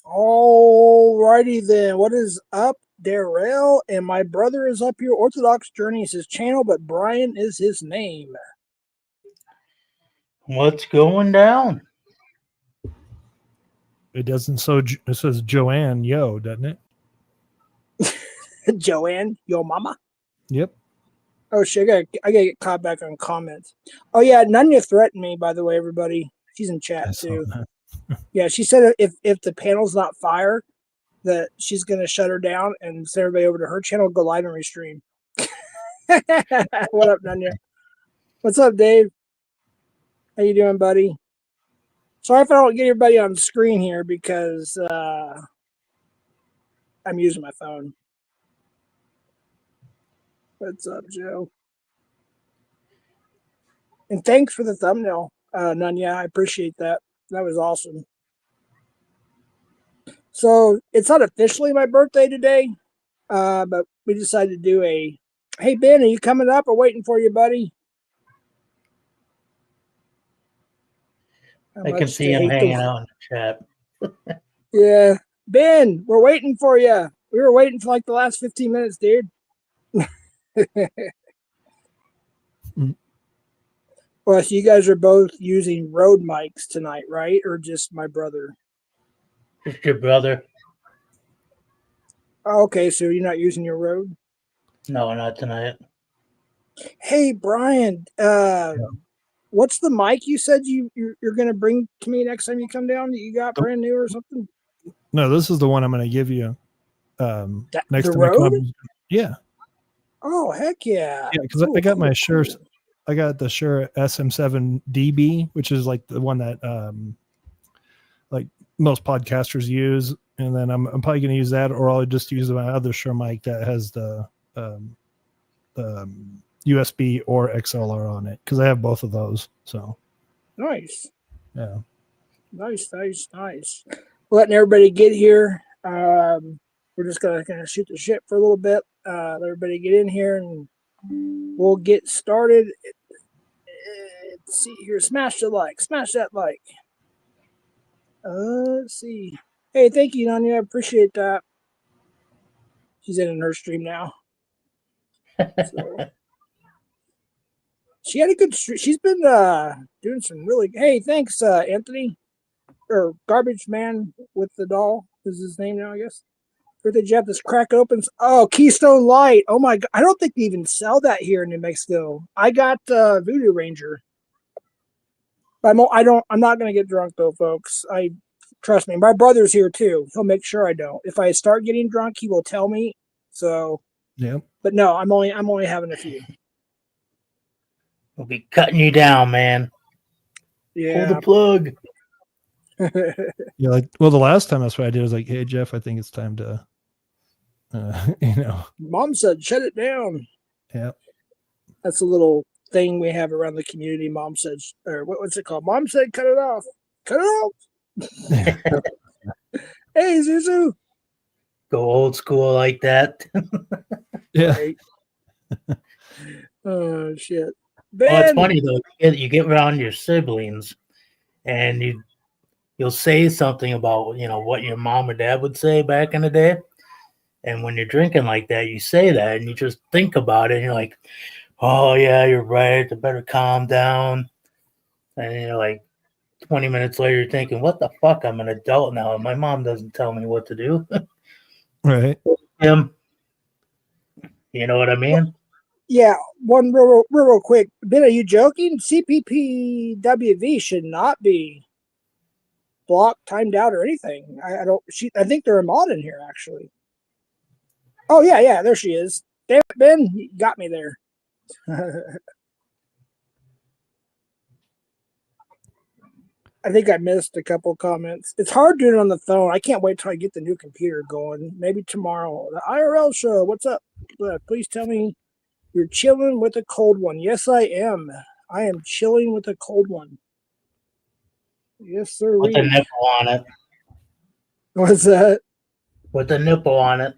Alrighty then. What is up, Darrell? And my brother is up here. Orthodox Journey is his channel, but Brian is his name. What's going down? It doesn't. So it says Joanne Yo, doesn't it? Joanne, yo mama. Yep. Oh shit! I gotta get caught back on comments. Oh yeah, Nunya threatened me. By the way, everybody, she's in chat too. Yeah, she said if the panel's not fire, that she's gonna shut her down and send everybody over to her channel, go live and restream. What up, Nunya? What's up, Dave? How you doing, buddy? Sorry if I don't get everybody on screen here because I'm using my phone. What's up, Joe? And thanks for the thumbnail, Nunya. I appreciate that. That was awesome. So it's not officially my birthday today, but we decided to do a, hey, Ben, are you coming up? We're waiting for you, buddy. I can see him hanging out in the chat. Yeah. Ben, we're waiting for you. We were waiting for like the last 15 minutes, dude. Well, so you guys are both using Rode mics tonight, right? Or just my brother? Just your brother. Oh, okay, so you're not using your Rode? No, not tonight. Hey, Brian, what's the mic you said you're going to bring to me next time you come down that you got brand new or something? No, this is the one I'm going to give you next time Rode? I come. Yeah. Oh, heck yeah. Yeah, because I got my Shure. I got the Shure SM7DB, which is like the one that like most podcasters use. And then I'm probably going to use that, or I'll just use my other Shure mic that has the USB or XLR on it, because I have both of those. So nice. Yeah. Nice. Letting everybody get here. We're just gonna shoot the shit for a little bit. Let everybody get in here and we'll get started. Let's see here. Smash the like. Smash that like. Let's see. Hey, thank you, Nanya. I appreciate that. She's in her stream now. So. She had a good stream. She's been doing some really. Hey, thanks, Anthony, or Garbage Man with the Doll is his name now, I guess. Birthday Jeff, this crack opens. Oh, Keystone Light. Oh my god, I don't think they even sell that here in New Mexico. I got Voodoo Ranger. I'm not gonna get drunk though, folks. Trust me. My brother's here too. He'll make sure I don't. If I start getting drunk, he will tell me. So yeah. But no, I'm only having a few. We'll be cutting you down, man. Yeah. Pull the plug. Yeah, like, well, the last time that's what I did. I was like, hey, Jeff, I think it's time to, Mom said, shut it down. Yeah. That's a little thing we have around the community. Mom said, or what's it called? Mom said, cut it off. Cut it off. Hey, Zuzu. Go old school like that. Yeah. Right. Oh, shit. Ben. Well, it's funny, though. You get around your siblings and you'll say something about, what your mom or dad would say back in the day. And when you're drinking like that, you say that and you just think about it and you're like, oh, yeah, you're right. I better calm down. And you're like, 20 minutes later, you're thinking, what the fuck? I'm an adult now and my mom doesn't tell me what to do. Right. You know what I mean? Yeah, one real quick. Ben, are you joking? CPPWV should not be blocked, timed out, or anything. I think they're a mod in here, actually. Oh, yeah, there she is. Damn it, Ben, you got me there. I think I missed a couple comments. It's hard doing it on the phone. I can't wait till I get the new computer going. Maybe tomorrow. The IRL show. What's up? Please tell me you're chilling with a cold one. Yes, I am. I am chilling with a cold one. Yes, sir. With a nipple on it. What's that? With a nipple on it.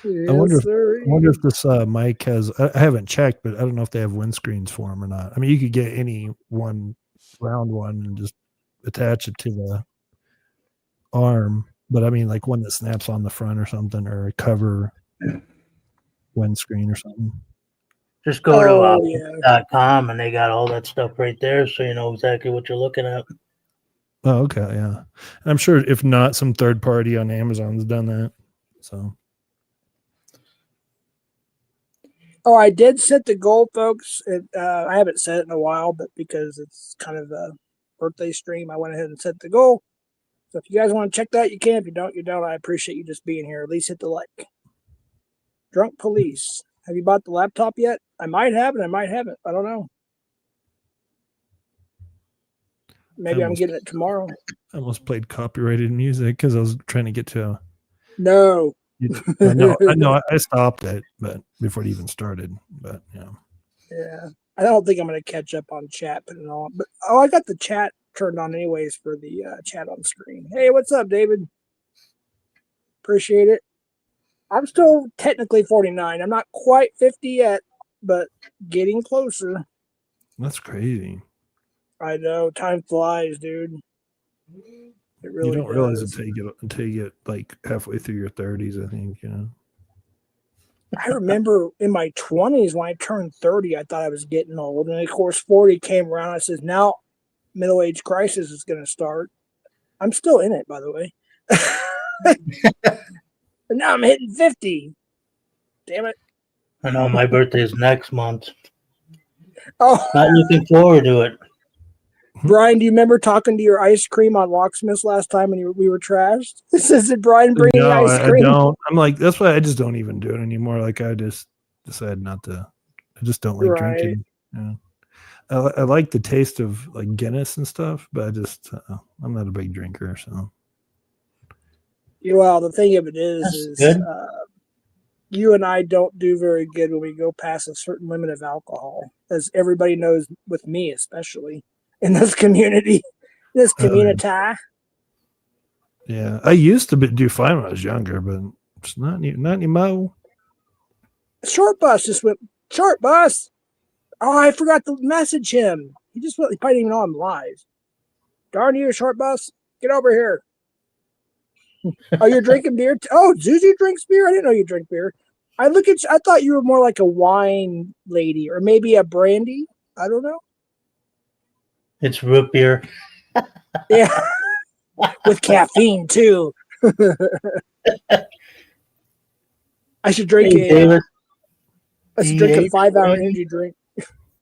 Yes, I wonder if this mic has. I haven't checked, but I don't know if they have windscreens for them or not. I mean, you could get any one round one and just attach it to the arm, but I mean like one that snaps on the front or something, or a cover windscreen or something. Just go Oh, to yeah. .com and they got all that stuff right there, so you know exactly what you're looking at. Oh, okay, yeah. I'm sure if not, some third party on Amazon's done that. So Oh, I did set the goal, folks. I haven't set it in a while, but because it's kind of a birthday stream, I went ahead and set the goal. So if you guys want to check that, you can. If you don't, you don't. I appreciate you just being here. At least hit the like. Drunk Police. Have you bought the laptop yet? I might have, and I might haven't. I don't know. Maybe I'm getting it tomorrow. I almost played copyrighted music because I was trying to get to. No. I know. I stopped it, but before it even started. But yeah. Yeah. I don't think I'm going to catch up on chat, putting it on. But I got the chat turned on anyways for the chat on screen. Hey, what's up, David? Appreciate it. I'm still technically 49. I'm not quite 50 yet, but getting closer. That's crazy. I know. Time flies, dude. It really you don't does. realize until you get like halfway through your 30s, I think, I remember in my 20s when I turned 30, I thought I was getting old. And of course, 40 came around. I said, now middle age crisis is going to start. I'm still in it, by the way. But now I'm hitting 50. Damn it. I know my birthday is next month. Oh, Not looking forward to it. Brian, do you remember talking to your ice cream on Locksmiths last time when we were trashed? Says that Brian bringing ice cream? I don't. I'm like, that's why I just don't even do it anymore. Like, I just decided not to. I just don't like drinking. Yeah. I like the taste of like Guinness and stuff, but I'm not a big drinker. So, well, the thing of it is you and I don't do very good when we go past a certain limit of alcohol, as everybody knows with me, especially in this community, this community. Yeah, I used to do fine when I was younger, but it's not anymore. Short Bus just went. Short Bus. Oh, I forgot to message him. He probably didn't even know I'm live. Darn you, Short Bus. Get over here. Oh, you're drinking beer? Oh, Zuzu drinks beer? I didn't know you drink beer. I thought you were more like a wine lady or maybe a brandy. I don't know. It's root beer. Yeah. With caffeine, too. I should drink a 5-hour energy drink.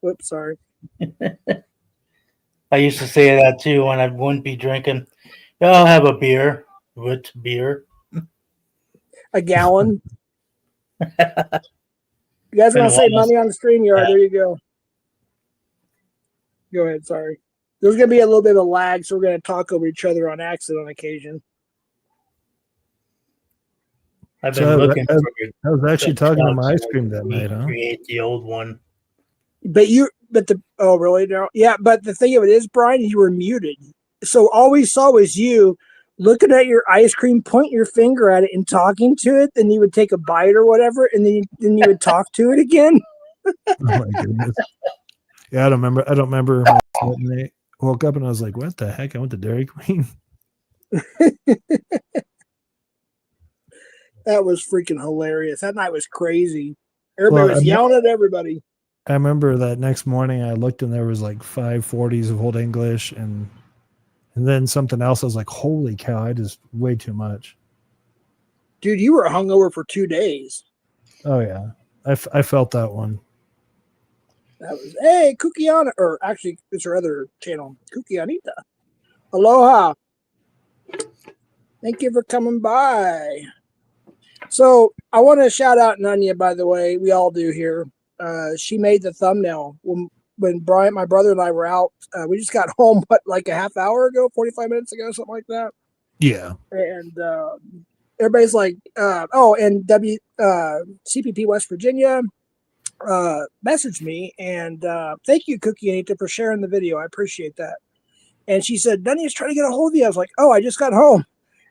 Whoops, sorry. I used to say that too when I wouldn't be drinking. I'll have a beer. Root beer. A gallon. You guys want to save money on the StreamYard? There you go. Go ahead, sorry. There's going to be a little bit of a lag, so we're going to talk over each other on accident on occasion. I've been looking for I was actually talking to my ice cream that night, huh? Create the old one. Oh, really? No. Yeah, but the thing of it is, Brian, you were muted. So all we saw was you looking at your ice cream, pointing your finger at it and talking to it. Then you would take a bite or whatever, and then you would talk to it again. Oh my goodness. Yeah, I don't remember. I woke up and I was like, what the heck? I went to Dairy Queen. That was freaking hilarious. That night was crazy. Everybody was yelling at everybody. I remember that next morning I looked and there was like 540s of Old English and then something else. I was like, holy cow, I just way too much. Dude, you were hungover for 2 days. Oh, yeah. I felt that one. That was, hey, Kukiana, or actually, it's her other channel, Kukianita. Aloha. Thank you for coming by. So I want to shout out Nunya, by the way. We all do here. She made the thumbnail when Brian, my brother, and I were out. We just got home, like a half hour ago, 45 minutes ago, something like that. Yeah. And everybody's like, and CPP West Virginia messaged me, and thank you, Cookie Anita, for sharing the video. I appreciate that. And she said, Nunya's trying to get a hold of you. I was like, oh, I just got home.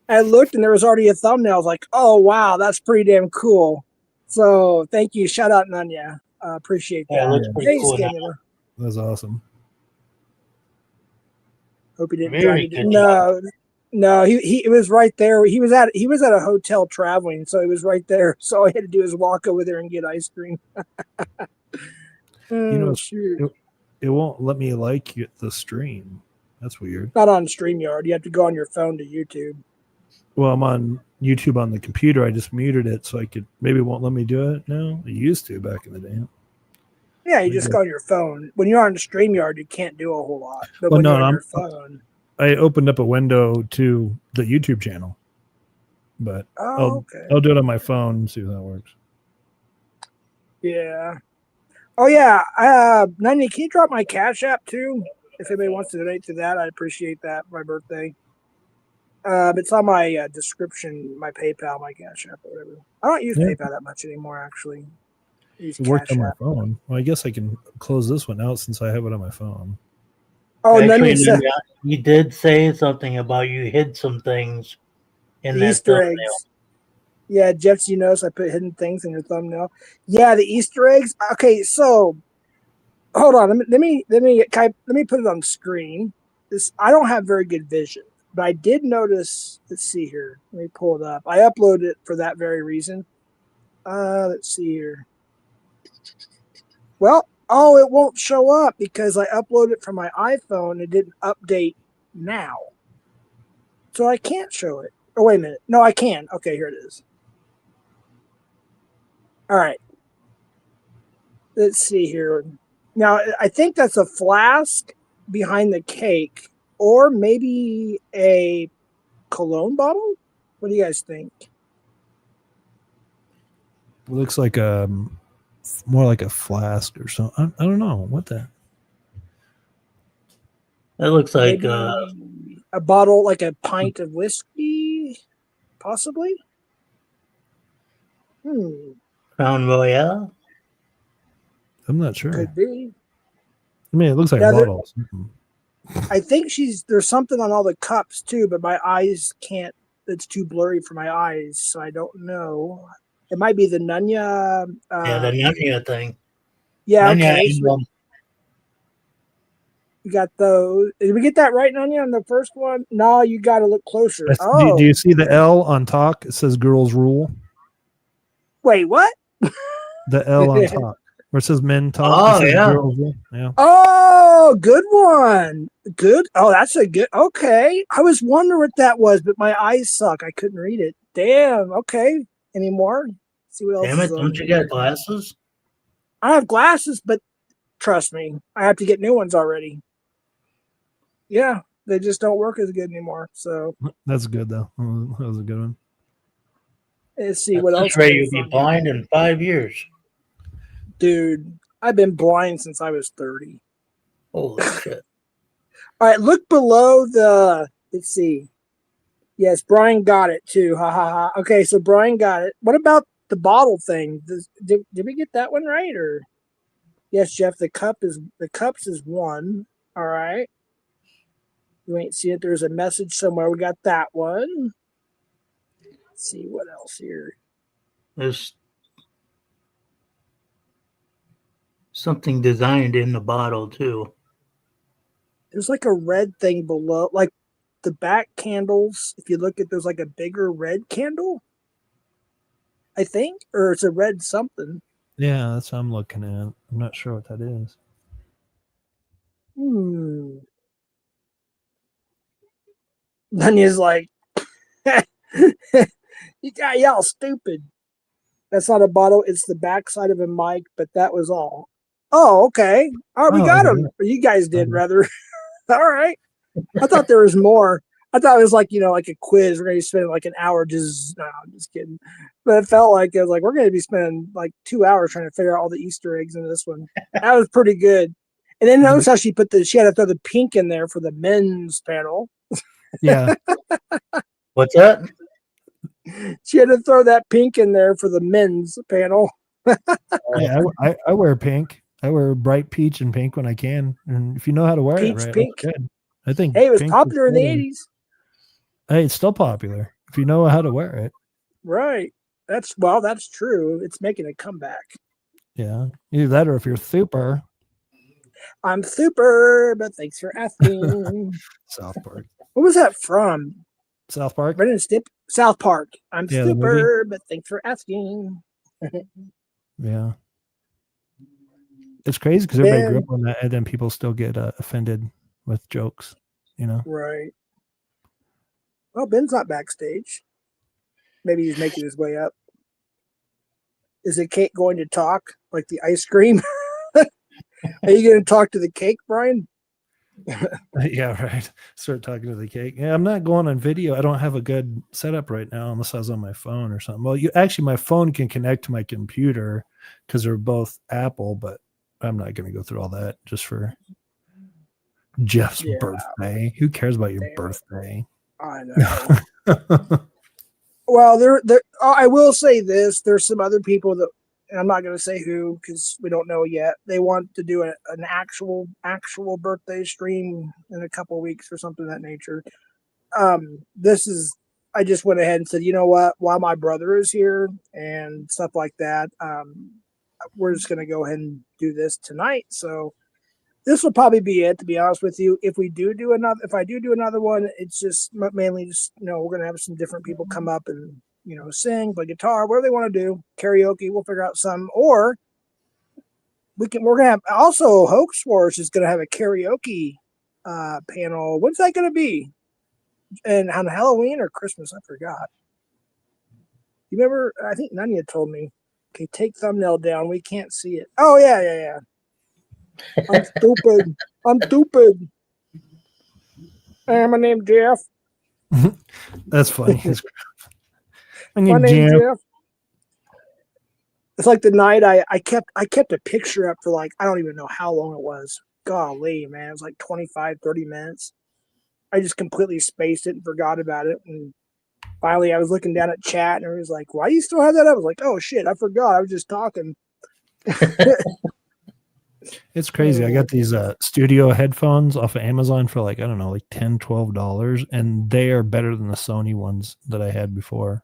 I looked and there was already a thumbnail. I was like, oh, wow, that's pretty damn cool. So thank you. Shout out, Nunya. Appreciate that. Yeah, it looks pretty cool. That was awesome. Hope he didn't Very try to good do. No, he it was right there. He was at a hotel traveling, so he was right there. So all I had to do is walk over there and get ice cream. You know, Shoot. it won't let me like the stream. That's weird. Not on StreamYard. You have to go on your phone to YouTube. Well, I'm on YouTube on the computer. I just muted it so I could. Maybe it won't let me do it now. It used to back in the day. Yeah, you just go on your phone. When you're on the StreamYard, you can't do a whole lot. But Well, when no, you're on your phone. I opened up a window to the YouTube channel, but okay. I'll do it on my phone and see how that works. Yeah. Oh yeah. 90, can you drop my Cash App too? If anybody wants to donate to that, I'd appreciate that for my birthday. It's on my description, my PayPal, my Cash App, or whatever. I don't use PayPal that much anymore, actually. I use It worked Cash on my App. phone. Well, I guess I can close this one out since I have it on my phone. Oh, Actually, Nunny said you did say something about you hid some things in the that Easter thumbnail. eggs. Yeah, Jeff, you notice I put hidden things in your thumbnail. Yeah, the Easter eggs. Okay, so hold on. Let me put it on screen. I don't have very good vision, but I did notice. Let's see here. Let me pull it up. I uploaded it for that very reason. Let's see here. Well, it won't show up because I uploaded it from my iPhone. It didn't update now, so I can't show it. Oh, wait a minute. No, I can. Okay, here it is. All right. Let's see here. Now, I think that's a flask behind the cake, or maybe a cologne bottle. What do you guys think? It looks like more like a flask or something. I don't know what that. That looks like Maybe a bottle, like a pint of whiskey, possibly. Crown Royale. I'm not sure. Could be. I mean, it looks like a bottle. I think there's something on all the cups too, but my eyes can't. It's too blurry for my eyes, so I don't know. It might be the Nunya. Yeah, the Nunya thing. Yeah, Nunya okay. So we got those. Did we get that right, Nunya, on the first one? No, you got to look closer. Do you see the L on top? It says "Girls Rule." Wait, what? The L on top, where it says "Men Talk." Oh, yeah. Girls Rule. Yeah. Oh, good one. Good. Oh, that's a good. Okay. I was wondering what that was, but my eyes suck. I couldn't read it. Damn. Okay. Any more? See what else Damn it! is on Don't you here. got glasses? I have glasses, but trust me, I have to get new ones already. Yeah, they just don't work as good anymore. So That's good though. That was a good one. let's see what else. Ready to be blind in 5 years. Dude, I've been blind since I was 30. Holy shit. All right, look below the. Let's see. Yes, Brian got it too. Ha ha ha. Okay, so Brian got it. What about the bottle thing? Did we get that one right? Or yes, Jeff. The cups is one. All right. You ain't see it. There's a message somewhere. We got that one. Let's see what else here. There's something designed in the bottle too. There's like a red thing below, like the back candles. If you look at, there's like a bigger red candle, I think, or it's a red something. Yeah, that's what I'm looking at. I'm not sure what that is. Nanya's like, you got y'all stupid. That's not a bottle. It's the backside of a mic, but that was all. Oh, okay. All right, we got them. Or you guys did, rather. All right. I thought there was more. I thought it was like, like a quiz. We're going to be spending like an hour no, I'm just kidding. But it felt like we're going to be spending like 2 hours trying to figure out all the Easter eggs in this one. That was pretty good. And then notice how she had to throw the pink in there for the men's panel. Yeah. What's that? She had to throw that pink in there for the men's panel. Yeah, I wear pink. I wear bright peach and pink when I can. And if you know how to wear it right, pink. Good. I think Hey, it was popular in the 80s. Hey, it's still popular if you know how to wear it. Right. That's true. It's making a comeback. Yeah. Either that or if you're super. I'm super, but thanks for asking. South Park. What was that from? South Park? Ren and Stimpy? South Park. I'm Yeah, the movie. super, but thanks for asking. Yeah. It's crazy because everybody grew Ben, up on that, and then people still get offended with jokes, you know? right. Well, Ben's not backstage. Maybe he's making his way up. Is the cake going to talk like the ice cream? Are you going to talk to the cake, Brian? Yeah, right. Start talking to the cake. Yeah, I'm not going on video. I don't have a good setup right now unless I was on my phone or something. Well, my phone can connect to my computer because they're both Apple, but I'm not going to go through all that just for Jeff's birthday. Who cares about your birthday? I know. Well, I will say this. There's some other people that, and I'm not going to say who because we don't know yet. They want to do an actual birthday stream in a couple of weeks or something of that nature. I just went ahead and said, you know what? While my brother is here and stuff like that, we're just going to go ahead and do this tonight. So this will probably be it, to be honest with you. If I do do another one, it's just mainly just, we're going to have some different people come up and, sing, play guitar, whatever they want to do, karaoke, we'll figure out some, or we're going to have also Hoax Wars is going to have a karaoke panel. When's that going to be? And on Halloween or Christmas? I forgot. You remember? I think Nanya told me. Okay, take thumbnail down. We can't see it. Oh, yeah. I'm stupid. Hey, my name's Jeff. That's funny. My name's Jeff. It's like the night I kept a picture up for like, I don't even know how long it was. Golly, man. It was like 25, 30 minutes. I just completely spaced it and forgot about it. And finally I was looking down at chat and it was like, why do you still have that up? I was like, oh shit, I forgot. I was just talking. It's crazy. I got these studio headphones off of Amazon for like, I don't know, like $10, $12, and they are better than the Sony ones that I had before.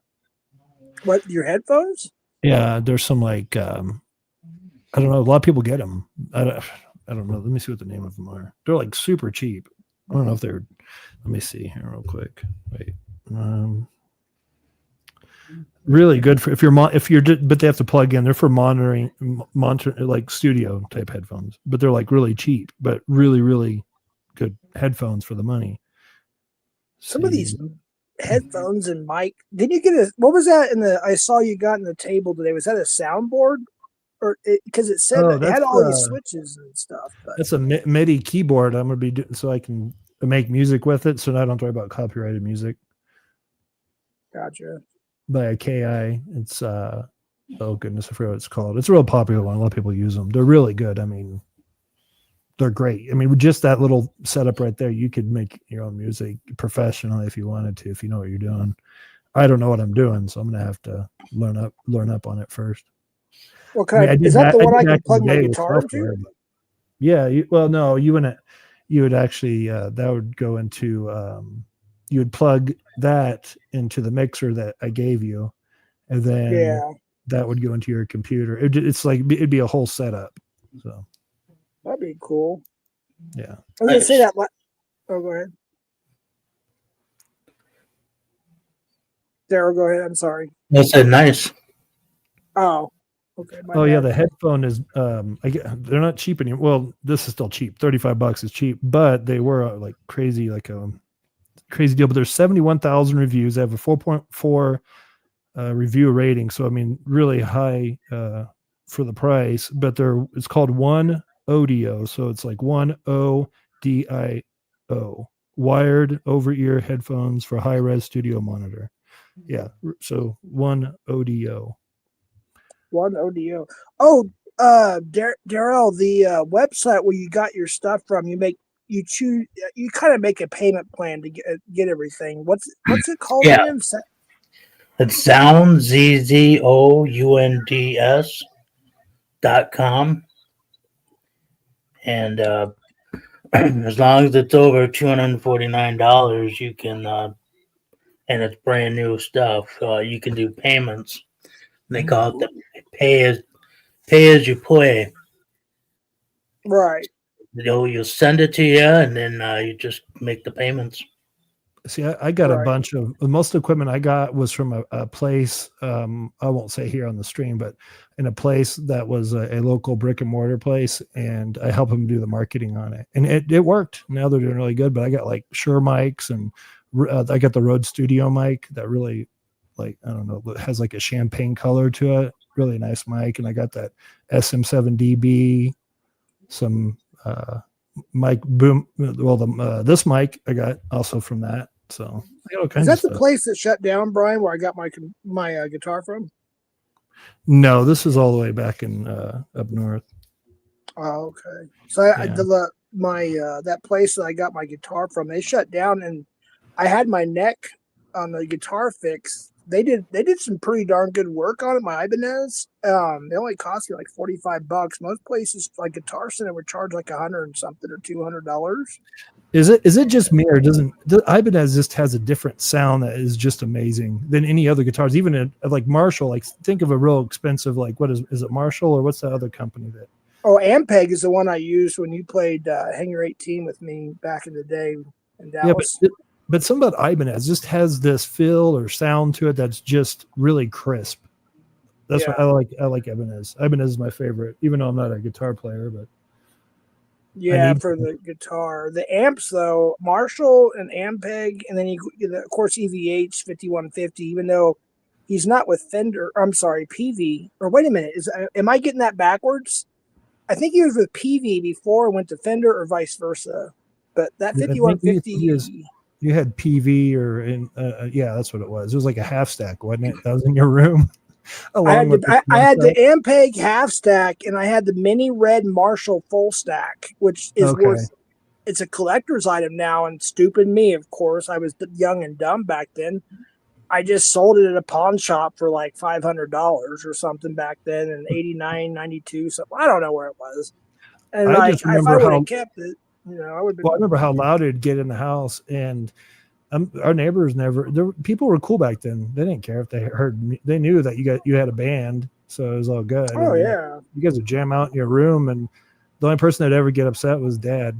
What, your headphones? Yeah, there's some like, I don't know, a lot of people get them. I don't know. Let me see what the name of them are. They're like super cheap. I don't know if they're, let me see here real quick. Wait. Really good for but they have to plug in. They're for monitor like studio type headphones, but they're like really cheap, but really, really good headphones for the money. Some of these headphones and mic. Did you get what was that I saw you got in the table today? Was that a soundboard? Or because it said it had all these switches and stuff. But. That's a MIDI keyboard. I'm gonna be doing so I can make music with it, so I don't have to worry about copyrighted music. Gotcha. By a KI, it's oh goodness, I forgot what it's called. It's a real popular one. A lot of people use them. They're really good. I mean, they're great. I mean, with just that little setup right there, you could make your own music professionally if you wanted to, if you know what you're doing. I don't know what I'm doing, so I'm gonna have to learn up on it first. Well, is that the one I can plug my guitar into? Yeah. You would actually, that would go into, you would plug that into the mixer that I gave you. And then that would go into your computer. It's like, it'd be a whole setup. So that'd be cool. Yeah. I was going to say that. Oh, go ahead. Daryl, go ahead. I'm sorry. I said nice. Oh. Okay, yeah, the headphone is they're not cheap anymore. Well, this is still cheap. $35 is cheap, but they were like crazy, like a crazy deal. But there's 71,000 reviews. They have a 4.4 review rating, so I mean, really high for the price. But it's called One Audio, so it's like One ODIO, wired over ear headphones for high res studio monitor. Yeah, so One Audio. One ODO. Oh, Darrell, the website where you got your stuff from, you kind of make a payment plan to get everything. What's it called again? It's Zounds, ZZOUNDS.com. And as long as it's over $249, you can, and it's brand new stuff, you can do payments. They call it the pay as you play. Right. You'll send it to you, and then you just make the payments. See, I got a Right. bunch of most equipment I got was from a place. I won't say here on the stream, but in a place that was a local brick and mortar place, and I helped them do the marketing on it, and it worked. Now they're doing really good. But I got like Shure mics, and I got the Rode Studio mic that really, like, I don't know, has like a champagne color to it. Really nice mic, and I got that SM7DB, some mic boom. Well, this mic I got also from that. So I got all Is kinds that of the stuff. place that shut down, Brian, where I got my guitar from? No, this is all the way back in up north. Oh, okay. So Yeah. that place that I got my guitar from, they shut down, and I had my neck on the guitar fix. They did some pretty darn good work on it. My Ibanez, they only cost me like $45. Most places like Guitar Center would charge like $100 and something or $200. Is it just me, or doesn't the Ibanez just has a different sound that is just amazing than any other guitars? Even like Marshall, like think of a real expensive, like what is it Marshall, or what's that other company that? Oh, Ampeg is the one I used when you played Hangar 18 with me back in the day in Yeah, Dallas. but some about Ibanez just has this feel or sound to it that's just really crisp. That's Yeah. what I like Ibanez. Ibanez is my favorite, even though I'm not a guitar player, but Yeah, for the guitar. The amps, though, Marshall and Ampeg, and then of course EVH 5150. Even though he's not with Fender, I'm sorry, PV. Or wait a minute, am I getting that backwards? I think he was with PV before and went to Fender, or vice versa. But that I think 5150. you had PV or yeah, that's what it was. It was like a half stack, wasn't it? That was in your room. I had Along I had the Ampeg half stack, and I had the mini red Marshall full stack, which is worth. It's a collector's item now, and stupid me, of course. I was young and dumb back then. I just sold it at a pawn shop for like $500 or something back then, in 89, 92, something. I don't know where it was. And I like, just if I remember would how have kept it, I would have well, I been. remember how loud it'd get in the house, and our neighbors people were cool back then. They didn't care if they heard me. They knew that you had a band, so it was all good. Oh, and yeah. you guys would jam out in your room, and the only person that'd ever get upset was Dad.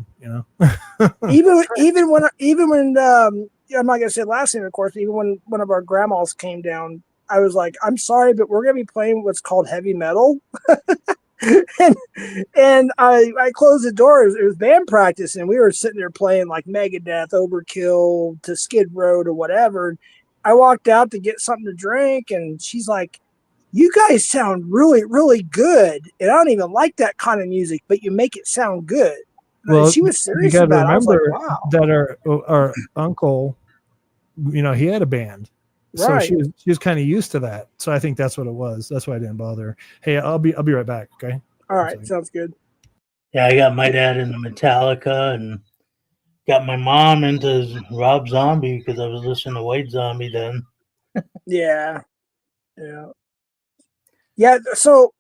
even when I'm not gonna say last name, of course. Even when one of our grandmas came down, I was like, "I'm sorry, but we're gonna be playing what's called heavy metal." and I closed the door. It was band practice, and we were sitting there playing like Megadeth, Overkill, to Skid Row, or whatever. And I walked out to get something to drink, and she's like, "You guys sound really, really good, and I don't even like that kind of music, but you make it sound good." Well, She was you serious got to about it. I was like, remember "Wow, that our uncle, he had a band, so right." she was kind of used to that. So I think that's what it was. That's why I didn't bother. Hey, I'll be right back. Okay. All right, sounds good. Yeah, I got my dad into Metallica, and got my mom into Rob Zombie because I was listening to White Zombie then. Yeah. So,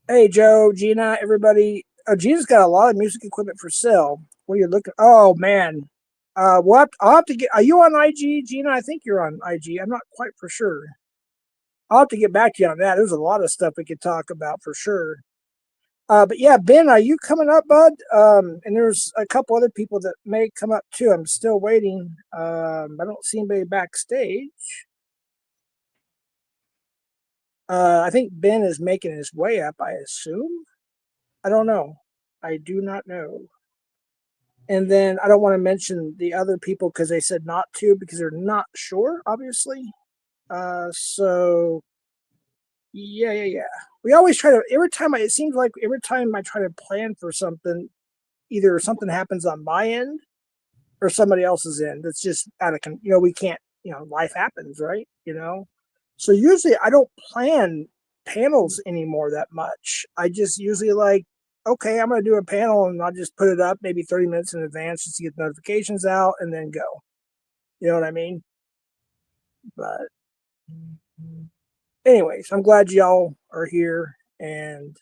hey, Joe, Gina, everybody. Gina's got a lot of music equipment for sale. What are you looking? Oh man, I'll have to get. Are you on IG, Gina? I think you're on IG. I'm not quite for sure. I'll have to get back to you on that. There's a lot of stuff we could talk about for sure. But yeah, Ben, are you coming up, bud? And there's a couple other people that may come up too. I'm still waiting. I don't see anybody backstage. I think Ben is making his way up, I assume. I don't know. I do not know. And then I don't want to mention the other people because they said not to, because they're not sure, obviously. So yeah. We always try to, it seems like every time I try to plan for something, either something happens on my end or somebody else's end. That's just out of, we can't, life happens, right? So usually I don't plan panels anymore that much. I just usually like, okay, I'm going to do a panel, and I'll just put it up maybe 30 minutes in advance just to get notifications out and then go. You know what I mean? But anyways, I'm glad y'all are here, and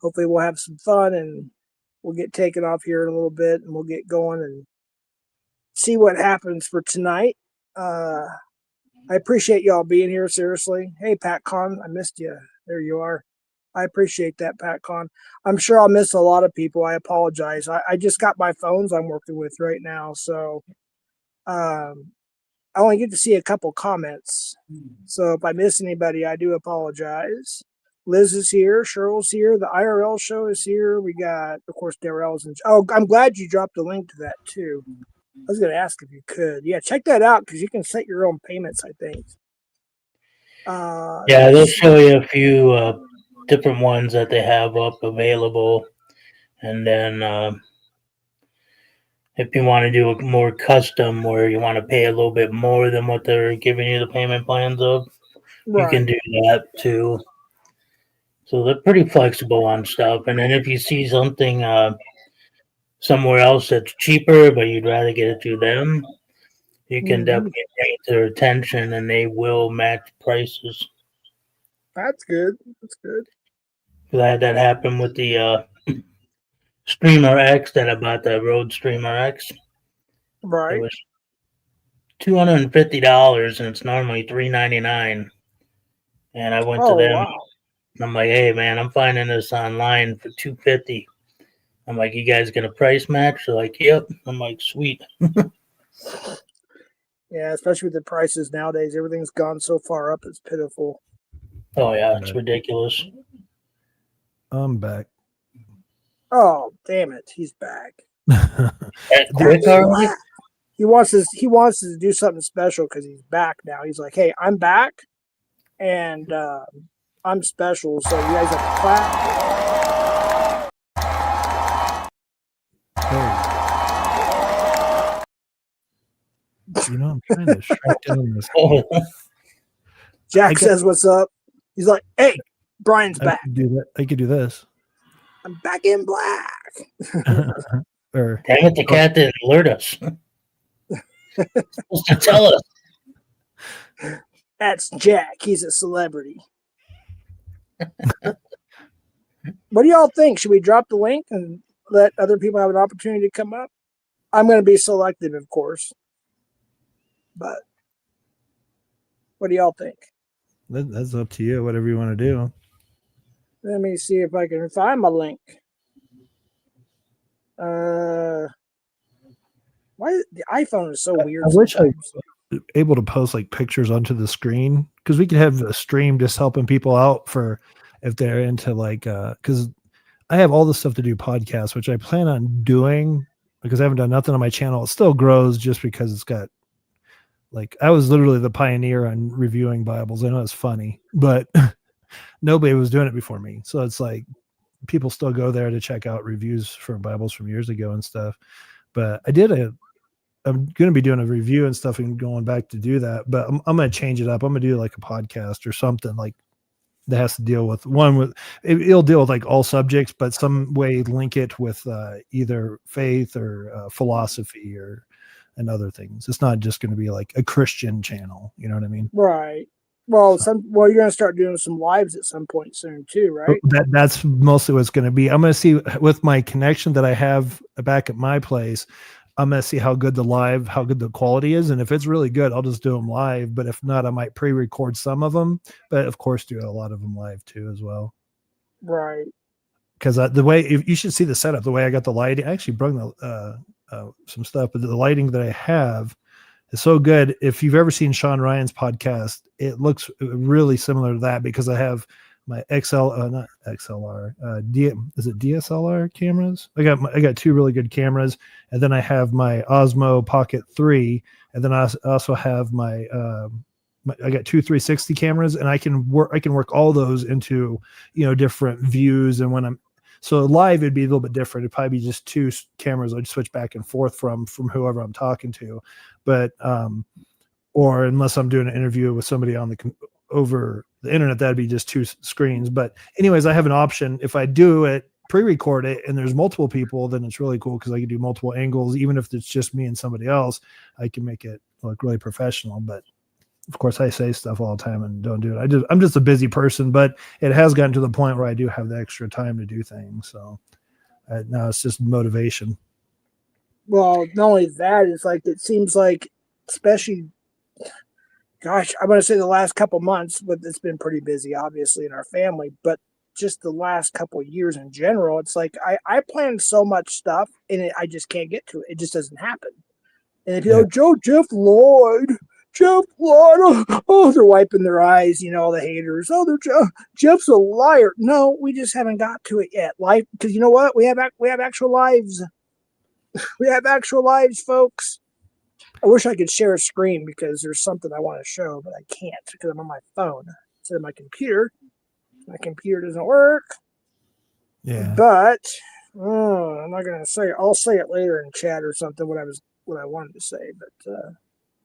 hopefully we'll have some fun, and we'll get taken off here in a little bit, and we'll get going and see what happens for tonight. I appreciate y'all being here, seriously. Hey, Pat Con, I missed you. There you are. I appreciate that, Pat Con. I'm sure I'll miss a lot of people. I apologize. I just got my phones I'm working with right now, so um, I only get to see a couple comments. So if I miss anybody, I do apologize. Liz is here. Cheryl's here. The IRL show is here. We got, of course, Darrell's. Oh, I'm glad you dropped a link to that, too. I was going to ask if you could. Yeah, check that out because you can set your own payments, I think. Yeah, they'll show you a few different ones that they have up available. And then if you want to do a more custom where you want to pay a little bit more than what they're giving you the payment plans of, you can do that too. So they're pretty flexible on stuff. And then if you see something somewhere else that's cheaper, but you'd rather get it through them, you can definitely bring it to their attention and they will match prices. That's good. That's good. I had that happen with the Streamer X that I bought, the Rode Streamer X. Right. It was $250 and it's normally $399. And I went to them. Wow. I'm like, hey man, I'm finding this online for $250. I'm like, you guys gonna price match? They're like, yep. I'm like, sweet. Yeah, especially with the prices nowadays, everything's gone so far up, it's pitiful. Oh yeah, it's ridiculous. I'm back. Oh, damn it, he's back. Quick already? He wants us to do something special because he's back now. He's like, hey, I'm back, and I'm special, so you guys have to clap. Hey. You know, I'm trying to shrink down this. Jack says, "What's up?" He's like, "Hey, Brian's back." I could do this. I'm back in black. Or damn it, the cat didn't alert us. Supposed to tell us. That's Jack. He's a celebrity. What do y'all think? Should we drop the link and let other people have an opportunity to come up? I'm going to be selective, of course. But what do y'all think? That's up to you. Whatever you want to do. Let me see if I can find my link. Why the iPhone is so weird? I wish I was able to post like pictures onto the screen because we could have a stream just helping people out for if they're into like because I have all this stuff to do podcasts, which I plan on doing because I haven't done nothing on my channel. It still grows just because it's got like I was literally the pioneer on reviewing Bibles. I know it's funny, but nobody was doing it before me. So it's like people still go there to check out reviews for Bibles from years ago and stuff. But I'm going to be doing a review and stuff and going back to do that, but I'm going to change it up. I'm going to do like a podcast or something like that has to deal with it'll deal with like all subjects, but some way link it with either faith or philosophy and other things. It's not just going to be like a Christian channel. You know what I mean? Right. Well, you're going to start doing some lives at some point soon too, right? That's mostly what it's going to be. I'm going to see with my connection that I have back at my place. I'm going to see how good the quality is. And if it's really good, I'll just do them live. But if not, I might pre-record some of them, but of course do a lot of them live too, as well. Right. Because the way you should see the setup, the way I got the lighting, I actually brought some stuff, but the lighting that I have is so good. If you've ever seen Sean Ryan's podcast, it looks really similar to that because I have my not XLR, is it DSLR cameras? I got two really good cameras, and then I have my Osmo Pocket 3, and then I also have my I got two 360 cameras, and I can work all those into different views. And when I'm live, it'd be a little bit different. It'd probably be just two cameras I'd switch back and forth from whoever I'm talking to, but or unless I'm doing an interview with somebody over the internet, that'd be just two screens. But anyways, I have an option. If I do it, pre-record it, and there's multiple people, then it's really cool because I can do multiple angles. Even if it's just me and somebody else, I can make it look really professional. But of course, I say stuff all the time and don't do it. I'm just a busy person, but it has gotten to the point where I do have the extra time to do things. So now it's just motivation. Well, not only that, it's like it seems like, especially, gosh, I'm going to say the last couple months, but it's been pretty busy, obviously, in our family. But just the last couple of years in general. It's like I plan so much stuff and I just can't get to it. It just doesn't happen. And if you know, Jeff Lloyd, oh, they're wiping their eyes, all the haters. Oh, Jeff's a liar. No, we just haven't got to it yet. Life, because you know what? We have actual lives. We have actual lives, folks. I wish I could share a screen because there's something I want to show, but I can't because I'm on my phone instead of my computer. My computer doesn't work. Yeah. But I'm not gonna say it. I'll say it later in chat or something. What I wanted to say. But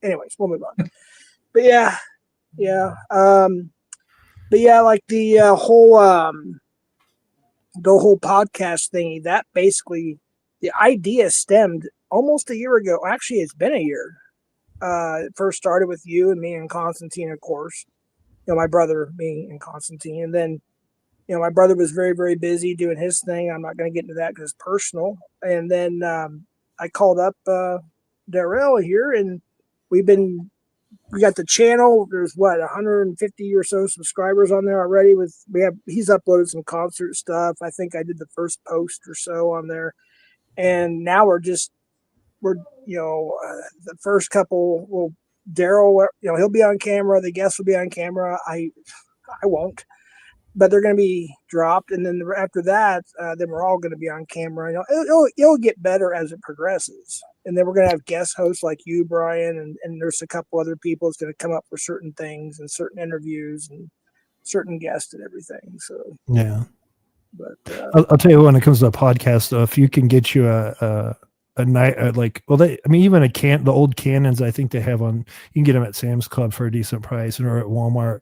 anyways, we'll move on. But yeah. But yeah, like the whole podcast thingy. That basically, the idea stemmed almost a year ago. Actually, it's been a year. It first started with you and me and Constantine, of course. My brother, me, and Constantine. And then, my brother was very, very busy doing his thing. I'm not going to get into that because it's personal. And then I called up Darrell here, and we got the channel. There's 150 or so subscribers on there already. He's uploaded some concert stuff. I think I did the first post or so on there. And now we're the first couple. Well, Daryl, he'll be on camera. The guests will be on camera. I won't, but they're going to be dropped. And then after that, then we're all going to be on camera. It'll get better as it progresses. And then we're going to have guest hosts like you, Brian, and there's a couple other people that's going to come up for certain things and certain interviews and certain guests and everything. So yeah. But I'll tell you, when it comes to a podcast, though, if you can get you a night even the old Canons, I think they have on. You can get them at Sam's Club for a decent price, or at Walmart.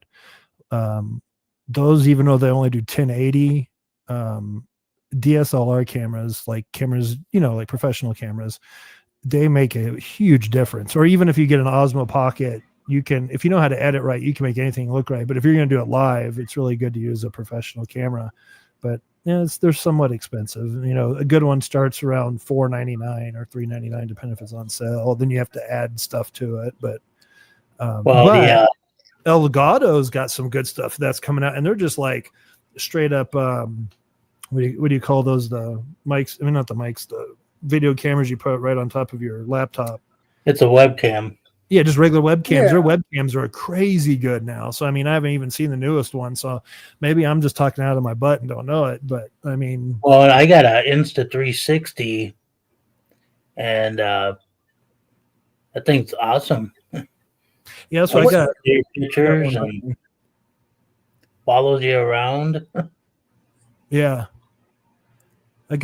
Those, even though they only do 1080, DSLR cameras, like professional cameras, they make a huge difference. Or even if you get an Osmo Pocket, you can, if you know how to edit right, you can make anything look right. But if you're going to do it live, it's really good to use a professional camera. But they're somewhat expensive. A good one starts around $4.99 or $3.99, depending if it's on sale. Then you have to add stuff to it. But Elgato's got some good stuff that's coming out, and they're just like straight up. What do you call those? The mics? I mean, not the mics. The video cameras you put right on top of your laptop. It's a webcam. Yeah, just regular webcams. Yeah. Their webcams are crazy good now. So, I mean, I haven't even seen the newest one. So maybe I'm just talking out of my butt and don't know it. But, I mean. Well, I got an Insta360, and that thing's awesome. Yeah, that's what I got. Pictures and follows you around. Yeah. I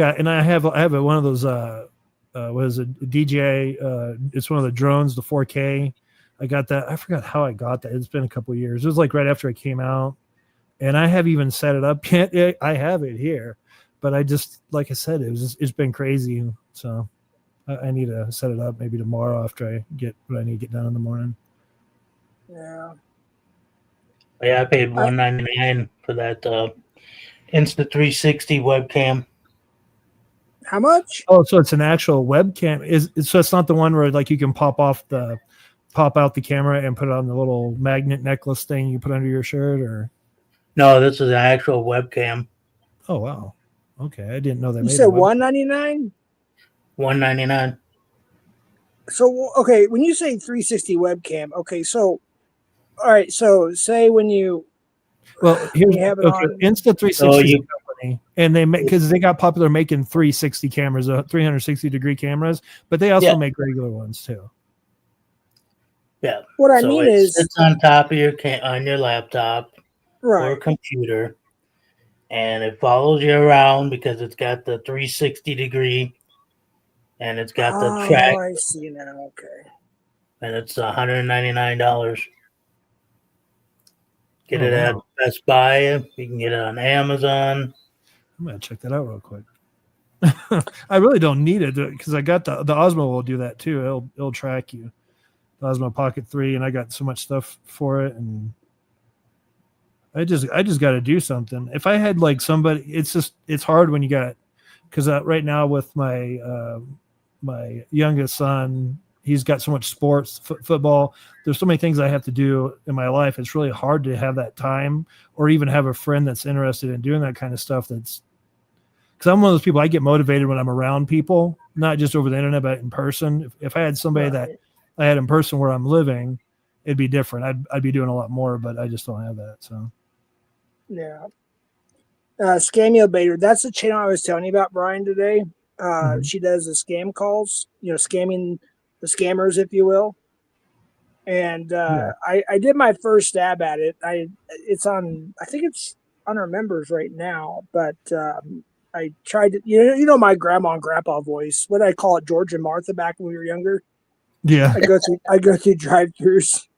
have one of those, what is it, DJI, it's one of the drones, the 4K. I got that. I forgot how I got that. It's been a couple of years. It was like right after it came out, and I haven't even set it up yet. I have it here, but I just, like I said, it's been crazy. So I need to set it up maybe tomorrow after I get what I need to get done in the morning. yeah. Yeah, I paid $199 for that Insta360 webcam. How much? Oh, so it's an actual webcam. So it's not the one where like you can pop out the camera and put it on the little magnet necklace thing you put under your shirt, or? No, this is an actual webcam. Oh wow. Okay, I didn't know that. You said $199? $199. So okay, when you say 360 webcam, okay, so all right, so say when you here's have it on Insta360 company, and they make, because they got popular making 360 cameras, 360 degree cameras, but they also make regular ones too. Yeah. What I mean is, it's on top of on your laptop right, or computer, and it follows you around because it's got the 360 degree, and it's got the track. Oh, I see now. Okay. And it's $199. Get it at Best Buy. You can get it on Amazon. I'm gonna check that out real quick. I really don't need it because I got the Osmo will do that too. It'll track you. The Osmo Pocket 3, and I got so much stuff for it, and I just got to do something. If I had like somebody, it's hard when you got, because right now with my my youngest son, he's got so much sports, football. There's so many things I have to do in my life. It's really hard to have that time or even have a friend that's interested in doing that kind of stuff. Because I'm one of those people, I get motivated when I'm around people, not just over the internet, but in person. If I had somebody that I had in person where I'm living, it'd be different. I'd be doing a lot more, but I just don't have that. So, yeah. Scamio Bader, that's the channel I was telling you about, Brian, today. She does the scam calls, scamming the scammers, if you will. And I did my first stab at it. I think it's on our members right now, but I tried to, my grandma and grandpa voice. What did I call it, George and Martha back when we were younger? yeah. I go through drive-thrus.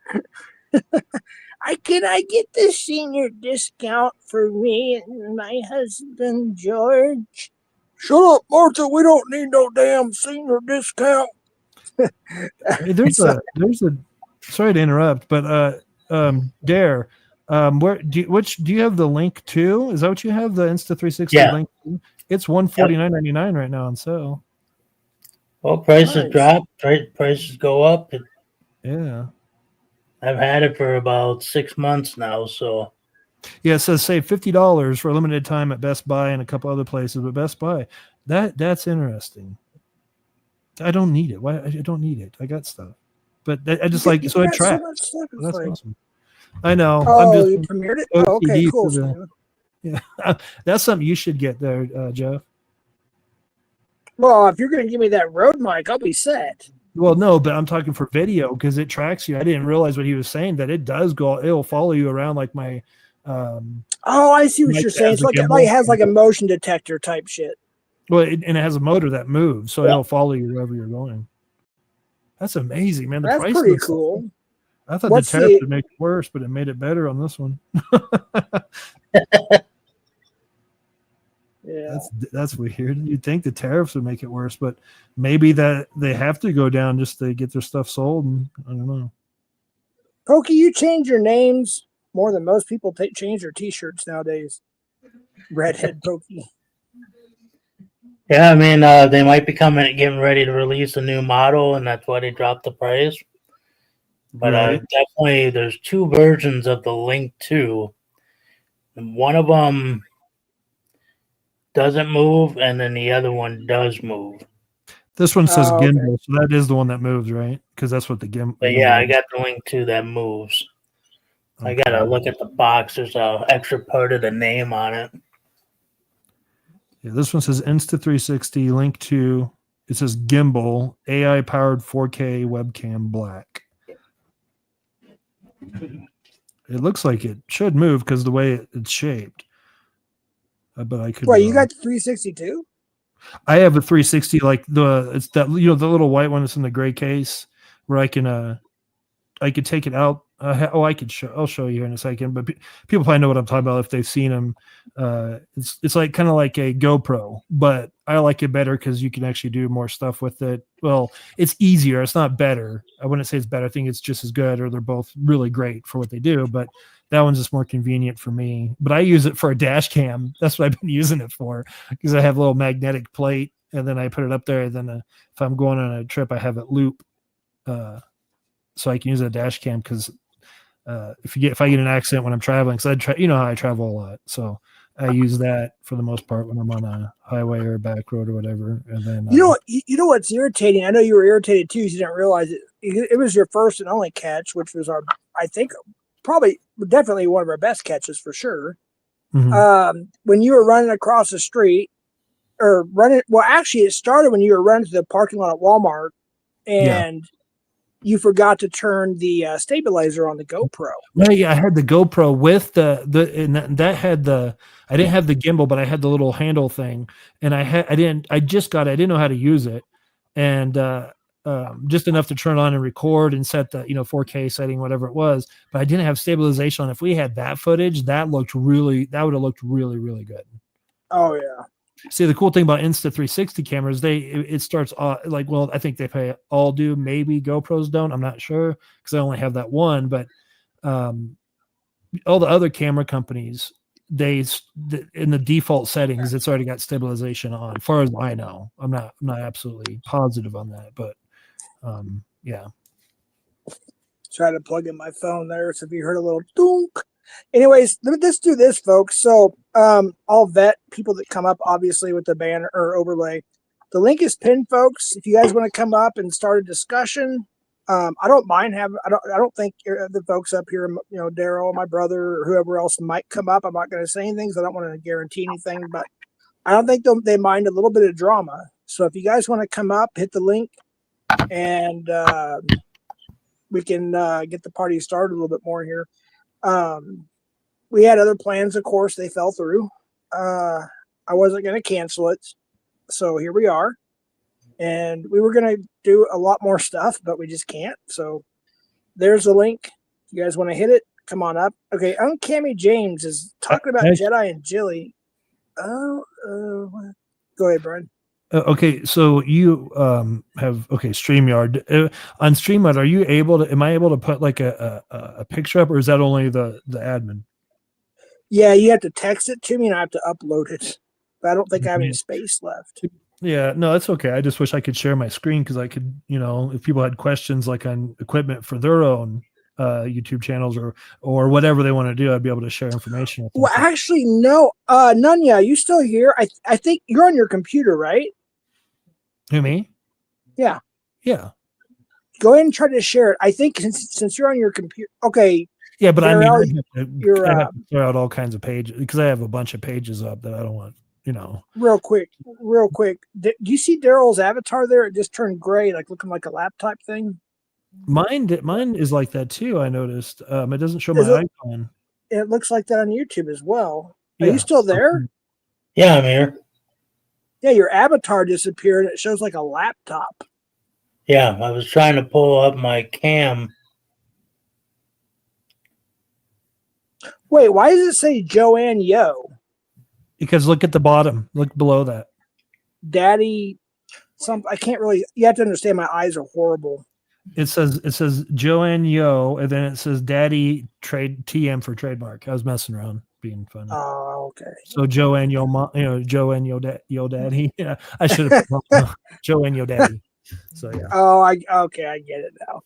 Can I get the senior discount for me and my husband George? Shut up, Martha. We don't need no damn senior discount. Hey, there's a sorry to interrupt, but Dare, where do you have the link to? Is that what you have, the Insta360 link to? It's $149.99 right now on sale. Well, prices drop, prices go up. Yeah. I've had it for about 6 months now, so. Yeah, it says save $50 for a limited time at Best Buy and a couple other places, but Best Buy, that's interesting. I don't need it. Why? I don't need it. I got stuff, but I just so it tracks. So that's awesome. I know. Oh, you premiered it? Oh, okay, cool. Yeah, that's something you should get there, Jeff. Well, if you're going to give me that Rode mic, I'll be set. Well, no, but I'm talking for video because it tracks you. I didn't realize what he was saying, that it does go. It'll follow you around like my. I see what you're saying. It's like it has like a motion detector type shit. Well, and it has a motor that moves, so it'll follow you wherever you're going. That's amazing, man. That's pretty cool. I thought the tariff would make it worse, but it made it better on this one. Yeah, that's weird. You'd think the tariffs would make it worse, but maybe that they have to go down just to get their stuff sold. And I don't know. Pokey, you change your names more than most people change their T-shirts nowadays. Redhead Pokey. Yeah, I mean, they might be getting ready to release a new model, and that's why they dropped the price. But definitely, there's 2 versions of the Link 2. And one of them doesn't move, and then the other one does move. This one says gimbal, so that is the one that moves, right? Because that's what the gimbal. But yeah, I got the Link 2 that moves. Okay. I gotta look at the box. There's an extra part of the name on it. Yeah, this one says Insta360 Link 2. It says gimbal, AI powered 4K webcam black. It looks like it should move because the way it's shaped. But I could. Wait, you got the 360 too? I have a 360, like it's that the little white one that's in the gray case, where I could take it out. I'll show you in a second. But people probably know what I'm talking about if they've seen them. It's like kind of like a GoPro, but I like it better because you can actually do more stuff with it. Well, it's easier. It's not better. I wouldn't say it's better. I think it's just as good, or they're both really great for what they do. But that one's just more convenient for me. But I use it for a dash cam. That's what I've been using it for, because I have a little magnetic plate, and then I put it up there. And then if I'm going on a trip, I have it loop, so I can use a dash cam because. If I get an accident when I'm traveling, because how I travel a lot, so I use that for the most part when I'm on a highway or a back road or whatever. And then you know what's irritating? I know you were irritated too. You didn't realize it. It was your first and only catch, which was I think definitely one of our best catches for sure. Mm-hmm. When you were running across the street or actually it started when you were running to the parking lot at Walmart and. Yeah. You forgot to turn the stabilizer on the GoPro. Well, yeah, I had the GoPro with that had I didn't have the gimbal, but I had the little handle thing, and I just got it. I didn't know how to use it, and just enough to turn on and record and set the 4K setting, whatever it was. But I didn't have stabilization on. If we had that footage, that would have looked really, really good. Oh yeah. See, the cool thing about Insta360 cameras, it starts I think they all do. Maybe GoPros don't. I'm not sure because I only have that one. But all the other camera companies, in the default settings, it's already got stabilization on. As far as I know, I'm not absolutely positive on that, but Yeah. Try to plug in my phone there. So if you heard a little dunk. Anyways, let's do this, folks. So I'll vet people that come up, obviously, with the banner or overlay. The link is pinned, folks. If you guys want to come up and start a discussion, I don't mind having. I don't think the folks up here, Daryl, my brother, or whoever else might come up. I'm not going to say anything because I don't want to guarantee anything, but I don't think they mind a little bit of drama. So if you guys want to come up, hit the link, and we can get the party started a little bit more here. We had other plans, of course, they fell through. I wasn't going to cancel it. So here we are. And we were going to do a lot more stuff, but we just can't. So there's the link. You guys want to hit it? Come on up. Okay, Uncammy James is talking about Jedi and Jilly. Go ahead, Brian. Okay, so you have StreamYard. On StreamYard, are you able to? Am I able to put like a picture up, or is that only the admin? Yeah, you have to text it to me, and I have to upload it. But I don't think I have any space left. Yeah, no, that's okay. I just wish I could share my screen because I could, if people had questions like on equipment for their own YouTube channels or whatever they want to do, I'd be able to share information with them. Well, actually, no. Nunya, you still here? I think you're on your computer, right? Who, me? Yeah. Yeah. Go ahead and try to share it. I think since you're on your computer, okay. Yeah, but Darrell, I have to throw out all kinds of pages because I have a bunch of pages up that I don't want. Real quick. Do you see Daryl's avatar there? It just turned gray, like looking like a laptop thing. Mine is like that too. I noticed. It doesn't show my icon. It looks like that on YouTube as well. Are you still there? Yeah, I'm here. Yeah, your avatar disappeared. It shows like a laptop. Yeah, I was trying to pull up my cam. Wait, why does it say Joanne Yo? Because look at the bottom. Look below that. Daddy, I can't really. You have to understand. My eyes are horrible. It says Joanne Yo, and then it says Daddy TM for trademark. I was messing around, being funny. Oh, okay. So Joanne Yo, Joanne Yo Daddy. Yeah, I should have Joanne Yo Daddy. So yeah. Oh, I get it now.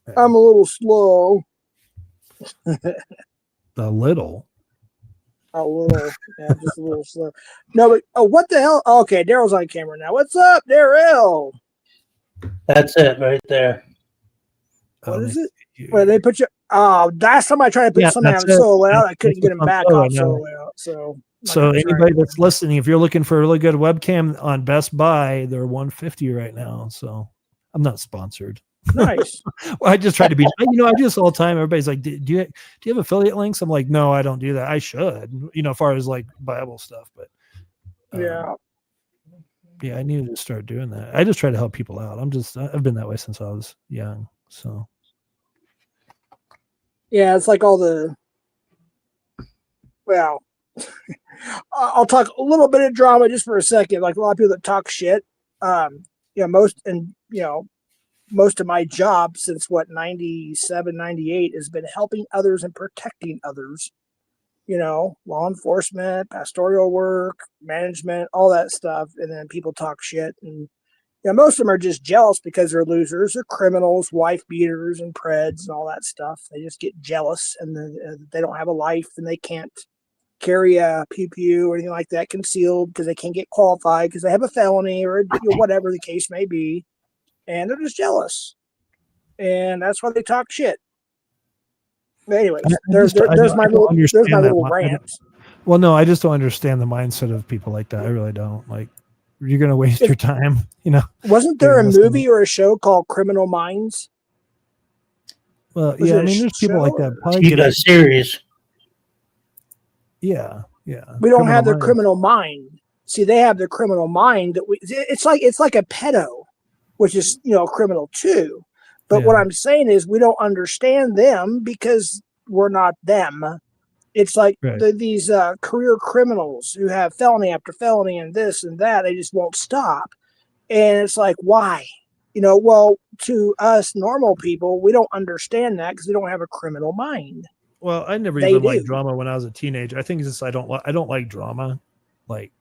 Yeah. I'm a little slow. Yeah, just a little slow. No, but what the hell? Okay, Daryl's on camera now. What's up, Daryl? That's it right there. What is it? Where they put you? Oh, last time I tried to put something on solo layout, I couldn't get him back off solo layout. So anybody that's listening, if you're looking for a really good webcam on Best Buy, they're $150 right now. So I'm not sponsored. Nice. Well, I just try to be. I do this all the time. Everybody's like, "Do you have affiliate links?" I'm like, "No, I don't do that. I should." As far as like Bible stuff, but yeah, I needed to start doing that. I just try to help people out. I've been that way since I was young. So yeah, it's like all the. Well, I'll talk a little bit of drama just for a second. Like a lot of people that talk shit. Most of my job since 97, 98 has been helping others and protecting others, law enforcement, pastoral work, management, all that stuff. And then people talk shit. And most of them are just jealous because they're losers or criminals, wife beaters and preds and all that stuff. They just get jealous and then they don't have a life and they can't carry a pew or anything like that concealed because they can't get qualified because they have a felony or whatever the case may be. And they're just jealous. And that's why they talk shit. But anyways, there's my little rant. Well, no, I just don't understand the mindset of people like that. I really don't. Like, you're going to waste your time, Wasn't there a movie or a show called Criminal Minds? Well, yeah, I mean, there's people like that. Probably a series. Yeah. We don't have their criminal mind. See, they have their criminal mind. It's like a pedo, which is, criminal too. But what I'm saying is we don't understand them because we're not them. It's like these career criminals who have felony after felony and this and that. They just won't stop. And it's like, why? Well, to us normal people, we don't understand that because we don't have a criminal mind. Well, I never even liked drama when I was a teenager. I think it's just I don't like drama. Like,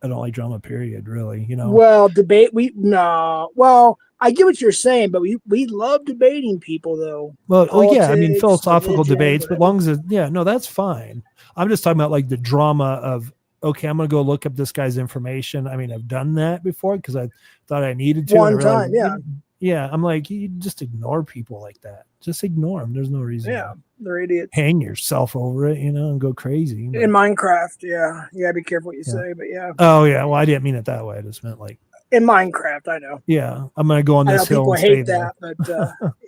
I don't like drama, period, really, Well, debate, well, I get what you're saying, but we love debating people though. Well, yeah, I mean Politics, philosophical religion, debates, but whatever. long as no, that's fine. I'm just talking about like the drama of okay, I'm gonna go look up this guy's information. I mean, I've done that before because I thought I needed to. One and I realized, time, yeah. Yeah, I'm like, you just ignore people like that. Just ignore them. There's no reason Yeah, to they're idiots. hang yourself over it, and go crazy. In Minecraft, yeah. You gotta be careful what you Yeah. say, but yeah. Oh yeah, well I didn't mean it that way. I just meant like, In Minecraft, I know. yeah, I'm gonna go on I know this hill people and stay hate there. that, but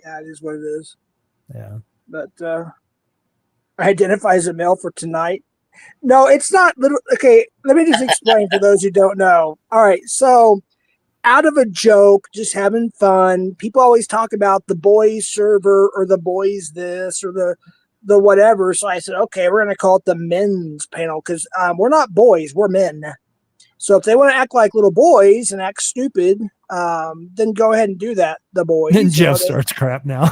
yeah, it is what it is. Yeah. But I identify as a male for tonight. No, it's not little. Okay, let me just explain for those who don't know. All right, so out of a joke, just having fun. People always talk about the boys server or the boys this or the whatever. So I said, okay, we're gonna call it the men's panel because we're not boys, we're men. So if they want to act like little boys and act stupid, then go ahead and do that. The boys. Then Jeff starts crap now.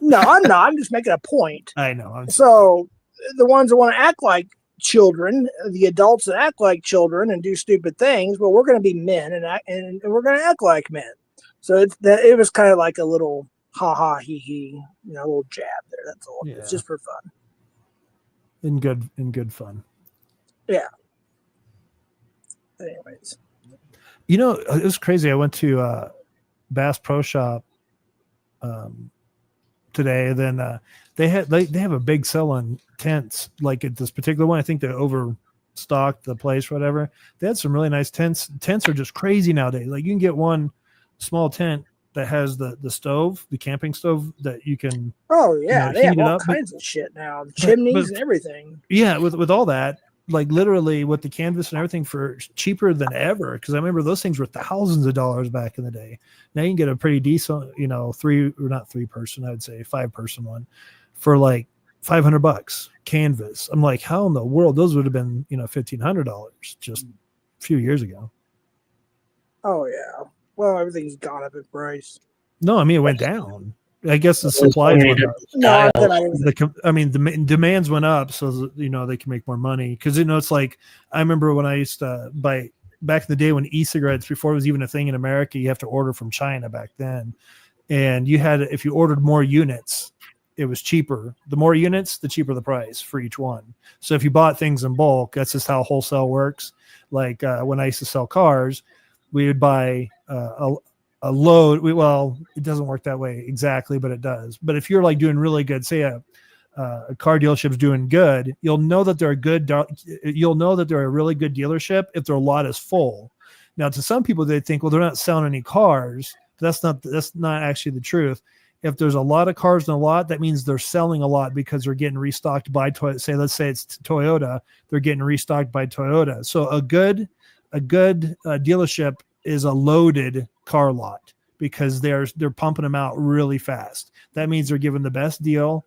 No, I'm not. I'm just making a point. I know. So the ones that want to act like children, the adults that act like children and do stupid things, well, we're going to be men and we're going to act like men. So it was kind of like a little ha ha he he, a little jab there. That's all. Yeah. It's just for fun. In good fun. Yeah. Anyways, it was crazy. I went to Bass Pro Shop today. Then they have a big sale on tents. Like at this particular one, I think they overstocked the place, whatever. They had some really nice tents. Tents are just crazy nowadays. Like you can get one small tent that has the stove, the camping stove that you can. Oh yeah, they have all up, kinds of shit now, chimneys and everything. Yeah, with all that. Like literally with the canvas and everything for cheaper than ever. Cause I remember those things were thousands of dollars back in the day. Now you can get a pretty decent, 5-person one for like $500 canvas. I'm like, how in the world? Those would have been, $1,500 just a few years ago. Oh yeah. Well, everything's gone up in price. No, I mean, it went down. I guess the supplies went up. No, the demands went up, so they can make more money. Because it's like I remember when I used to buy back in the day when e-cigarettes, before it was even a thing in America, you have to order from China back then, and if you ordered more units, it was cheaper. The more units, the cheaper the price for each one. So if you bought things in bulk, that's just how wholesale works. Like when I used to sell cars, we would buy a load. Well, it doesn't work that way exactly, but it does. But if you're like doing really good, say a car dealership's doing good, you'll know that they're a really good dealership if their lot is full. Now, to some people, they think, well, they're not selling any cars. That's not actually the truth. If there's a lot of cars in a lot, that means they're selling a lot because they're getting restocked by Toyota. Let's say it's Toyota, they're getting restocked by Toyota. So a good dealership is a loaded car lot because they're pumping them out really fast. That means they're giving the best deal,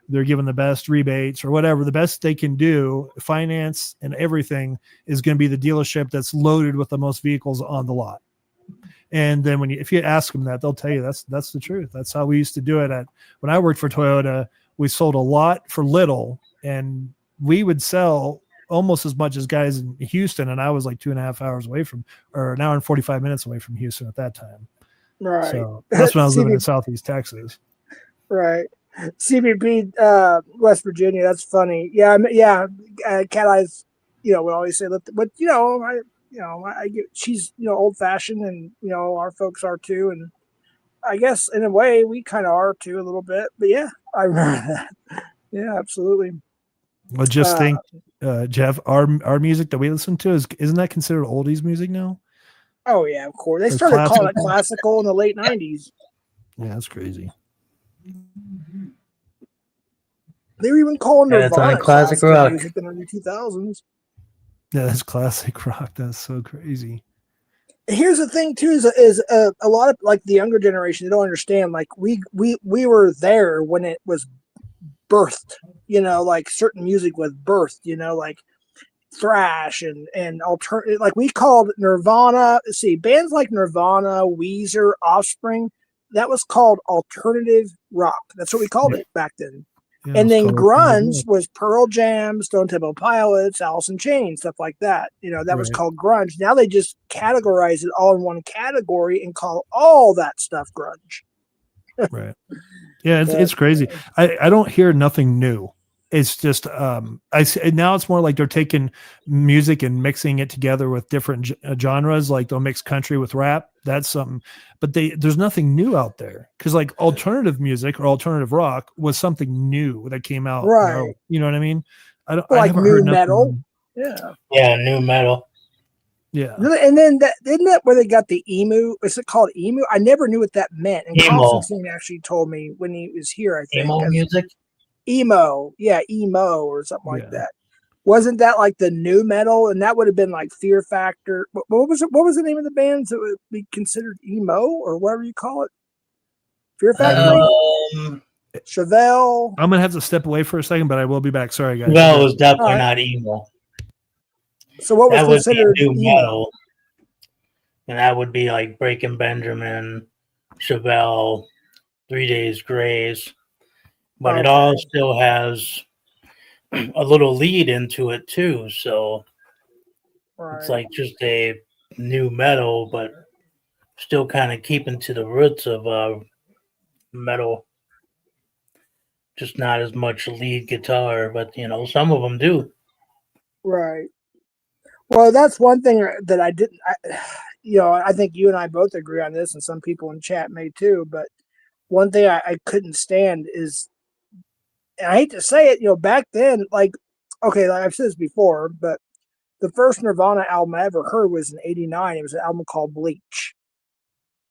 they're giving the best rebates or whatever. The best they can do, finance and everything, is going to be the dealership that's loaded with the most vehicles on the lot. And then if you ask them that, they'll tell you that's the truth. That's how we used to do it. When I worked for Toyota, we sold a lot for little, and we would sell almost as much as guys in Houston, and I was like 2.5 hours away or an hour and 45 minutes away from Houston at that time. Right. So that's when I was living in Southeast Texas. Right. CBP, West Virginia. That's funny. Yeah. Cat Eyes, would always say, but I get, she's, old fashioned, and, our folks are too. And I guess in a way we kind of are too, a little bit, but yeah, I remember that. Yeah, absolutely. Well, just think, Jeff, our music that we listen to isn't that considered oldies music now? Oh yeah, of course. They started calling it classical in the late 90s. Yeah, that's crazy. They were even calling Nirvana classic rock music in the early 2000s. Yeah, that's classic rock. That's so crazy. Here's the thing too: is a lot of like the younger generation, they don't understand. Like we were there when it was birthed. Like certain music was birthed. Like thrash and alternative. Like we called Nirvana. See, bands like Nirvana, Weezer, Offspring. That was called alternative rock. That's what we called it back then. Yeah, And it's then totally grunge was Pearl Jam, Stone Temple Pilots, Alice in Chains, stuff like that. That was Right. called grunge. Now they just categorize it all in one category and call all that stuff grunge. Right. Yeah, But, it's crazy. I don't hear nothing new. It's just now it's more like they're taking music and mixing it together with different genres. Like they'll mix country with rap. That's something. But there's nothing new out there, because like alternative music or alternative rock was something new that came out. right. You know what I mean? I Like haven't new heard metal. nothing. Yeah. Yeah, new metal. Yeah. And then isn't that where they got the emu? Is it called emu? I never knew what that meant. And Emo. Constantine actually told me when he was here, I think. Emo music. Emo. Yeah, emo or something like Yeah. that. Wasn't that like the new metal? And that would have been like Fear Factor. What was it? What was the name of the bands that would be considered emo or whatever you call it? Fear Factory? Chevelle. I'm gonna have to step away for a second, but I will be back. Sorry, guys. Well, it was definitely All right. not emo. So what was That would considered be new emo? metal, and that would be like Breaking Benjamin, Chevelle, 3 Days Grace, but it all still has a little lead into it too. So it's like just a new metal, but still kind of keeping to the roots of metal. Just not as much lead guitar, but some of them do. Right. Well, that's one thing that I didn't. I think you and I both agree on this, and some people in chat may too. But one thing I couldn't stand is, and I hate to say it, back then, like I've said this before, but the first Nirvana album I ever heard was in '89. It was an album called Bleach,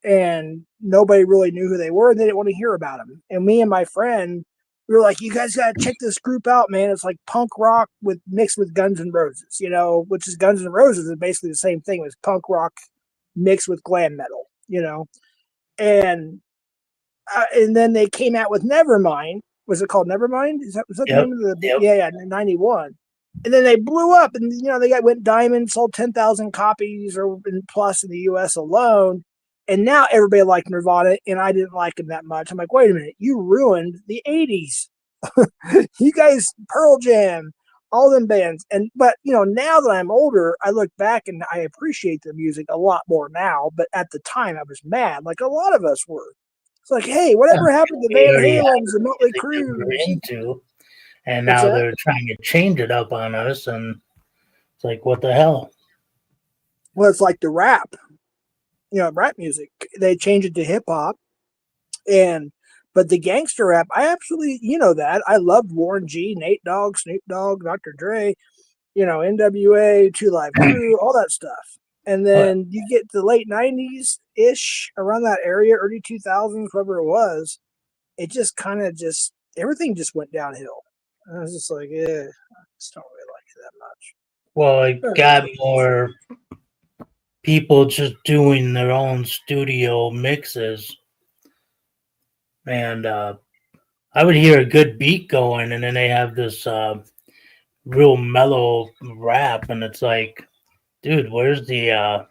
and nobody really knew who they were, and they didn't want to hear about them. And me and my friend, we were like, "You guys gotta check this group out, man! It's like punk rock mixed with Guns N' Roses, which is Guns N' Roses is basically the same thing. It was punk rock mixed with glam metal, and then they came out with Nevermind. Was it called Nevermind? Was that the name of the? Yep. Yeah, 91. And then they blew up, and they went diamond, sold 10,000 copies or plus in the U.S. alone. And now everybody liked Nirvana, and I didn't like them that much. I'm like, wait a minute, you ruined the '80s. You guys, Pearl Jam, all them bands. But now that I'm older, I look back and I appreciate the music a lot more now. But at the time, I was mad, like a lot of us were. It's like, hey, whatever happened to Van Halen's and Motley Crue? And now they're trying to change it up on us, and it's like, what the hell? Well, it's like the rap, rap music. They changed it to hip hop, but the gangster rap, I absolutely, that I loved Warren G, Nate Dogg, Snoop Dogg, Dr. Dre, NWA, Two Live Crew, all that stuff. And then you get to the late '90s ish, around that area, early 2000s, whatever it was. It just kind of everything just went downhill. I was just like, I just don't really like it that much. Well, it got more people just doing their own studio mixes. And I would hear a good beat going, and then they have this real mellow rap, and it's like, dude, where's the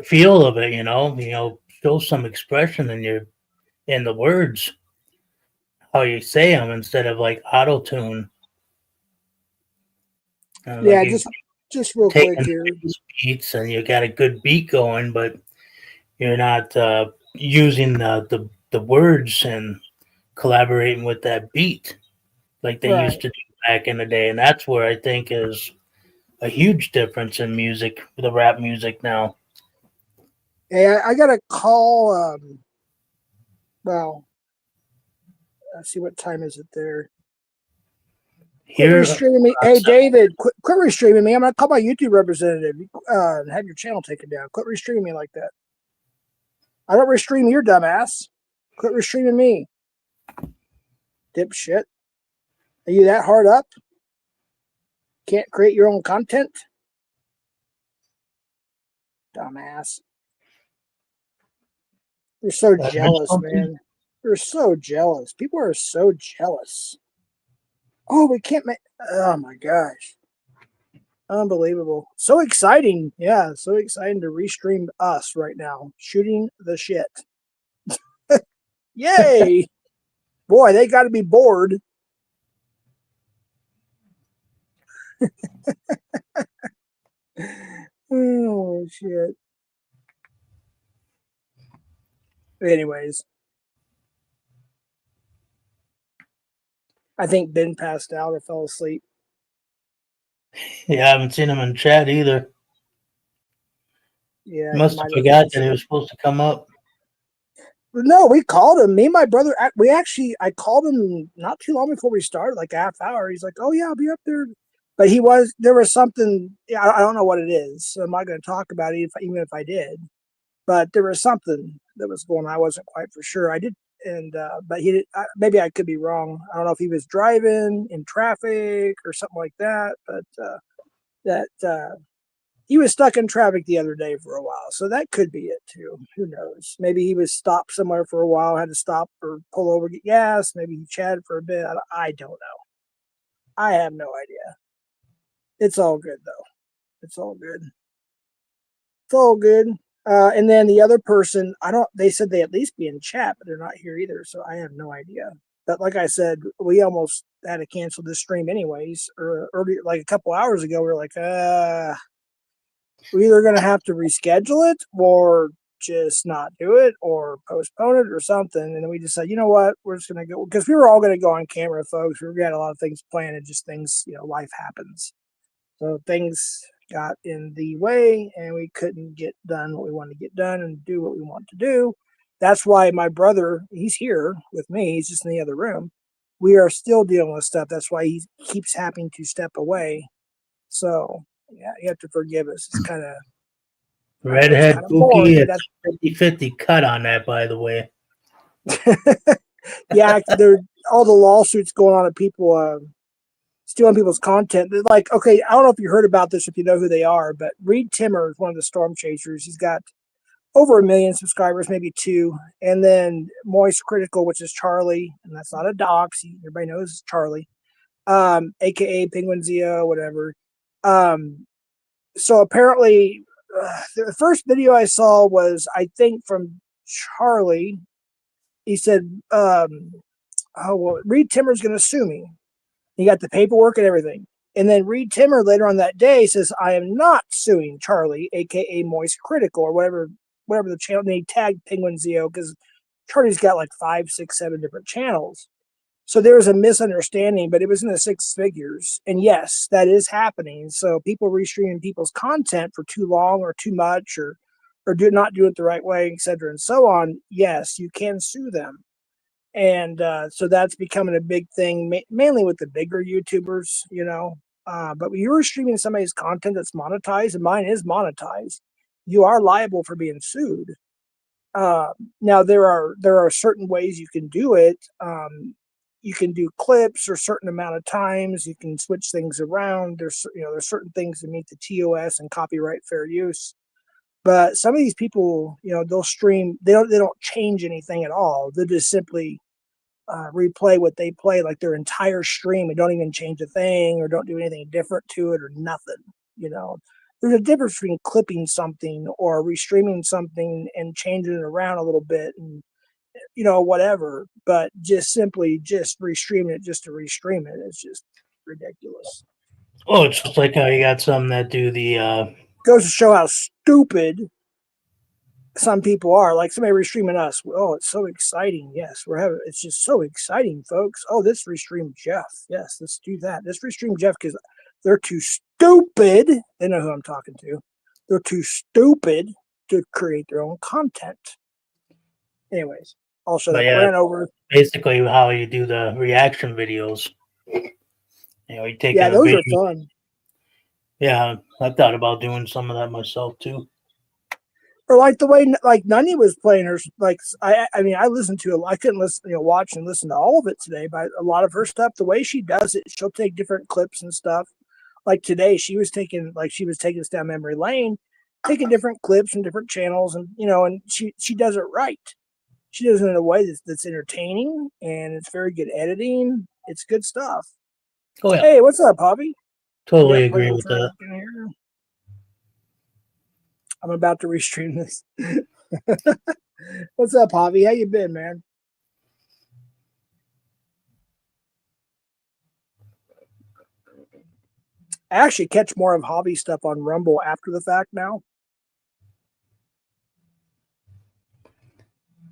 feel of it? Show some expression in the words, how you say them, instead of like auto tune. Yeah, just real quick here. Beats, and you got a good beat going, but you're not using the words and collaborating with that beat like they used to do back in the day. And that's where I think is a huge difference in music, the rap music now. Hey, I got a call. Well, let's see, what time is it there? Quit restreaming me. Hey, David, quit restreaming me. I'm going to call my YouTube representative and have your channel taken down. Quit restreaming me like that. I don't restream your dumbass. Quit restreaming me. Dipshit. Are you that hard up? Can't create your own content? Dumbass. You're so jealous, man. You're so jealous. People are so jealous. Oh, we can't make... Oh, my gosh. Unbelievable. So exciting. Yeah, so exciting to restream us right now. Shooting the shit. Yay! Boy, they got to be bored. Oh, shit. Anyways, I think Ben passed out or fell asleep. Yeah, I haven't seen him in chat either. Yeah, He must have forgot that he was supposed to come up. No, we called him. Me and my brother, I called him not too long before we started, like a half hour. He's like, "Oh yeah, I'll be up there." But there was something. I don't know what it is, so I'm not going to talk about it, even if I did. But there was something that was going on. I wasn't quite for sure. I did, but he did. Maybe I could be wrong. I don't know if he was driving in traffic or something like that. But he was stuck in traffic the other day for a while, so that could be it too. Who knows? Maybe he was stopped somewhere for a while, had to stop or pull over, get gas. Maybe he chatted for a bit. I don't know. I have no idea. It's all good though. It's all good. It's all good. And then the other person, I don't. They said they at least be in chat, but they're not here either, so I have no idea. But like I said, we almost had to cancel this stream anyways. Or earlier, like a couple hours ago, we were like, we're either going to have to reschedule it or just not do it or postpone it or something. And then we just said, you know what, we're just going to go, because we were all going to go on camera, folks. We had a lot of things planned, and just things, life happens. So things got in the way, and we couldn't get done what we wanted to get done and do what we want to do. That's why my brother, he's here with me. He's just in the other room. We are still dealing with stuff. That's why he keeps having to step away. So yeah, you have to forgive us. It's kind of Redhead boring. Pookie, it's 50-50 cut on that, by the way. Yeah, there all the lawsuits going on at people stealing people's content. They're like, okay, I don't know if you heard about this, if you know who they are, but Reed Timmer is one of the Storm Chasers. He's got over 1 million subscribers, maybe 2. And then Moist Critical, which is Charlie, and that's not a dox. Everybody knows Charlie, aka Penguin Zio, whatever. So apparently, the first video I saw was, I think, from Charlie. He said, "Oh well, Reed Timmer's going to sue me." He got the paperwork and everything, and then Reed Timmer later on that day says, "I am not suing Charlie, aka Moist Critical, or whatever the channel." And he tagged Penguin Zio because Charlie's got like 5, 6, 7 different channels. So there was a misunderstanding, but it was in the 6 figures. And yes, that is happening. So people restreaming people's content for too long or too much, or not do it the right way, et cetera, and so on. Yes, you can sue them. And so that's becoming a big thing, mainly with the bigger YouTubers, but when you're streaming somebody's content that's monetized, and mine is monetized, you are liable for being sued. Now there are certain ways you can do it. You can do clips or certain amount of times. You can switch things around. There's certain things that meet the TOS and copyright fair use. But some of these people, they'll stream. They don't change anything at all. They just simply replay what they play, like their entire stream, and don't even change a thing or don't do anything different to it or nothing. There's a difference between clipping something or restreaming something and changing it around a little bit and whatever, but just restreaming it just to restream it, it's just ridiculous. Oh, it's just like how you got some that do the goes to show how stupid some people are. Like somebody restreaming us. Oh, it's so exciting. Yes, it's just so exciting, folks. Oh, let's restream Jeff. Yes, let's do that. Let's restream Jeff because they're too stupid. They know who I'm talking to. They're too stupid to create their own content. Anyways, I'll shut up. Ran over. Basically, how you do the reaction videos. You take those video. are fun. Yeah, I thought about doing some of that myself too. Or like the way like Nunny was playing her, like I mean I listened to it. I couldn't listen, watch and listen to all of it today, but a lot of her stuff, the way she does it, she'll take different clips and stuff. Like today, she was taking us down memory lane, taking different clips from different channels, and and she does it right. She does it in a way that's entertaining, and it's very good editing. It's good stuff. Oh yeah. Hey, what's up, Hobby? Totally agree with that. I'm about to restream this. What's up, Javi? How you been, man? I actually catch more of hobby stuff on Rumble after the fact now.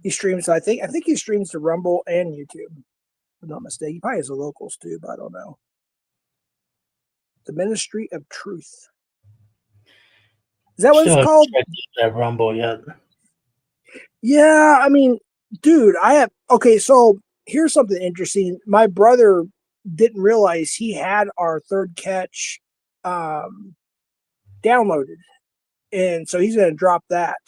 He streams, I think he streams to Rumble and YouTube. If I'm not mistaken. He probably has the locals too, but I don't know. The Ministry of Truth. Is that what Still it's haven't called? checked out that Rumble yet. Yeah, I mean, dude, okay, so here's something interesting. My brother didn't realize he had our third catch downloaded. And so he's going to drop that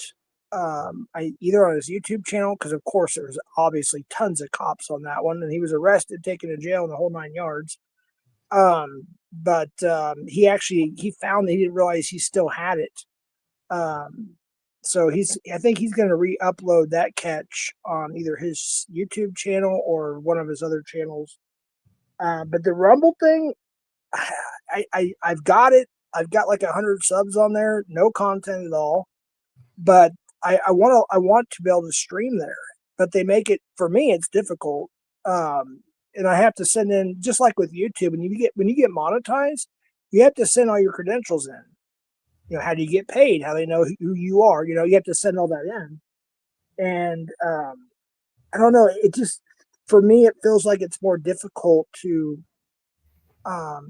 either on his YouTube channel, because of course there's obviously tons of cops on that one, and he was arrested, taken to jail, in the whole 9 yards. But he found that he didn't realize he still had it. So I think he's going to re-upload that catch on either his YouTube channel or one of his other channels. But the Rumble thing, I've got it. I've got like 100 subs on there, no content at all. But I want to be able to stream there. But they make it, for me, it's difficult. And I have to send in, just like with YouTube, when you get monetized, you have to send all your credentials in. You know, how do you get paid? How they know who you are? You know, you have to send all that in. And I don't know. It just, for me, it feels like it's more difficult to. I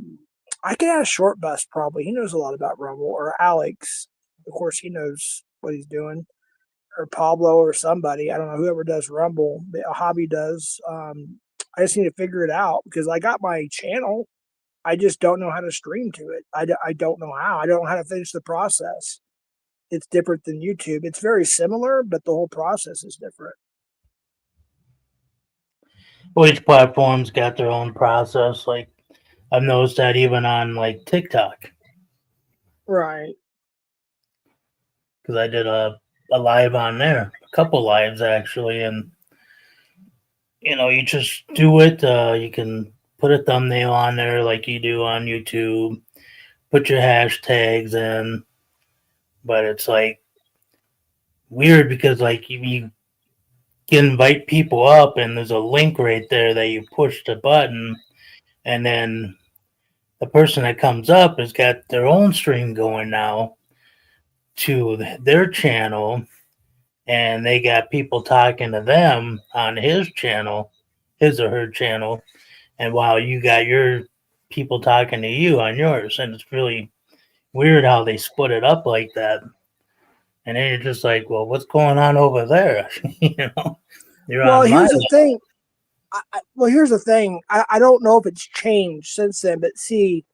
could ask Short Bus probably. He knows a lot about Rumble, or Alex. Of course, he knows what he's doing, or Pablo, or somebody. I don't know, whoever does Rumble. A hobby does. I just need to figure it out, because I got my channel. I just don't know how to stream to it. I don't know how. I don't know how to finish the process. It's different than YouTube. It's very similar, but the whole process is different. Well, each platform's got their own process. Like, I've noticed that even on like TikTok, Right. because I did a live on there, a couple lives actually, and you just do it. You can put a thumbnail on there like you do on YouTube, put your hashtags in, but it's like weird because like you can invite people up, and there's a link right there that you push the button, and then the person that comes up has got their own stream going now to their channel, and they got people talking to them on his channel, his or her channel, and while you got your people talking to you on yours, and it's really weird how they split it up like that. And then you're just like, well, what's going on over there? You're Well, on my here's the level. thing. Here's the thing. I don't know if it's changed since then, but see,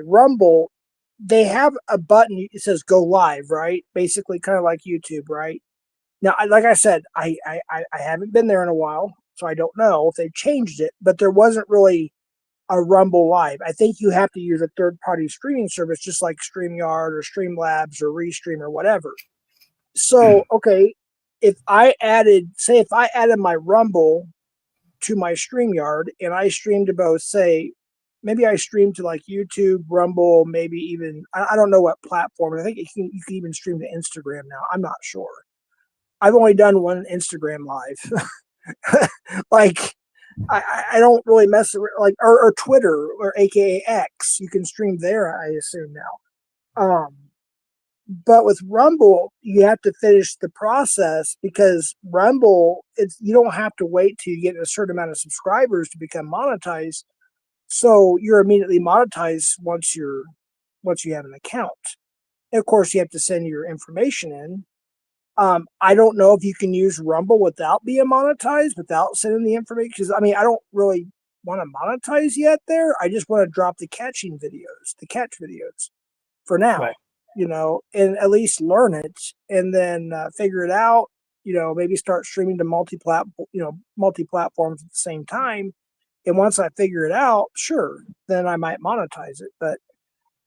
Rumble, they have a button. It says "Go Live," right? Basically, kind of like YouTube, right? Now, like I said, I haven't been there in a while, so I don't know if they've changed it. But there wasn't really a Rumble Live. I think you have to use a third-party streaming service, just like StreamYard or Streamlabs or Restream or whatever. So, okay, if I added my Rumble to my StreamYard and I streamed to both, say, maybe I streamed to like YouTube, Rumble, maybe even, I don't know what platform. I think you can even stream to Instagram now. I'm not sure. I've only done one Instagram live. Like, I don't really mess around, like, or Twitter, or AKA X. You can stream there, I assume now. But with Rumble, you have to finish the process, because Rumble, you don't have to wait till you get a certain amount of subscribers to become monetized. So you're immediately monetized once you have an account. And of course, you have to send your information in. I don't know if you can use Rumble without being monetized, without sending the information. Because I mean, I don't really want to monetize yet there. I just want to drop the catch videos for now. Right. And at least learn it, and then figure it out. Maybe start streaming to multi-platforms at the same time. And once I figure it out, sure, then I might monetize it. But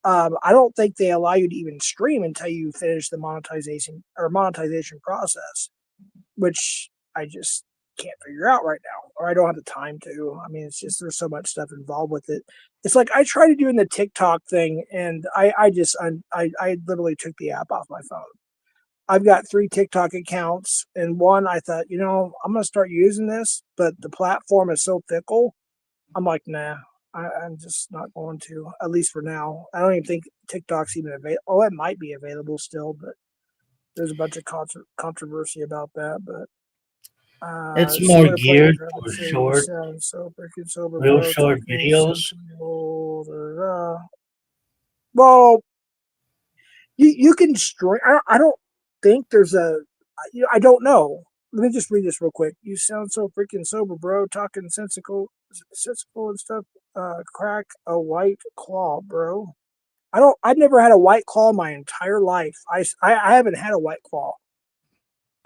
I don't think they allow you to even stream until you finish the monetization process, which I just can't figure out right now, or I don't have the time to. I mean, it's just, there's so much stuff involved with it. It's like I tried doing the TikTok thing, and I literally took the app off my phone. I've got 3 TikTok accounts, and one I thought, I'm going to start using this, but the platform is so fickle. I'm like, nah, I'm just not going to, at least for now. I don't even think TikTok's even available. Oh, it might be available still, but there's a bunch of controversy about that. But It's more playing geared traffic for says you short, sound so freaking sober, real bro. short Talking videos. sensible. Well, you can string. I don't think there's a. I don't know. Let me just read this real quick. You sound so freaking sober, bro. Talking sensible and stuff. Crack a white claw, bro. I've never had a white claw my entire life. I haven't had a white claw.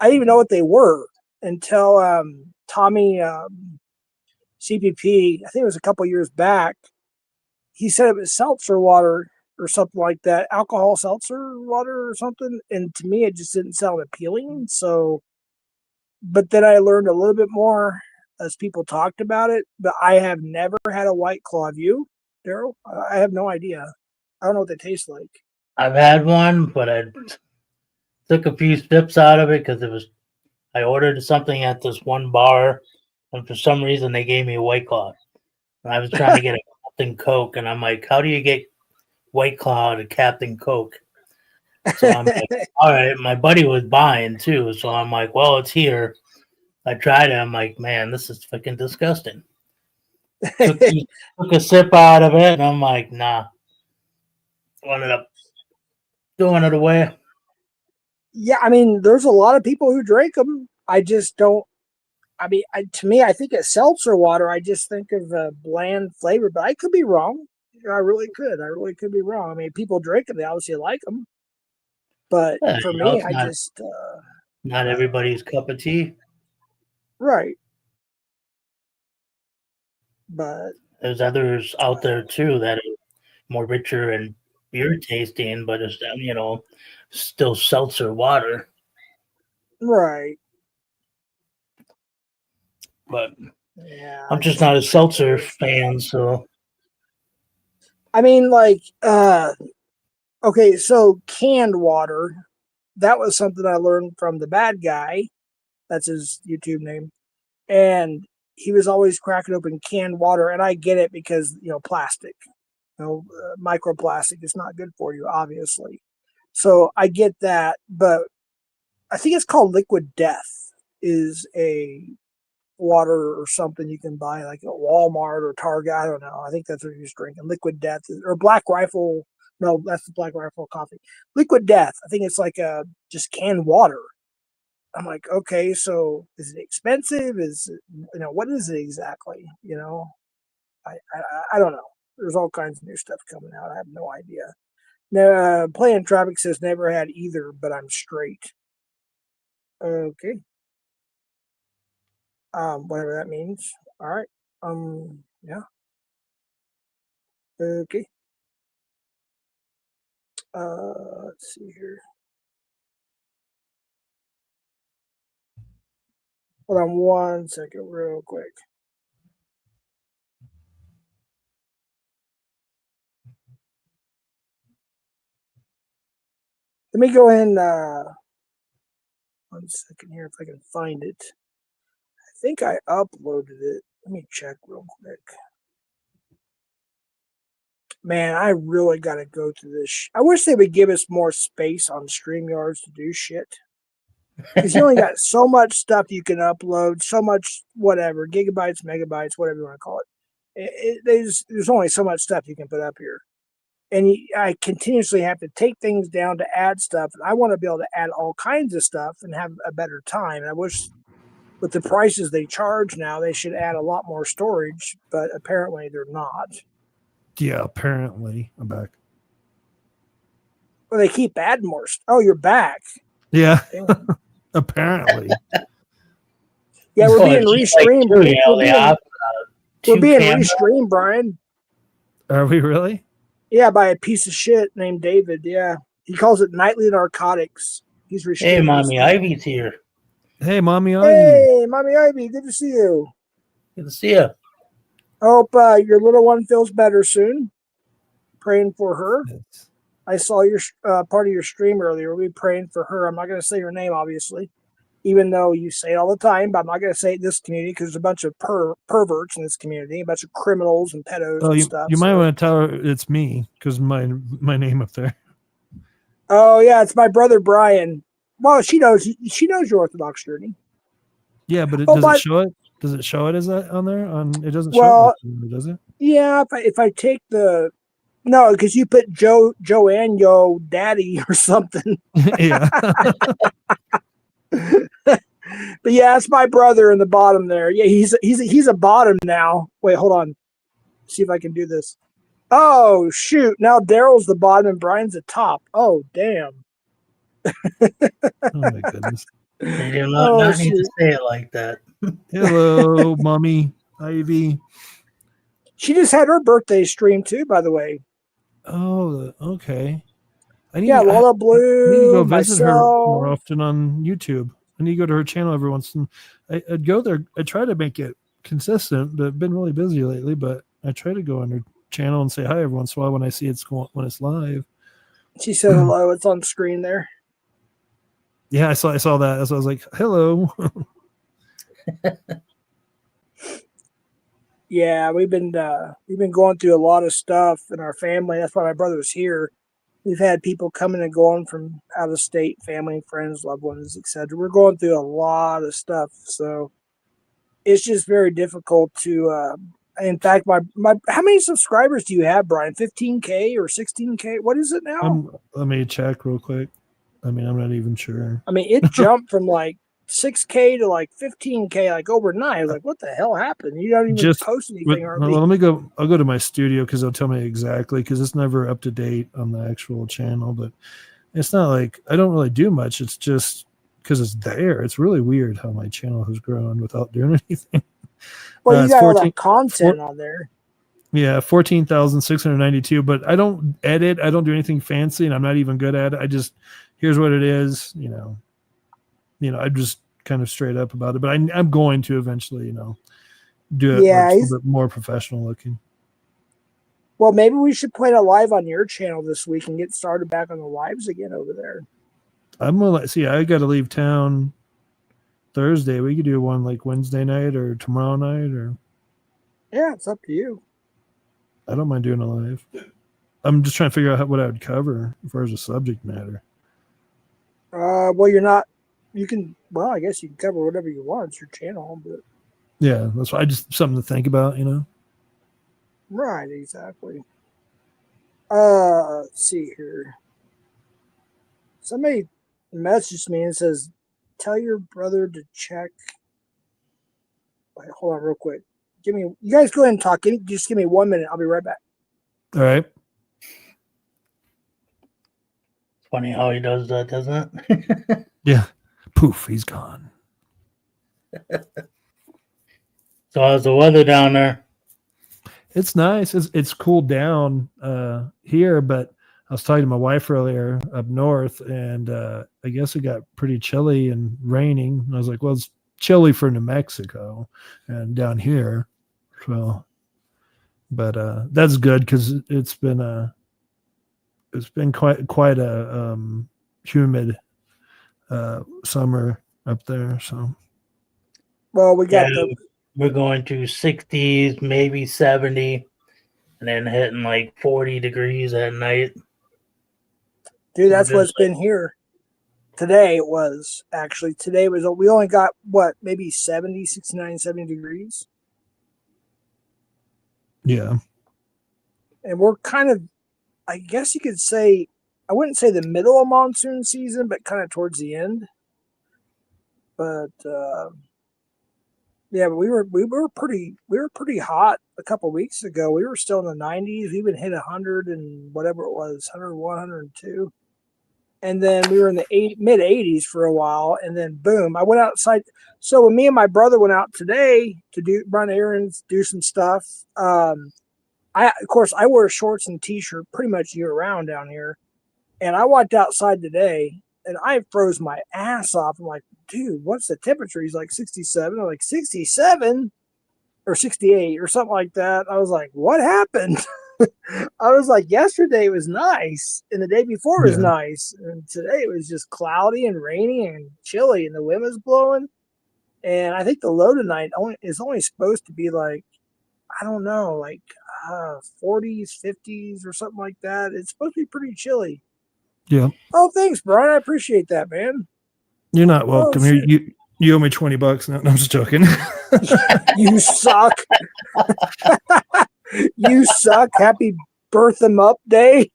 I didn't even know what they were until Tommy CPP. I think it was a couple years back. He said it was seltzer water or something like that, alcohol seltzer water or something. And to me, it just didn't sound appealing. So, but then I learned a little bit more as people talked about it. But I have never had a white claw. Have you, Daryl? I have no idea. I don't know what they taste like. I've had one, but I took a few sips out of it because I ordered something at this one bar, and for some reason they gave me a White Claw. And I was trying to get a Captain Coke, and I'm like, how do you get White Claw to Captain Coke? So I'm like, all right. My buddy was buying too, so I'm like, well, it's here. I tried it. I'm like, man, this is fucking disgusting. Took a sip out of it, and I'm like, nah. Ended up throwing it away. Yeah, I mean, there's a lot of people who drink them. I just don't. I mean, to me, I think it's seltzer water. I just think of a bland flavor, but I could be wrong. I really could. I really could be wrong. I mean, people drink them; they obviously like them. But Yeah, for you know, me, it's I just not everybody's cup of tea. right. But There's others out there too that are more richer and beer tasting, but it's still seltzer water. right, But yeah. I'm just not a seltzer fan, so I mean, like, okay, so canned water. That was something I learned from the bad guy. That's his YouTube name, and he was always cracking open canned water, and I get it because plastic, microplastic is not good for you, obviously. So I get that, but I think it's called Liquid Death. Is a water or something you can buy like at Walmart or Target. I don't know. I think that's what he's drinking. Liquid Death or Black Rifle. No, that's the Black Rifle coffee. Liquid Death. I think it's like just canned water. I'm like, okay, so is it expensive? Is it, what is it exactly? I don't know. There's all kinds of new stuff coming out. I have no idea. Now, playing traffic says never had either, but I'm straight. Okay. Whatever that means. All right. Yeah. Okay. Let's see here. Hold on 1 second, real quick. Let me go in. 1 second here if I can find it. I think I uploaded it. Let me check real quick. Man, I really got to go through this. I wish they would give us more space on StreamYards to do shit. Because you only got so much stuff you can upload, so much whatever, gigabytes, megabytes, whatever you want to call it. There's only so much stuff you can put up here. And I continuously have to take things down to add stuff. And I want to be able to add all kinds of stuff and have a better time. And I wish with the prices they charge now, they should add a lot more storage, but apparently they're not. Yeah, apparently. I'm back. Well, they keep adding more. Oh, you're back. Yeah. Apparently. Yeah, we're being restreamed. We're being restreamed, Brian. Are we really? Yeah, by a piece of shit named David. Yeah. He calls it nightly narcotics. He's restreamed. Hey, Mommy Ivy's here. Hey, Mommy Ivy. Hey, Mommy Ivy. Good to see you. Good to see you. I hope your little one feels better soon. Praying for her. Yes. I saw your part of your stream earlier. We'll be praying for her. I'm not going to say her name, obviously, even though you say it all the time, but I'm not going to say it in this community because there's a bunch of perverts in this community, a bunch of criminals and pedos Oh, and you, stuff. you might want to tell her it's me because my name up there. Oh yeah, it's my brother Brian. Well, she knows your Orthodox journey. Yeah, but Oh, does but it show it? Does it show it as that on there? It doesn't show well, it like does it? yeah. If I take the no, because you put Joanne Yo Daddy or something. Yeah. But yeah, it's my brother in the bottom there. Yeah, he's a bottom now. Wait, hold on. See if I can do this. Oh shoot! Now Daryl's the bottom and Brian's the top. Oh damn! Oh my goodness. They do Oh, not need to shoot. say it like that. Hello, mommy, Ivy. She just had her birthday stream too, by the way. Oh, okay. Yeah, Lola I need to go Blue, visit her more myself. often on YouTube. I need to go to her channel every once in. I'd go there. I try to make it consistent, but I've been really busy lately. But I try to go on her channel and say hi every once in a while when I see when it's live. She said hello. It's on screen there. Yeah, I saw that. So I was like, hello. Yeah, we've been going through a lot of stuff in our family. That's why my brother's here. We've had people coming and going from out of state, family, friends, loved ones, etc. We're going through a lot of stuff, so it's just very difficult to. In fact, my how many subscribers do you have, Brian? 15K or 16K? What is it now? Let me check real quick. I mean, I'm not even sure. I mean, it jumped from like 6K to like 15K like overnight. I was like, what the hell happened? You don't even post anything. Well, let me go. I'll go to my studio because they'll tell me exactly because it's never up to date on the actual channel. But it's not like I don't really do much. It's just because it's there. It's really weird how my channel has grown without doing anything. Well, you got all that content on there. Yeah, 14,692. But I don't edit. I don't do anything fancy, and I'm not even good at it. I just here's what it is. I'm just kind of straight up about it. But I'm going to eventually, do it where it's a little bit more professional looking. Well, maybe we should play a live on your channel this week and get started back on the lives again over there. I'm gonna see. I got to leave town Thursday. We could do one like Wednesday night or tomorrow night, or yeah, it's up to you. I don't mind doing a live. I'm just trying to figure out what I would cover as far as the subject matter. Well, you're not. You can. Well, I guess you can cover whatever you want. It's your channel, but yeah, that's why something to think about, Right, exactly. Let's see here. Somebody messaged me and says, "Tell your brother to check." Wait, hold on, real quick. You guys go ahead and talk. Just give me 1 minute. I'll be right back. All right. It's funny how he does that, doesn't it? Yeah. Poof, he's gone. So how's the weather down there? It's nice. It's cooled down here, but I was talking to my wife earlier up north, and I guess it got pretty chilly and raining. And I was like, well, it's chilly for New Mexico and down here. So, but that's good because it's been quite a humid summer up there. So, well, we got we're going to 60s, maybe 70, and then hitting like 40 degrees at night. Dude, that's what's been here. Today it was actually. Today was we only got maybe 70, 69, 70 degrees. Yeah. And we're kind of, I guess you could say, I wouldn't say the middle of monsoon season, but kind of towards the end. But yeah, but we were pretty hot a couple of weeks ago. We were still in the 90s. We even hit 100 and whatever it was, 101, 102. And then we were in the mid 80s for a while, and then boom, I went outside. So when me and my brother went out today to run errands, do some stuff, of course I wear shorts and t-shirt pretty much year round down here. And I walked outside today and I froze my ass off. I'm like, dude, what's the temperature? He's like 67. I'm like, 67 or 68 or something like that. I was like, what happened? I was like, yesterday was nice, and the day before was Yeah. nice, and today it was just cloudy and rainy and chilly, and the wind was blowing. And I think the low tonight is only supposed to be like, I don't know, like 40s, 50s, or something like that. It's supposed to be pretty chilly. Yeah. Oh, thanks, Brian. I appreciate that, man. You're not Oh, welcome. shit. You owe me $20. No, I'm just joking. You suck. You suck. Happy birth 'em up day.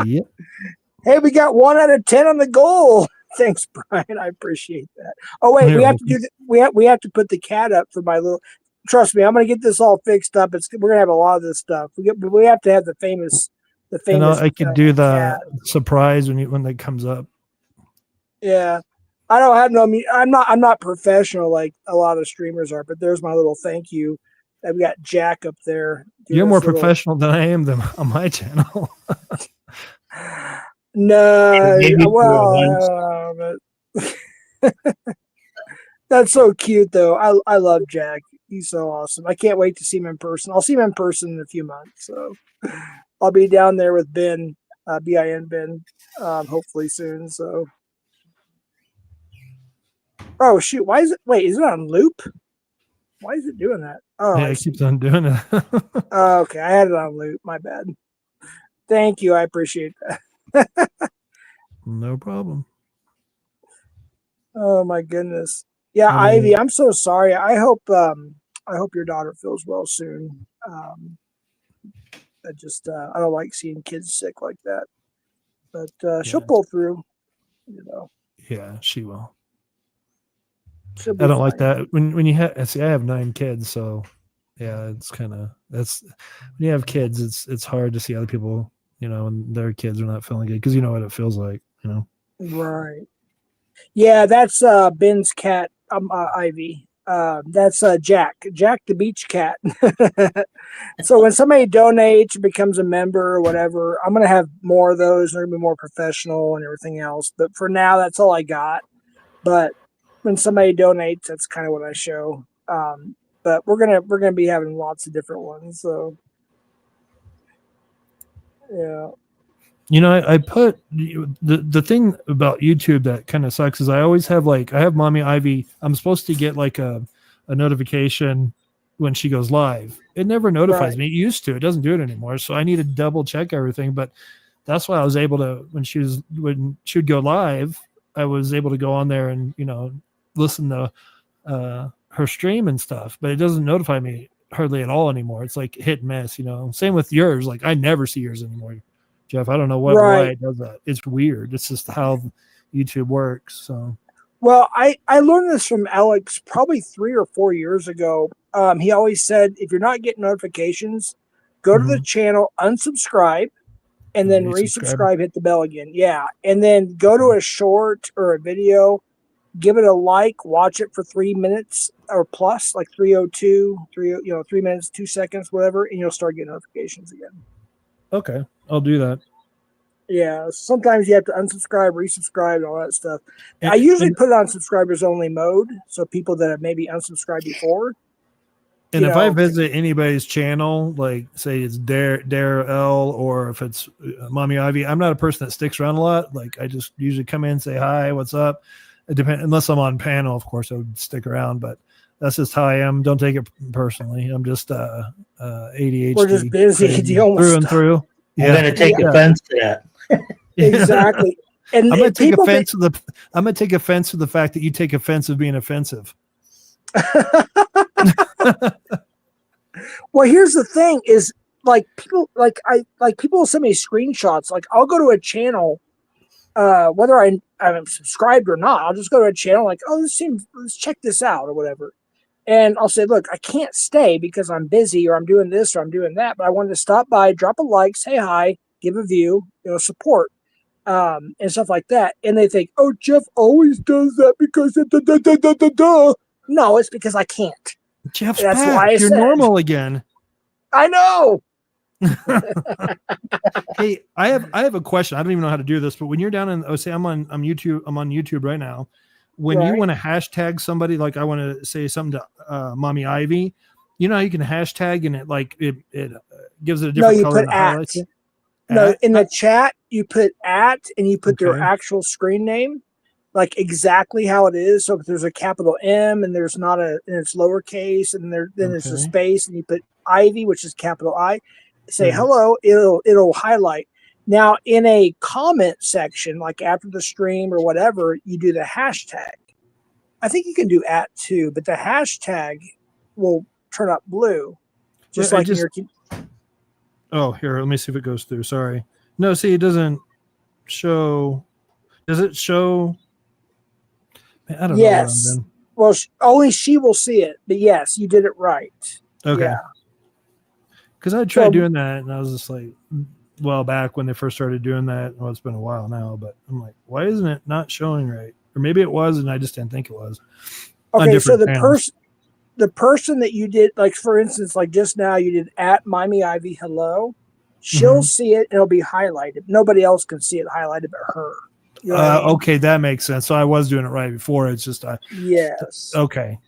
Yep. Hey, we got 1 out of 10 on the goal. Thanks, Brian. I appreciate that. Oh wait, You're we have to welcome. do we have to put the cat up for my little. Trust me, I'm gonna get this all fixed up. We're gonna have a lot of this stuff. We have to have the famous And I could do cat. the surprise when that comes up. Yeah, I don't have no. I'm not professional like a lot of streamers are. But there's my little thank you. I've got Jack up there. You're more professional than I am on my channel. No, Maybe for well, but that's so cute though. I love Jack. He's so awesome. I can't wait to see him in person. I'll see him in person in a few months. So I'll be down there with BiN, BiN BiN, hopefully soon. So, oh shoot, why is it? Wait, is it on loop? Why is it doing that? Oh, Yeah, it keeps on doing it. oh, okay, I had it on loop. My bad. Thank you. I appreciate that. No problem. Oh my goodness. Yeah, I mean, Ivy, I'm so sorry. I hope your daughter feels well soon. I don't like seeing kids sick like that. But she'll Yeah. pull through, you know. Yeah, she will. She'll be I don't fine. like that when you have. See, I have 9 kids, so yeah, it's kind of that's when you have kids. It's hard to see other people, when their kids are not feeling good because you know what it feels like, Right. Yeah, that's BiN's cat, Ivy. That's Jack the beach cat. So when somebody donates, becomes a member or whatever, I'm gonna have more of those. They're gonna be more professional and everything else. But for now, that's all I got. But when somebody donates, that's kind of what I show. But we're gonna be having lots of different ones. So yeah. I put the thing about YouTube that kind of sucks is I always have I have Mommy Ivy. I'm supposed to get like a notification when she goes live. It never notifies Right. me. It used to. It doesn't do it anymore. So I need to double check everything. But that's why I was able to when she would go live, I was able to go on there and listen to her stream and stuff. But it doesn't notify me hardly at all anymore. It's like hit and miss. Same with yours. Like I never see yours anymore. Jeff, I don't know why Right. it does that. It's weird. It's just how YouTube works. So, Well, I learned this from Alex probably 3 or 4 years ago. He always said, if you're not getting notifications, go to the channel, unsubscribe, and then resubscribe, hit the bell again. Yeah. And then go to a short or a video, give it a like, watch it for 3 minutes or plus, like 3:02, 3 minutes, 2 seconds, whatever, and you'll start getting notifications again. Okay, I'll do that. Yeah, sometimes you have to unsubscribe, resubscribe, and all that stuff. I usually put it on subscribers only mode, so people that have maybe unsubscribed before. And if I visit anybody's channel, like say it's Dare L or if it's Mommy Ivy, I'm not a person that sticks around a lot. Like I just usually come in, say hi, what's up. It depends, unless I'm on panel, of course, I would stick around. But that's just how I am. Don't take it personally. I'm just ADHD. We're just busy dealing with through and through. I'm going to take offense to that. Exactly. And I'm going to take offense to the fact that you take offense of being offensive. Well, here's the thing: is people will send me screenshots. Like I'll go to a channel, whether I'm subscribed or not. I'll just go to a channel like, oh, let's check this out or whatever. And I'll say, look, I can't stay because I'm busy or I'm doing this or I'm doing that, but I wanted to stop by, drop a like, say hi, give a view, support, and stuff like that. And they think, oh, Jeff always does that because No, it's because I can't. Jeff's that's back. Why you're normal again. I know. Hey, I have a question. I don't even know how to do this, but when you're down in, say I'm on YouTube right now. When you want to hashtag somebody, like I want to say something to Mommy Ivy, You know, you can hashtag and it gives it a No, different you color put and it highlights at. it. No, At? in the chat you put at and you put their Okay. actual screen name, like exactly how it is. So if there's a capital M and there's not a, and it's lowercase, and then there's a Okay. space, and you put Ivy, which is capital I. Say Right. hello. It'll highlight. Now in a comment section, like after the stream or whatever, you do the hashtag. I think you can do at too, but the hashtag will turn up blue, just I like in just your. Oh, here, let me see if it goes through. Sorry. No, see, it doesn't show. Does it show? Man, I don't know what I'm Yes. doing. Well, only she will see it, but yes, you did it right. Okay. Yeah. Because I tried So- doing that, and I was just like, well, back when they first started doing that. Well, it's been a while now, but I'm like, why isn't it not showing right? Or maybe it was, and I just didn't think it was. On Okay, so different channels. the person that you did, like for instance, like just now you did at Miami Ivy hello, she'll Mhm. see it and it'll be highlighted. Nobody else can see it highlighted but her. You know what I mean? Okay, that makes sense. So I was doing it right before. It's just Yes. okay.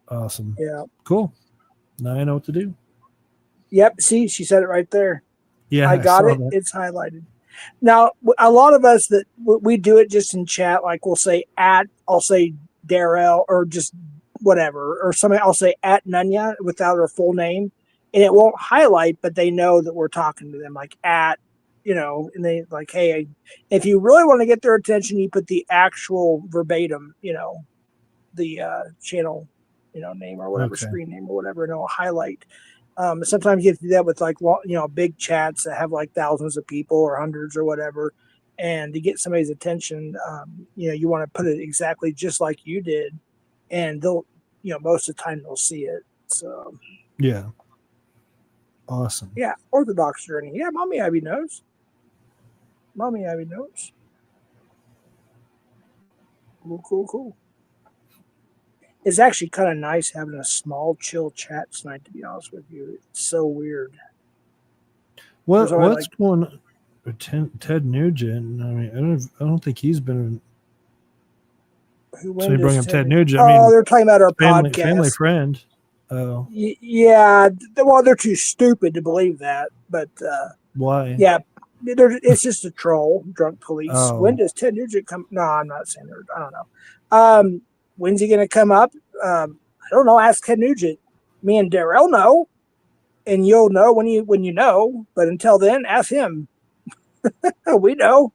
Awesome. Yeah. Cool. Now I know what to do. Yep. See, she said it right there. Yeah, I got saw it. that. It's highlighted. Now, a lot of us that we do it just in chat, like we'll say at, I'll say Darrell or just whatever, or something. I'll say at Nunya without her full name, and it won't highlight, but they know that we're talking to them, like at, and they like, hey, if you really want to get their attention, you put the actual verbatim, the channel, name or whatever, Okay. screen name or whatever, and it'll highlight. Sometimes you have to do that with like, big chats that have like thousands of people or hundreds or whatever. And to get somebody's attention, you want to put it exactly just like you did. And they'll, most of the time they'll see it. So, Yeah. Awesome. yeah, Orthodox journey. Yeah, Mommy Ivy knows. Mommy Ivy knows. Cool. It's actually kind of nice having a small, chill chat tonight, to be honest with you. It's so weird. There's only, What's going on with Ted Nugent? I mean, I don't think he's been. Who So you bring up Ted Nugent. Oh, I mean, they're talking about our family podcast. friend. Oh, Yeah. Well, they're too stupid to believe that. But why? yeah, it's just a troll. Drunk police. Oh. When does Ted Nugent come? No, I'm not saying that. I don't know. When's he going to come up? I don't know. Ask Ted Nugent. Me and Darrell know, and you'll know when you know. But until then, ask him. We know.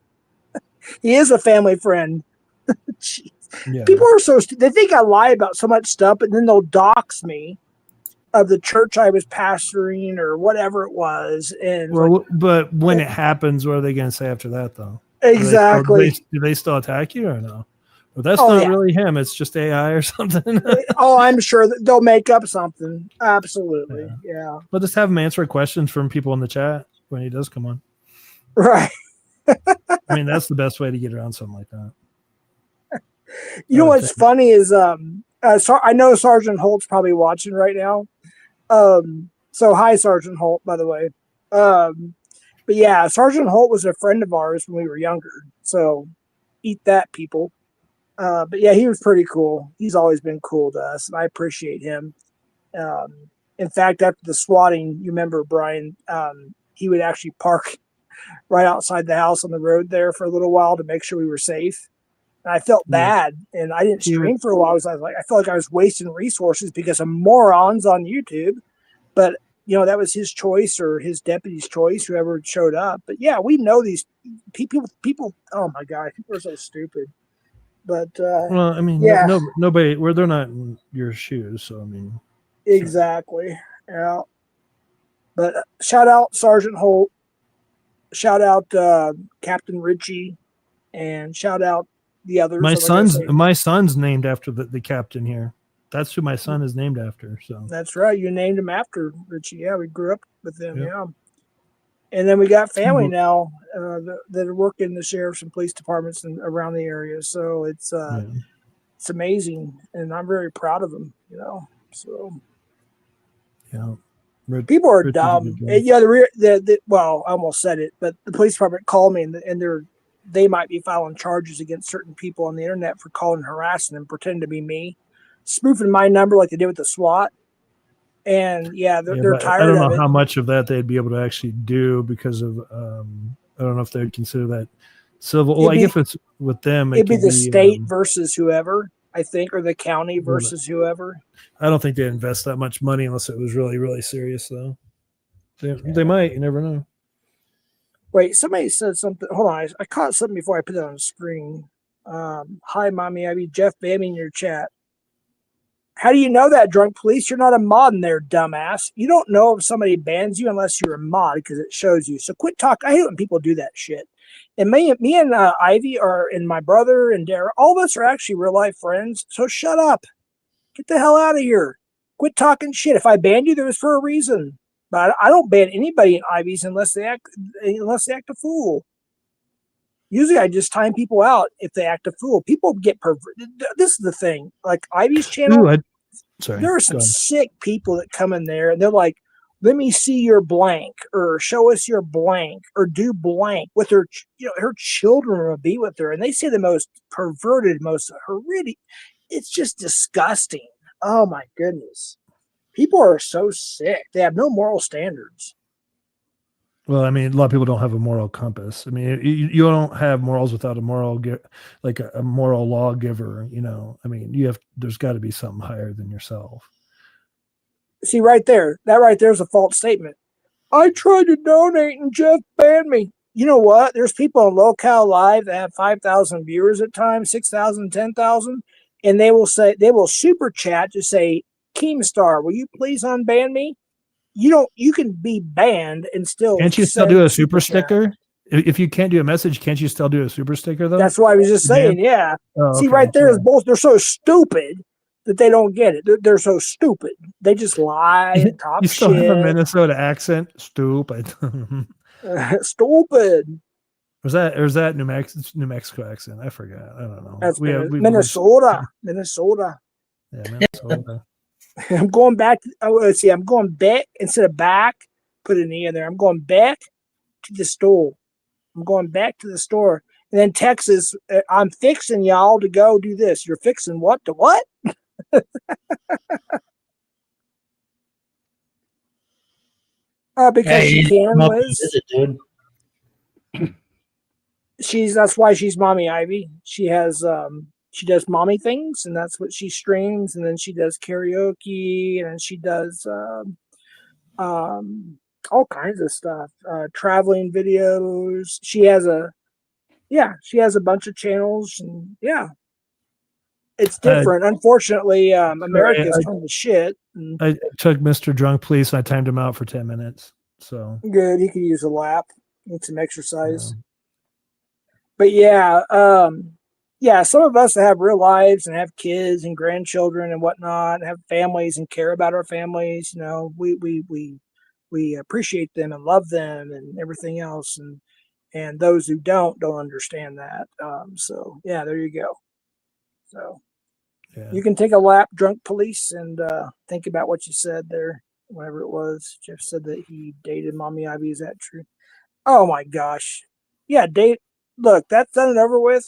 He is a family friend. Jeez. Yeah. People are so they think I lie about so much stuff, but then they'll dox me of the church I was pastoring or whatever it was. And Well, but when it happens, what are they going to say after that, though? exactly. Do they still attack you or no? But that's Oh, not yeah. really him. It's just AI or something. Oh, I'm sure that they'll make up something. Absolutely. Yeah. But just have him answer questions from people in the chat when he does come on. Right. I mean, that's the best way to get around something like that. You know what's funny is I know Sergeant Holt's probably watching right now. So hi, Sergeant Holt, by the way. But yeah, Sergeant Holt was a friend of ours when we were younger. So eat that, people. But yeah, he was pretty cool. He's always been cool to us, and I appreciate him. In fact, after the swatting, you remember Brian, he would actually park right outside the house on the road there for a little while to make sure we were safe. And I felt bad, and I didn't stream for a while. I felt like I was wasting resources because of morons on YouTube. But that was his choice or his deputy's choice, whoever showed up. But yeah, we know these people. People, oh my god, people are so stupid. But well, I mean, yeah, nobody. Where they're not in your shoes, so I mean, exactly. Yeah. But shout out Sergeant Holt. Shout out Captain Richie, and shout out the others. My son's named after the captain here. That's who my son is named after. So that's right. You named him after Richie. Yeah, we grew up with him. Yep. Yeah. And then we got family now that work in the sheriff's and police departments and around the area. So it's amazing, and I'm very proud of them. So yeah. People are dumb. Yeah, well, I almost said it, but the police department called me, and they might be filing charges against certain people on the internet for calling and harassing them, pretending to be me, spoofing my number like they did with the SWAT. And yeah, Yeah, they're but I tired don't of know it. how much of that they'd be able to actually do because of I don't know if they would consider that civil. Well, It'd I be, guess it's with them. It it'd be could the be. state versus whoever, I think, or the county Well, versus whoever. I don't think they invest that much money unless it was really, really serious, though. They might. You never know. Wait, somebody said something. Hold on, I caught something before I put it on the screen. Hi, mommy. I mean Jeff Bammy in your chat. How do you know that, drunk police? You're not a mod in there, dumbass. You don't know if somebody bans you unless you're a mod because it shows you. So quit talking. I hate when people do that shit. And me and Ivy are, and my brother and Dara, all of us are actually real life friends. So shut up. Get the hell out of here. Quit talking shit. If I banned you, there was for a reason. But I don't ban anybody in Ivy's unless they act a fool. Usually, I just time people out if they act a fool. People get perverted. This is the thing. Like Ivy's channel, Ooh, sorry. there are some sick people that come in there and they're like, "Let me see your blank," or "Show us your blank," or "Do blank" with her. Her children will be with her, and they say the most perverted, most horrific. It's just disgusting. Oh my goodness. People are so sick. They have no moral standards. Well, I mean, a lot of people don't have a moral compass. I mean, you don't have morals without a moral, like a moral lawgiver. I mean, there's got to be something higher than yourself. See, right there, that right there is a false statement. I tried to donate and Jeff banned me. You know what? There's people on Locale Live that have 5,000 viewers at times, 6,000, 10,000, and they will super chat to say, Keemstar, will you please unban me? You can be banned and still. Can't you still do a super sticker? If you can't do a message, can't you still do a super sticker though? That's what I was just saying. Yeah. Oh, See, okay. right there is both. They're so stupid that they don't get it. They're so stupid. They just lie and talk You still shit. have a Minnesota accent. Stupid. Stupid. Or is that New Mexico accent? I forgot. I don't know. That's Minnesota. Minnesota. Yeah, Minnesota. I'm going back. Let's see. I'm going back instead of back. Put an E in there. I'm going back to the store. I'm going back to the store. And then Texas, I'm fixing y'all to go do this. You're fixing what to what? Because she can, Liz. Dude. That's why she's Mommy Ivy. She has she does mommy things, and that's what she streams, and then she does karaoke, and she does all kinds of stuff, traveling videos. She has a bunch of channels, and yeah, it's different. Unfortunately, America's turned to shit. I took Mr. Drunk Police and I timed him out for 10 minutes. So good. He could use a lap, need some exercise. Yeah. But yeah, some of us that have real lives and have kids and grandchildren and whatnot, and have families and care about our families, we appreciate them and love them and everything else. And those who don't understand that. So yeah, there you go. So yeah. You can take a lap, Drunk Police, and think about what you said there, whatever it was. Jeff said that he dated Mommy Ivy. Is that true? Oh my gosh. Yeah, look, that's done and over with.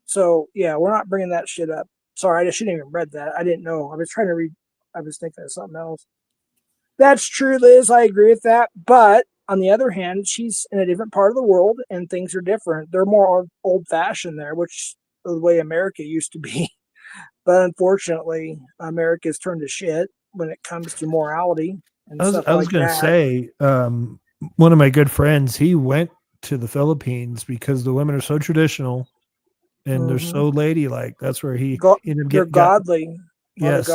So yeah, we're not bringing that shit up. Sorry, I shouldn't even read that. I didn't know. I was trying to read. I was thinking of something else. That's true, Liz. I agree with that. But on the other hand, she's in a different part of the world, and things are different. They're more old-fashioned there, which is the way America used to be. But unfortunately, America's turned to shit when it comes to morality and stuff like that. I was going to say, one of my good friends, he went to the Philippines because the women are so traditional and they're so ladylike. That's where he ended up they're godly. Yes,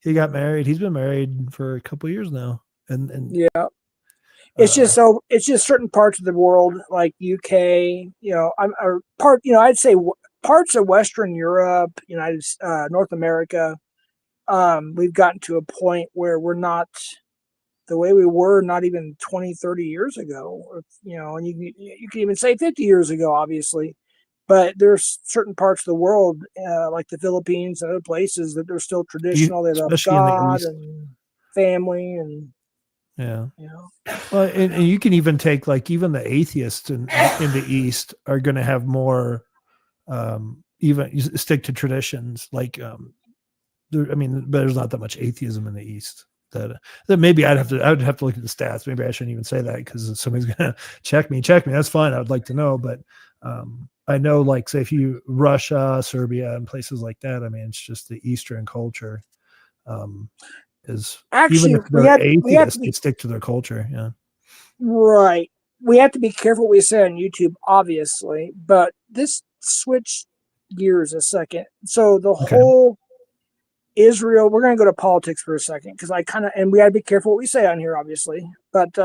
he got married. He's been married for a couple of years now, and yeah, it's just certain parts of the world like UK, I'd say parts of Western Europe, North America. We've gotten to a point where we're not the way we were not even 20, 30 years ago, and you can even say 50 years ago, obviously. But there's certain parts of the world, like the Philippines and other places, that they're still traditional. They love God and family, and Well, and you can even take like even the atheists in the East are going to have more, even stick to traditions. Like I mean, there's not that much atheism in the East. That maybe I would have to look at the stats. Maybe I shouldn't even say that because somebody's gonna check me. That's fine. I would like to know, but I know, like, say if you Russia, Serbia, and places like that. I mean, it's just the Eastern culture is Actually, even if they're atheists, they stick to their culture. Yeah, right. We have to be careful what we say on YouTube, obviously, but this switch gears a second. So the whole Israel, we're going to go to politics for a second because and we got to be careful what we say on here, obviously. But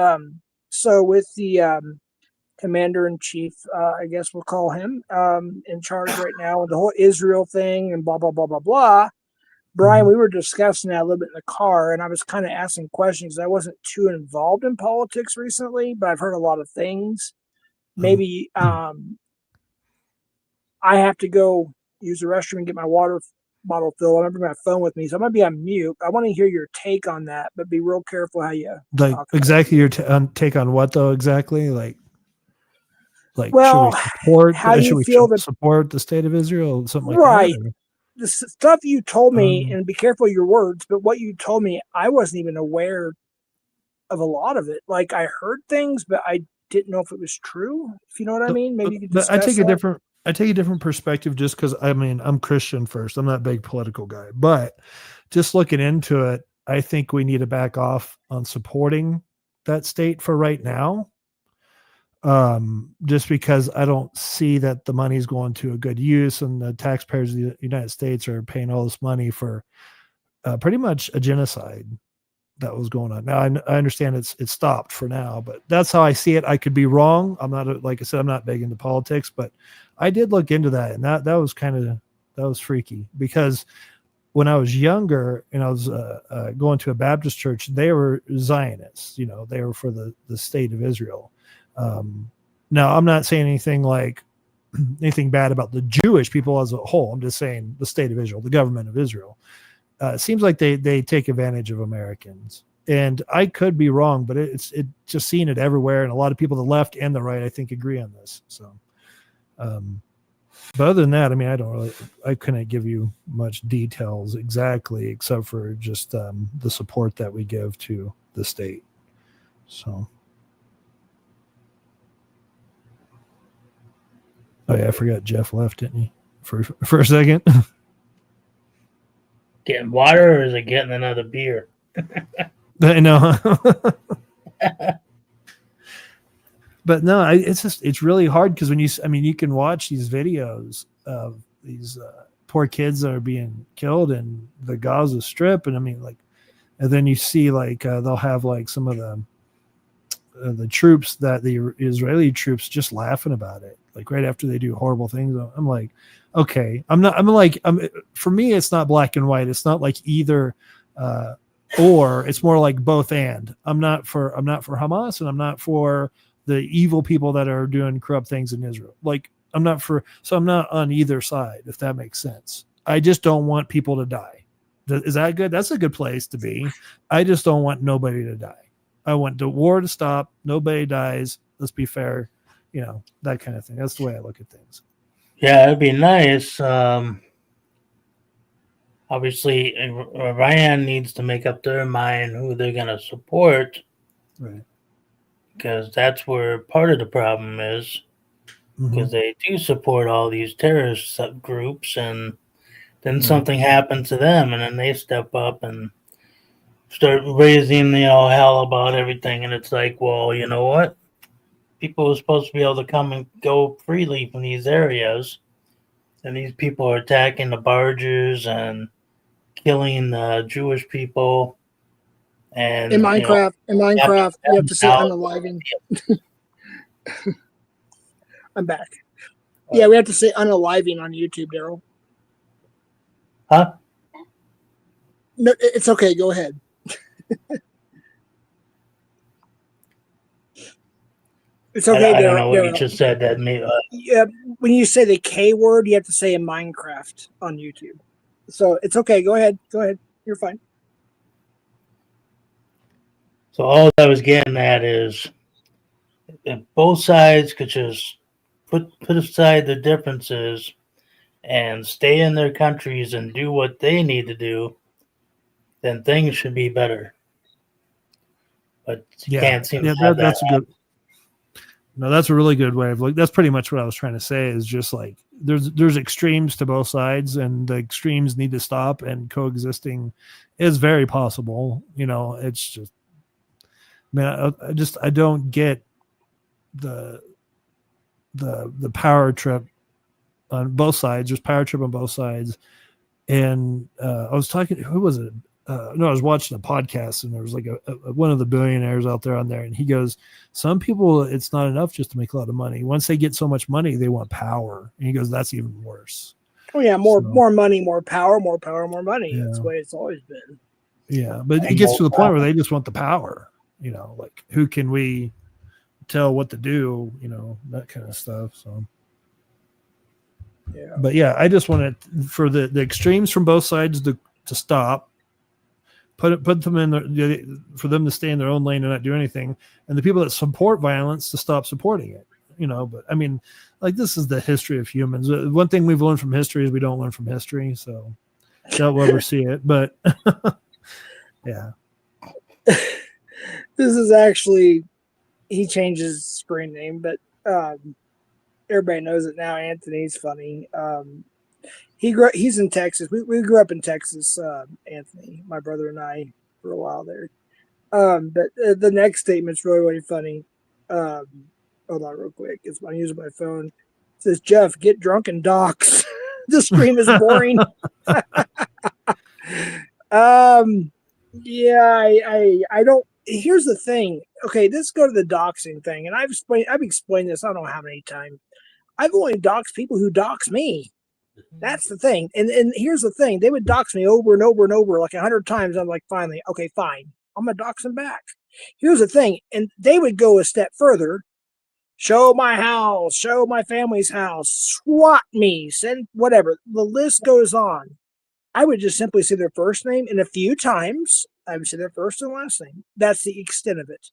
so with the commander in chief, I guess we'll call him, in charge right now with the whole Israel thing and blah, blah, blah, blah, blah. Brian, we were discussing that a little bit in the car, and I was kind of asking questions. I wasn't too involved in politics recently, but I've heard a lot of things. Maybe I have to go use the restroom and get my water bottle filled. I'm gonna bring my phone with me, so I'm gonna be on mute. I want to hear your take on that, but be real careful how you like exactly your take on what though exactly like. Well, should we support? How do you feel that support the state of Israel? Something like right? That, the stuff you told me, and be careful of your words, but what you told me, I wasn't even aware of a lot of it. Like I heard things, but I didn't know if it was true. If you know what I mean? Maybe you could discuss I take that. I take a different perspective just because I mean I'm Christian first. I'm not a big political guy, but just looking into it, I think we need to back off on supporting that state for right now. Just because I don't see that the money is going to a good use, and the taxpayers of the United States are paying all this money for pretty much a genocide that was going on. Now I understand it's stopped for now, but that's how I see it. I could be wrong. I'm not like I said, I'm not big into politics, but I did look into that, and that was freaky because when I was younger and I was going to a Baptist church, they were Zionists. You know, they were for the state of Israel. Now I'm not saying anything like anything bad about the Jewish people as a whole. I'm just saying the state of Israel, the government of Israel. It seems like they take advantage of Americans, and I could be wrong, but it just seeing it everywhere, and a lot of people, the left and the right, I think, agree on this. So, but other than that, I mean, I couldn't give you much details exactly, except for just the support that we give to the state. So. Oh yeah, I forgot Jeff left, didn't he? For a second. Getting water, or is it getting another beer? I know. But no, it's really hard because you can watch these videos of these poor kids that are being killed in the Gaza Strip, and and then you see they'll have some of the troops, that the Israeli troops, just laughing about it, like right after they do horrible things. I'm like, okay, for me, it's not black and white. It's not like either or. It's more like both and. I'm not for Hamas, and I'm not for the evil people that are doing corrupt things in Israel. Like I'm not on either side, if that makes sense. I just don't want people to die. Is that good? That's a good place to be. I just don't want nobody to die. I want the war to stop. Nobody dies. Let's be fair. That kind of thing. That's the way I look at things. Yeah, it'd be nice. Obviously, Iran needs to make up their mind who they're going to support. Right. Because that's where part of the problem is. Because they do support all these terrorist groups, and then something happens to them, and then they step up and start raising, hell about everything. And it's like, well, you know what? People are supposed to be able to come and go freely from these areas, and these people are attacking the barges and killing the Jewish people. And in Minecraft, you have to say unaliving. I'm back. Yeah, we have to say unaliving on YouTube, Daryl. Huh? No, it's okay. Go ahead. It's okay. I don't know what you just said. That made. Yeah, when you say the K word, you have to say in Minecraft on YouTube. So it's okay. Go ahead. You're fine. So all I was getting at is, if both sides could just put aside the differences and stay in their countries and do what they need to do, then things should be better. But you can't seem to have that. That's a good. No, that's a really good way of like. That's pretty much what I was trying to say. Is just like there's extremes to both sides, and the extremes need to stop. And coexisting is very possible. It's just, man, I don't get the power trip on both sides. There's power trip on both sides, and I was talking. Who was it? I was watching a podcast, and there was like one of the billionaires out there on there, and he goes, some people, it's not enough just to make a lot of money. Once they get so much money, they want power. And he goes, that's even worse. Oh yeah, more money, more power, more money. Yeah. That's the way it's always been. Yeah, but it gets to the point where they just want the power. Like, who can we tell what to do? That kind of stuff. So yeah, but yeah, I just wanted for the extremes from both sides to stop. Put them in for them to stay in their own lane and not do anything, and the people that support violence to stop supporting it. But I mean, like, this is the history of humans. One thing we've learned from history is we don't learn from history, so don't ever see it. But yeah, this is actually, he changed his screen name, but everybody knows it now. Anthony's funny. He's in Texas. We grew up in Texas, Anthony, my brother and I, for a while there. But the next statement's really, really funny. Hold on real quick. I'm using my phone. It says, Jeff, get drunk and dox. The scream is boring. Yeah, I don't. Here's the thing. Okay, let's go to the doxing thing. And I've explained this, I don't know how many times. I've only doxed people who dox me. That's the thing. And here's the thing. They would dox me over and over and over like 100 times. I'm like, finally, okay, fine. I'm going to dox them back. Here's the thing. And they would go a step further. Show my house. Show my family's house. Swat me. Send whatever. The list goes on. I would just simply say their first name. And a few times, I would say their first and last name. That's the extent of it.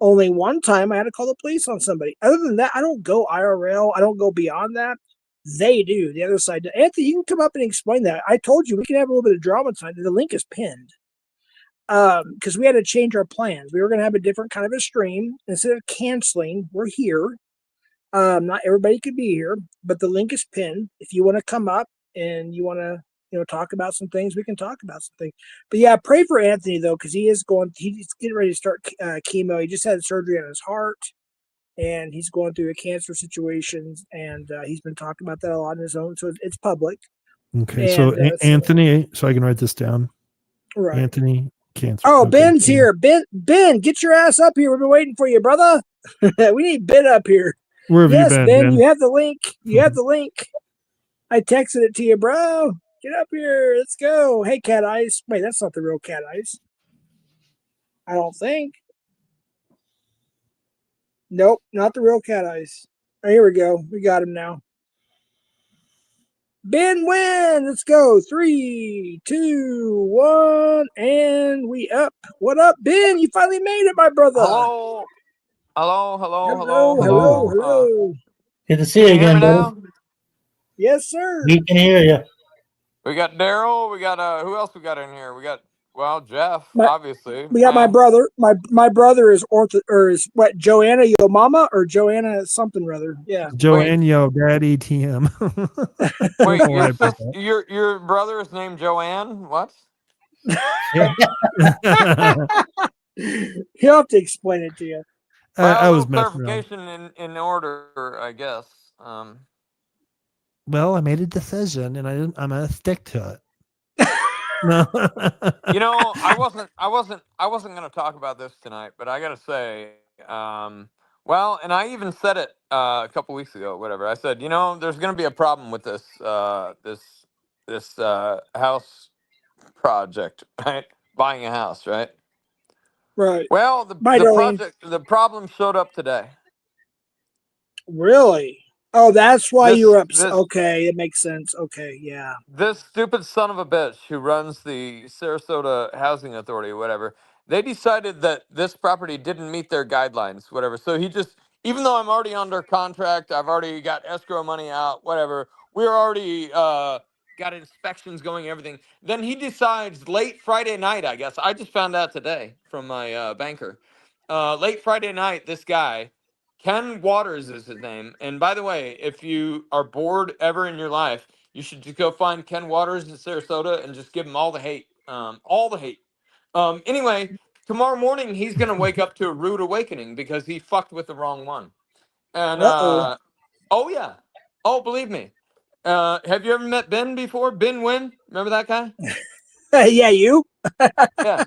Only one time I had to call the police on somebody. Other than that, I don't go IRL. I don't go beyond that. They do. The other side. Anthony, you can come up and explain that. I told you we can have a little bit of drama tonight. The link is pinned. Because we had to change our plans. We were going to have a different kind of a stream. Instead of canceling, we're here. Not everybody could be here, but the link is pinned. If you want to come up and you want to, talk about some things, we can talk about some things. But yeah, pray for Anthony though, because he's getting ready to start chemo. He just had surgery on his heart. And he's going through a cancer situation, and he's been talking about that a lot on his own, so it's public. Okay, and, so Anthony, so I can write this down. Right, Anthony, cancer. Oh, okay. BiN's here. BiN, get your ass up here. We've been waiting for you, brother. We need BiN up here. Where have you been, BiN? You have the link. You have the link. I texted it to you, bro. Get up here. Let's go. Hey, Cat Eyes. Wait, that's not the real Cat Eyes. I don't think. Nope, not the real Cat Eyes. Oh, here we go. We got him now. BiN win. Let's go. 3, 2, 1, and we up. What up, BiN? You finally made it, my brother. Hello. Hello. Good to see you again, brother. Yes, sir. We can hear you. We got Daryl. We got who else we got in here? We got Jeff, obviously. We got my brother. My brother is what, Joanna Yo Mama or Joanna something rather. Yeah. Joanne Yo Daddy TM. Wait, your brother is named Joanne? What? He'll have to explain it to you. I was clarification in order, I guess. Well, I made a decision, and I'm gonna stick to it. No. I wasn't going to talk about this tonight, but I got to say, and I even said it a couple weeks ago, whatever. I said, there's going to be a problem with this this house project, right? Buying a house, right? Right. Well, the problem showed up today. Really? Oh, that's why you were upset. Okay, it makes sense. Okay, yeah. This stupid son of a bitch who runs the Sarasota Housing Authority or whatever, they decided that this property didn't meet their guidelines, whatever. So he even though I'm already under contract, I've already got escrow money out, whatever. We're already got inspections going, everything. Then he decides late Friday night, I guess. I just found out today from my banker. Late Friday night, this guy, Ken Waters is his name. And by the way, if you are bored ever in your life, you should just go find Ken Waters in Sarasota and just give him all the hate. All the hate. Anyway, tomorrow morning he's gonna wake up to a rude awakening because he fucked with the wrong one. And Uh-oh. oh yeah, oh believe me. Have you ever met Ben before? Ben Wynn, remember that guy? Yeah, you? Yeah.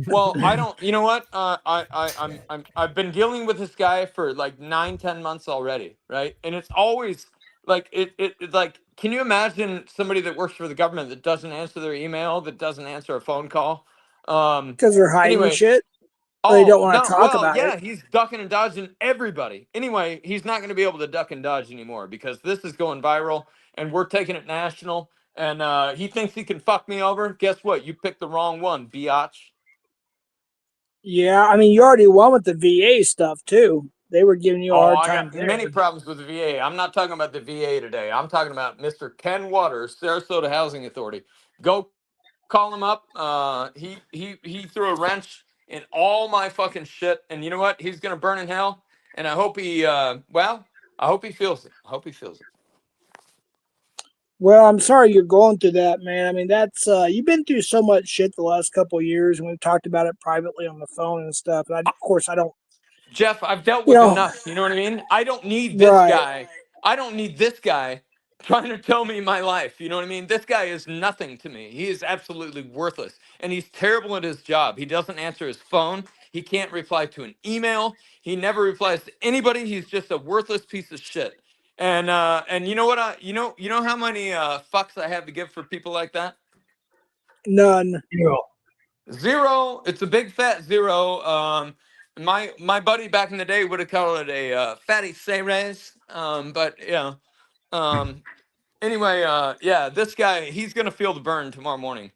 Well, I don't. You know what? I've been dealing with this guy for like 9, 10 months already, right? And it's always like like. Can you imagine somebody that works for the government that doesn't answer their email, that doesn't answer a phone call? Because they're hiding Anyway, shit. Or they don't oh want to no, talk well, about it. yeah, he's ducking and dodging everybody. Anyway, he's not going to be able to duck and dodge anymore because this is going viral and we're taking it national. And he thinks he can fuck me over. Guess what? You picked the wrong one, biatch. Yeah, I mean, you already won with the VA stuff too. They were giving you a Oh, hard I time got there. many problems with the VA. I'm not talking about the VA today. I'm talking about Mr. Ken Waters, Sarasota Housing Authority. Go call him up. He threw a wrench in all my fucking shit, and you know what? He's gonna burn in hell. And I hope he I hope he feels it. I hope he feels it. Well, I'm sorry you're going through that, man. I mean, that's you've been through so much shit the last couple of years, and we've talked about it privately on the phone and stuff. And of course, I don't, Jeff, I've dealt you with know, enough. You know what I mean? I don't need this right? guy. I don't need this guy trying to tell me my life. You know what I mean? This guy is nothing to me. He is absolutely worthless. And he's terrible at his job. He doesn't answer his phone. He can't reply to an email. He never replies to anybody. He's just a worthless piece of shit. And you know what you know how many fucks I have to give for people like that? None. Zero. It's a big fat zero. My buddy back in the day would have called it a fatty Ceres. But yeah. Um, anyway, yeah, this guy, he's gonna feel the burn tomorrow morning.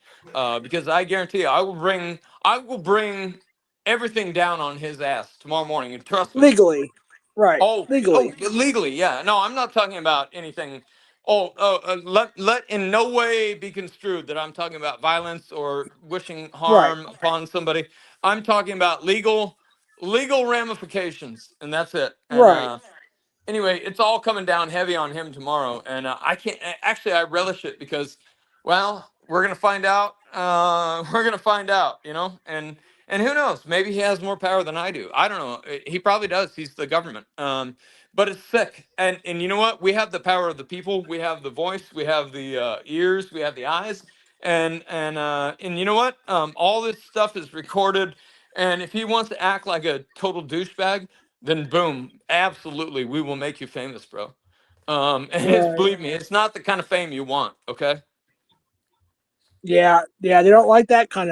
Because I guarantee you, I will bring everything down on his ass tomorrow morning. And trust me. Legally, right? Oh, Legally, legally, yeah. No, I'm not talking about anything. Let in no way be construed that I'm talking about violence or wishing right, harm upon somebody. I'm talking about legal ramifications, and that's it. And right. anyway, it's all coming down heavy on him tomorrow, and I can't. Actually, I relish it because, well, we're gonna find out. We're gonna find out, you know, and who knows? Maybe he has more power than I do. I don't know. He probably does. He's the government. But it's sick, and you know what? We have the power of the people. We have the voice. We have the ears. We have the eyes. And you know what? All this stuff is recorded. And if he wants to act like a total douchebag, then boom, absolutely, we will make you famous, bro. And it's Right. believe me, it's not the kind of fame you want. Okay. Yeah, yeah. They don't like No, it's that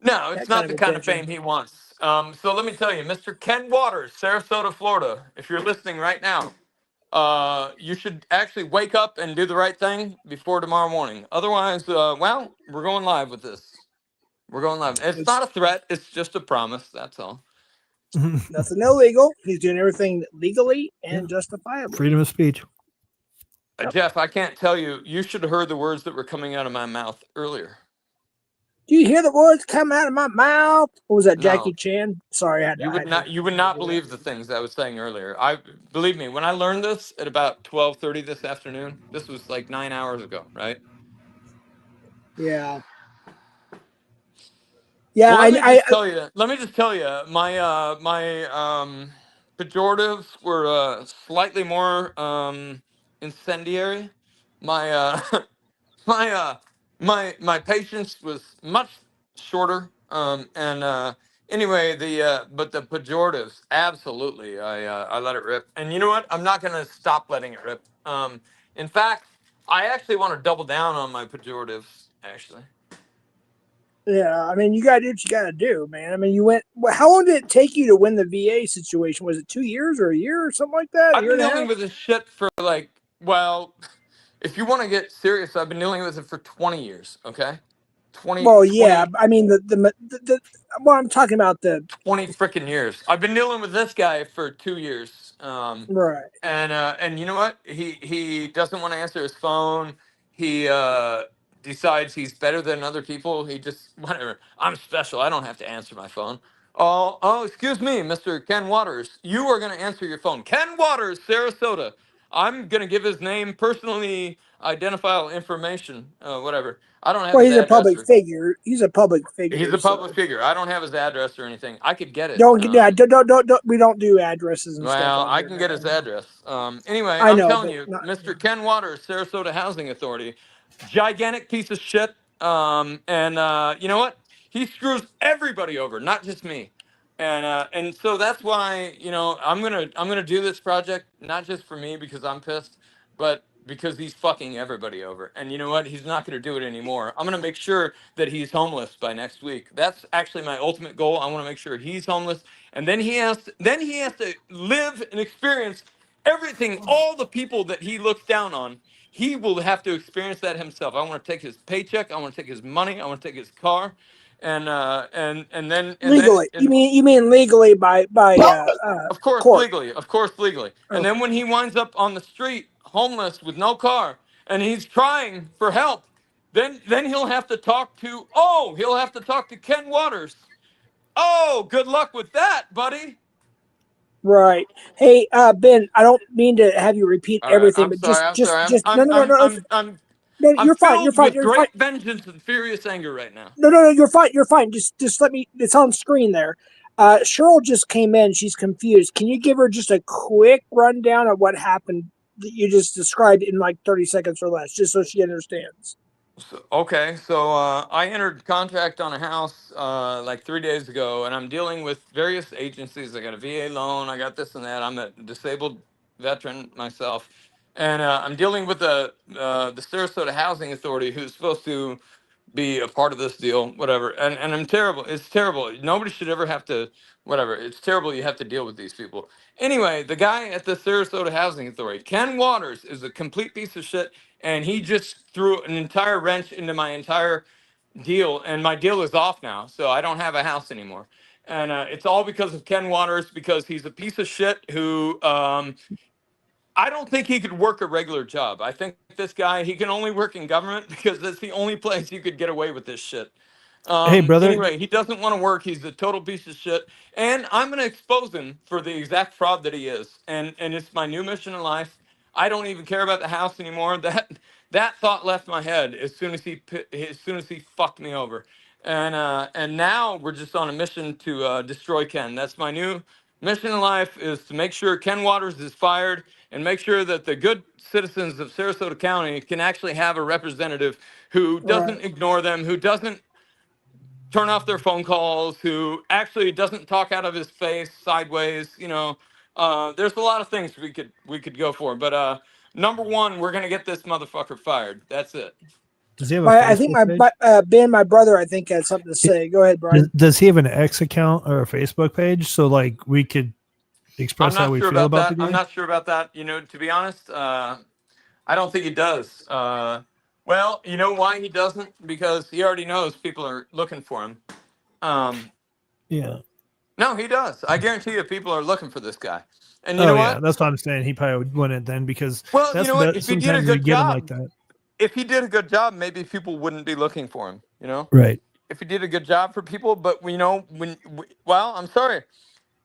kind not of the kind of attention. fame he wants. So let me tell you, Mr. Ken Waters, Sarasota, Florida, if you're listening right now, you should actually wake up and do the right thing before tomorrow morning. Otherwise, well, we're going live with this. We're going live. It's It's not a threat. It's just a promise. That's all. nothing illegal. He's doing everything legally Yeah. and justifiably. Freedom of speech. Yep. Jeff, I can't tell you. You should have heard the words that were coming out of my mouth earlier. Do you hear the words come out of my mouth? What was that, No, Jackie Chan? Sorry, you I would had to not. You would not do that. believe the things I was saying earlier. I believe me. When I learned this at about 12:30 this afternoon, this was like 9 hours ago, right? Yeah, yeah. Well, let me I just tell you. Let me just tell you. My pejoratives were slightly more incendiary. My my my patience was much shorter. And anyway, the but the pejoratives, absolutely, I let it rip. And you know what? I'm not gonna stop letting it rip. In fact, I actually want to double down on my pejoratives. Actually, yeah. I mean, you gotta do what you gotta do, man. I mean, you went. How long did it take you to win the VA situation? Was it 2 years or a year or something like that? A I've year been and a dealing half? with this shit for well, if you want to get serious, I've been dealing with it for 20 years. Okay. 20, Well, 20 yeah. I mean, the well, I'm talking about the 20 freaking years. I've been dealing with this guy for 2 years. right. And you know what? He doesn't want to answer his phone. He decides he's better than other people. He just whatever. I'm special. I don't have to answer my phone. Oh, excuse me, Mr. Ken Waters. You are going to answer your phone. Ken Waters, Sarasota. I'm going to give his name, personally identifiable information, whatever. I don't have Well, his he's a address public or figure. He's a public he's figure, a public so figure. I don't have his address or anything. I could get it. don't. Yeah, don't. We don't do addresses and stuff Well, on I here can get now. his address. Anyway, I I'm know, telling but you, not. Mr. Ken Waters, Sarasota Housing Authority, gigantic piece of shit. And you know what? He screws everybody over, not just me. And so that's why I'm gonna do this project not just for me because I'm pissed, but because he's fucking everybody over. And you know what? He's not gonna do it anymore. I'm gonna make sure that he's homeless by next week. That's actually my ultimate goal. I want to make sure he's homeless, and then he has to live and experience everything, all the people that he looks down on. He will have to experience that himself. I want to take his paycheck. I want to take his money. I want to take his car, and then Legally, you mean legally by court. of course, legally. And Okay. then when he winds up on the street, homeless with no car, and he's crying for help, then he'll have to talk to Ken Waters. Oh, good luck with that, buddy. Right. Hey, Ben, I don't mean to have you repeat All right, everything, I'm but sorry. I'm sorry. just no, no, no, no, no. I'm You're fine. You're filled fine. with You're fine. great vengeance and furious anger right now. No, no, no. You're fine. You're fine. Just let me. It's on screen there. Cheryl just came in. She's confused. Can you give her just a quick rundown of what happened that you just described in like 30 seconds or less, just so she understands? So I entered contract on a house like 3 days ago, and I'm dealing with various agencies. I got a VA loan, I got this and that. I'm a disabled veteran myself, and I'm dealing with the Sarasota Housing Authority, who's supposed to be a part of this deal, whatever. And I'm terrible. It's terrible. Nobody should ever have to, whatever. It's terrible you have to deal with these people. Anyway, the guy at the Sarasota Housing Authority, Ken Waters, is a complete piece of shit, and he just threw an entire wrench into my entire deal, and my deal is off now, so I don't have a house anymore. And it's all because of Ken Waters, because he's a piece of shit who I don't think he could work a regular job. I think this guy, he can only work in government because that's the only place you could get away with this shit. Hey, brother. Anyway, he doesn't want to work. He's a total piece of shit. And I'm going to expose him for the exact fraud that he is. And it's my new mission in life. I don't even care about the house anymore. That thought left my head as soon as he fucked me over. And now we're just on a mission to destroy Ken. That's my new mission in life, is to make sure Ken Waters is fired and make sure that the good citizens of Sarasota County can actually have a representative who Right. doesn't ignore them, who doesn't turn off their phone calls, who actually doesn't talk out of his face sideways. There's a lot of things we could go for, but number one, we're gonna get this motherfucker fired. That's it. Does he have a Facebook I think page? Ben, my brother, I think has something to say. Go ahead, Brian. Does he have an X account or a Facebook page so like we could I'm express how not we sure feel about about that. the I'm guy? not sure about that. To be honest, I don't think he does. Well, you know why he doesn't? Because he already knows people are looking for him. Yeah. No, he does. I guarantee you, people are looking for this guy. And you know yeah, what? that's what I'm saying. He probably wouldn't then because Well, that's you know what? If he did a sometimes we good get him like job, that. if he did a good job, maybe people wouldn't be looking for him. Right. If he did a good job for people, but well, I'm sorry.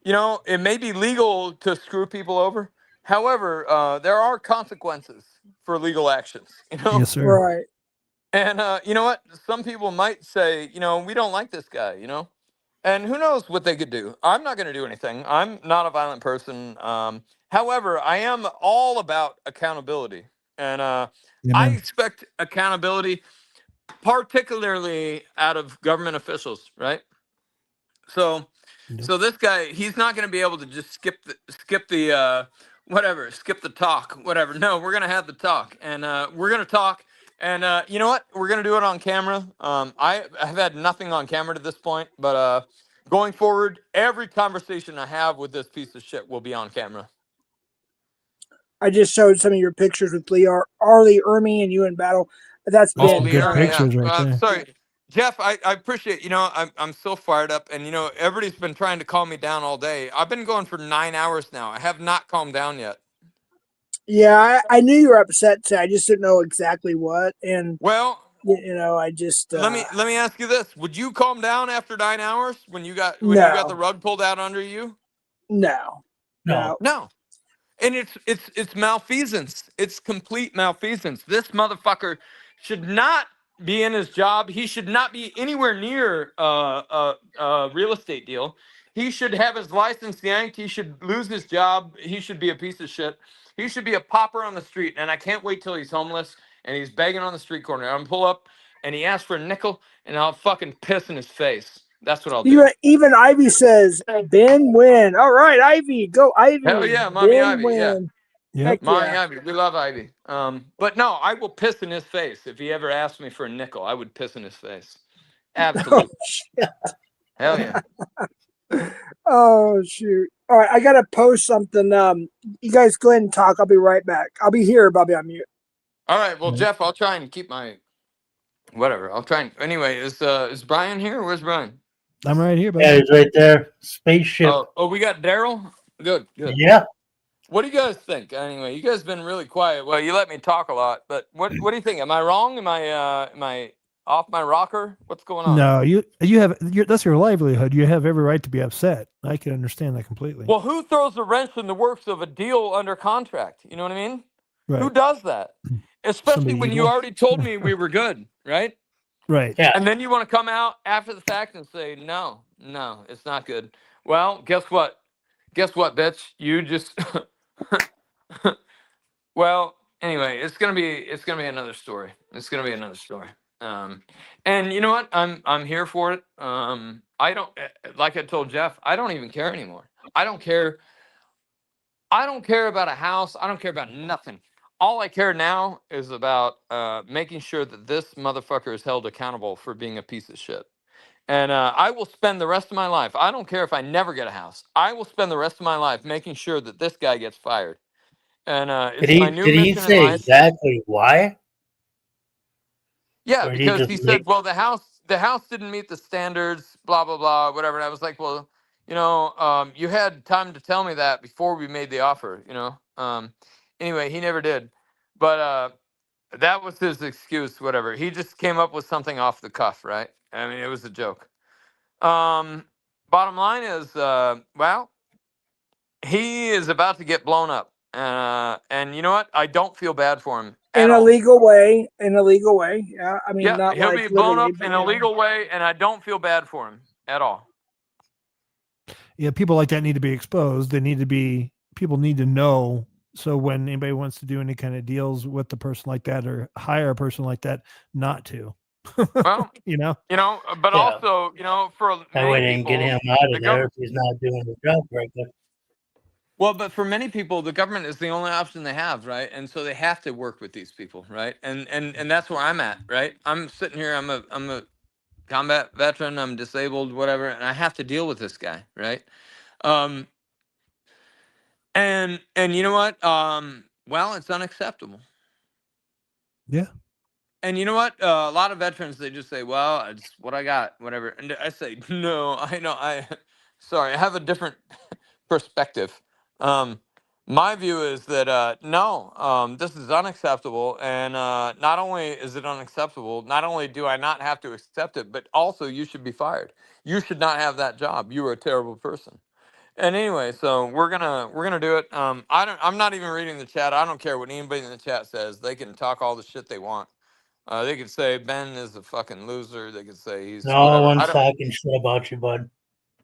It may be legal to screw people over. However, there are consequences for legal actions. Yes, sir. Right. And you know what? Some people might say, we don't like this guy. And who knows what they could do. I'm not going to do anything. I'm not a violent person. However, I am all about accountability. And I Amen. expect accountability, particularly out of government officials, right? So this guy, he's not going to be able to just skip the skip the talk, whatever. No, we're going to have the talk, and we're going to talk. And you know what? We're going to do it on camera. I have had nothing on camera to this point, but going forward, every conversation I have with this piece of shit will be on camera. I just showed some of your pictures with Arlie Ermy and you in battle. That's That's Ben. some good Lear, pictures right there. Sorry. Jeff, I appreciate, I'm so fired up, and everybody's been trying to calm me down all day. I've been going for 9 hours now. I have not calmed down yet. Yeah, I knew you were upset today. I just didn't know exactly what. And Well, I just let me ask you this: would you calm down after 9 hours when you got the no, rug pulled out under you? no, No. no. No. And it's malfeasance. It's complete malfeasance. This motherfucker should not be in his job. He should not be anywhere near a real estate deal. He should have his license yanked. He should lose his job. He should be a piece of shit. He should be a pauper on the street. And I can't wait till he's homeless and he's begging on the street corner. I'm gonna pull up and he asks for a nickel and I'll fucking piss in his face. That's what I'll do. Even Ivy says BiN win. All right, Ivy, go Ivy. Hell yeah, Mommy BiN Ivy. Yeah. win. Yep. Heck Mommy yeah. Ivy, we love Ivy. But no, I will piss in his face if he ever asked me for a nickel. I would piss in his face. Absolutely. Hell yeah. Oh shoot! All right, I gotta post something. You guys go ahead and talk. I'll be right back. I'll be here, but I'll be on mute. All right. Well, Jeff, I'll try and keep my whatever. I'll try and anyway. Is Brian here? Where's Brian? I'm right here, buddy. Yeah, he's right there. Spaceship. Oh, we got Daryl. Good. Yeah. What do you guys think? Anyway, you guys been really quiet. Well, you let me talk a lot, but what do you think? Am I wrong? Am I off my rocker? What's going on? No, you have that's your livelihood. You have every right to be upset. I can understand that completely. Well, who throws a wrench in the works of a deal under contract? You know what I mean? Right. Who does that? Especially Somebody when you evil. already told me we were good, right? Right. Yeah. And then you want to come out after the fact and say, no, it's not good. Well, guess what? Guess what, bitch? You just well, anyway, it's gonna be another story. It's gonna be another story. And you know what? I'm here for it. I don't like I told Jeff, I don't even care anymore. I don't care about a house. I don't care about nothing. All I care now is about making sure that this motherfucker is held accountable for being a piece of shit. And I will spend the rest of my life. I don't care if I never get a house. I will spend the rest of my life making sure that this guy gets fired. And it's my new Did he mission in say life. exactly why? Yeah, Or did because just he make- said, well, the house didn't meet the standards, blah blah blah, whatever. And I was like, well, you had time to tell me that before we made the offer. Anyway, he never did. But that was his excuse. Whatever. He just came up with something off the cuff, right? I mean, it was a joke. Bottom line is, well, he is about to get blown up. And you know what? I don't feel bad for him at In a all. legal way. Yeah, I mean, Yeah, not he'll like be blown literally, up but, in a legal way, and I don't feel bad for him at all. Yeah, people like that need to be exposed. People need to know. So when anybody wants to do any kind of deals with a person like that or hire a person like that, not to. Well, but Yeah. also, for That way many they can get people, him out the of there government. if he's not doing the job right there. Well, but for many people, the government is the only option they have, right? And so they have to work with these people, right? And that's where I'm at, right? I'm sitting here. I'm a combat veteran. I'm disabled, whatever, and I have to deal with this guy, right? And you know what? Well, it's unacceptable. Yeah. And you know what? A lot of veterans, they just say, well, it's what I got, whatever. And I say, no, I know. Sorry, I have a different perspective. My view is that, no, this is unacceptable. And not only is it unacceptable, not only do I not have to accept it, but also you should be fired. You should not have that job. You are a terrible person. And anyway, so we're gonna do it. I'm not even reading the chat. I don't care what anybody in the chat says. They can talk all the shit they want. They could say Ben is a fucking loser. They could say he's No whatever. one's talking shit about you, bud.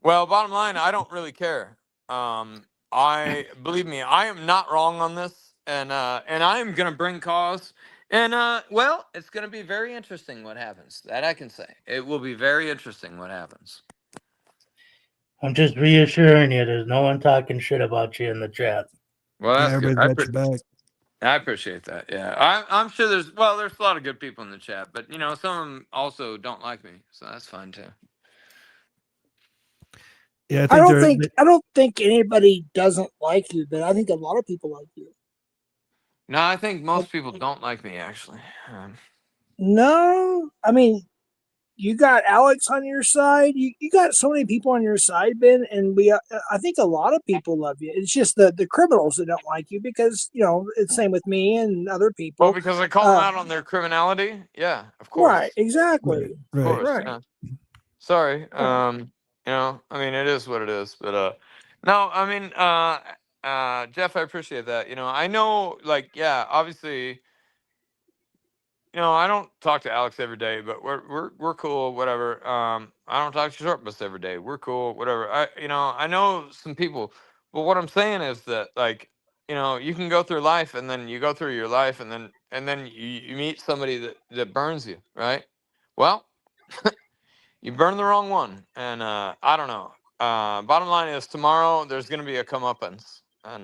Well, bottom line, I don't really care. I believe me, I am not wrong on this, and I am gonna bring cause. And well, it's gonna be very interesting what happens. That I can say. It will be very interesting what happens. I'm just reassuring you there's no one talking shit about you in the chat. Well, Yeah, that's good. everybody's got your back. I appreciate that. Yeah, I'm sure there's a lot of good people in the chat, but some of them also don't like me, so that's fine too. Yeah, I don't think anybody doesn't like you, but I think a lot of people like you. No, I think most people don't like me actually. No, I mean, you got Alex on your side. You got so many people on your side, Ben, and I think a lot of people love you. It's just the criminals that don't like you because it's same with me and other Well, people. because I call them out on their criminality. Yeah, of course. Right, exactly. Of Right. course. Right. Yeah. Sorry. Right. I mean, it is what it is. But no, I mean, Jeff, I appreciate that. I know, like, yeah, obviously, I don't talk to Alex every day, but we're cool, whatever. I don't talk to Short Bus every day. We're cool, whatever. I know some people, but what I'm saying is that, like, you can go through life, and then you go through your life, and then you meet somebody that burns you, right? Well, you burned the wrong one, and I don't know. Bottom line is, tomorrow there's going to be a comeuppance, and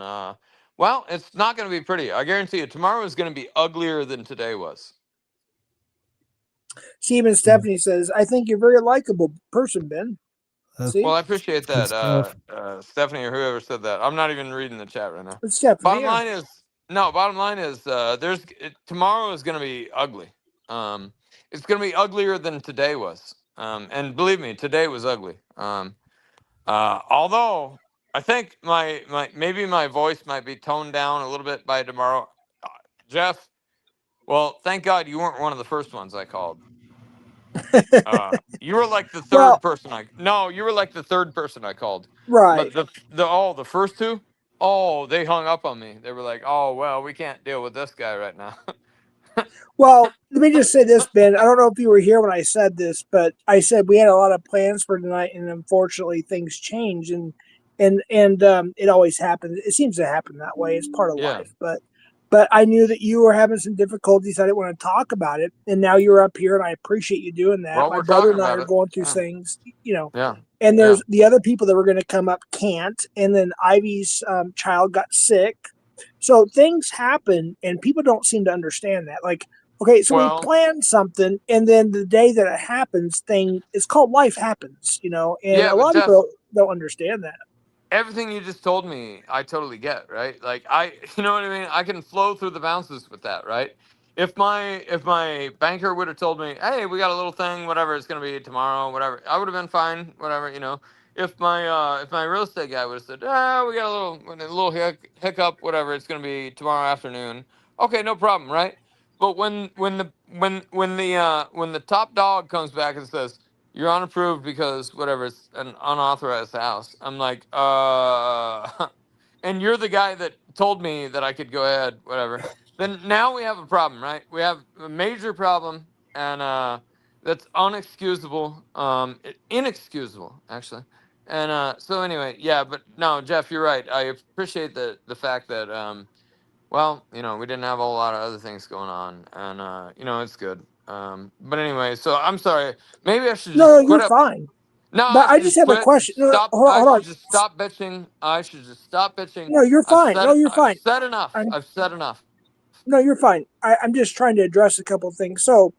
well, it's not going to be pretty. I guarantee you, tomorrow is going to be uglier than today was. See, even Stephanie says, "I think you're a very likable person, Ben." That's See, Well, I appreciate good that, stuff. Stephanie or whoever said that. I'm not even reading the chat right now. it's Stephanie. Bottom line is, no. Bottom line is, tomorrow is going to be ugly. It's going to be uglier than today was. And believe me, today was ugly. Although I think maybe my voice might be toned down a little bit by tomorrow. Jeff, well, thank God you weren't one of the first ones I called. You were like the Well, third person you were like the third person I called. right. But the first two, they hung up on me. They were like, "Oh, well, we can't deal with this guy right now." Well, let me just say this, Ben. I don't know if you were here when I said this, but I said we had a lot of plans for tonight, and unfortunately, things change, and it always happens. It seems to happen that way. It's part of Yeah. life. But I knew that you were having some difficulties. I didn't want to talk about it, and now you're up here, and I appreciate you doing that. Well, My we're brother talking and I about are it. going through Yeah. things. Yeah. And Yeah. there's the other people that were going to come up can't, and then Ivy's child got sick. So things happen, and people don't seem to understand that. Like, okay, so we Well, plan something, and then the day that it happens, it's called life happens, and yeah, a but lot of Jeff, people don't understand that. everything you just told me, I totally get, right? Like you know what I mean? I can flow through the bounces with that, right? If my banker would have told me, "Hey, we got a little thing, whatever, it's gonna be tomorrow, whatever," I would have been fine, whatever. If my real estate guy would have said, we got a little hiccup, whatever, it's gonna be tomorrow afternoon. Okay, no problem, right? But when the top dog comes back and says, "You're unapproved because whatever, it's an unauthorized house," I'm like, and you're the guy that told me that I could go ahead, whatever. Then now we have a problem, right? We have a major problem, and that's unexcusable, inexcusable, actually. And so anyway, yeah, but no, Jeff, you're right. I appreciate the fact that well, we didn't have a whole lot of other things going on, and it's good. But anyway, so I'm sorry. Maybe I should No, just quit you're up. fine. No, I But I should just just have a quit. question. No, Stop. hold on, I hold on. should just stop bitching. I should just stop bitching. No, you're I've fine. said No, it. you're I've fine. said enough. I'm, I've said enough. no, you're fine. I'm just trying to address a couple of things. So,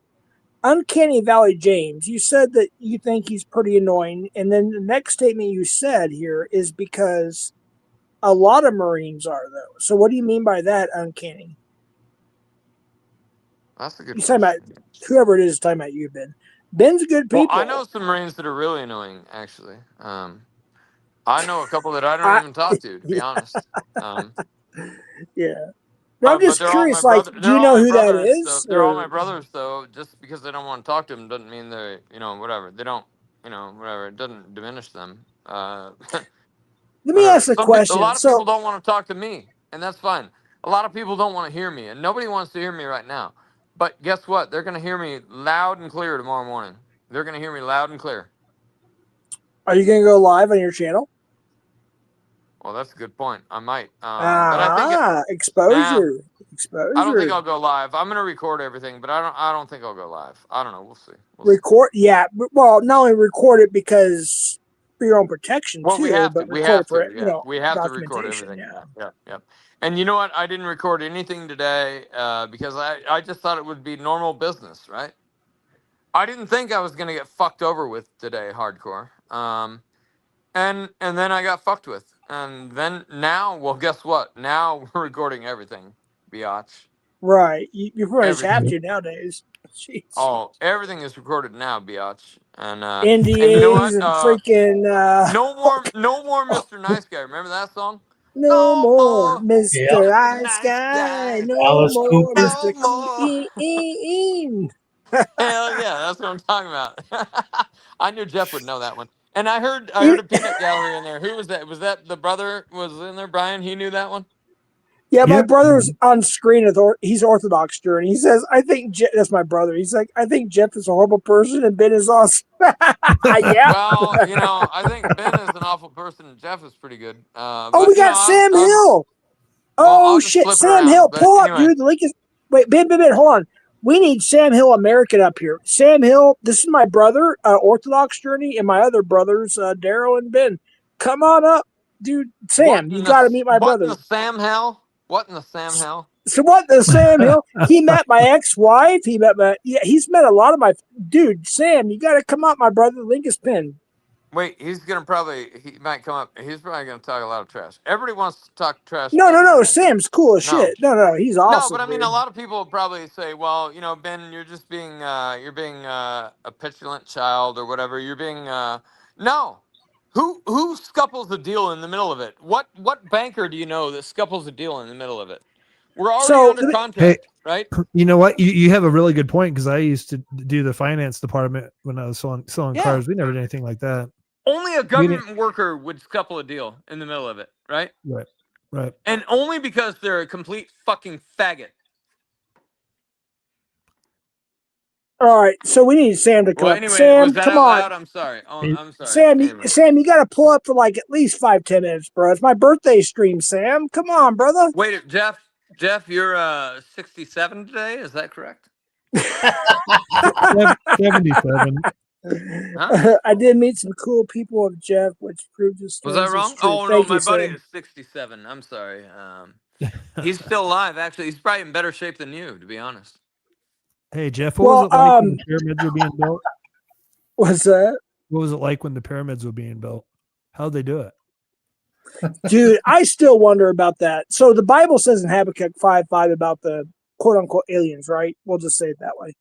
Uncanny Valley James, you said that you think he's pretty annoying, and then the next statement you said here is because a lot of Marines are, though. So, what do you mean by that, Uncanny? That's a good He's talking about question. whoever it is talking about you, Ben. Ben's good Well, I people. know some Marines that are really annoying, actually. I know a couple that I don't I even talk to be yeah, honest. Um, yeah. No, I'm but just they're all my curious. Like, brother. do They're you all know my who that brothers. So is? they're all my Or brothers. So just because they don't want to talk to them doesn't mean they, whatever. They don't, whatever. It doesn't diminish them. let me Whatever. ask a A question. lot of people So, don't want to talk to me, and that's fine. A lot of people don't want to hear me, and nobody wants to hear me right now. But guess what? They're going to hear me loud and clear tomorrow morning. They're going to hear me loud and clear. are you going to go live on your channel? Well, that's a good point. I might, but I think nah. Exposure, I don't think exposure. I'll go live. I'm going to record everything, but I don't think I'll go live. I don't know. We'll see. We'll see. Record, yeah. Well, not only record it because for your own protection Well, we too, have to. but We record have it for to. Yeah, we have to record documentation. everything. Yeah. Yeah, yeah, yeah. And you know what? I didn't record anything today because I just thought it would be normal business, right? I didn't think I was gonna get fucked over with today, hardcore. And then I got fucked with, and then now, well, guess what? Now we're recording everything, biatch. Right. You pretty much have Everything. to nowadays. Jeez. Oh, everything is recorded now, biatch. And you know NDAs what? and freaking No more Mr. Nice Guy. Remember that song? no No more more Yeah. Mr. Mr. Ice Nice Guy. Guy. No Alice more Cooper. Mr. No more. Clean. Hell yeah, that's what I'm talking about. I knew Jeff would know that one. And I heard Even- a peanut gallery in there. Who was that? Was that the brother was in there? Brian, he knew that one. Yeah, my Yep. brother was on screen with he's Orthodox Jew, and he says, "I think that's my brother." He's like, "I think Jeff is a horrible person, and Ben is awesome." Yeah. Well, I think Ben is an awful person and Jeff is pretty good. Oh, But we got Sam I'll just Hill. well, Oh I'll just shit, flip it Sam around. Hill, But pull up, anyway, dude. The link is Ben, hold on. We need Sam Hill American up here. Sam Hill, this is my brother, Orthodox Journey, and my other brothers, Daryl and Ben. Come on up, dude. Sam, you got to meet my what in brother. the Sam hell? What in the Sam hell? So what? The Sam Hill? He met my ex-wife. He's met a lot of my dude. Sam, you got to come up, my brother. The link is pinned. Wait, he might come up. He's probably gonna talk a lot of trash. Everybody wants to talk trash No, about no, this no. guy. Sam's cool as No. shit. No, he's awesome. No, but I mean, dude. a lot of people will probably say, "Well, Ben, you're just being, a petulant child or whatever. You're being, no. Who scupples a deal in the middle of it? What banker do you know that scupples a deal in the middle of it? We're already So under contract, right? You know what? You have a really good point because I used to do the finance department when I was selling Yeah. cars. We never did anything like that. Only a government worker would scupple a deal in the middle of it, right? Right. And only because they're a complete fucking faggot. all right, so we need Sam to come Well, up. anyway, Sam, was that come out on. loud? I'm sorry. Oh, I'm sorry. Sam, Anyway. Sam, you got to pull up for like at least 5-10 minutes, bro. It's my birthday stream, Sam. Come on, brother. Wait, Jeff, you're 67 today. Is that correct? 77. Huh? I did meet some cool people of Jeff, which proved his Was I stories wrong? is true. Oh Thank no, you, my buddy Sam. is 67. I'm sorry. He's still alive. Actually, he's probably in better shape than you, to be honest. Hey Jeff, what was it like when the pyramids were being built? What's that? What was it like when the pyramids were being built? How'd they do it? Dude, I still wonder about that. So the Bible says in Habakkuk 5:5 about the quote unquote aliens, right? We'll just say it that way.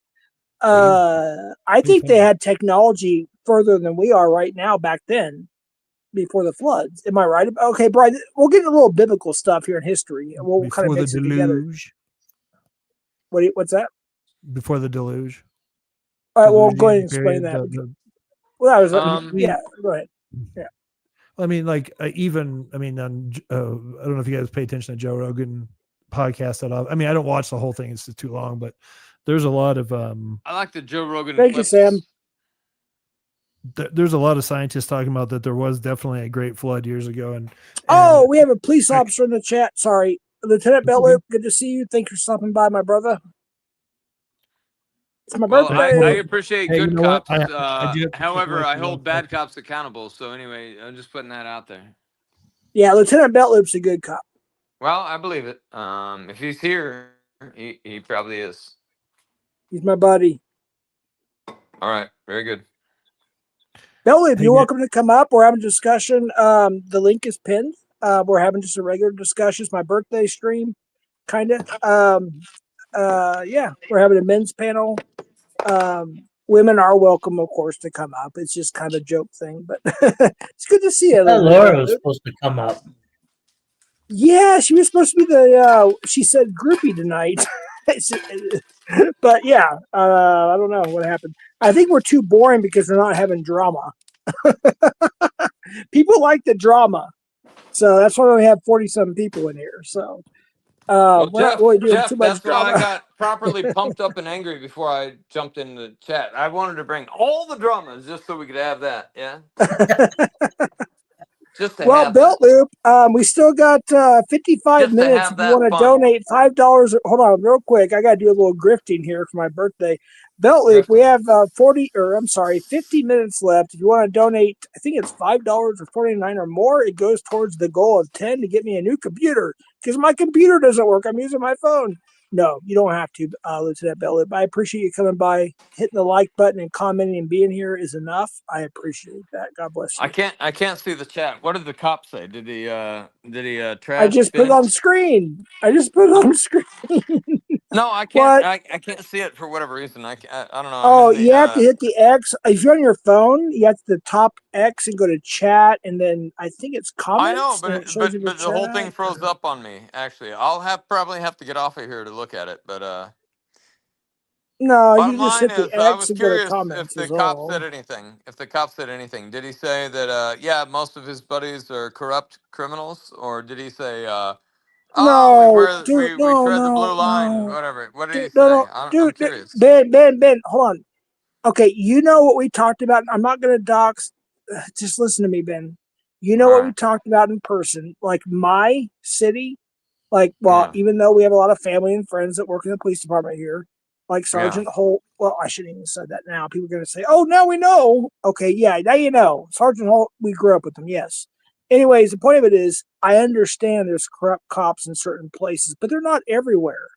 I think they had technology further than we are right now back then, before the floods. Am I right? Okay, Brian, we'll get a little biblical stuff here in history, and we'll kind of mix it together. What's that? Before the deluge. All right, well, go ahead and explain that. Well, that was yeah. Go ahead. Yeah. I mean, like I don't know if you guys pay attention to Joe Rogan podcast at all. I mean, I don't watch the whole thing; it's too long. But there's a lot of I like the Joe Rogan. Thank you, Sam. There's a lot of scientists talking about that there was definitely a great flood years ago. And we have a police officer in the chat. Sorry, Lieutenant Belloop. Good to see you. Thanks for stopping by, my brother. It's my birthday. I appreciate good cops. However, I hold bad cops accountable. So anyway, I'm just putting that out there. Yeah, Lieutenant Belloop's a good cop. Well, I believe it. If he's here, he probably is. He's my buddy. All right, very good. Belloop, you're welcome to come up. We're having a discussion. The link is pinned. We're having just a regular discussion. It's my birthday stream, kind of. Yeah, we're having a men's panel. Women are welcome, of course, to come up. It's just kind of a joke thing, but it's good to see you. Laura was supposed to come up. Yeah, she was supposed to be she said groupie tonight. But yeah, I don't know what happened. I think we're too boring because we're not having drama. People like the drama. So that's why we have 40-some people in here. So we're not really doing too much that's drama. why I got properly pumped up and angry before I jumped in the chat. I wanted to bring all the dramas just so we could have that. Yeah. Well, Belt Loop, we still got 55 minutes. If you want to donate $5, hold on real quick. I got to do a little grifting here for my birthday. Belt Loop, we have 50 minutes left. If you want to donate, I think it's $5 or $49 or more, it goes towards the goal of 10 to get me a new computer because my computer doesn't work. I'm using my phone. No, you don't have to, Lieutenant Belloop. I appreciate you coming by. Hitting the like button and commenting and being here is enough. I appreciate that. God bless you. I can't see the chat. What did the cop say? Did he trash? I just put it on screen. No, I can't. What? I can't see it for whatever reason. I don't know. I'm Oh, in you have to the. hit the X. If you're on your phone, you have to the top X and go to chat, and then I think it's I know, comments, and it shows you the but the whole thing chat. froze up on me. Actually, I'll probably have to get off of here to look at it. But No, you bottom just line hit the is, I X was and go to curious if comments. the Is cop said all. anything. If the cop said anything, did he say that? Yeah, most of his buddies are corrupt criminals, or did he say, oh, No, dude, we no, tread the no, blue line, no, whatever. What did he dude, no, say? no, I'm dude, curious. Ben, hold on. Okay, you know what we talked about. I'm not going to dox. Just listen to me, Ben. You All know what we right. talked about in person. Like my city, like, well, Yeah. even though we have a lot of family and friends that work in the police department here, like Yeah. Sergeant Holt. Well, I shouldn't even say that now. People are going to say, oh, now we know. Okay, yeah, now you know. Sergeant Holt, we grew up with him, yes. Anyways, the point of it is, I understand there's corrupt cops in certain places, but they're not everywhere.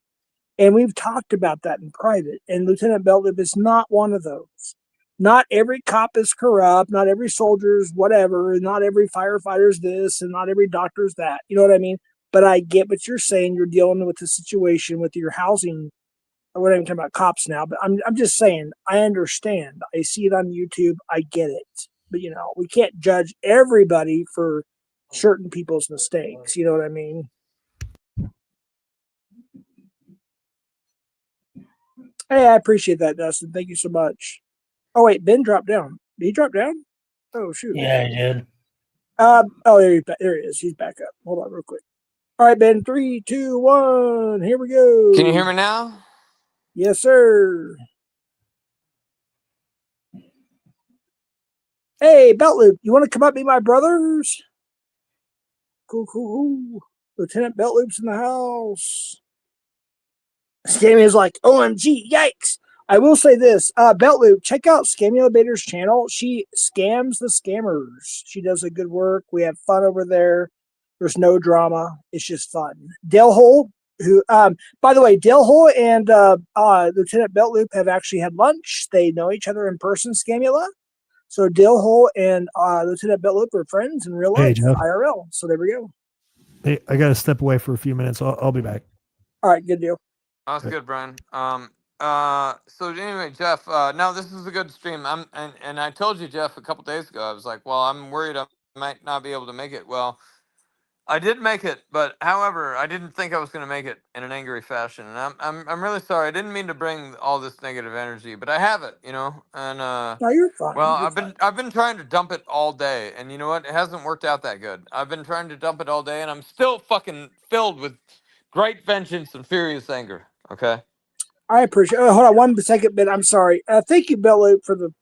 And we've talked about that in private. And Lieutenant Beltlip is not one of those. Not every cop is corrupt. Not every soldier is whatever. Not every firefighter is this, and not every doctor is that. You know what I mean? But I get what you're saying. You're dealing with the situation with your housing. We're not even talking about cops now, but I'm just saying. I understand. I see it on YouTube. I get it. But we can't judge everybody for certain people's mistakes. You know what I mean? Hey, I appreciate that, Dustin. Thank you so much. Oh wait, Ben dropped down. Did he drop down? Oh shoot. Yeah, I did. Oh there he is. He's back up. Hold on real quick. All right, Ben. 3, 2, 1. Here we Can you hear go. me now? Yes, sir. Hey, Beltloop, you want to come up be my brothers? Cool. Lieutenant Beltloop's in the house. Scammy is like, OMG, yikes. I will say this, Beltloop, check out Scamulabator's channel. She scams the scammers. She does a good work. We have fun over there. There's no drama. It's just fun. Dale Hole, who, by the way, Dale Hole and Lieutenant Beltloop have actually had lunch. They know each other in person, Scamula. So Dale Hole and Lieutenant Beltloop are friends in real Hey, life, Jeff. IRL. So there we go. Hey, I got to step away for a few minutes. I'll be back. All right, good deal. That's good, Brian. So anyway, Jeff, no, this is a good stream. And I told you, Jeff, a couple days ago, I was like, well, I'm worried I might not be able to make it. Well, I did make it, but however, I didn't think I was going to make it in an angry fashion, and I'm really sorry. I didn't mean to bring all this negative energy, but I have it, and No, you're fine. well, You're fine. I've been trying to dump it all day, and you know what? It hasn't worked out that good. I've been trying to dump it all day, and I'm still fucking filled with great vengeance and furious anger. Okay. I appreciate it. Hold on 1 second, Ben. I'm sorry. Thank you, Belloop, for the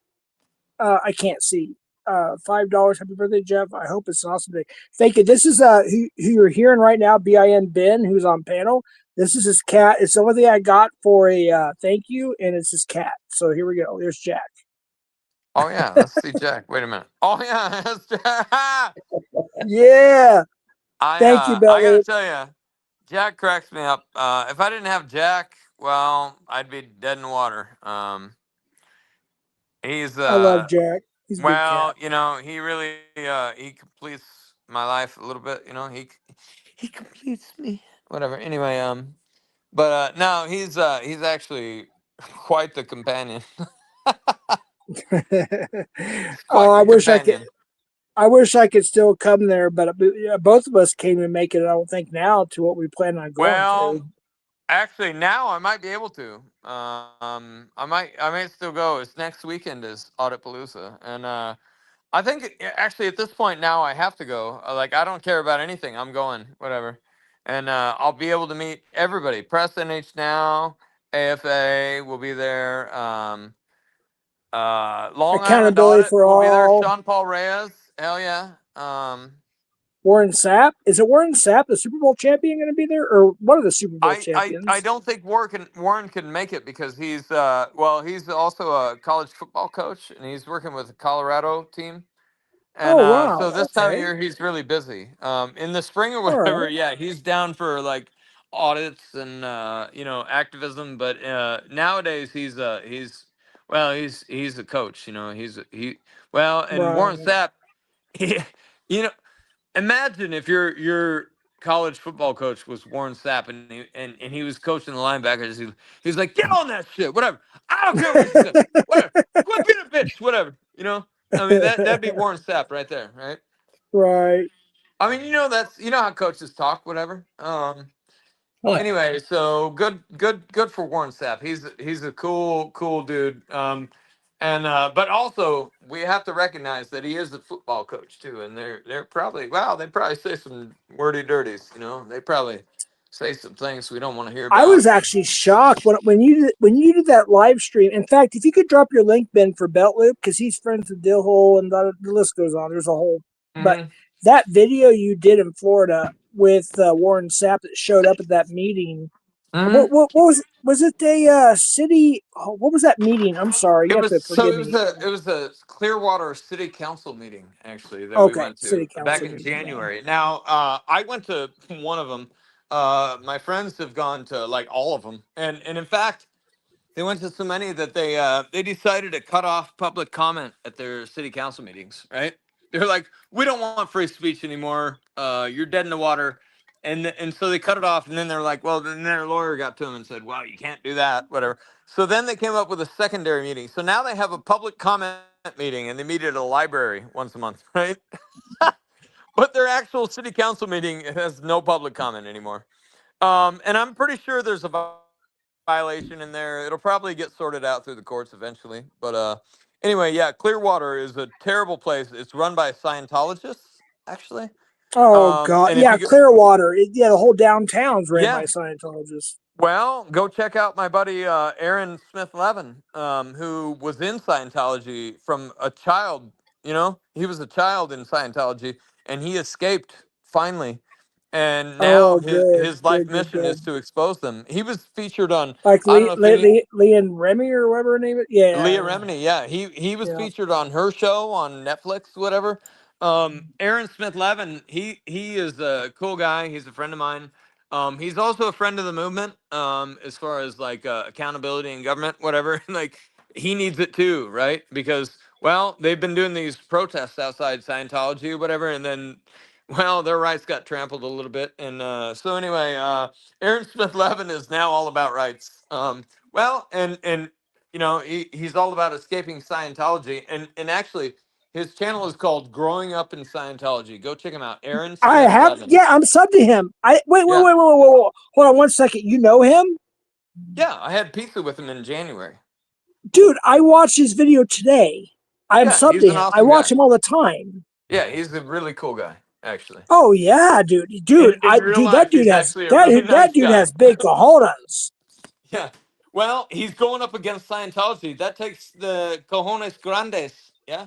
I can't see. $5. Happy birthday, Jeff. I hope it's an awesome day. Thank you. This is who you're hearing right now, BIN Ben, who's on panel. This is his cat. It's the only thing I got for a thank you, and it's his cat. So here we go. There's Jack. Oh yeah, let's see Jack. Wait a minute. Oh yeah, that's Jack. Yeah. Thank you, I gotta Belloop. tell you, Jack cracks me up. If I didn't have Jack, well, I'd be dead in the water. He's I love Jack. He's a good cat. well, he really he completes my life a little bit. He completes me. Whatever. Anyway, but no, he's actually quite the companion. He's Oh, quite the companion. I wish I could still come there, but both of us can't even make it. I don't think now to what we plan on going Well, to. actually, now I might be able to. I might still go. It's next weekend is Audit Palooza, and I think actually at this point now I have to go. Like I don't care about anything. I'm going, whatever, and I'll be able to meet everybody. Press NH now. AFA will be there. Long Island Accountability Audit for will be there. all. Sean Paul Reyes, hell yeah. Warren Sapp. Is it Warren Sapp, the Super Bowl champion, going to be there, or one of the Super Bowl I champions? don't think Warren can make it because he's he's also a college football coach and he's working with the Colorado team. And Oh wow. so this time of Okay. year he's really busy. In the spring or All whatever, right. yeah, he's down for like audits and activism. But nowadays he's a coach. And Warren Right. Sapp, he, you know, imagine if you're college football coach was Warren Sapp, and he was coaching the linebackers. He was like, get on that shit, whatever. I don't care what you say, whatever. Quit being a bitch, whatever. You know, I mean that'd be Warren Sapp right there, right? Right. I mean, you know how coaches talk, whatever. Oh, yeah. Anyway, so good for Warren Sapp. He's a cool dude. And but also we have to recognize that he is a football coach too, and they're probably they probably say some wordy dirties. You know, they probably say some things we don't want to hear I about. was actually shocked when you did that live stream. In fact, if you could drop your link, Ben, for Belt Loop, because he's friends with Dillhole and the list goes on. There's a whole, but Mhm. that video you did in Florida with Warren Sapp that showed up at that meeting. Mhm. What was it a city? Oh, what was that meeting? I'm sorry, you have to forgive me. It was a Clearwater City Council meeting actually that we Okay, went city to back council in meeting. Yeah. January. Now I went to one of them. My friends have gone to like all of them, and in fact they went to so many that they decided to cut off public comment at their city council meetings. Right? They're like, we don't want free speech anymore. You're dead in the water. And so they cut it off, and then they're like, well, then their lawyer got to them and said, well, you can't do that, whatever. So then they came up with a secondary meeting. So now they have a public comment meeting, and they meet at a library once a month, right? But their actual city council meeting has no public comment anymore. And I'm pretty sure there's a violation in there. It'll probably get sorted out through the courts eventually. But anyway, yeah, Clearwater is a terrible place. It's run by Scientologists, actually. Oh God, And if yeah, you go, Clearwater. Yeah, the whole downtown's ran by yeah, Scientologists. well, go check out my buddy Aaron Smith Levin, who was in Scientology from a child. You know, he was a child in Scientology, and he escaped finally. And now Oh, his life good, mission is good. to expose them. He was featured on. Like I don't know if any Lee and Remy or whatever her name is. Leah Yeah, Remini, yeah, he was yeah. featured on her show on Netflix, whatever. Aaron Smith Levin, he is a cool guy. He's a friend of mine. He's also a friend of the movement. As far as like accountability in government, whatever. Like he needs it too, right? Because well, they've been doing these protests outside Scientology or whatever, and then well, their rights got trampled a little bit, and so anyway, Aaron Smith Levin is now all about rights. Well, and you know, he's all about escaping Scientology, and actually, his channel is called "Growing Up in Scientology." Go check him out, Aaron I Smith have. Levin. Yeah, I'm sub to him. Wait. Yeah, Hold on one second. You know him, yeah. I had pizza with him in January. dude? I watched his video today. I'm Yeah, sub he's to an him. I awesome watch guy. him all the time. Yeah, he's a really cool guy, actually. Oh yeah, dude. In real That life, dude he's has actually a really that nice dude guy. has big cojones. Yeah. Well, he's going up against Scientology. That takes the cojones grandes. Yeah.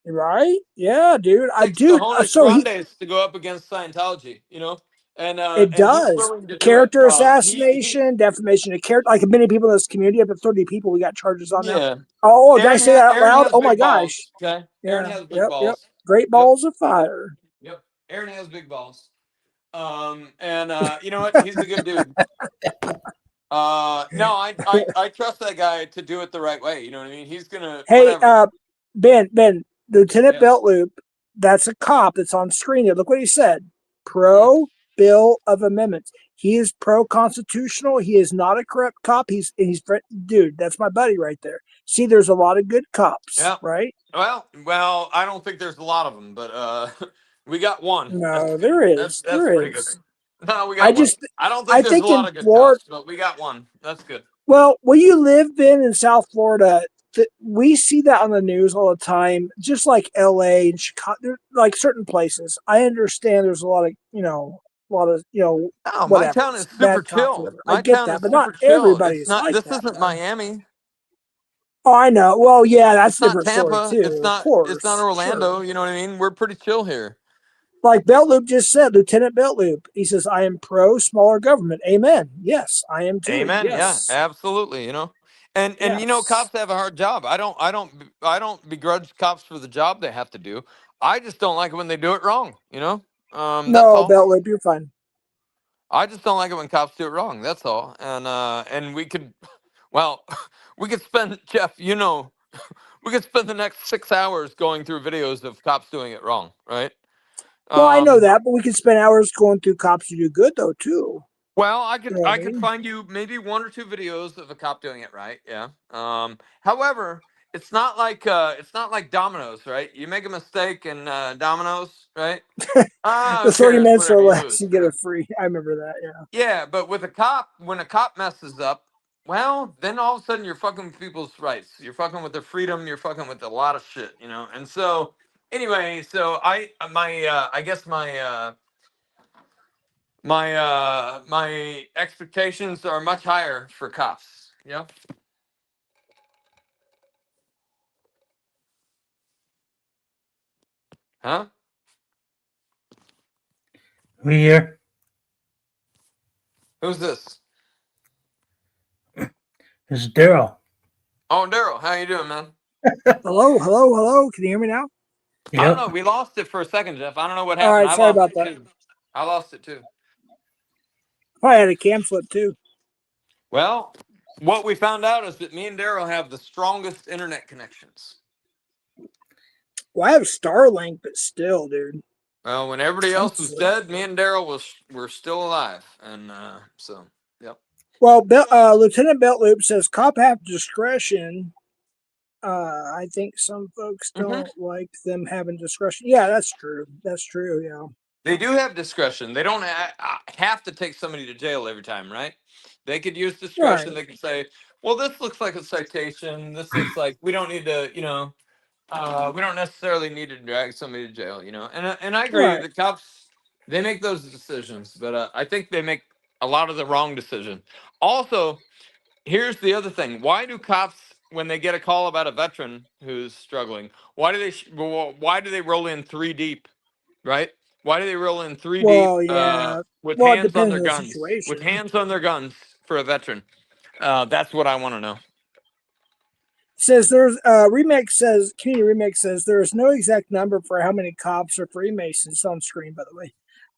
Right? Yeah, dude. Takes cojones So he grandes to go up against Scientology, you know, it and he's does willing to do it. character He assassination, defamation of character. Like many people in this community, up to 30 people, we got charges on now. yeah. Oh, did I say that out Aaron loud? has Oh my big gosh. balls. Okay, Aaron Yeah. has big Yep. balls. Great Yep, balls of fire. yep. Aaron has big balls. And you know what? He's a good dude. No, I trust that guy to do it the right way. You know what I mean? He's gonna Hey, whatever. Ben, Lieutenant Yeah. Beltloop, that's a cop that's on screen there. Look what he said. Hmm. Pro Bill of Amendments. He is pro constitutional. He is not a corrupt cop. Dude, that's my buddy right there. See, there's a lot of good cops, Yeah. right? Well, I don't think there's a lot of them, but we got one. That's No, good. there That's is. that's There pretty good. is. No, we I got one. just I don't I think there's a think lot in of good Florida, cops, but we got one. That's good. well, where you live, Ben, in South Florida, we see that on the news all the time, just like LA and Chicago, like certain places. I understand there's a lot of, No, my whatever, town is super bad cops, chill. whatever. I My get town that, is but not super chill. everybody It's is not. like This that, isn't though. Miami. Oh, I know. Well, yeah, that's It's a not different story, Tampa. too, of It's not course. Sure. Orlando. You know what I mean? We're pretty chill here. Like Beltloop just said, Lieutenant Beltloop, he says, I am pro smaller government. Amen. Yes, I am too. Amen. Yeah, Yes. absolutely. You know, and you know, Yes. cops have a hard job. I don't begrudge cops for the job they have to do. I just don't like it when they do it wrong. You know, that's No, all. Beltloop, you're fine. I just don't like it when cops do it wrong. That's all. And we could, well, we could spend Jeff. You know, we could spend the next 6 hours going through videos of cops doing it wrong, right? Well, I know that, but we could spend hours going through cops who do good though too. Well, You know what I I could mean? find you maybe 1 or 2 videos of a cop doing it right. Yeah. However, it's not like Domino's, right? You make a mistake in Domino's, right? The Who 30 cares? minutes Whatever, or you less, lose. you get a free. I remember that. Yeah. Yeah, but with a cop, when a cop messes up, well, then all of a sudden you're fucking with people's rights. You're fucking with their freedom. You're fucking with a lot of shit, you know. And so, anyway, so I guess my expectations are much higher for cops. Yeah. Huh? We here. Who's this? This is Daryl. Oh, Daryl. How you doing, man? Hello, hello, hello. Can you hear me now? I don't Yep. know. We lost it for a second, Jeff. I don't know what All happened. right. I Sorry lost about it that. too. I lost it too. Probably had a cam flip too. Well, what we found out is that me and Daryl have the strongest internet connections. Well, I have Starlink, but still, dude. Well, when everybody I'm else was slow. dead, me and Daryl were still alive, and so yep. Well, Lieutenant Beltloop says cop have discretion. I think some folks Hmm. don't like them having discretion. Yeah, that's true. That's true. Yeah. They do have discretion. They don't have to take somebody to jail every time, right? They could use Right. discretion. They could say, "Well, this looks like a citation. This looks like we don't need to, we don't necessarily need to drag somebody to jail, you know." And I agree. Right. The cops they make those decisions, but I think they make a lot of the wrong decision. Also, here's the other thing: why do cops, when they get a call about a veteran who's struggling, why do they roll in 3 deep, right? Why do they roll in three deep Well, yeah. with Well, it hands on depends their on the guns? With situation. hands on their guns for a veteran. That's what I want to know. Says there's remix says community remix says there is no exact number for how many cops are Freemasons on screen, by the way.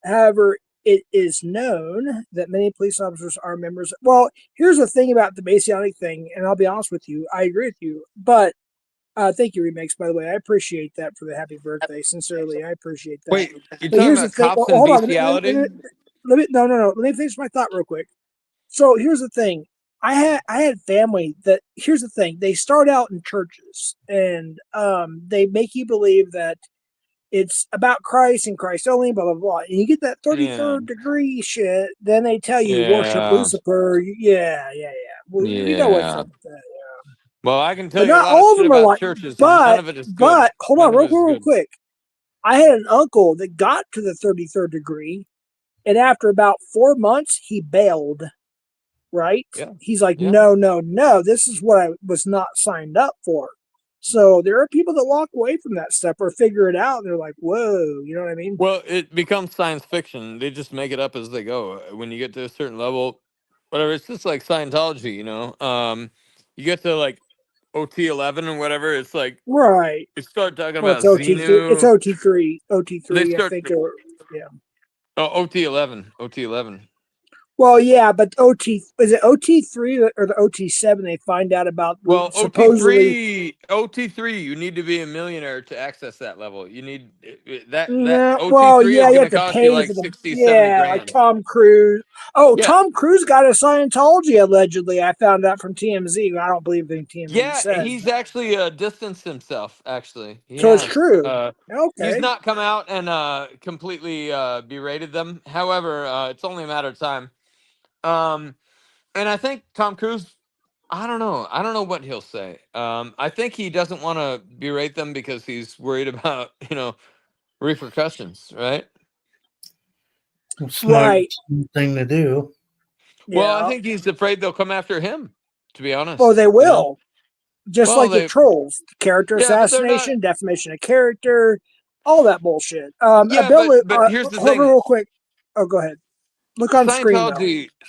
However, it is known that many police officers are members. Well, here's the thing about the Masonic thing, and I'll be honest with you, I agree with you. But thank you, remix. By the way, I appreciate that for the happy birthday. Sincerely, I appreciate that. Wait, you're But talking here's the about thing. cops Well, and hold on. bestiality? Let me no. Let me finish my thought real quick. So here's the thing. I had family that here's the thing. They start out in churches and they make you believe that it's about Christ and Christ only, blah blah blah. And you get that Yeah. 33rd degree shit, then they tell you worship Yeah. Lucifer. Yeah. Well, we know what's Yeah. up with that. Well, I can tell But you a not lot of all of shit them are about like churches, and none of it is good. but hold None on of it is real good. quick. I had an uncle that got to the 33rd degree, and after about 4 months, he bailed. Right? Yeah. He's like, Yeah. no, this is what I was not signed up for. So there are people that walk away from that stuff or figure it out. And they're like, whoa, you know what I mean? Well, it becomes science fiction. They just make it up as they go. When you get to a certain level, whatever, it's just like Scientology, you know. You get to like OT11 and whatever, it's like Right. you start talking Well, about it's OT3. It's Xenu. OT3. They OT3, I start think. Or, yeah. OT11, OT11. Well, yeah, but is it OT3 or the OT7? They find out about Well, supposedly. OT3, you need to be a millionaire to access that level. You need that No, well, OT3 yeah, is you going have to to cost you pay like for the 60, 70 like grand. Tom Cruise. Oh, Yeah. Tom Cruise got a Scientology allegedly. I found out from TMZ. I don't believe anything TMZ Yeah, said. he's actually distanced himself. Actually, he So it's has. true. He's Okay. not come out and completely berated them. However, it's only a matter of time. Um, and I think Tom Cruise. I don't know. I don't know what he'll say. I think he doesn't want to berate them because he's worried about repercussions, right? Smart Right. thing to do. Well, I Yeah. think he's afraid they'll come after him. To be honest. Oh, they will. Just Well, like the they. trolls, character Yeah, but they're not. assassination, defamation of character, all that bullshit. Yeah, Bill, but here's the hold on thing. real quick. Oh, go ahead. Look on screen though.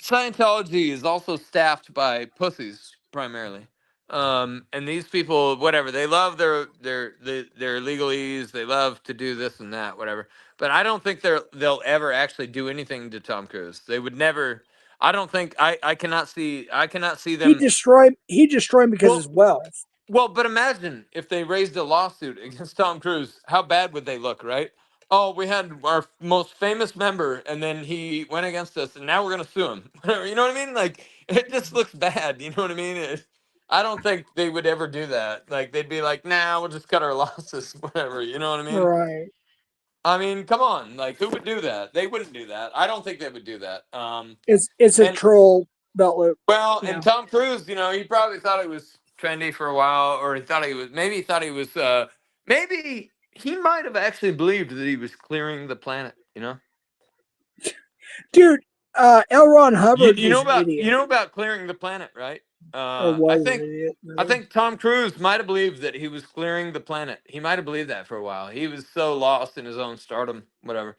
Scientology is also staffed by pussies primarily. And these people, whatever, they love their legalese. They love to do this and that, whatever. But I don't think they'll ever actually do anything to Tom Cruise. They would never. I don't think I cannot see He them. destroyed. He destroyed him because of Well, his wealth. well, but imagine if they raised a lawsuit against Tom Cruise. How bad would they look, right? oh, we had our most famous member, and then he went against us, and now we're gonna sue him. You know what I mean? Like, it just looks bad. You know what I mean? I don't think they would ever do that. Like, they'd be like, "Nah, we'll just cut our losses, whatever." You know what I mean? Right. I mean, come on. Like, who would do that? They wouldn't do that. I don't think they would do that. It's a And troll belt loop. well, Yeah. and Tom Cruise, he probably thought he was trendy for a while, or maybe he thought he was, maybe he might have actually believed that he was clearing the planet. Dude, L. Ron You, Hubbard you know is an about you idiot. know about clearing the planet, right? Or I was an think idiot. I Really. think Tom Cruise might have believed that he was clearing the planet. He might have believed that for a while. He was so lost in his own stardom, whatever.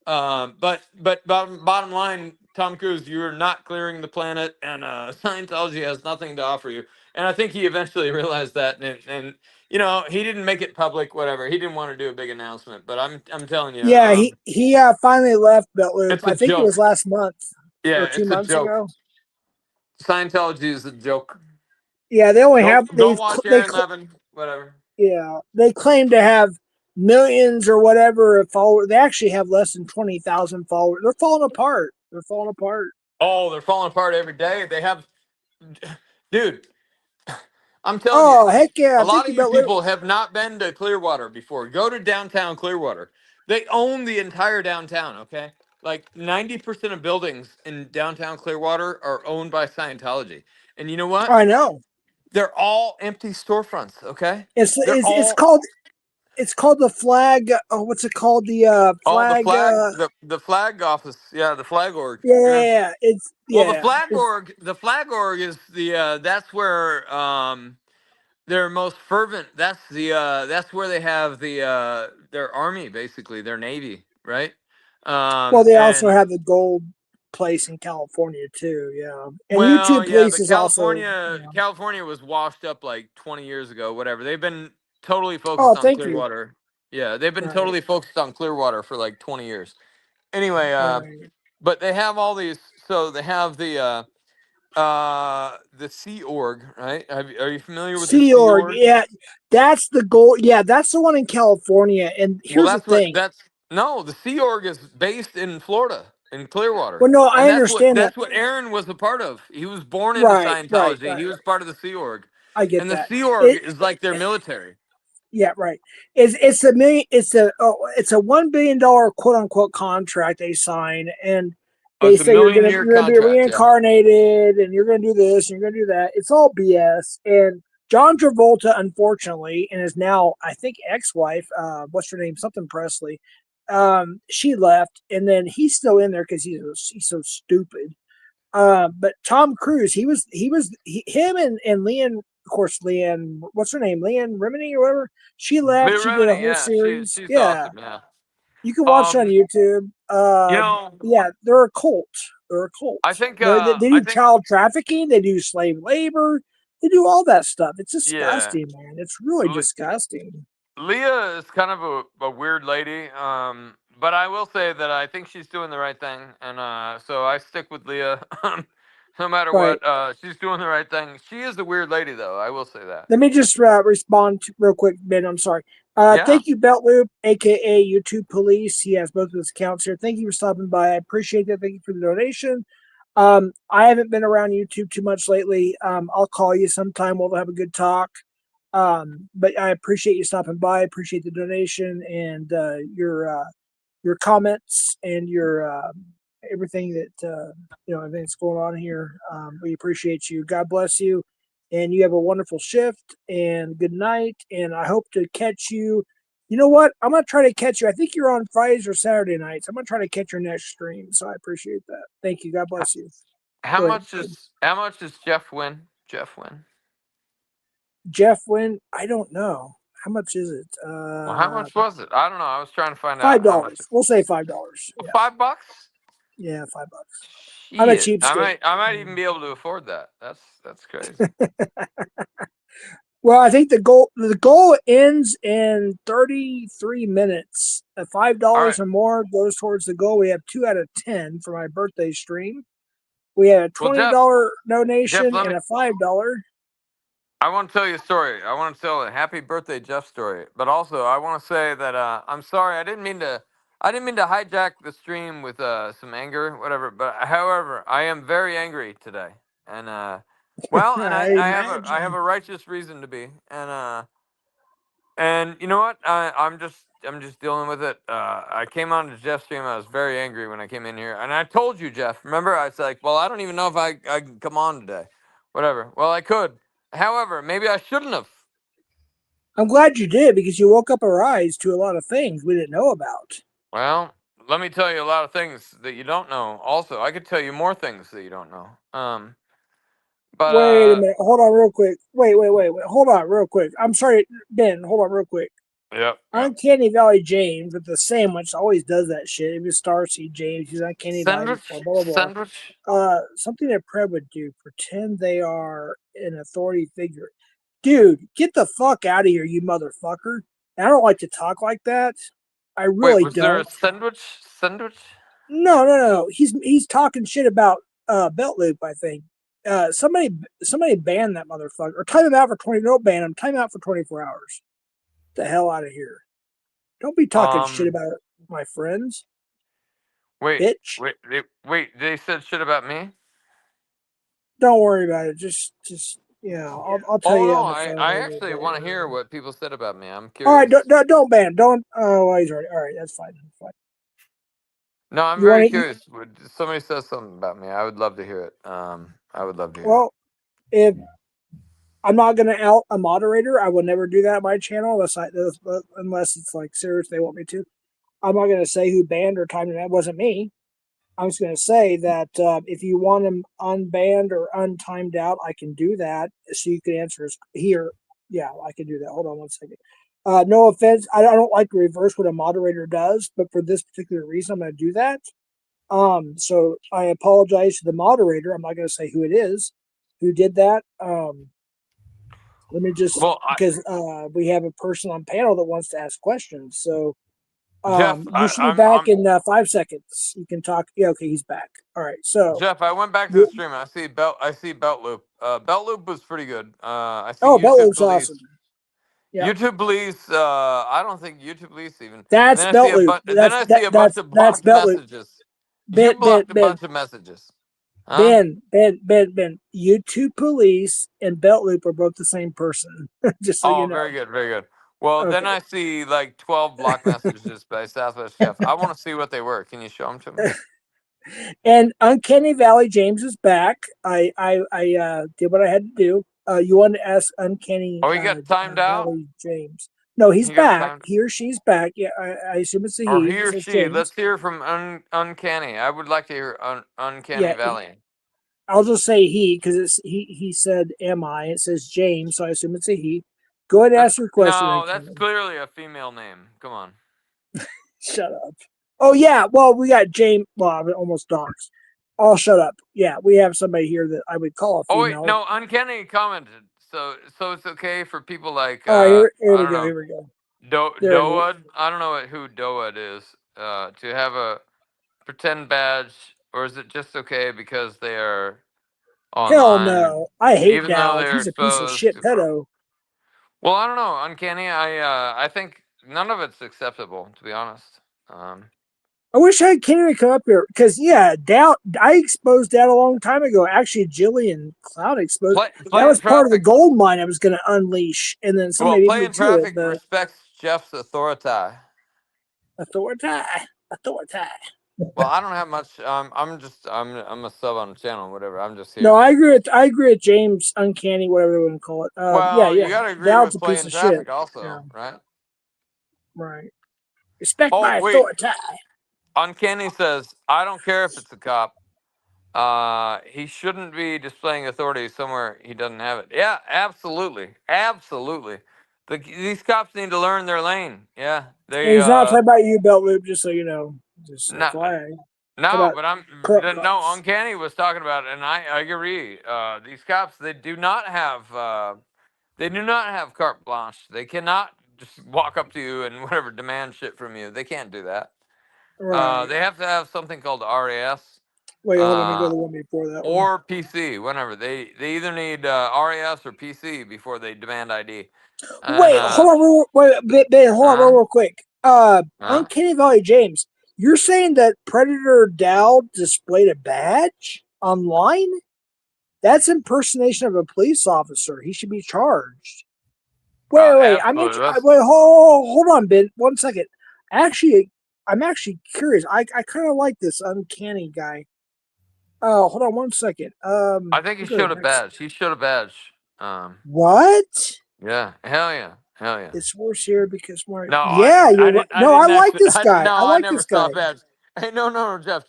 But bottom line, Tom Cruise, you're not clearing the planet, and Scientology has nothing to offer you. And I think he eventually realized that, and he didn't make it public, whatever. He didn't want to do a big announcement, but I'm telling you, Yeah, he finally left Belt Loop. it's a I think it was joke. last month or Yeah, two it's a months joke. ago. Scientology is a joke. Yeah, they only have Go watch Aaron Levin, whatever. yeah, they claim to have millions or whatever of followers. They actually have less than 20,000 followers. They're falling apart. They're falling apart. Oh, they're falling apart every day. They have, dude. I'm telling you, Oh heck yeah! a Thank lot you, of you Belt Loop. people have not been to Clearwater before. Go to downtown Clearwater. They own the entire downtown. Okay, like 90% of buildings in downtown Clearwater are owned by Scientology. And you know what? I know. They're all empty storefronts. Okay, It's they're it's it's all. called it's called the flag. Oh, what's it called? The Oh, the flag. flag, the flag office, yeah, the flag org. Yeah, Yeah. It's Well, it's the flag org is that's where their most fervent. That's where they have their army, basically their navy, right? well. They also And have the gold place in California too. Yeah, and well, YouTube yeah, Police but is also. California was washed up like 20 years ago, whatever. They've been totally Oh, focused on thank you. Clearwater. Yeah, they've been Right, totally focused on Clearwater for like 20 years. Anyway, right. but they have all these. So they have the Sea Org, right? Are you familiar with the Sea Sea Org. Org? Yeah, that's the goal. Yeah, that's the one in California. And Well, here's the thing. no, the Sea Org is based in Florida, in Clearwater. Well, no, I And understand that. that's what Aaron was a part of. He was born into Right, right, Scientology. right. He was part of the Sea Org. I get And the that. Sea Org It is like their military. Yeah, right. It's a million. It's a $1 billion quote unquote contract they sign, and Oh, they it's a say million year you're gonna be contract, yeah. reincarnated, and you're gonna do this, and you're gonna do that. It's all BS. And John Travolta, unfortunately, and his now I think ex-wife, what's her name, something Presley, she left, and then he's still in there because he's so stupid. But Tom Cruise, him and Leanne, of course, Leanne, what's her name? Leanne Remini or whatever. She left. Leah She did a Remini, whole yeah, series. she's Yeah. awesome, yeah. You can watch it on YouTube. You know, Yeah, they're a cult. They're a cult. I think They I do think child trafficking. They do slave labor. They do all that stuff. It's yeah. disgusting, man. It's really Le- disgusting. Leah is kind of a weird lady, but I will say that I think she's doing the right thing, and so I stick with Leah, no matter Right. what. She's doing the right thing. She is a weird lady, though. I will say that. Let me just respond real quick, Ben. I'm sorry. Yeah. Thank you, Belt Loop, aka YouTube Police. He has both of his accounts here. Thank you for stopping by. I appreciate that. Thank you for the donation. I haven't been around YouTube too much lately. I'll call you sometime. We'll have a good talk. But I appreciate you stopping by. I appreciate the donation and your comments and your everything that everything that's going on here. We appreciate you. God bless you, and you have a wonderful shift. And good night. And I hope to catch you. You know what? I'm gonna try to catch you. I think you're on Fridays or Saturday nights. I'm gonna try to catch your next stream. So I appreciate that. Thank you. God bless you. How Go ahead. much does Jeff win? Jeff win. Jeff win? I don't know. How much is it? Well, how much was it? I don't know. I was trying to find out $5. how much. We'll say $5. Yeah. $5? Yeah, $5. I'm a Shit. cheapskate. I might even be able to afford that. That's crazy. Well, I think the goal ends in 33 minutes. At $5 All right. or more goes towards the goal. We have 2 out of 10 for my birthday stream. We had a $20 donation Jeff, and a $5. I want to tell you a story. I want to tell a happy birthday Jeff story. But also, I want to say that I'm sorry. I didn't mean to I didn't mean to hijack the stream with some anger, whatever. But however, I am very angry today, and well, and I I have imagine. a righteous reason to be, and you know what? I'm just dealing with it. I came on to Jeff's stream. I was very angry when I came in here, and I told you, Jeff. Remember, I was like, well, I don't even know if I can come on today, whatever. Well, I could. However, maybe I shouldn't have. I'm glad you did because you woke up our eyes to a lot of things we didn't know about. Well, let me tell you a lot of things that you don't know. Also, I could tell you more things that you don't know. But Wait a minute. Hold on real quick. Wait. Hold on real quick. I'm sorry, Ben. Hold on real quick. yep. Uncanny Valley James with the sandwich always does that shit. If it's Starseed James, he's Uncanny Valley before, blah, blah, blah. Sandwich. Something that Pred would do, pretend they are an authority figure. Dude, get the fuck out of here, you motherfucker. I don't like to talk like that. I Wait, really was there a don't. sandwich? Sandwich? No. He's talking shit about belt loop, I think. Somebody banned that motherfucker. Or time him out for 20. Don't ban him. Time him out for 24 hours. Get the hell out of here. Don't be talking shit about my friends, Wait, bitch. wait. They said shit about me. Don't worry about it. Just I'll tell Oh you no, on the phone. I later, actually but- want to hear what people said about me. I'm All right, curious. don't ban him. Don't. Oh, well, he's already. All right, that's fine. That's fine. No, I'm You very want to? curious. Would somebody says something about me? I would love to hear it. I would love to hear it. Well, if I'm not going to out a moderator, I will never do that on my channel unless it's like serious. They want me to. I'm not going to say who banned or timed it. That wasn't me. I'm just going to say that if you want him unbanned or untimed out, I can do that. So you can answer here. Yeah, I can do that. Hold on one second. No offense. I don't like to reverse what a moderator does, but for this particular reason, I'm going to do that. So I apologize to the moderator. I'm not going to say who it is who did that. Let me just, Well, because we have a person on panel that wants to ask questions. So Jeff, you should be back in 5 seconds. You can talk. Yeah, okay, he's back. All right. So Jeff, I went back to the stream. I see belt loop. Belt loop was pretty good. I see Belt YouTube Loop's police. awesome. Yeah, YouTube police. I don't think YouTube police even. And that's then I Belt see a Loop. bunch. Then I see a bunch of That's blocked Belt Loop. messages. You Ben, blocked a bunch of messages. Huh? Ben. YouTube Police and Belt Loop are both the same person. Just so you know. Very good, very good. Well, then Okay. I see like 12 block messages by Southwest Chef. I want to see what they were. Can you show them to me? And Uncanny Valley James is back. I did what I had to do. You wanted to ask Uncanny Oh, he got timed out? Valley James. No, he's He got back. timed. He or she's back. Yeah, I assume it's a Or he. he It or says she. James. Let's hear from Uncanny. I would like to hear Uncanny Yeah, Valley. I'll just say he because it's he said am I? It says James, so I assume it's a he. Go ahead and ask your question. No, Uncanny. that's clearly a female name. Come on. Shut up. Oh yeah, well we got James. Well, I'm almost dogs. I'll shut up. Yeah, we have somebody here that I would call a Oh wait, female. no, Uncanny commented. So it's okay for people like All right, here we I don't go. know. Here we go. There it is. Doad. I don't know who Doad is. To have a pretend badge, or is it just okay because they are Hell online, no. I hate even though Dowd. they're He's a piece of exposed shit to? pedo. Well, I don't know, Uncanny. I think none of it's acceptable, to be honest. I wish I had Kenny come up here because yeah, Dowd. I exposed that a long time ago. Actually, Jillian Cloud exposed. That Playing was part of the traffic. gold mine I was going to unleash, and then Well, somebody beat me playing to it. traffic But respects Jeff's authority. authority. Well, I don't have much. I'm a sub on the channel, whatever. I'm just here. No, I agree with James. Uncanny, whatever you want to call it. Yeah. You got to agree Dowd's with a piece playing of shit. traffic, also, Yeah, right? right. Respect Oh my wait, authority. Uncanny says I don't care if it's a cop. He shouldn't be displaying authority somewhere he doesn't have it. Yeah, absolutely, absolutely. These cops need to learn their lane. Yeah, And they. he's not talking about you, Belt Loop. Just so you know, just No, FYI. no, but Corrupt no. cops. Uncanny was talking about, and I agree. These cops, they do not have. They do not have carte blanche. They cannot just walk up to you and whatever demand shit from you. They can't do that. Right. They have to have something called RAS. Wait, hold on. Let me go to the one before that one. Or PC, whenever they either need RAS or PC before they demand ID. And, Wait, hold on, hold on, real quick. huh? Uncanny Valley James. You're saying that Predator Dow displayed a badge online? That's impersonation of a police officer. He should be charged. Wait. Absolutely. Hold on, Ben. 1 second. I'm actually curious. I kind of like this uncanny guy. Oh, hold on 1 second. I think he showed a badge. He showed a badge. What? Yeah. Hell yeah. Hell yeah. It's worse here because more. No, I Yeah, didn't. I you're right. didn't. I No, I didn't like actually. this guy. I No, I like never this saw a guy. badge. Hey, no, Jeff.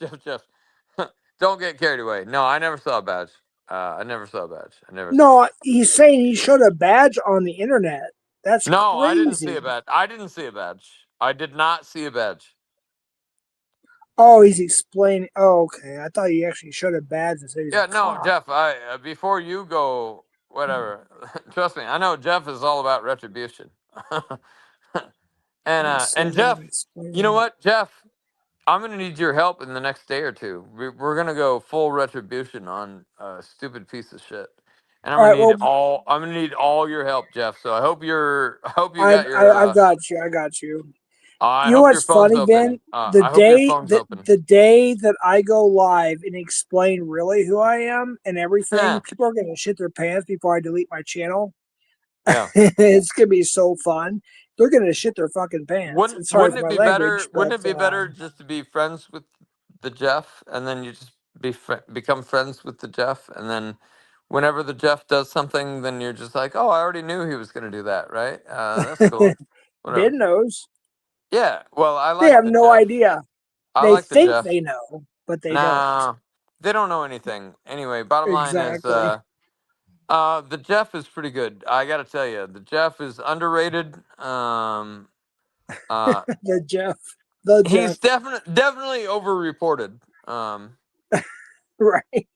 Don't get carried away. No, I never saw a badge. I never saw a badge. I never. No, he's saying he showed a badge on the internet. That's No, I didn't see crazy. a badge. I didn't see a badge. I did not see a badge. Oh, he's explaining. Oh, okay. I thought he actually showed a badge and said he's Yeah, a no, cop. Jeff. I before you go, whatever. Trust me, I know Jeff is all about retribution. And Jeff, you know what, Jeff? I'm gonna need your help in the next day or two. We're gonna go full retribution on a stupid piece of shit, and All right. Well, I'm gonna need all your help, Jeff. So I hope you got I've your. got you. I got you. I You know hope your what's phone's funny, open. Ben? The I hope your day phone's that open. the day that I go live and explain really who I am and everything, Yeah. people are gonna shit their pants before I delete my channel. Yeah. It's gonna be so fun. They're gonna shit their fucking pants. Wouldn't And sorry wouldn't for it my be language, better? but Wouldn't it be better just to be friends with the Jeff, and then you just become friends with the Jeff, and then whenever the Jeff does something, then you're just like, oh, I already knew he was going to do that, right? That's cool. Whatever. Ben knows. Yeah. Well, I They like have the no Jeff. idea. I They like the think Jeff. they know, but they don't. Nah, they don't know anything. Anyway, bottom line is, Exactly. the Jeff is pretty good. I got to tell you, the Jeff is underrated. Uh, The Jeff. The Jeff. he's definitely overreported. Right.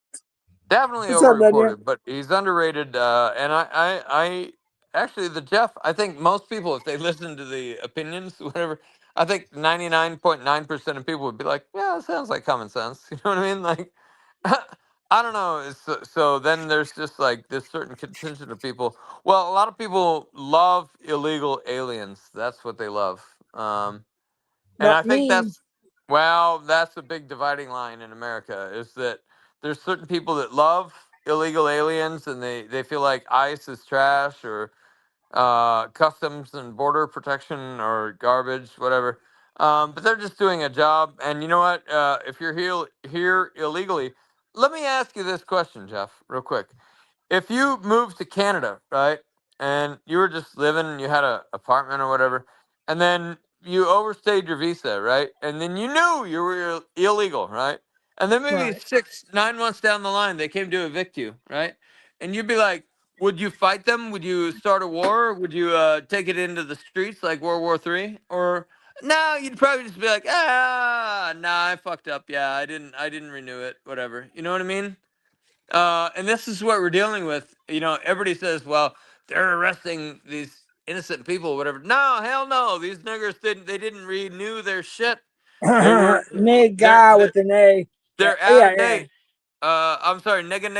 Definitely What's up, Daniel? overreported, but he's underrated. And I actually the Jeff. I think most people, if they listen to the opinions, whatever, I think 99.9% of people would be like, yeah, it sounds like common sense. You know what I mean? Like, I don't know. So then there's just like this certain contingent of people. Well, a lot of people love illegal aliens. That's what they love. And Not I think me. that's a big dividing line in America, is that there's certain people that love illegal aliens, and they feel like ICE is trash, or customs and border protection or garbage, whatever. But they're just doing a job. And you know what? If you're here illegally, let me ask you this question, Jeff, real quick. If you moved to Canada, right, and you were just living, you had an apartment or whatever, and then you overstayed your visa, right, and then you knew you were illegal, right, and then maybe Right. 6 9 months down the line they came to evict you, right, and you'd be like, would you fight them? Would you start a war? Would you take it into the streets like World War III? Or no, you'd probably just be like, nah, I fucked up. Yeah, I didn't renew it. Whatever. You know what I mean? And this is what we're dealing with. You know, everybody says, well, they're arresting these innocent people, whatever. No, hell no. These niggers didn't renew their shit. They were they're Nigga they're, with an A. Yeah, they're out yeah, of yeah. date. I'm sorry, nigga. Did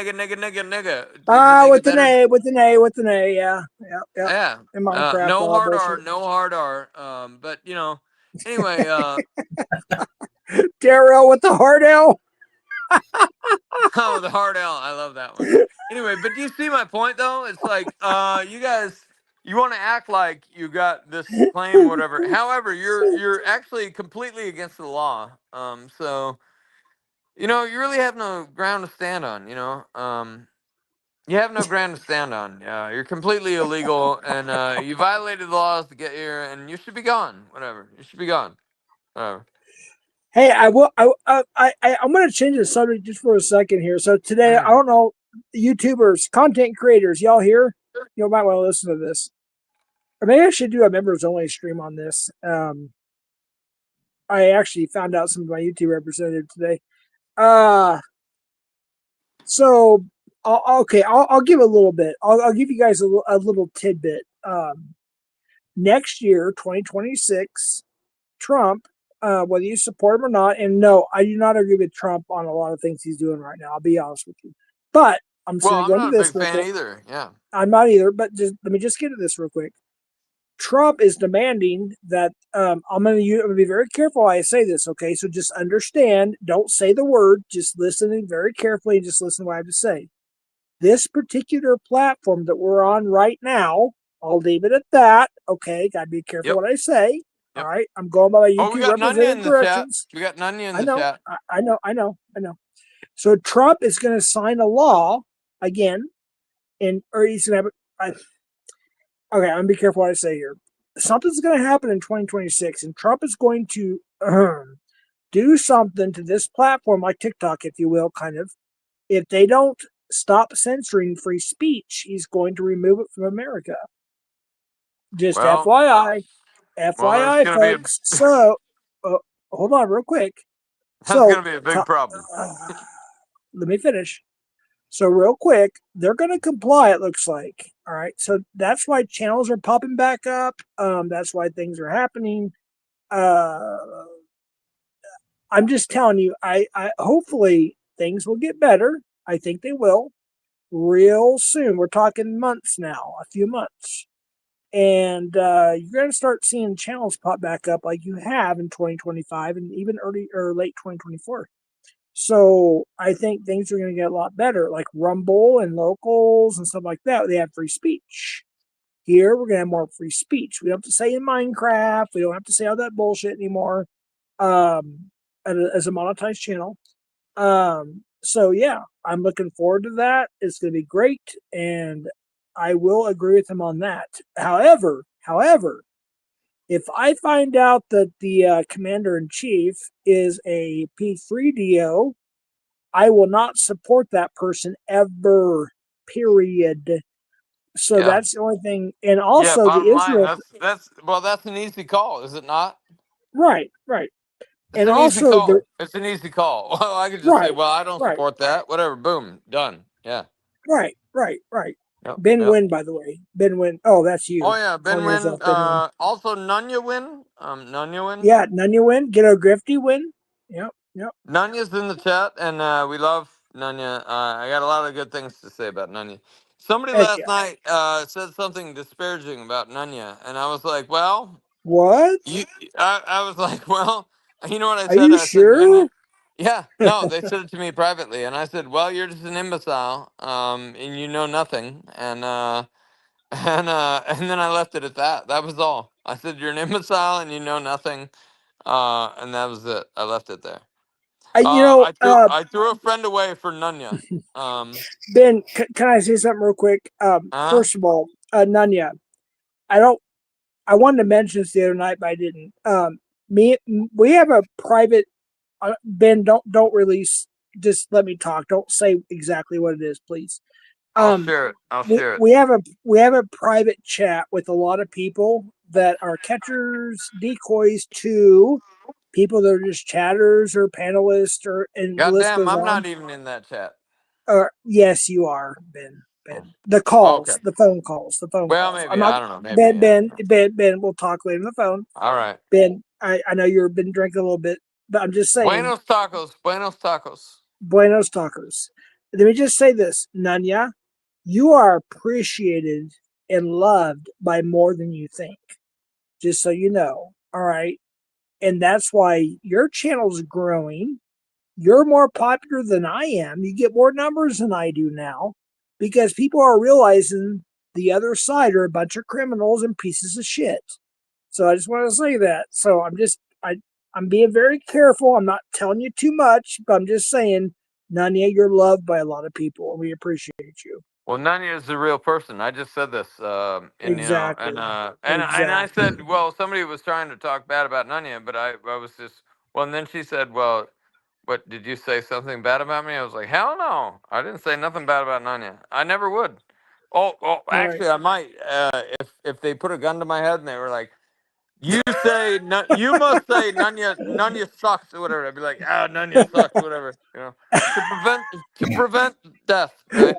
Ah, they get with an better? A, with an A, with an A. Yeah, yeah. Yeah. In Minecraft, No all that hard R, bullshit. no hard R. But you know, anyway, Darrell with the hard L. oh, the hard L. I love that one. Anyway, but do you see my point though? It's like you guys, you want to act like you got this claim, whatever. However, you're actually completely against the law. So you know, you really have no ground to stand on. You know, you have no ground to stand on. You're completely illegal, and you violated the laws to get here, and you should be gone. Whatever, you should be gone. Whatever. Hey, I will. I'm going to change the subject just for a second here. So today, I Mm. don't know, YouTubers, content creators, y'all here? You might want to listen to this, or maybe I should do a members only stream on this. I actually found out some of my YouTube representative today. So I'll give a little bit. I'll give you guys a little tidbit. Next year, 2026, Trump, whether you support him or not, and no, I do not agree with Trump on a lot of things he's doing right now. I'll be honest with you, but I'm just Well, going to I'm go into not a this big real fan quick. either. Yeah. I'm not either, but just let me just get to this real quick. Trump is demanding that I'm going to be very careful how I say this, okay? So just understand, don't say the word, just listen very carefully and just listen to what I have to say. This particular platform that we're on right now, I'll leave it at that, okay? Got to be careful Yep. what I say. Yep. All right, I'm going by my Oh, we YouTube got Nunya in representative the chat. directions. We got Nunya in I the know, chat. I know. So Trump is going to sign a law again, or he's going to have. Okay, I'm gonna be careful what I say here. Something's going to happen in 2026, and Trump is going to do something to this platform, like TikTok, if you will, kind of. If they don't stop censoring free speech, he's going to remove it from America. Just Well, FYI, there's FYI, gonna be folks. So, hold on, real quick. that's So, gonna be a big problem. let me finish. So, real quick, they're going to comply, it looks like. All right. So, that's why channels are popping back up. That's why things are happening. Uh, I'm just telling you, I hopefully things will get better. I think they will real soon. We're talking months now, a few months. And you're going to start seeing channels pop back up like you have in 2025 and even early or late 2024. So I think things are going to get a lot better, like Rumble and locals and stuff like that. They have free speech. Here, we're going to have more free speech. We don't have to say in Minecraft. We don't have to say all that bullshit anymore as a monetized channel. So, yeah, I'm looking forward to that. It's going to be great. And I will agree with him on that. However, if I find out that the commander in chief is a P3DO, I will not support that person ever. Period. So Yeah. that's the only thing. And Yeah. also the Bottom line, Israel. that's an easy call, is it not? Right. It's And an easy also the call. It's an easy call. Well, I could just say, right, well, I don't right, support that. Whatever. Boom. Done. Yeah. right. Yep. Ben Yep. Win, by the way. Ben Win. Oh, that's Oh you. yeah, Calling Ben Win. yourself Ben Win. Also Nunya Win. Nunya Win. Yeah, Nunya Win. Get a Grifty Win. Yep. Nunya's in the chat, and we love Nunya. I got a lot of good things to say about Nunya. Somebody Heck last yeah. night said something disparaging about Nunya, and I was like, well, What? I was like, well, you know what I Are said? you I said, sure? Nunya. Yeah, no, they said it to me privately, and I said, well, you're just an imbecile, and you know nothing, and and then I left it at that. That was all. I said, you're an imbecile, and you know nothing, and that was it. I left it there. You know, I threw a friend away for Nunya. Ben, can I say something real quick? Huh? First of all, Nunya, I don't. I wanted to mention this the other night, but I didn't. We have a private. Ben, don't release. Just let me talk. Don't say exactly what it is, please. I'll share it. I'll We, share it. we have a private chat with a lot of people that are catchers, decoys to people that are just chatters or panelists, and the list Goddamn, goes I'm on. not even in that chat. Yes, you are, Ben. Oh, The okay. calls, the phone calls, Well, I'm maybe. not I don't know. Maybe. Ben. Yeah. Ben. We'll talk later on the phone. All right. Ben, I know you've been drinking a little bit, but I'm just saying, Buenos tacos. Buenos tacos. buenos tacos. Let me just say this, Nanya, you are appreciated and loved by more than you think. Just so you know, all right. And that's why your channel's growing. You're more popular than I am. You get more numbers than I do now because people are realizing the other side are a bunch of criminals and pieces of shit. So I just want to say that. So I'm being very careful. I'm not telling you too much, but I'm just saying, Nanya, you're loved by a lot of people, and we appreciate you. Well, Nunya is the real person. I just said this, and you know, Exactly. and I Exactly. said, well, somebody was trying to talk bad about Nunya, but I was just, well, and then she said, well, what did you say something bad about me? I was like, hell no, I didn't say nothing bad about Nunya. I never would. Oh, Right. actually, I might, if they put a gun to my head and they were like, you must say Nunya sucks or whatever. I'd be like, Nunya sucks, whatever, you know, to prevent death, right?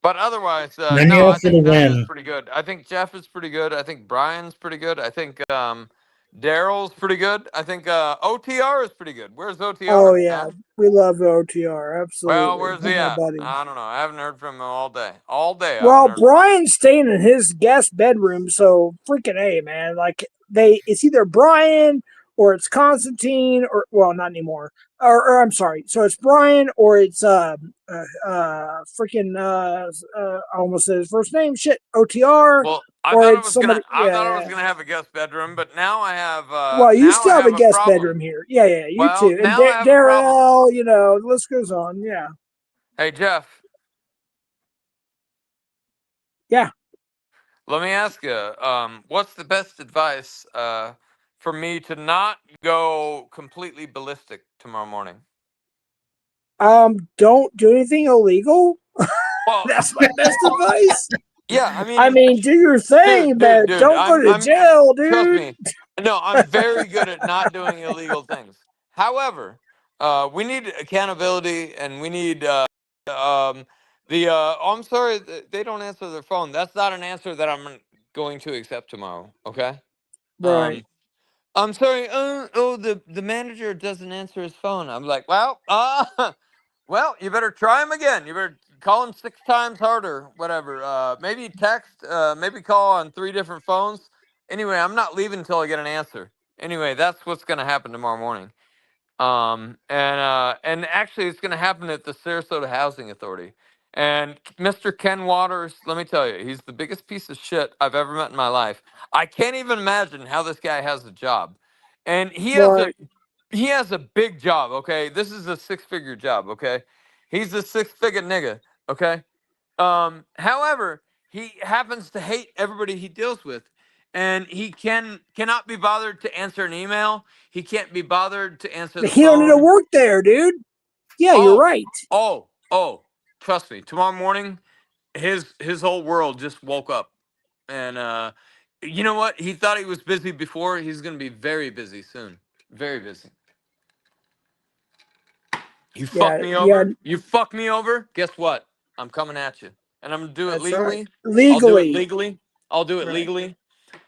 But otherwise, no, Nanya I for think the Nunya's win. pretty good. I think Jeff is pretty good. I think Brian's pretty good. I think Daryl's pretty good. I think OTR is pretty good. Where's OTR? Oh yeah, Huh? we love OTR. Well, Absolutely, where's he's he my at? buddy. I don't know. I haven't heard from him all day. All day. I haven't Well, heard from him. Brian's staying in his guest bedroom, so freaking A, man. Like it's either Brian or it's Constantine, or well, not anymore. Or I'm sorry. So it's Brian or it's freaking I almost said his first name. Shit, OTR, Well, I or thought I it's was gonna. somebody. I thought I Yeah. was gonna have a guest bedroom, but now I have. Well, you Now I still have a have a guest problem. bedroom here. Yeah, yeah, you Well, too. And now I have a problem. Darrell, the list goes on. Yeah. Hey Jeff, Yeah. let me ask you. What's the best advice for me to not go completely ballistic tomorrow morning? Don't do anything illegal. Well, That's my best advice. yeah. I mean, do your thing, but dude. don't go to jail, Trust dude. me. No, I'm very good at not doing illegal things. However, we need accountability, and we need oh, I'm sorry, they don't answer their phone. That's not an answer that I'm going to accept tomorrow. Okay. Right. Um, I'm sorry. The manager doesn't answer his phone. I'm like, well, well, you better try him again. You better call him 6 times harder. Whatever. Maybe text. Maybe call on 3 different phones. Anyway, I'm not leaving until I get an answer. Anyway, that's what's going to happen tomorrow morning. And actually, it's going to happen at the Sarasota Housing Authority. And Mr. Ken Waters, let me tell you, he's the biggest piece of shit I've ever met in my life. I can't even imagine how this guy has a job. And Right. he has a big job, okay? This is a 6-figure job, okay? He's a 6-figure nigga, okay? However, he happens to hate everybody he deals with. And he cannot be bothered to answer an email. He can't be bothered to answer the He don't need to phone. work there, dude. Yeah, you're Oh, right. trust me. Tomorrow morning, his whole world just woke up. And you know what? He thought he was busy before. He's going to be very busy soon. Very busy. You fuck Yeah, me yeah, over. You fuck me over. Guess what? I'm coming at you, and I'm gonna do it that's right. legally. I'll do it Legally. legally. I'll do it Right. legally.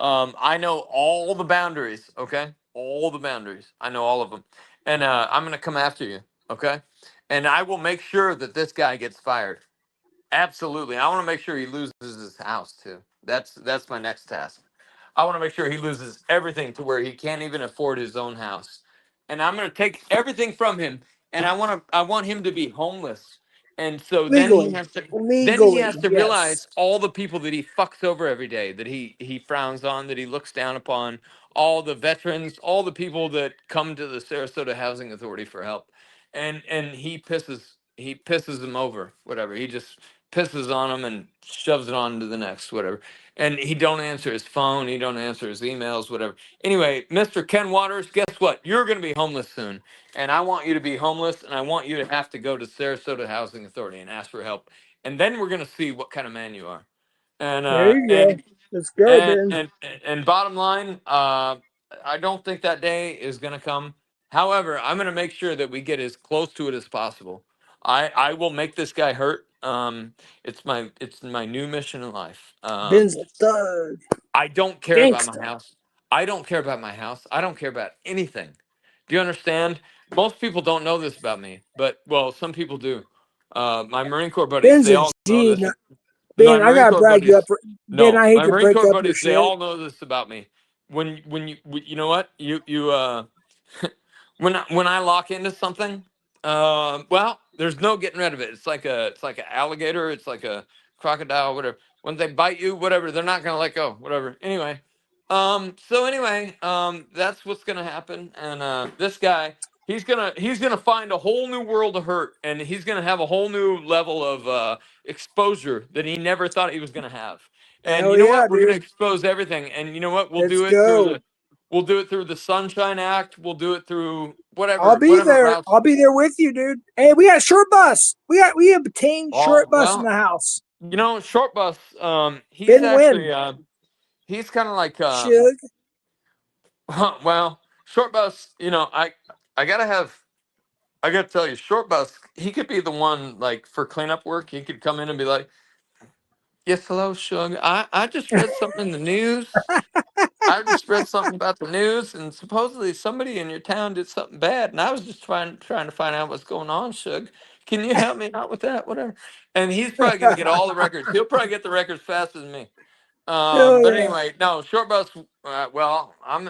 I know all the boundaries. Okay, all the boundaries. I know all of them, and I'm gonna come after you. Okay, and I will make sure that this guy gets fired. Absolutely. I want to make sure he loses his house too. That's my next task. I want to make sure he loses everything to where he can't even afford his own house. And I'm going to take everything from him, and I want him to be homeless. And so Legally. then he has Legally. to Yes. realize all the people that he fucks over every day, that he frowns on, that he looks down upon, all the veterans, all the people that come to the Sarasota Housing Authority for help. And he pisses them over, whatever. He just pisses on them and shoves it on to the next, whatever. And he don't answer his phone, he don't answer his emails, whatever. Anyway, Mr. Ken Waters, guess what? You're going to be homeless soon, and I want you to be homeless, and I want you to have to go to Sarasota Housing Authority and ask for help, and then we're going to see what kind of man you are. And There you go. Let's go, Ben. and bottom line, I don't think that day is going to come. However, I'm going to make sure that we get as close to it as possible. I will make this guy hurt. It's my new mission in life. Ben's a thug. I don't care about my Gangsta. house. I don't care about my house. I don't care about anything. Do you understand? Most people don't know this about me, but well, some people do. My Marine Corps buddies, Ben's they a all know G. this. My Ben, I Marine gotta Corps brag you up. buddies, Ben, no, I hate my to Marine break Corps up your buddies, they shit. all know this about me. When you know what you when I lock into something, well, there's no getting rid of it. It's like an alligator. It's like a crocodile. Whatever. When they bite you, whatever, they're not gonna let go. Whatever. Anyway, that's what's gonna happen. And this guy, he's gonna find a whole new world of hurt, and he's gonna have a whole new level of exposure that he never thought he was gonna have. And Hell you know yeah, what? We're gonna dude. expose everything. And you know what? Let's go. We'll do it through the Sunshine Act. We'll do it through I'll be whatever there. routes. I'll be there with you, dude. Hey, we got short bus. We obtained Oh short bus in well, the house. Short Bus. He's Ben actually win. he's kind of like Shug. well, Short Bus. I gotta tell you, Short Bus. He could be the one like for cleanup work. He could come in and be like, "Yes, hello, Shug. I just read something in the news. I just read something about the news, and supposedly somebody in your town did something bad, and I was just trying to find out what's going on, Shug. Can you help me out with that? Whatever. And he's probably gonna get all the records. He'll probably get the records faster than me. Hell But yeah. anyway, no, short bus. I'm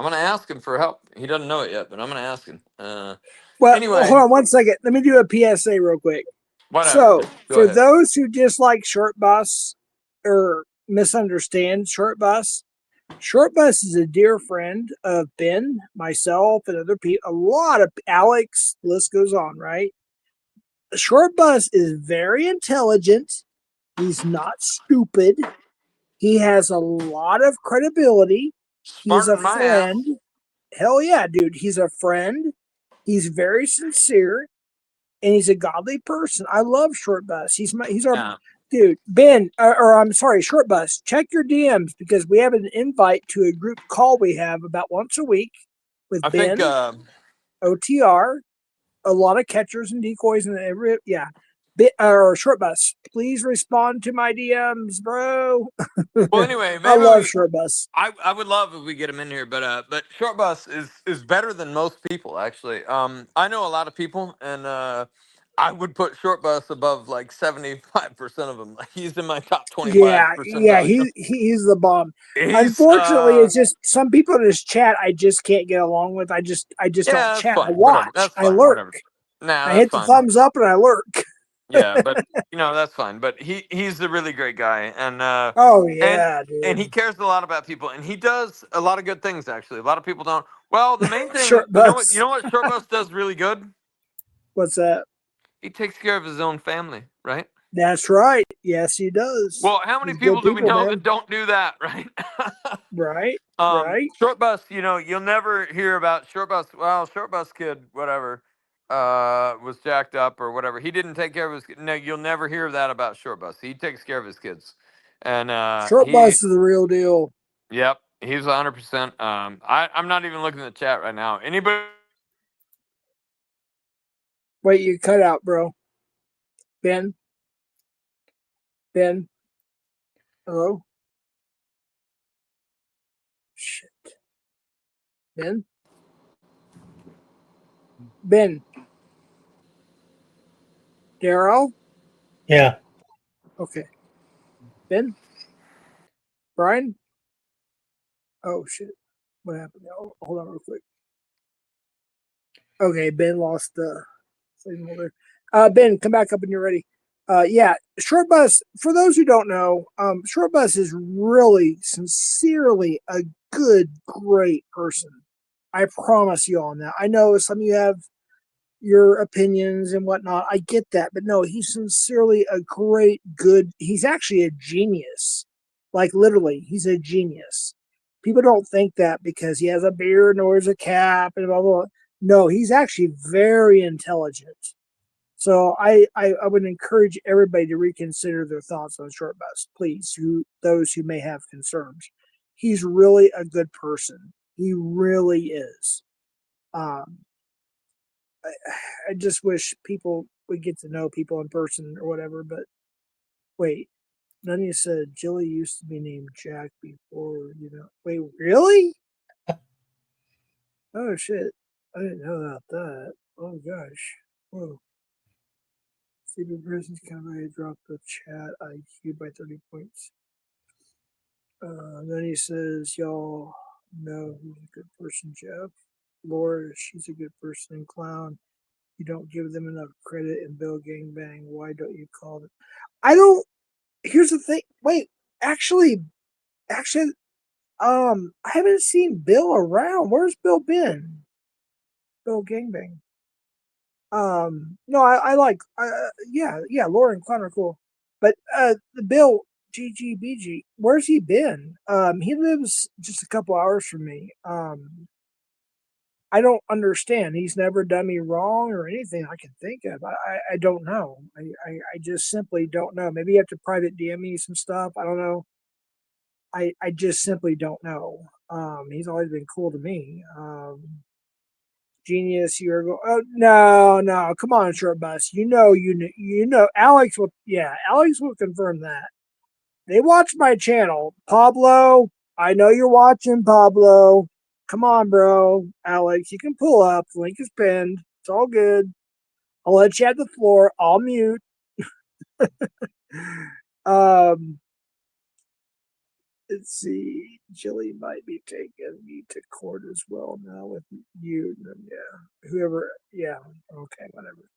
gonna ask him for help. He doesn't know it yet, but I'm gonna ask him. Well, hold Anyway, on one second. Let me do a PSA real quick. whatever. So, Just go for ahead. those who dislike short bus or misunderstand short bus is a dear friend of BiN, myself, and other people. A lot of Alex. List goes on, right? Short bus is very intelligent. He's not stupid. He has a lot of credibility. He's Smart a in my ass. friend. Hell yeah, dude. He's a friend. He's very sincere and he's a godly person. I love Short Bus. He's our Yeah. dude. BiN, or I'm sorry, Short Bus. Check your DMs because we have an invite to a group call we have about once a week with I think. BiN, OTR, a lot of catchers and decoys and every or Short Bus. Please respond to my DMs, bro. Well, anyway, I maybe love Short Bus. I would love if we get him in here, but short bus is better than most people actually. I know a lot of people, and I would put short bus above like 75% of them. Like he's in my top 25 Yeah, yeah, percentile. he's the bomb. He's Unfortunately, it's just some people in his chat I just can't get along with. I just don't yeah, that's chat. I fine. Whatever. watch. That's I fine. lurk. Whatever. Nah, I that's hit the fine. thumbs up and I lurk. Yeah, but that's fine. But he's a really great guy, Oh and yeah, and he dude. cares a lot about people, and he does a lot of good things. Actually, a lot of people don't. Well, the main thing, Short bus. you know what Short Bus does really good. What's that? He takes care of his own family, right? That's right. Yes, he does. Well, how many He's good people do we people, know man. that don't do that, right? Right. Right. Short bus, you'll never hear about short bus. Well, short bus kid, whatever, was jacked up or whatever. He didn't take care of his. No, you'll never hear that about short bus. He takes care of his kids, and Short bus is the real deal. yep, he's 100%. I'm not even looking at the chat right now. Anybody? Wait, you cut out, bro. BiN. BiN. Hello. Shit. BiN. BiN. Daryl. Yeah. Okay. BiN. Brian. Oh shit. What happened? Oh, hold on real quick. Okay, BiN lost the signal there. BiN, come back up when you're ready. Yeah, Short Bus, for those who don't know, Short Bus is really, sincerely a good, great person. I promise you on that. I know some of you have your opinions and whatnot. I get that, but no, he's sincerely a great, good. He's actually a genius. Like literally, he's a genius. People don't think that because he has a beard and wears a cap and blah blah. Blah. No, he's actually very intelligent. So I would encourage everybody to reconsider their thoughts on Short Bus, please. Those who may have concerns, he's really a good person. He really is. Um, I just wish people would get to know people in person or whatever. But wait, none of you said Jilly used to be named Jack before, Wait, really? Oh shit. I didn't know about that. Oh gosh. Whoa. Stupid person's cavalry dropped the chat IQ by 30 points. Then he says, y'all know who's a good person, Jeff. Laura, she's a good person. And Clown, you don't give them enough credit. And Bill Gangbang, why don't you call them? I don't. Here's the thing. Wait, actually, I haven't seen Bill around. Where's Bill been? Bill Gangbang. No, I like, yeah, Laura and Clown are cool. But the Bill GGBG, where's he been? He lives just a couple hours from me. I don't understand. He's never done me wrong or anything I can think of. I don't know. I just simply don't know. Maybe you have to private DM me some stuff. I don't know. I just simply don't know. He's always been cool to me. Genius, you're going. Oh no, come on, Short Bus. You know. Alex will confirm that. They watch my channel. Pablo, I know you're watching, Pablo. Come on, bro. Alex, you can pull up. The link is pinned. It's all good. I'll let you have the floor. I'll mute. um, let's see. Jilly might be taking me to court as well now with you. Yeah. Whoever. Yeah. Okay. Whatever.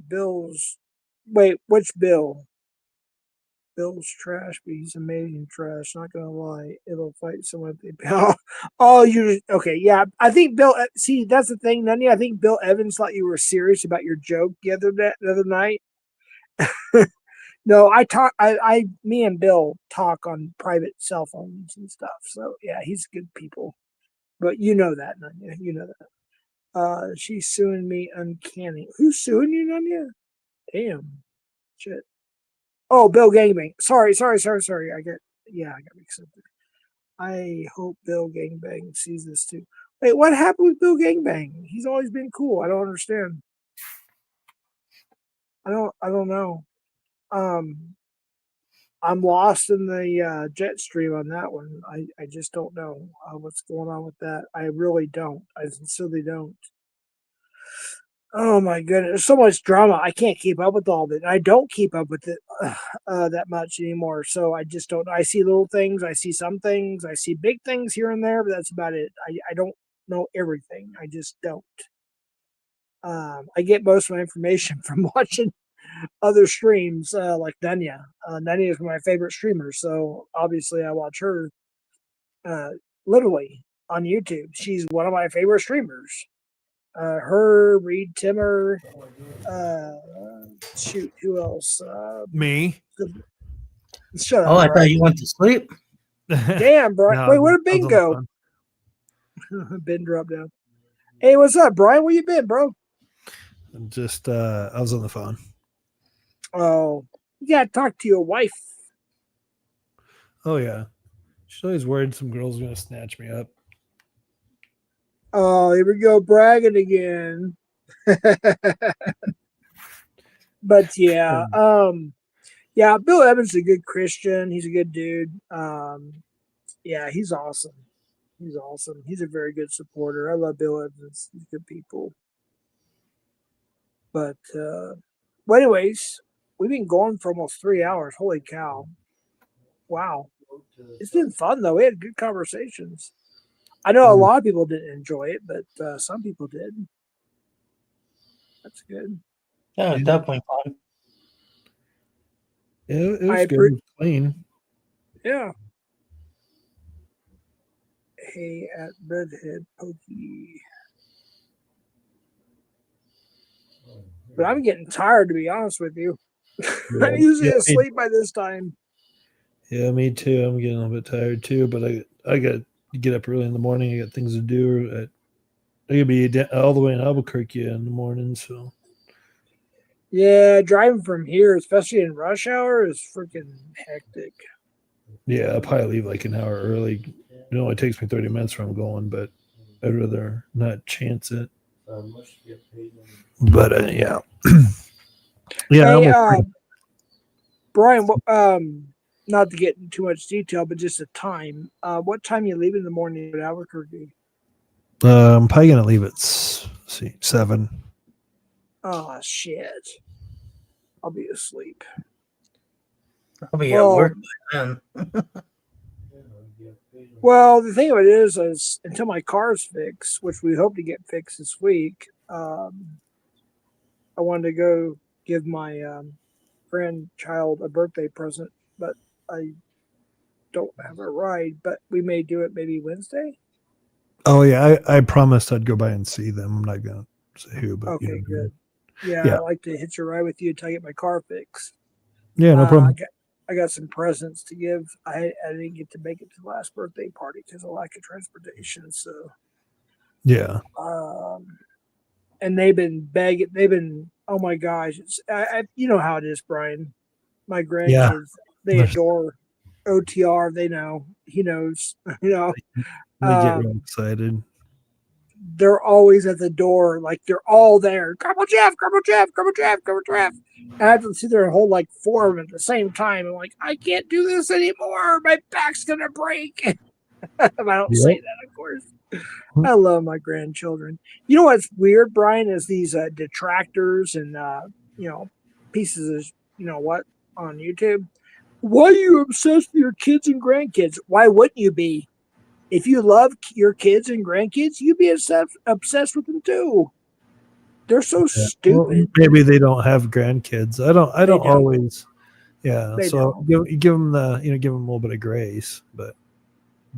Bill's. Wait, which Bill? Bill's trash, but he's amazing trash. Not gonna lie, it'll fight someone if they. Oh, you okay? Yeah, I think Bill. See, that's the thing, Nunny. I think Bill Evans thought you were serious about your joke the other night. No, I talk. Me and Bill talk on private cell phones and stuff. So yeah, he's good people. But you know that, Nunya. You know that. She's suing me uncanny. Who's suing you, Nunya? Damn, shit. Oh, Bill Gangbang. Sorry. I got mixed up there. I hope Bill Gangbang sees this too. Wait, what happened with Bill Gangbang? He's always been cool. I don't understand. I don't know. I'm lost in the jet stream on that one. I just don't know what's going on with that. I really don't. I sincerely don't. Oh my goodness, there's so much drama. I can't keep up with all of it. I don't keep up with it that much anymore. So I just don't. I see little things. I see some things. I see big things here and there, but that's about it. I don't know everything. I just don't. I get most of my information from watching other streams like Dunya. Dunya is one of my favorite streamers, so obviously I watch her literally on YouTube. She's one of my favorite streamers. Her, Reed Timmer, shoot, who else? Me. Shut up. Oh, I Brian. thought you went to sleep. Damn, Brian. Wait, where did Ben go? Ben dropped down. Hey, what's up, Brian? Where you been, bro? Just I was on the phone. Oh, you gotta talk to your wife. Oh yeah. She's always worried some girl's gonna snatch me up. Oh, here we go, bragging again. But yeah, yeah, Bill Evans is a good Christian. He's a good dude. Yeah, he's awesome. He's awesome. He's a very good supporter. I love Bill Evans. He's good people. But well, anyways, we've been going for almost 3 hours. Holy cow. Wow. It's been fun though. We had good conversations. I know a lot of people didn't enjoy it, but some people did. That's good. Yeah, it's definitely fun. It was good. It was clean. Yeah. Hey, at Redhead Pokey. But I'm getting tired, to be honest with you. Yeah, I'm usually asleep by this time. Yeah, me too. I'm getting a little bit tired too, but I got to get up early in the morning. I got things to do. I could be all the way in Albuquerque in the morning, so. Yeah, driving from here, especially in rush hour, is freaking hectic. Yeah, I'll probably leave like an hour early. It only takes me 30 minutes where I'm going, but I'd rather not chance it. But yeah. Yeah. Hey, Brian, not to get into too much detail, but just a time. What time you leave in the morning at Albuquerque? I'm probably gonna leave at 7. Oh shit! I'll be asleep. I'll be at work by then. Well, the thing of it is until my car's fixed, which we hope to get fixed this week, I wanted to go give my grandchild a birthday present, but I don't have a ride. But we may do it maybe Wednesday. Oh yeah, I promised I'd go by and see them. I'm not gonna say who, but okay, good. Yeah, I'd like to hitch a ride with you until I get my car fixed. Yeah, no problem. I got some presents to give. I didn't get to make it to the last birthday party because of lack of transportation. So yeah. And they've been begging. They've been, oh my gosh, you know how it is, Brian. My grandkids, they adore OTR. They know. He knows. You know. They get real excited. they're always at the door, like they're all there. Grandpa Jeff, Grandpa Jeff, Grandpa Jeff, Grandpa Jeff. And I have to sit there and hold like 4 of them at the same time. I'm like, I can't do this anymore. My back's gonna break. If I don't say that, of course. I love my grandchildren. You know what's weird, Brian, is these detractors and pieces of what on YouTube. Why are you obsessed with your kids and grandkids? Why wouldn't you be? If you love your kids and grandkids, you'd be obsessed with them too. They're so stupid. Well, maybe they don't have grandkids. I don't always. Yeah. They so give them give them a little bit of grace, but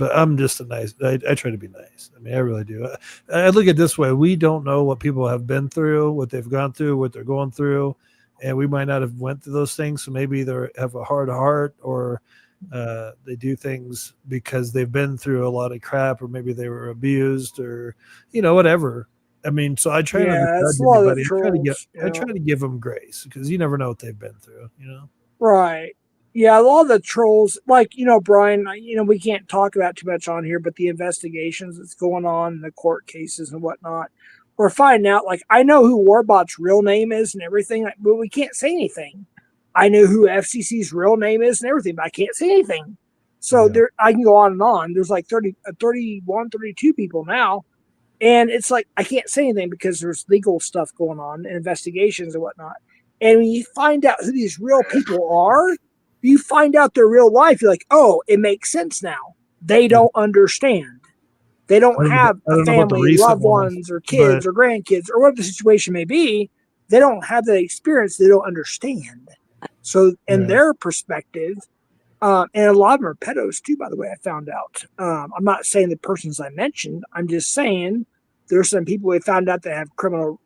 I'm just I try to be nice. I mean, I really do. I look at it this way. We don't know what people have been through, what they've gone through, what they're going through. And we might not have went through those things. So maybe they have a hard heart, or they do things because they've been through a lot of crap, or maybe they were abused, or whatever. I mean, so I try not to judge anybody. I try to give them grace, because you never know what they've been through. Right. Yeah, a lot of the trolls, like, Brian, we can't talk about too much on here, but the investigations that's going on, the court cases and whatnot, we're finding out, like, I know who Warbot's real name is and everything, but we can't say anything. I know who FCC's real name is and everything, but I can't say anything. So I can go on and on. There's like 31, 32 people now. And it's like, I can't say anything because there's legal stuff going on and investigations and whatnot. And when you find out who these real people are, you find out their real life, you're like, oh, it makes sense now. They don't understand. They don't have a family, loved ones, or kids, or grandkids, or whatever the situation may be. They don't have that experience. They don't understand. So, in their perspective, and a lot of them are pedos too, by the way, I found out. I'm not saying the persons I mentioned. I'm just saying there's some people we found out that have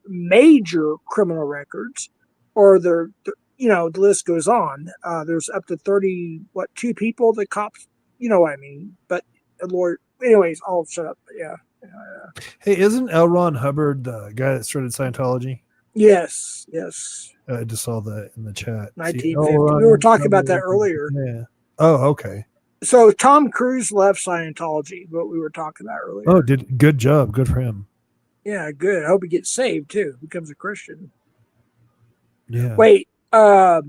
major criminal records, or the list goes on. There's up to 2 people, the cops, you know what I mean. But Lord, anyways, I'll shut up. Yeah. Hey, isn't L. Ron Hubbard the guy that started Scientology? Yes. I just saw that in the chat. 1950. We were talking about that earlier. Yeah. Oh, okay. So Tom Cruise left Scientology, what we were talking about earlier. Oh, good job. Good for him. Yeah, good. I hope he gets saved too. Becomes a Christian. Yeah. Wait. Ghetto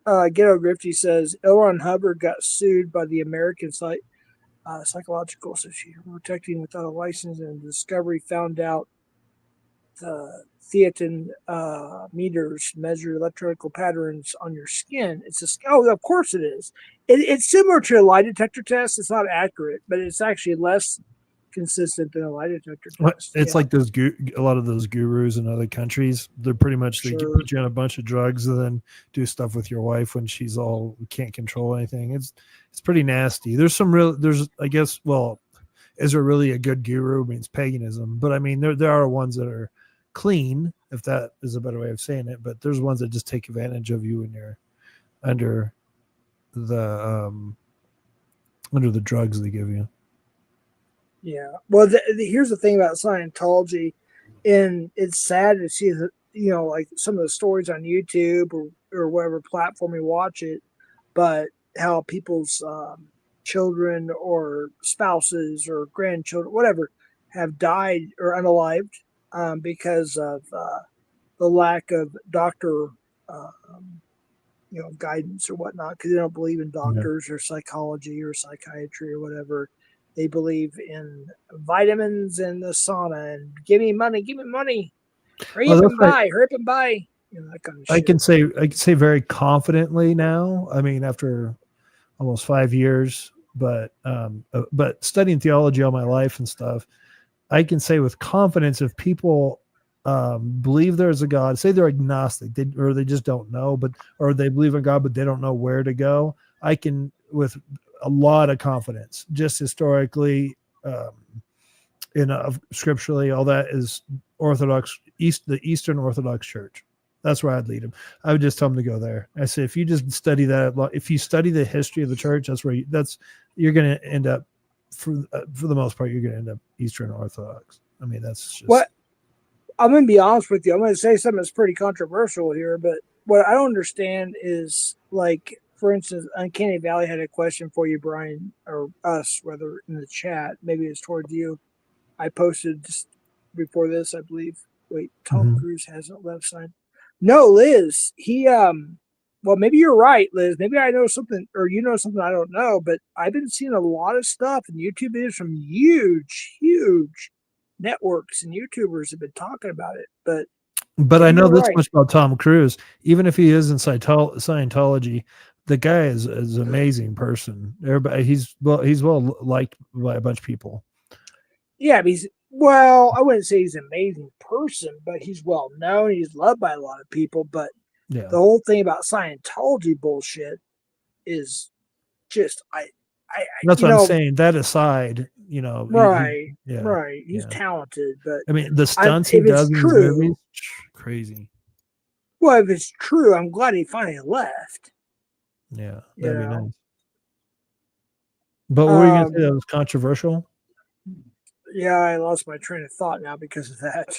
Grifty says L. Ron Hubbard got sued by the American Psychological Association for protecting without a license, and discovery found out the theatin meters measure electrical patterns on your skin. Of course it is. It's similar to a lie detector test. It's not accurate, but it's actually less consistent than a lie detector test. It's like a lot of those gurus in other countries. They're pretty much they put you on a bunch of drugs and then do stuff with your wife when she's can't control anything. It's pretty nasty. Is there really a good guru? It means paganism, but I mean there are ones that are clean, if that is a better way of saying it. But there's ones that just take advantage of you when you're under the drugs they give you. Yeah. Well, here's the thing about Scientology, and it's sad to see that, like some of the stories on YouTube or whatever platform you watch it, but how people's children or spouses or grandchildren, whatever, have died or unalived because of the lack of doctor, guidance or whatnot, because they don't believe in doctors or psychology or psychiatry or whatever. They believe in vitamins and the sauna and give me money. Hurry up and buy. That kind of shit. I can say very confidently now. I mean, after almost 5 years, but studying theology all my life and stuff, I can say with confidence, if people believe there's a God, say they're agnostic, or they just don't know, or they believe in God, but they don't know where to go, I can, with a lot of confidence, just historically, scripturally, all that is Orthodox, the Eastern Orthodox Church. That's where I'd lead them. I would just tell them to go there. I say, if you just study that, if you study the history of the church, you're going to end up, for the most part, you're going to end up Eastern Orthodox. I mean, that's just what. I'm going to be honest with you. I'm going to say something that's pretty controversial here, but what I don't understand is, like, for instance, Uncanny Valley had a question for you, Brian, or us, whether in the chat, maybe it's towards you. I posted just before this, I believe. Wait, Tom Mhm. Cruise hasn't left sign. No, Liz. He well, maybe you're right, Liz. Maybe I know something, or you know something I don't know. But I've been seeing a lot of stuff and YouTube videos from huge networks and YouTubers have been talking about it. But But I maybe know you're this right. much about Tom Cruise. Even if he isn't Scientology, the guy is an amazing person. Everybody, he's well liked by a bunch of people. Yeah, but he's well. I wouldn't say he's an amazing person, but he's well known. He's loved by a lot of people. But Yeah, the whole thing about Scientology bullshit is just that's you what I'm know, saying. That aside, you know, right, yeah, right. He's yeah. talented, but I mean, the I stunts he if it's does in his movies, true, crazy. well, if it's true, I'm glad he finally left. Yeah, You that'd be know, nice. But what were you going to say um, that was controversial? yeah, I lost my train of thought now because of that.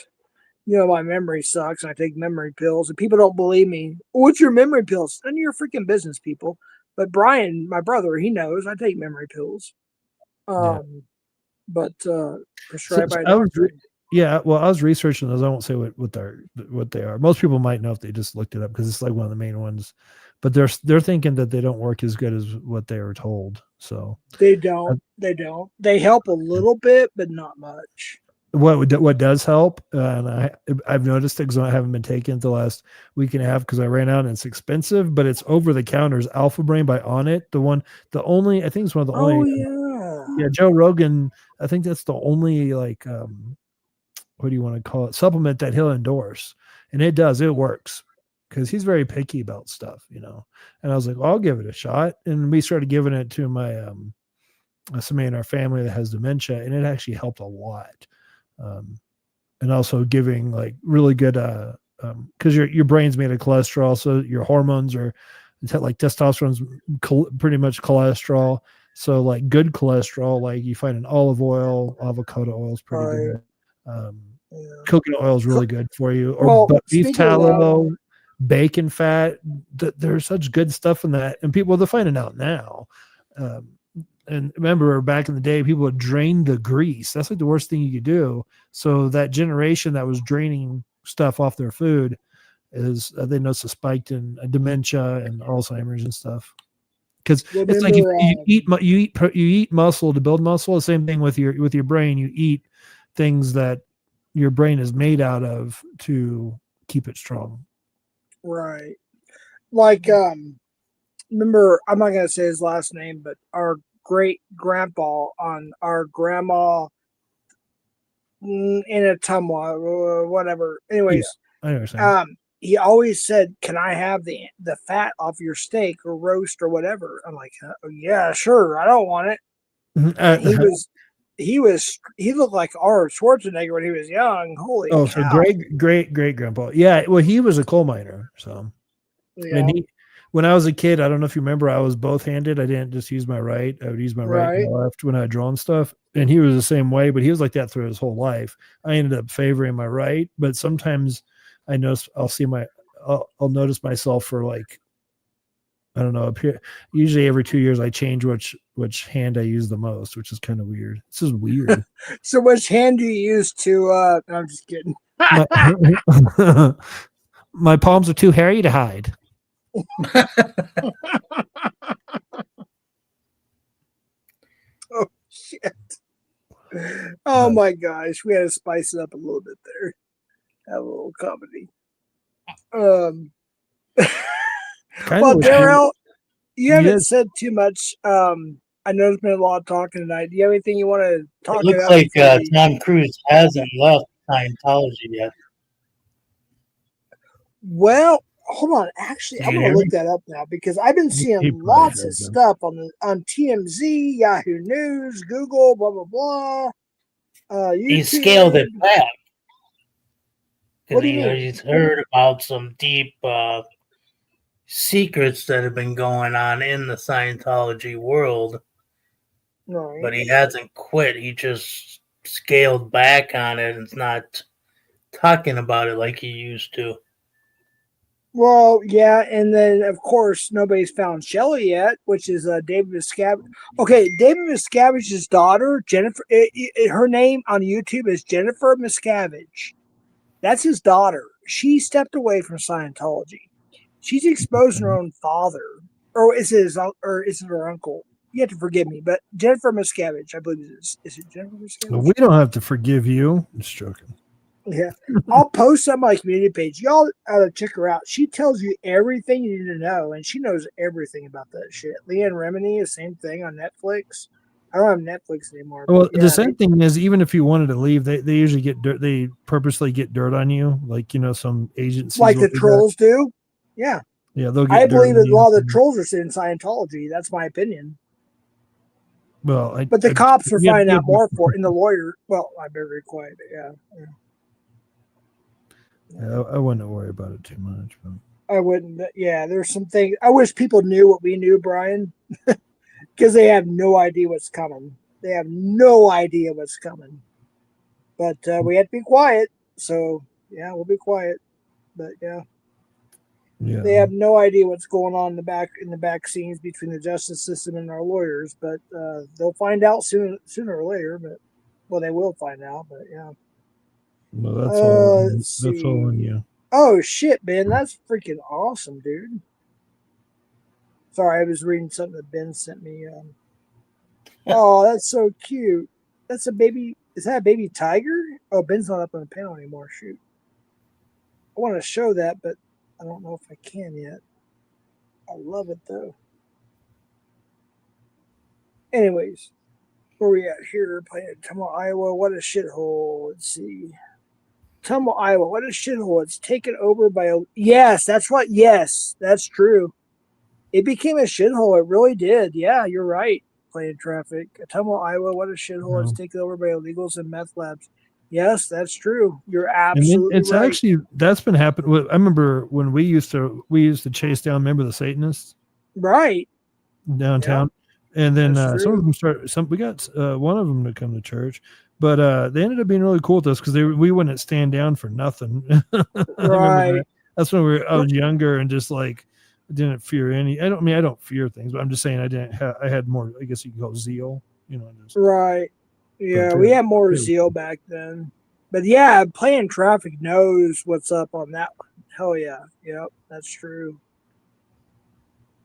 You know, my memory sucks, and I take memory pills, and people don't believe me. What's your memory pills? None of your freaking business, people. But Brian, my brother, he knows I take memory pills. Yeah. But So, prescribed by a I was, doctor. yeah. Well, I was researching those. I won't say what they are. Most people might know if they just looked it up because it's like one of the main ones. But they're thinking that they don't work as good as what they were told. So They uh, don't. They don't. They help a little bit, but not much. what does help, and I've noticed it because I haven't been taking it the last week and a half because I ran out and it's expensive, but it's over the counters. Alpha Brain by On It, the only I think it's one of the Oh only yeah. yeah Joe Rogan. I think that's the only like what do you want to call it, supplement that he'll endorse, and it works because he's very picky about stuff, you know. And I was like, well, I'll give it a shot, and we started giving it to my somebody in our family that has dementia, and it actually helped a lot. And also giving like really good because your brain's made of cholesterol, so your hormones are like testosterone's pretty much cholesterol. So like good cholesterol, like you find in olive oil, avocado oil is pretty Right. good. Um, Yeah. coconut oil is really good for you, or Well, beef speaking of that, tallow, bacon fat. There's such good stuff in that, and people they're finding out now. Um, and remember, back in the day, people would drain the grease. That's like the worst thing you could do. So that generation that was draining stuff off their food is they noticed a spike in dementia and Alzheimer's and stuff. Because it's like remember, you eat muscle to build muscle. The same thing with your brain. You eat things that your brain is made out of to keep it strong. right? Like, remember, I'm not gonna say his last name, but our great grandpa on our grandma in a tumwa, whatever. Yeah, Anyways, I understand. he always said, "Can I have the fat off your steak or roast or whatever?" I'm like, "Yeah, sure. I don't want it." And he looked like Arnold Schwarzenegger when he was young. Holy Oh, so cow! great grandpa. Yeah, well, he was a coal miner. So, and Yeah, when I was a kid, I don't know if you remember, I was both handed. I didn't just use my right. I would use my right and right. my left when I drawn stuff. And he was the same way, but he was like that through his whole life. I ended up favoring my right, but sometimes I notice I'll notice myself for like, I don't know, up here. Usually every 2 years I change which hand I use the most, which is kind of weird. This is weird. So, which hand do you use to? I'm just kidding. My, my palms are too hairy to hide. Oh shit! Oh my gosh, we had to spice it up a little bit there. Have a little comedy. Um, Kind of well, wish Darrell, you you haven't did. said too much. I know there's been a lot of talking tonight. Do you have anything you want to It talk looks about like before we? Tom Cruise hasn't left Scientology yet. Well, hold on. Actually, Can I'm you gonna hear look me? that up now because I've been He seeing probably lots of has them. stuff on TMZ, Yahoo News, Google, blah blah blah, He scaled YouTube. it back What because do you mean? he's heard about some deep secrets that have been going on in the Scientology world, Right. but he hasn't quit. He just scaled back on it and is not talking about it like he used to. Well, yeah, and then of course nobody's found Shelley yet, which is David Miscavige. Okay, David Miscavige's daughter, Jennifer. Her name on YouTube is Jennifer Miscavige. That's his daughter. She stepped away from Scientology. She's exposing her own father, or is it her uncle? You have to forgive me, but Jennifer Miscavige, I believe it is. Is it Jennifer Miscavige? We don't have to forgive you. Just joking. Yeah. I'll post on my community page. Y'all ought to check her out. She tells you everything you need to know, and she knows everything about that shit. Leanne Remini, the same thing on Netflix. I don't have Netflix anymore. Well, the same thing is, even if you wanted to leave, they usually get dirt. They purposely get dirt on you, like some agencies, like the trolls do. Yeah, yeah, they'll get. I dirt believe on that a you. lot of the trolls are in Scientology. That's my opinion. Well, But the cops are finding out more for it, and the lawyer. Well, I better be quiet. Yeah, I wouldn't worry about it too much. But. I wouldn't. Yeah, there's some things. I wish people knew what we knew, Brian, because they have no idea what's coming. They have no idea what's coming. But we have to be quiet. So yeah, we'll be quiet. But yeah, they have no idea what's going on in the back scenes between the justice system and our lawyers. But they'll find out sooner or later. But well, they will find out. But yeah. Well, that's all. That's all on you. Oh shit, Ben, that's freaking awesome, dude. Sorry, I was reading something that Ben sent me. Oh, that's so cute. That's a baby. Is that a baby tiger? Oh, Ben's not up on the panel anymore. Shoot. I want to show that, but I don't know if I can yet. I love it though. Anyways, where we at here? Playing Tumble, Iowa. What a shithole. Let's see. Tumble, Iowa. What a shithole. It's taken over by a. Yes, that's what. Yes, that's true. It became a shithole. It really did. Yeah, you're right. Playing traffic. Tumble, Iowa. What a shithole. It's taken over by illegals and meth labs. Yes, that's true. You're absolutely it's right. Actually, that's been happening. I remember when we used to chase down. Remember the Satanists? Right. Downtown. Yep. And then some of them we got one of them to come to church, but they ended up being really cool with us because we wouldn't stand down for nothing. Right. That's when I was younger and just like didn't fear any. I don't fear things, but I'm just saying I had more. I guess you could call it zeal. Right. Yeah, we had more zeal back then. But yeah, playing traffic knows what's up on that one. Hell yeah. Yep, that's true.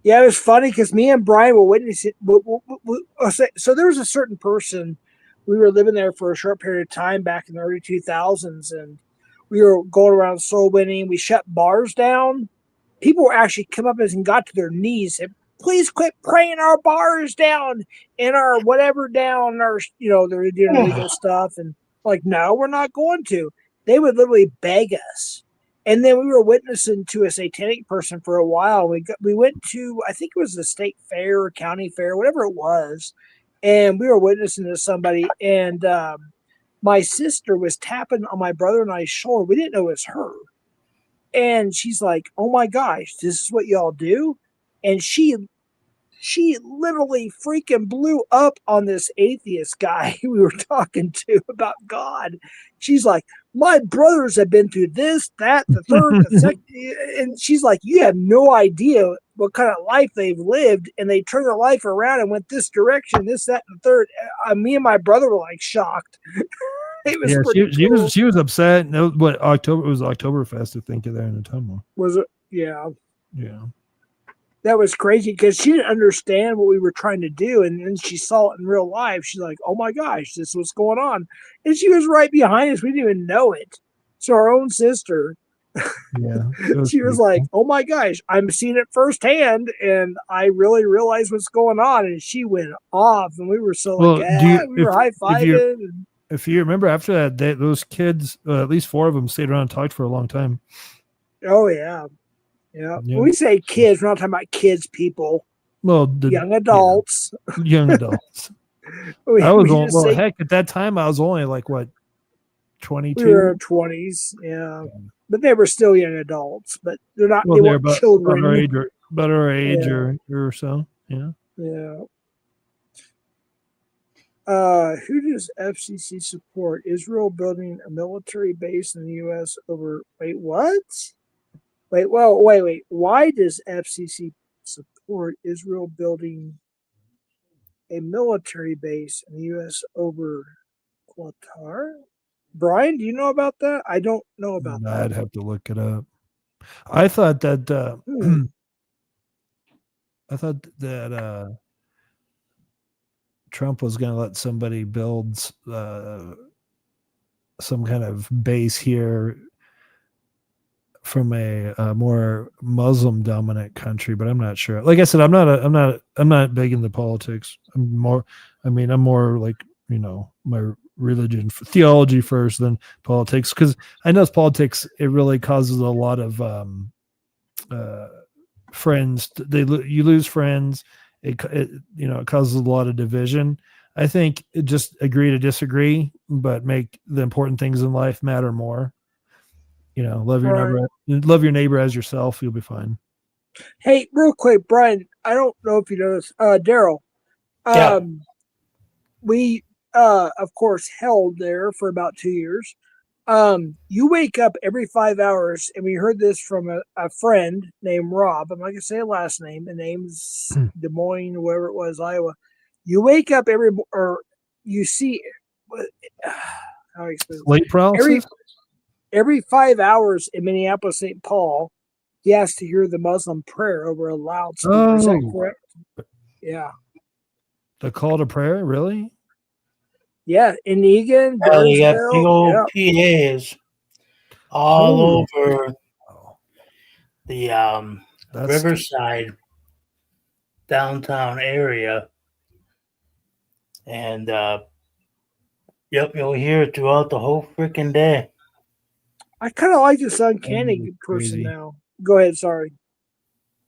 Yeah, it was funny because me and Brian were witnessing. So there was a certain person. We were living there for a short period of time back in the early 2000s, and we were going around soul winning. We shut bars down. People were actually come up and got to their knees and please quit praying our bars down and our whatever down. Our they're doing illegal stuff, and like, no, we're not going to. They would literally beg us. And then we were witnessing to a satanic person for a while. We went to, I think it was the state fair or county fair, whatever it was, and we were witnessing to somebody. And my sister was tapping on my brother and I's shoulder. We didn't know it was her, and she's like, "Oh my gosh, this is what y'all do," and she literally freaking blew up on this atheist guy we were talking to about God. She's like, my brothers have been through this, that, the third, the second. And she's like, you have no idea what kind of life they've lived. And they turned their life around and went this direction, this, that, and the third. Me and my brother were like shocked. It was cool. She was upset. No, what October? It was Oktoberfest, I think, there in the tunnel. Was it? Yeah. Yeah. That was crazy because she didn't understand what we were trying to do. And then she saw it in real life. She's like, oh my gosh, this is what's going on. And she was right behind us. We didn't even know it. So our own sister, she was like, oh my gosh, I'm seeing it firsthand. And I really realized what's going on. And she went off. And we were so we were high-fiving. If you remember after that, those kids, at least 4 of them stayed around and talked for a long time. Oh, yeah. Yeah. When we say kids, we're not talking about kids, people. Well, young adults. Yeah. Young adults. Heck, at that time, I was only like, what, 22? We were in our 20s, yeah. But they were still young adults, but they're not, they weren't children. About our age or so, yeah. Yeah. Who does FCC support? Israel building a military base in the U.S. over, wait, what? Wait. Why does FCC support Israel building a military base in the U.S. over Qatar? Brian, do you know about that? I don't know about that. I'd have to look it up. I thought that Trump was going to let somebody build some kind of base here from a more Muslim dominant country, but I'm not sure. Like I said, I'm not big into politics. I'm more like, my religion, theology first, then politics. Because I know politics, it really causes a lot of friends. You lose friends. It causes a lot of division. I think just agree to disagree, but make the important things in life matter more. Love your neighbor as yourself. You'll be fine. Hey, real quick, Brian, I don't know if you know this. Daryl, Yeah. we, of course, held there for about 2 years. You wake up every 5 hours, and we heard this from a friend named Rob. I'm not going to say a last name. The name's Des Moines, wherever it was, Iowa. You wake up you see, how do I explain this? Sleep paralysis? Every 5 hours in Minneapolis, St. Paul, he has to hear the Muslim prayer over a loudspeaker. Is that correct? Yeah. The call to prayer, really? Yeah, in Egan, Well, you got big old Burnsville. PAs all over the Riverside downtown area. And you'll hear it throughout the whole freaking day. I kind of like this uncanny person crazy. now. Go ahead, sorry.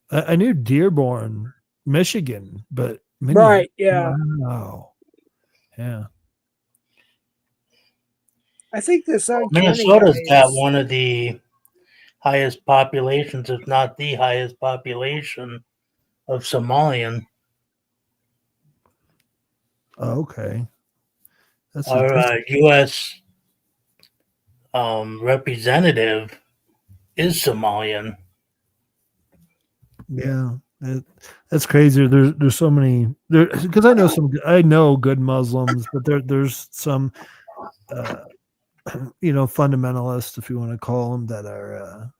I knew Dearborn, Michigan, but Right, yeah. Wow. Yeah. I think this uncanny Minnesota's guy got one of the highest populations, if not the highest population of Somalian. Oh, okay. Our U.S. Representative is Somalian. Yeah, that's crazy. There's so many there, because I know good Muslims, but there's some fundamentalists, if you want to call them, that are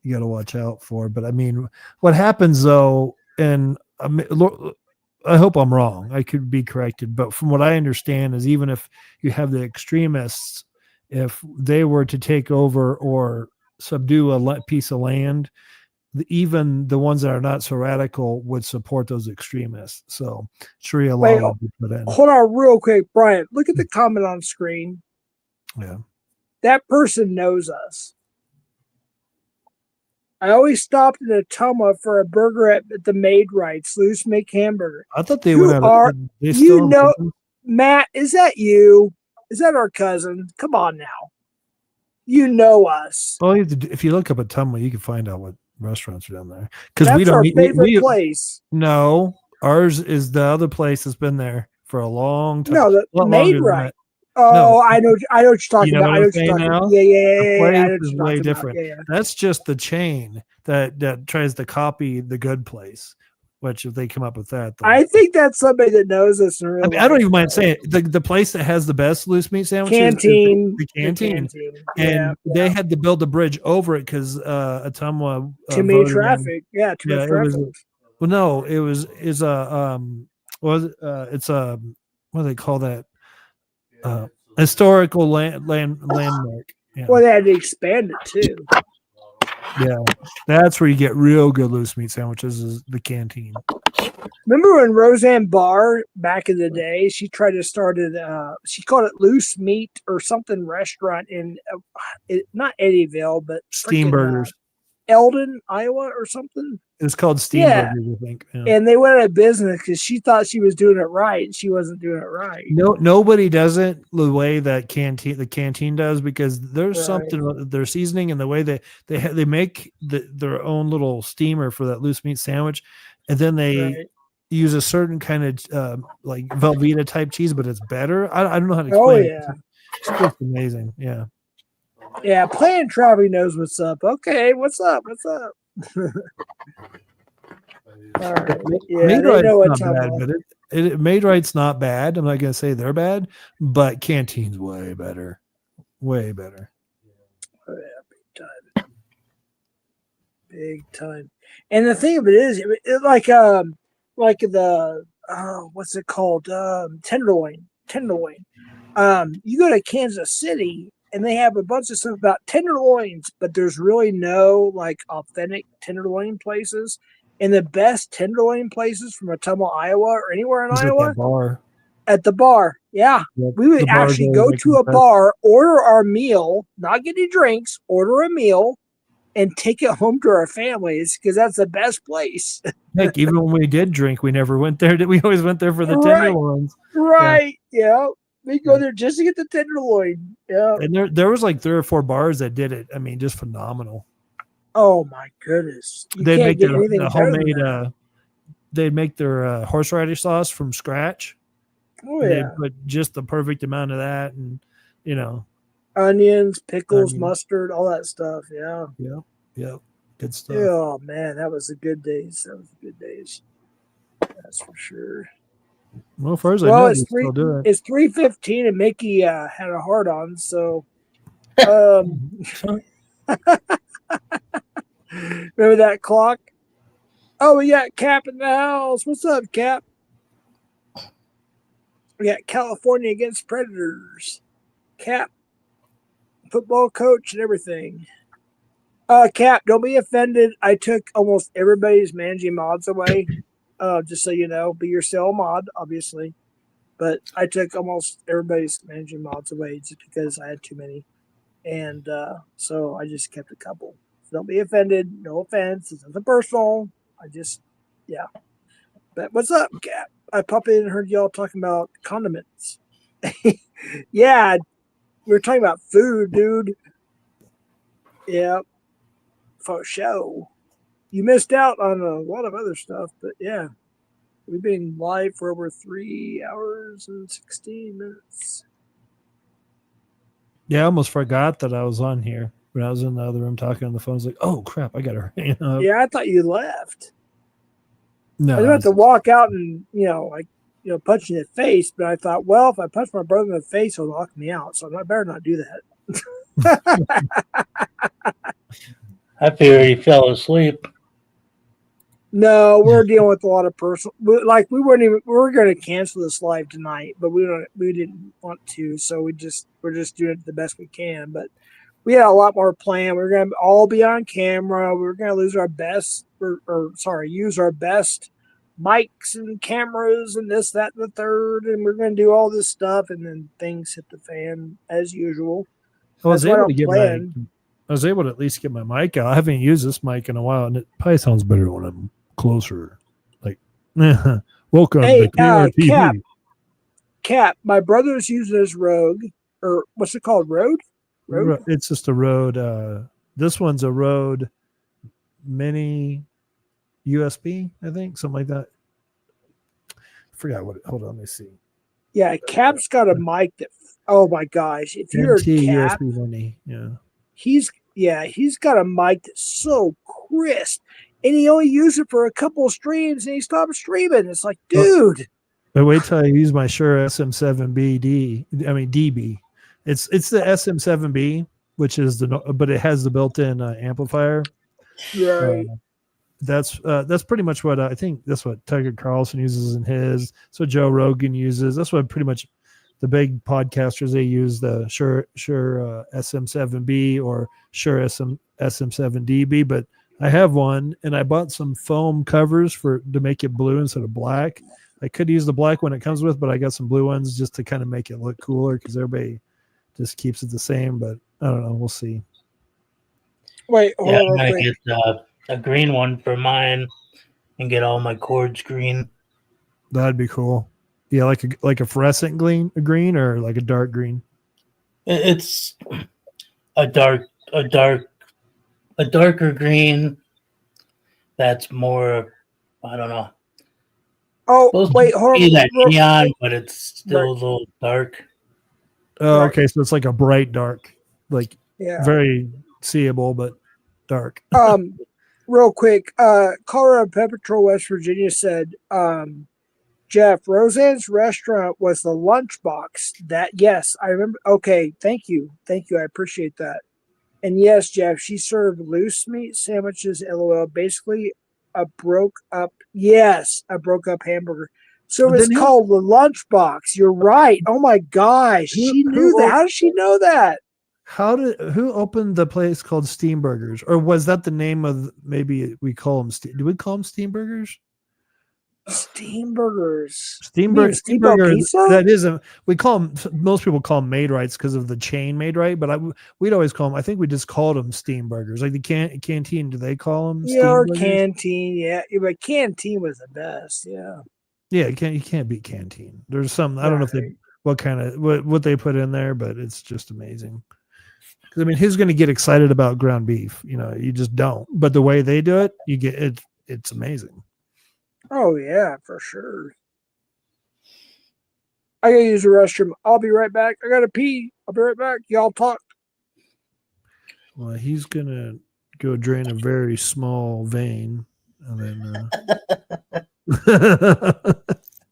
you got to watch out for. But I mean, what happens though, and I hope I'm wrong, I could be corrected, but from what I understand is, even if you have the extremists, if they were to take over or subdue a piece of land, even the ones that are not so radical would support those extremists. So Sharia law would be put in. Hold on real quick, Brian. Look at the comment on screen. Yeah. That person knows us. I always stopped in Atoma for a burger at the Maid Rights, Loose Make Hamburger. I thought they went out. Matt, is that you? Is that our cousin? Come on now. You know us. Well, if you look up Atoma, you can find out what restaurants are down there. Because that's our favorite place. No, ours is the other place that's been there for a long time. No, the Maid Right. Oh, no. I know what you're talking about. I know what you're talking about. Yeah. The place is way different. Yeah. That's just the chain that tries to copy the good place. Which if they come up with that, I think that's somebody that knows us. I don't even mind saying it. The place that has the best loose meat sandwiches, Canteen, the canteen. And they had to build a bridge over it because Ottumwa too many traffic. Too much traffic. It's a what do they call that? Historical landmark. Yeah. Well, they had to expand it too. Yeah, that's where you get real good loose meat sandwiches, is the canteen. Remember when Roseanne Barr back in the day, she tried to start she called it Loose Meat or something restaurant in not Eddyville, but Steamburgers. Eldon, Iowa or something. It's called Steamburgers, I think. Yeah. And they went out of business because she thought she was doing it right, and she wasn't doing it right. Nobody does it the way that the canteen does, because there's something about their seasoning and the way they make their own little steamer for that loose meat sandwich, and then they use a certain kind of like Velveeta type cheese, but it's better. I don't know how to explain it. It's just amazing. Yeah. Yeah, Plan Travel knows what's up. Okay, what's up? What's up? All right. Yeah, Made they Right's know what not time. bad, but Made Right's not bad. I'm not gonna say they're bad, but Canteen's way better. Way better. Oh, yeah, big time. And the thing of it is, like the what's it called? Tenderloin. You go to Kansas City and they have a bunch of stuff about tenderloins, but there's really no like authentic tenderloin places. And the best tenderloin places from Ottumwa, Iowa, or anywhere in It's at Iowa, that bar. at the bar. Yeah. Yep. We would The bar's actually always go like to the a best. bar, order our meal, not get any drinks, order a meal, and take it home to our families because that's the best place. Heck, even when we did drink, we never went there. We always went there for the Right. tenderloins. Right. Yeah. We go Yeah. there just to get the tenderloin. Yeah. And there was like 3 or 4 bars that did it. I mean, just phenomenal. Oh my goodness. You They'd can't make get the anything better than homemade that. they'd make their horseradish sauce from scratch. Oh And yeah. they'd put just the perfect amount of that, and Onions, pickles, Onions. mustard, all that stuff. Yeah. Yep, good stuff. Oh man, that was the good days. That's for sure. Well, as far as I Well, know, it's they still do it. It's 3:15, and Mickey had a heart on. So, remember that clock? Oh, we got Cap in the house. What's up, Cap? We got California against Predators. Cap, football coach and everything. Cap, don't be offended. I took almost everybody's managing mods away. Just so you know, be your sale mod, obviously. But I took almost everybody's managing mods away just because I had too many. And so I just kept a couple. So don't be offended. No offense. It's nothing personal. Yeah. But what's up, Cap? I popped in and heard y'all talking about condiments. Yeah, we were talking about food, dude. Yeah, for sure. You missed out on a lot of other stuff, but yeah. We've been live for over 3 hours and 16 minutes. Yeah, I almost forgot that I was on here when I was in the other room talking on the phone. I was like, "Oh crap, I got to." Yeah, I thought you left. No, I was about to walk out and punch you in the face, but I thought, well, if I punch my brother in the face, he'll knock me out. So I better not do that. I figured he fell asleep. No, we're dealing with a lot of personal. We were going to cancel this live tonight, but we didn't want to, so we're just doing it the best we can. But we had a lot more planned. We were going to all be on camera. We were going to use our best mics and cameras and this, that, and the third, and we're going to do all this stuff, and then things hit the fan as usual. I was able to I was able to at least get my mic out. I haven't used this mic in a while, and it probably sounds better when I'm closer. Like, welcome to KRTV. Cap, my brother's using his Rogue, or what's it called? Rode? It's just a Rode. This one's a Rode Mini USB, I think, something like that. I forgot what. Hold on, let me see. Yeah, Cap's got a mic that. Oh my gosh! If you're Cap, USB Mini, yeah. He's got a mic that's so crisp, and he only used it for a couple of streams, and he stopped streaming. It's like, dude. But wait till I use my Shure DB. It's the SM7B, which is but it has the built-in amplifier. Right. That's pretty much what I think. That's what Tucker Carlson uses in his. That's what Joe Rogan uses. That's what pretty much the big podcasters, they use the Shure SM7B or Shure SM7DB. But I have one, and I bought some foam covers to make it blue instead of black. I could use the black one it comes with, but I got some blue ones just to kind of make it look cooler because everybody just keeps it the same. But I don't know. We'll see. Wait, I might get a green one for mine and get all my cords green. That'd be cool. Yeah, like a fluorescent green or like a dark green. It's a darker green. That's more. I don't know. Oh wait, hold on. That neon, but it's still a little dark. Oh, okay. So it's like a bright dark, like Yeah. Very seeable, but dark. Real quick, Colorado Pepper Patrol, West Virginia said, Jeff, Roseanne's restaurant was the lunchbox. Yes, I remember. Okay, thank you. I appreciate that. And yes, Jeff, she served loose meat sandwiches, LOL, basically a broke up hamburger. So it's called the lunchbox. You're right. Oh my gosh. She knew that. How did she know that? Who opened the place called Steam Burgers? Or was that the name of, maybe we call them, do we call them Steam Burgers? Steam Burgers. Steam Burger, pizza? that isn't, we call them, most people call them Made Rights because of the chain Made Right, but we'd always call them, I think we just called them Steam Burgers. Like the canteen, do they call them Steam Burgers? Canteen, yeah. But Canteen was the best, yeah. Yeah, you can't beat Canteen. There's some, I don't know if what they put in there, but it's just amazing. I mean, who's going to get excited about ground beef? You just don't. But the way they do it, you get it. It's amazing. Oh yeah, for sure. I gotta use the restroom. I'll be right back. I gotta pee. I'll be right back. Y'all talk. Well, he's gonna go drain a very small vein, and then.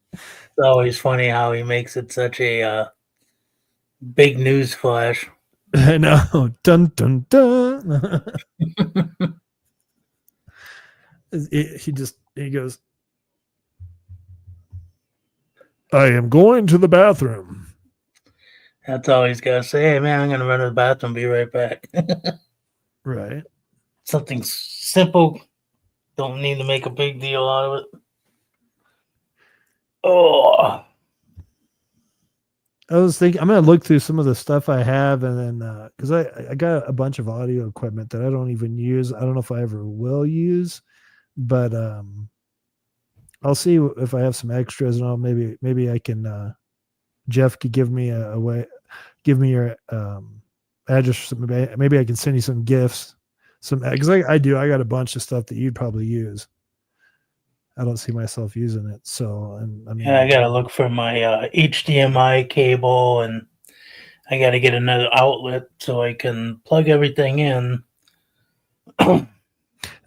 It's always funny how he makes it such a big news flash. I know. Dun dun dun. He goes, I am going to the bathroom. That's all he's got to say. Hey, man, I'm going to run to the bathroom. Be right back. Right. Something simple. Don't need to make a big deal out of it. Oh. I was thinking I'm going to look through some of the stuff I have, and then because I got a bunch of audio equipment that I don't even use. I don't know if I ever will use, but I'll see if I have some extras, and maybe I can. Jeff could give me a way, give me your address. Maybe I can send you some gifts, because I got a bunch of stuff that you'd probably use. I don't see myself using it, so I gotta look for my HDMI cable, and I gotta get another outlet so I can plug everything in.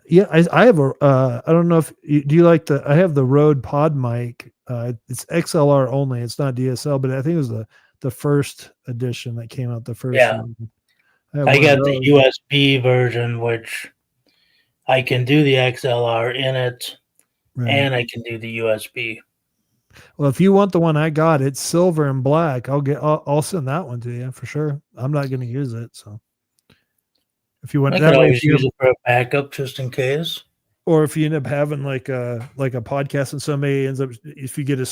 Yeah, I have I don't know if do you like I have the Rode Pod mic. It's XLR only. It's not DSL, but I think it was the first edition that came out. The first one. I got the USB version, which I can do the XLR in it. Right. And I can do the USB. Well, if you want the one I got, it's silver and black. I'll send that one to you for sure. I'm not going to use it, so if you want, I can always use it for a backup just in case. Or if you end up having like a podcast and somebody ends up, if you get a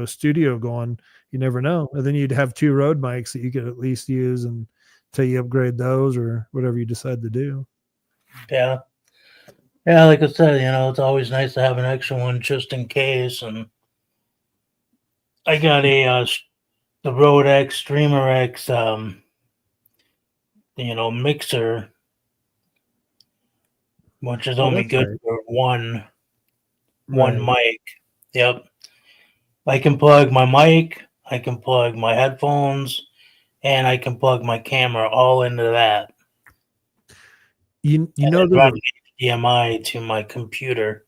studio going, you never know. And then you'd have 2 Rode mics that you could at least use until you upgrade those or whatever you decide to do. Yeah. Yeah, like I said, it's always nice to have an extra one just in case. And I got the Rode X, Streamer X, mixer, which is only good for one mic. Yep. I can plug my mic, I can plug my headphones, and I can plug my camera all into that. You know, run HDMI to my computer.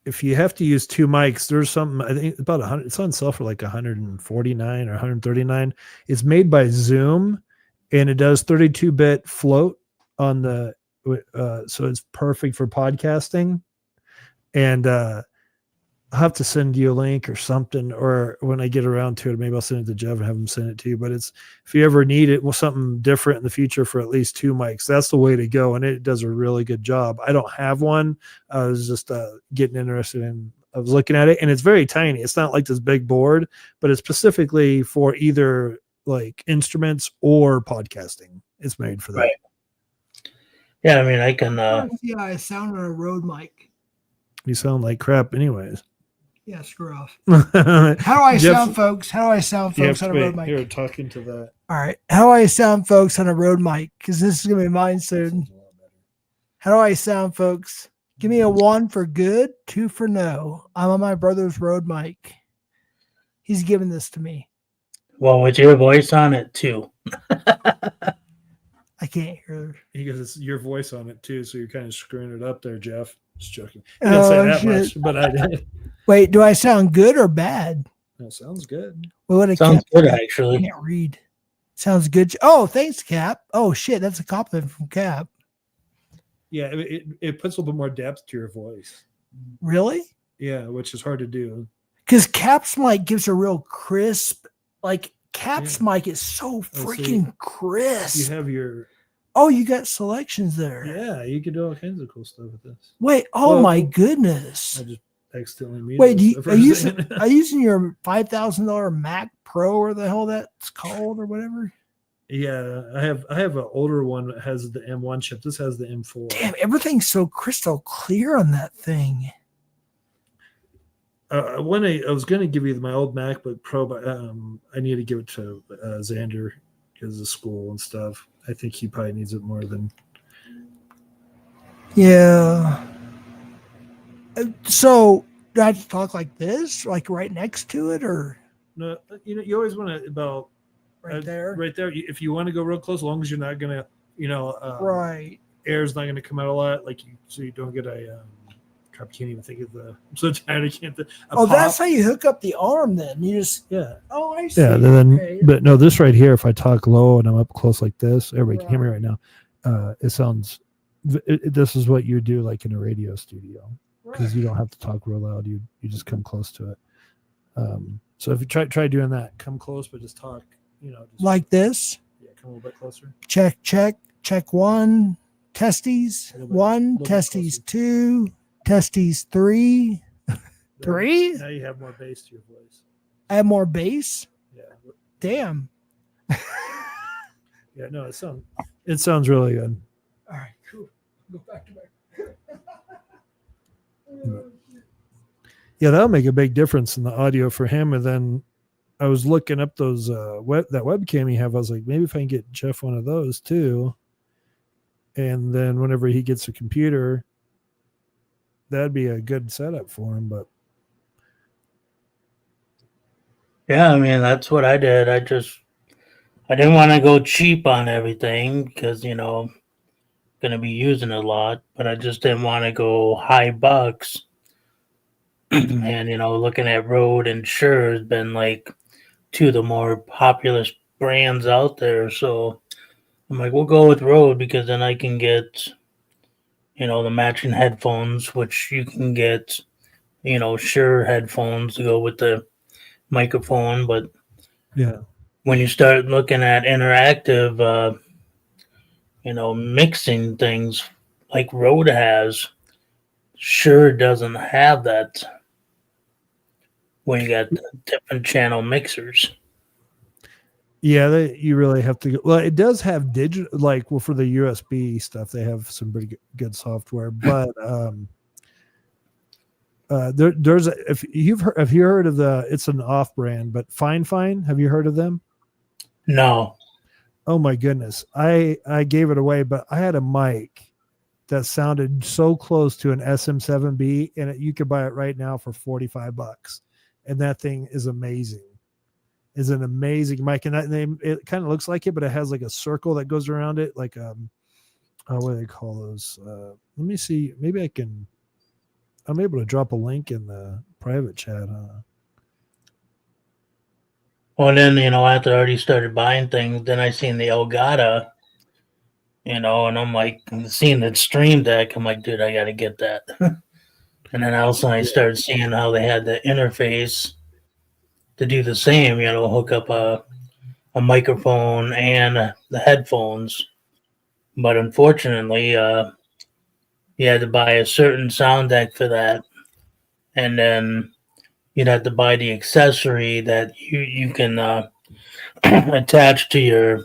If you have to use 2 mics, there's something, I think about 100. It's on sale for like 149 or 139. It's made by Zoom, and it does 32-bit float on the. So it's perfect for podcasting. And I'll have to send you a link or something, or when I get around to it, maybe I'll send it to Jeff and have him send it to you. But if you ever need it, something different in the future for at least 2 mics, that's the way to go. And it does a really good job. I don't have one. I was just getting interested in. I was looking at it, and it's very tiny. It's not like this big board, but it's specifically for either like instruments or podcasting. It's made for that. Right. Yeah, I mean, I can. Yeah, I sound on a Rode mic. You sound like crap, anyways. Yeah, screw off. How do I sound, folks? How do I sound, folks, on a Rode mic? You're talking to that. All right. How do I sound, folks, on a Rode mic? Because this is going to be mine soon. How do I sound, folks? Give me a 1 for good, 2 for no. I'm on my brother's Rode mic. He's giving this to me. Well, with your voice on it, too. I can't hear. He goes, it's your voice on it too, so you're kind of screwing it up there, Jeff. Just joking. He didn't say that much, but I did. Wait, do I sound good or bad? That sounds good. Well, what a Sounds Cap good, I actually. can't read. Sounds good. Oh, thanks, Cap. Oh shit, that's a compliment from Cap. Yeah, it puts a little bit more depth to your voice. Really? Yeah, which is hard to do. Because Cap's mic gives a real crisp. Like Cap's Yeah. mic is so so freaking crisp. You have your Oh, you got selections there. yeah. You could do all kinds of cool stuff with this. Wait. Oh Well, my goodness. I just accidentally muted. Wait, this for are a you second. are you using your $5,000 Mac Pro or the hell that's called or whatever? Yeah, I have an older one that has the M1 chip. This has the M4. Damn, everything's so crystal clear on that thing. When I was going to give you my old MacBook Pro, but I need to give it to Xander because of school and stuff. I think he probably needs it more than. Yeah. So do I have to talk like this, like right next to it, or No, you always want to about right there? Right there. If you want to go real close, as long as you're not going to, Right. air's not going to come out a lot, so you don't get a. I can't even think of the. I'm so tired. I can't. Oh, that's how you hook up the arm. Then you just. Yeah. Oh, I see. Yeah. Then, Okay. but no, this right here. If I talk low and I'm up close like this, everybody can hear me right now. It sounds. This is what you do like in a radio studio because you don't have to talk real loud. You just come close to it. So if you try doing that, come close, but just talk. Just, Like this. Yeah, come a little bit closer. Check one. Testes Little bit- one. little bit Testes closer. two. Testes three. Three? Now you have more bass to your voice. Add more bass. Yeah. Damn. Yeah. No, it sounds really good. All right. Cool. Go back to my. Yeah, that'll make a big difference in the audio for him. And then I was looking up those that webcam you have. I was like, maybe if I can get Jeff one of those too. And then whenever he gets a computer, that'd be a good setup for him. But Yeah, I mean, that's what I did. I didn't want to go cheap on everything because, going to be using it a lot, but I just didn't want to go high bucks. And, looking at Rode and Shure has been like two of the more popular brands out there. So I'm like, we'll go with Rode because then I can get, the matching headphones, which you can get, Shure headphones to go with the microphone. But yeah, when you start looking at interactive, mixing things like Rode has, Shure doesn't have that when you got different channel mixers. yeah, you really have to go. Well, it does have digital, for the USB stuff, they have some pretty good software. But there's if you've heard of it's an off brand, but Fine. Have you heard of them? No. Oh my goodness. I gave it away, but I had a mic that sounded so close to an SM7B, and you could buy it right now for $45. And that thing is amazing. Is an amazing mic. And that name, it kind of looks like it, but it has like a circle that goes around it. Like, what do they call those? Let me see. Maybe I'm able to drop a link in the private chat. Well, then, after I already started buying things, then I seen the Elgato, and I'm like, seeing the Stream Deck, I'm like, dude, I got to get that. And then also I started seeing how they had the interface to do the same, hook up a microphone and the headphones. But unfortunately, you had to buy a certain sound deck for that. And then you'd have to buy the accessory that you can attach to your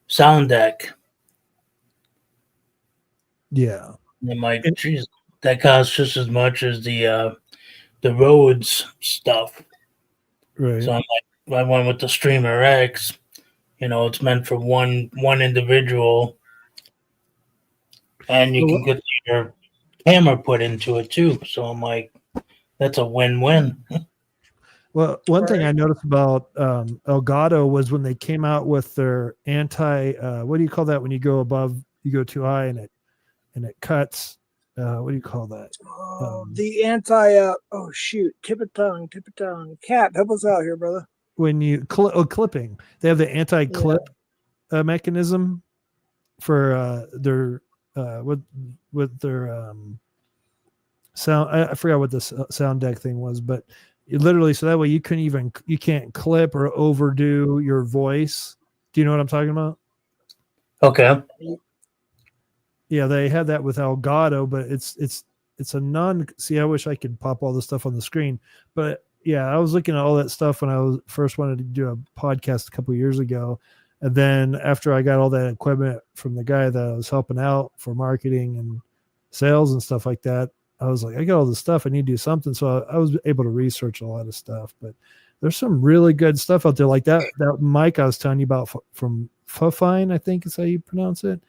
sound deck. Yeah. And I'm like, geez, that costs just as much as the Rhodes stuff. Right. So I'm like, I went with the Streamer X. It's meant for one individual, and you can get your camera put into it too. So I'm like, that's a win-win. Well, one thing Right. I noticed about Elgato was when they came out with their anti. What do you call that when you go above? You go too high and it cuts. What do you call that? The anti. Oh shoot! Tip of tongue. Cap, help us out here, brother. When you clipping, they have the anti-clip mechanism for their with their sound. I forgot what this sound deck thing was, but it literally so that way you can't clip or overdo your voice. Do you know what I'm talking about? Okay. Yeah, they had that with Elgato, but it's a non. See, I wish I could pop all this stuff on the screen, but yeah, I was looking at all that stuff when I was first wanted to do a podcast a couple of years ago, and then after I got all that equipment from the guy that I was helping out for marketing and sales and stuff like that, I was like, I got all this stuff. I need to do something. So I was able to research a lot of stuff, but there's some really good stuff out there. Like that mic I was telling you about from Fufine, I think is how you pronounce it.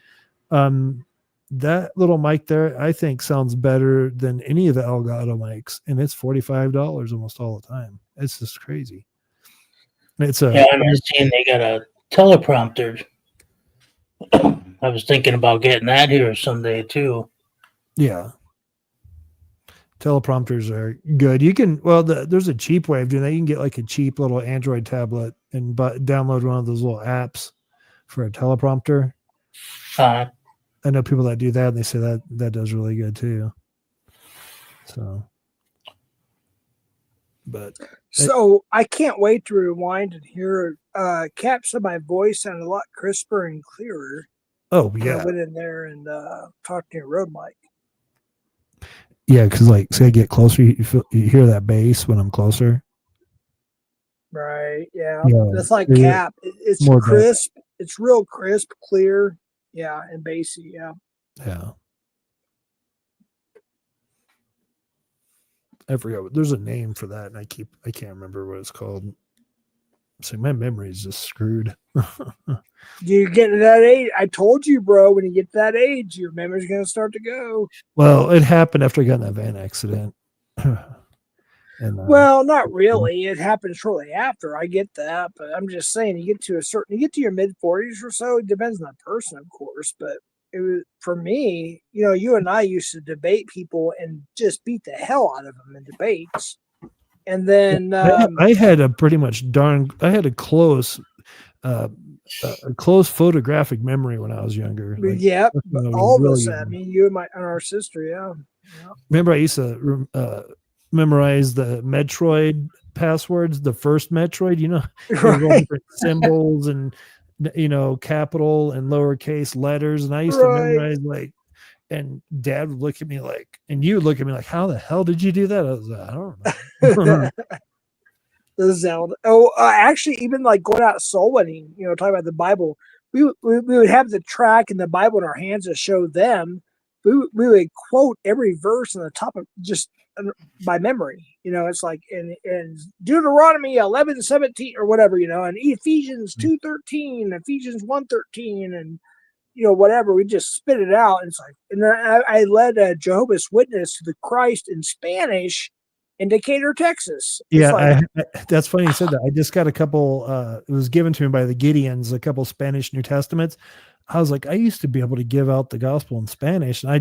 That little mic there, I think sounds better than any of the Elgato mics. And it's $45 almost all the time. It's just crazy. It's Yeah, I'm seeing they got a teleprompter. I was thinking about getting that here someday too. Yeah. Teleprompters are good. You can, there's a cheap way of doing that. You can get like a cheap little Android tablet and download one of those little apps for a teleprompter. I know people that do that and they say that does really good too. So I can't wait to rewind and hear Cap said my voice sounded a lot crisper and clearer. Oh yeah. I went in there and talked to your road mic. Yeah, because like say I get closer, you hear that bass when I'm closer. Right. Yeah. That's like Cap. It's more crisp. It's real crisp, clear. Yeah, and bassy. Yeah. Yeah. I forgot. There's a name for that, and I can't remember what it's called. So my memory is just screwed. You get to that age. I told you, bro, when you get to that age, your memory's going to start to go. Well, it happened after I got in that van accident. Well, not really. It happened shortly after. I get that, but I'm just saying, you get to your mid 40s or so. It depends on the person, of course, but it was for me. You and I used to debate people and just beat the hell out of them in debates. And then I had a pretty much I had a close photographic memory when I was younger. Like, yeah, all of us. Young. I mean, you and our sister. Yeah. Remember, I used to memorize the Metroid passwords. The first Metroid, Right. different symbols and capital and lowercase letters, and I used to memorize and Dad would look at me and you would look at me like, how the hell did you do that? I was like, I don't know. The Zelda. Oh, actually, even like going out soul winning, talking about the Bible, we would have the track and the Bible in our hands to show them. We would quote every verse on the top of just by memory. It's like in Deuteronomy 11:17 or whatever, and Ephesians 2:13, Ephesians 1:13, and whatever. We just spit it out, and it's like, and then I led a Jehovah's Witness to the Christ in Spanish in Decatur, Texas. Yeah, that's funny you said that. I just got a couple. It was given to me by the Gideons, a couple Spanish New Testaments. I was like, I used to be able to give out the gospel in Spanish, and I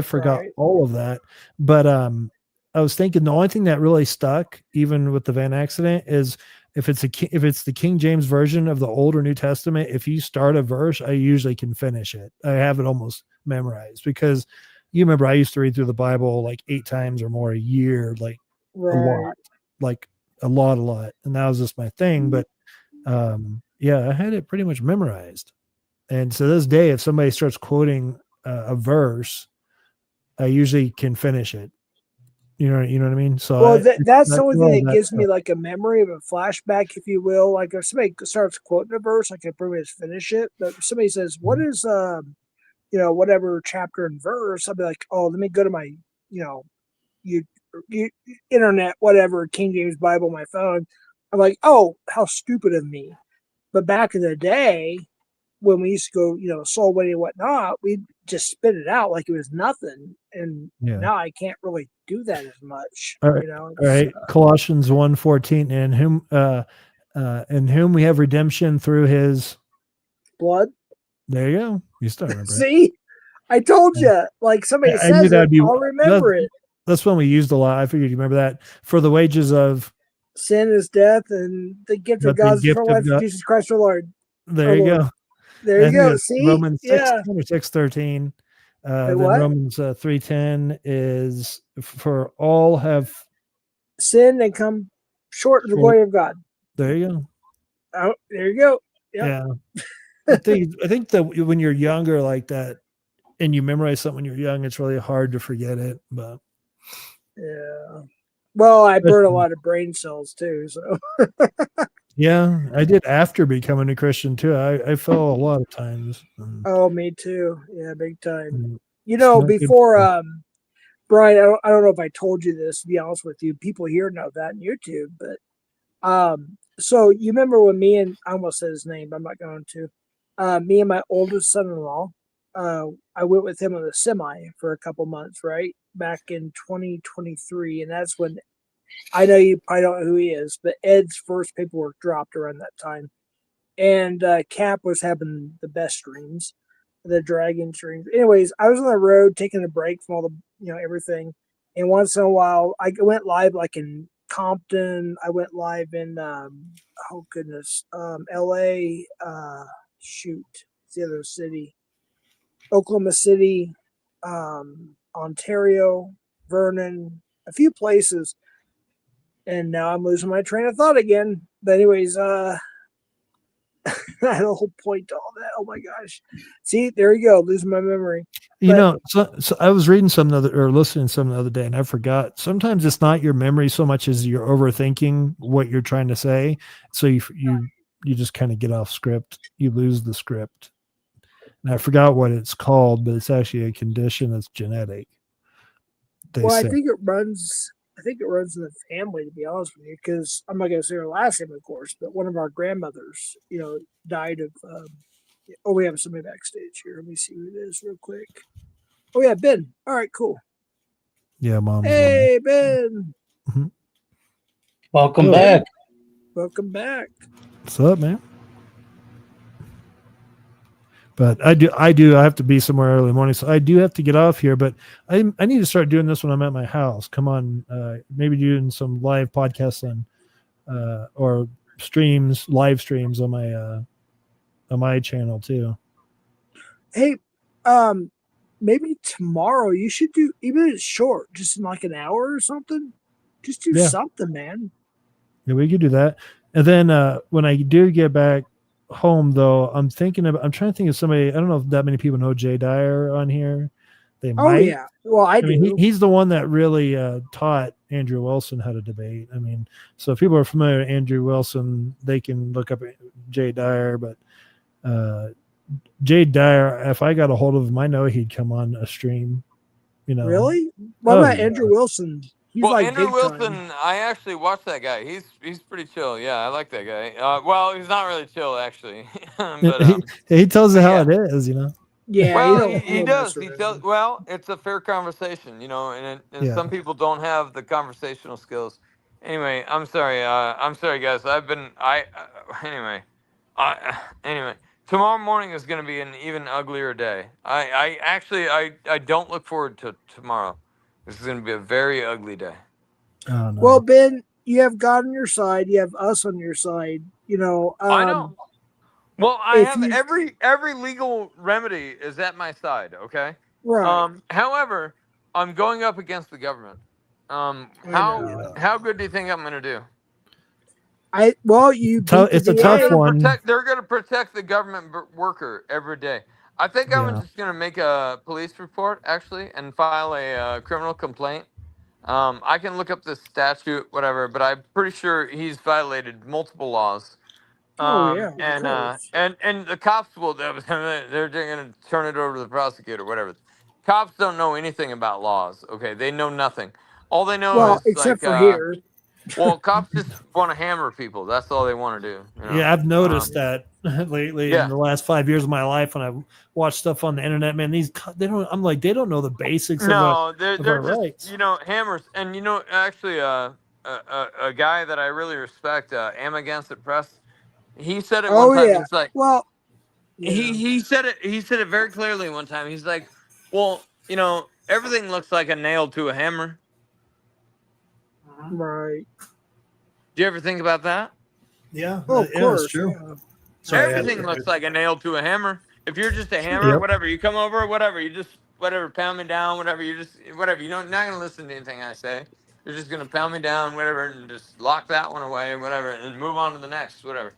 forgot all of that. But I was thinking the only thing that really stuck, even with the van accident, is if it's the King James version of the Old or New Testament. If you start a verse, I usually can finish it. I have it almost memorized because you remember I used to read through the Bible like 8 times or more a year, like a lot, and that was just my thing. But I had it pretty much memorized. And to this day, if somebody starts quoting a verse, I usually can finish it. You know what I mean? So that's the only thing that gives me like a memory of a flashback, if you will. Like if somebody starts quoting a verse, I can pretty much finish it. But if somebody says, "What is whatever chapter and verse?" I'll be like, "Oh, let me go to my you internet, whatever, King James Bible, my phone." I'm like, "Oh, how stupid of me!" But back in the day, when we used to go, soul winning and whatnot, we just spit it out like it was nothing. And now I can't really do that as much. All right. You know, All right. Colossians 1:14, in whom we have redemption through his blood. there you go. You still remember it. See, I told you. Like somebody I knew says that'd it, be I'll remember it. That's one we used a lot. I figured you remember that. For the wages of Sin is death, and the gift of but the God's gift eternal of life through God. Jesus Christ our Lord. There Our you Lord. go. There I you think go. it's See, Romans 6 yeah. or 6:13. Then what? Romans 3:10 is for all have Sinned and come short of the glory of God. There you go. Oh, there you go. Yep. Yeah. I think that when you're younger like that and you memorize something when you're young, it's really hard to forget it. But yeah. Well, I burn a lot of brain cells too. So yeah, I did after becoming a Christian too. I fell a lot of times. Oh, me too. Yeah, big time. You It's know, not good before for- Brian, I don't know if I told you this, to be honest with you. People here know that on YouTube, but so you remember when me and I almost said his name, but I'm not going to. Me and my oldest son-in-law, I went with him on a semi for a couple months, right? Back in 2023. And that's when I know you probably don't know who he is, but Ed's first paperwork dropped around that time. And Cap was having the best streams, the dragon streams. Anyways, I was on the road taking a break from all the, everything. And once in a while, I went live like in Compton. I went live in, oh goodness, LA. Shoot, it's the other city, Oklahoma City, Ontario, Vernon, a few places. And now I'm losing my train of thought again. But anyways, I had a whole point to all that. Oh my gosh. See, there you go, losing my memory. So I was reading or listening to some the other day, and I forgot. Sometimes it's not your memory so much as you're overthinking what you're trying to say. So you just kind of get off script. You lose the script. And I forgot what it's called, but it's actually a condition that's genetic. I think it runs in the family, to be honest with you, because I'm not going to say her last name, of course, but one of our grandmothers, died of. We have somebody backstage here. Let me see who it is real quick. Oh yeah, Ben. All right, cool. Yeah, Mom. Hey, Ben. Mm-hmm. Welcome back. Welcome back. What's up, man? But I have to be somewhere early morning, so I do have to get off here. But I need to start doing this when I'm at my house. Come on, maybe doing some live podcasts or live streams on my channel too. Hey, maybe tomorrow you should do, even if it's short, just in like an hour or something. Just do something, man. Yeah, we could do that. And then when I do get back home, though, I'm trying to think of somebody. I don't know if that many people know Jay Dyer on here. They might. Oh yeah, well I do. mean, he's the one that really taught Andrew Wilson how to debate. I mean, so if people are familiar with Andrew Wilson, they can look up Jay Dyer. But Jay Dyer, if I got a hold of him, I know he'd come on a stream. Really? What about Andrew Wilson? He's like Andrew Wilson, time. I actually watched that guy. He's pretty chill. Yeah, I like that guy. Well, he's not really chill actually, but he tells you how it is, Yeah. Well, he does. He tells. Well, it's a fair conversation, and some people don't have the conversational skills. Anyway, I'm sorry. I'm sorry, guys. Anyway. Tomorrow morning is going to be an even uglier day. I don't look forward to tomorrow. This is going to be a very ugly day. Oh, no. Well, Ben, you have God on your side. You have us on your side. I know. Well, I have every legal remedy is at my side. Okay. Right. However, I'm going up against the government. How good do you think I'm going to do? It's a tough one. They're going to protect the government worker every day. I think I'm just going to make a police report, actually, and file a criminal complaint. I can look up the statute, whatever, but I'm pretty sure he's violated multiple laws. And the cops will, they're going to turn it over to the prosecutor, whatever. Cops don't know anything about laws. Okay, they know nothing. All they know is except for here. Well, cops just want to hammer people. That's all they want to do. You know? Yeah, I've noticed that lately yeah. in the last 5 years of my life when I've watched stuff on the internet. Man, they don't. I'm like, they don't know the basics No, of they're our just rights. hammers. And actually, a guy that I really respect, Amagansett Press, he said it one Oh time. yeah. He's like, Well, yeah. he said it. He said it very clearly one time. He's like, well, everything looks like a nail to a hammer. Right. Do you ever think about that? Yeah, Oh, of yeah, course. it's true. Yeah. Sorry, Everything looks like a nail to a hammer. If you're just a hammer, Yep. whatever, you come over, whatever, you just pound me down, whatever, whatever. You're not gonna listen to anything I say. You're just gonna pound me down, whatever, and just lock that one away, whatever, and move on to the next, whatever.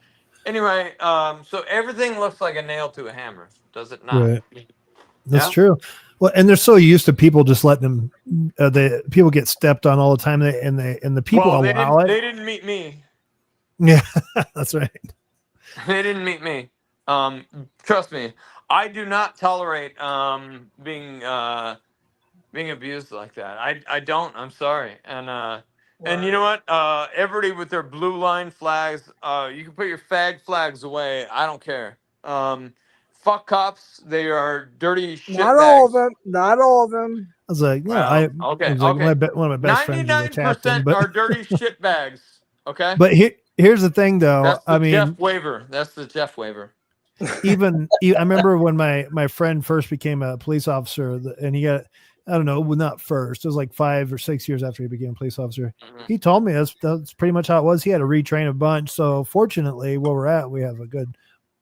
Anyway, so everything looks like a nail to a hammer, does it not? Right. That's Yeah. true. Well, and they're so used to people just letting them. The people get stepped on all the time, and the people Well, allow they it. didn't meet me. Yeah, that's right. They didn't meet me. Trust me, I do not tolerate being abused like that. I don't. I'm sorry. And you know what? Everybody with their blue line flags, you can put your fag flags away. I don't care. Fuck cops. They are dirty Not all of shitbags. them. Not all of them. I was like, yeah, Well, I okay, was like, okay. one of my best friends is a 99% captain, but are dirty shitbags. Okay. but here's the thing, though. That's the I mean, Jeff waiver. That's the Jeff waiver. I remember when my friend first became a police officer, and he got, I don't know, well, not first. It was like 5 or 6 years after he became a police officer. Mhm. He told me that's pretty much how it was. He had to retrain a bunch. So fortunately, where we're at, we have a good.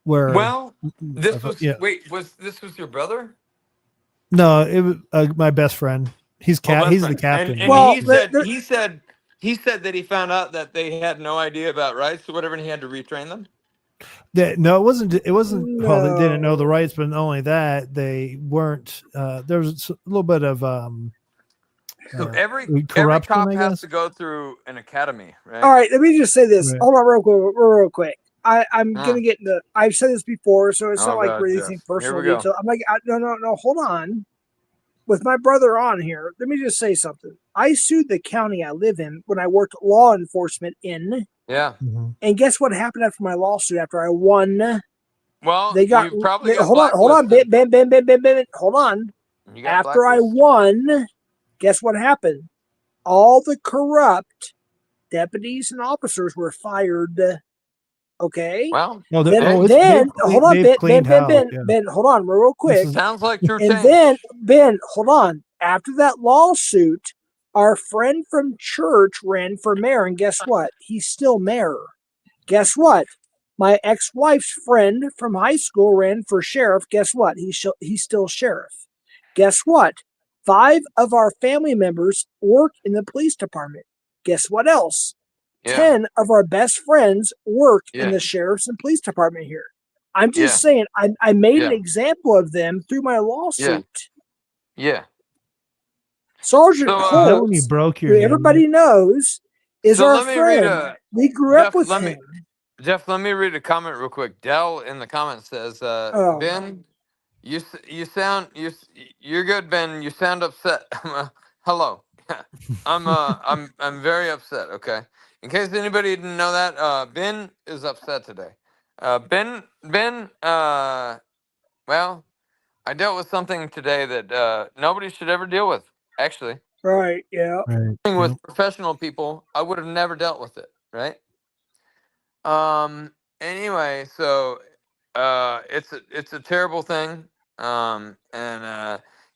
Well, this was yeah. this was your brother? No, it was my best friend. He's best he's friend. the captain. And Well, he said that he found out that they had no idea about rights or whatever, and he had to retrain them. No, it wasn't. It wasn't. Well, they didn't know the No. rights, but not only that, they weren't. There was a little bit of So every corruption, cop I has guess. to go through an academy, right? All right. Let me just say this. Right. Hold on, real quick. I'm Huh. gonna get into. I've said this before, so it's Oh, not like God, releasing Jeff. personal Here we go. detail. I'm like, no. Hold on. With my brother on here, let me just say something. I sued the county I live in when I worked law enforcement in, Yeah. Mhm. and guess what happened after my lawsuit? After I won, Well, they got. you probably got Hold on, blacklisted. Ben. Hold on. You got After I blacklisted. won, guess what happened? All the corrupt deputies and officers were fired. Okay. Well, Oh, Then, they've hold on, Ben, cleaned house, yeah. Ben, hold on, real quick. sounds like true And change. then, Ben, hold on. After that lawsuit, our friend from church ran for mayor, and guess what? He's still mayor. Guess what? My ex-wife's friend from high school ran for sheriff. Guess what? He's still sheriff. Guess what? 5 of our family members work in the police department. Guess what else? Yeah. 10 of our best friends work in Yeah. the sheriff's and police department here. I'm just Yeah. saying, I made an Yeah. example of them through my lawsuit. Yeah. Sergeant So, Is that when Holtz, you broke who your hand? everybody knows, is So our let me read friend. We grew up Jeff, with let him. Jeff, let me read a comment real quick. Dell in the comments says, Oh. Ben, you're good, Ben. You sound upset. Hello. I'm very upset. Okay. In case anybody didn't know that, Ben is upset today. Ben, well, I dealt with something today that nobody should ever deal with. Actually, Right, yeah. Right. with professional people, I would have never dealt with it. Right. Anyway, so it's a terrible thing. And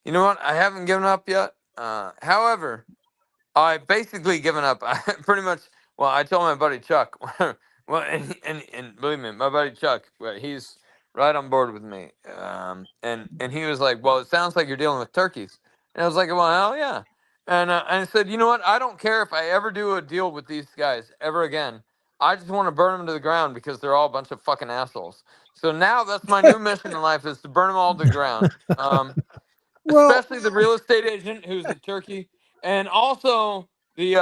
you know what? I haven't given up yet. However, I basically given up. I pretty much. Well, I told my buddy Chuck. Well, and believe me, my buddy Chuck, he's right on board with me. And he was like, "Well, it sounds like you're dealing with turkeys." And I was like, "Well, hell yeah." And I said, "You know what? I don't care if I ever do a deal with these guys ever again. I just want to burn them to the ground because they're all a bunch of fucking assholes." So now that's my new mission in life, is to burn them all to the ground. Well, Especially the real estate agent who's a turkey, and also the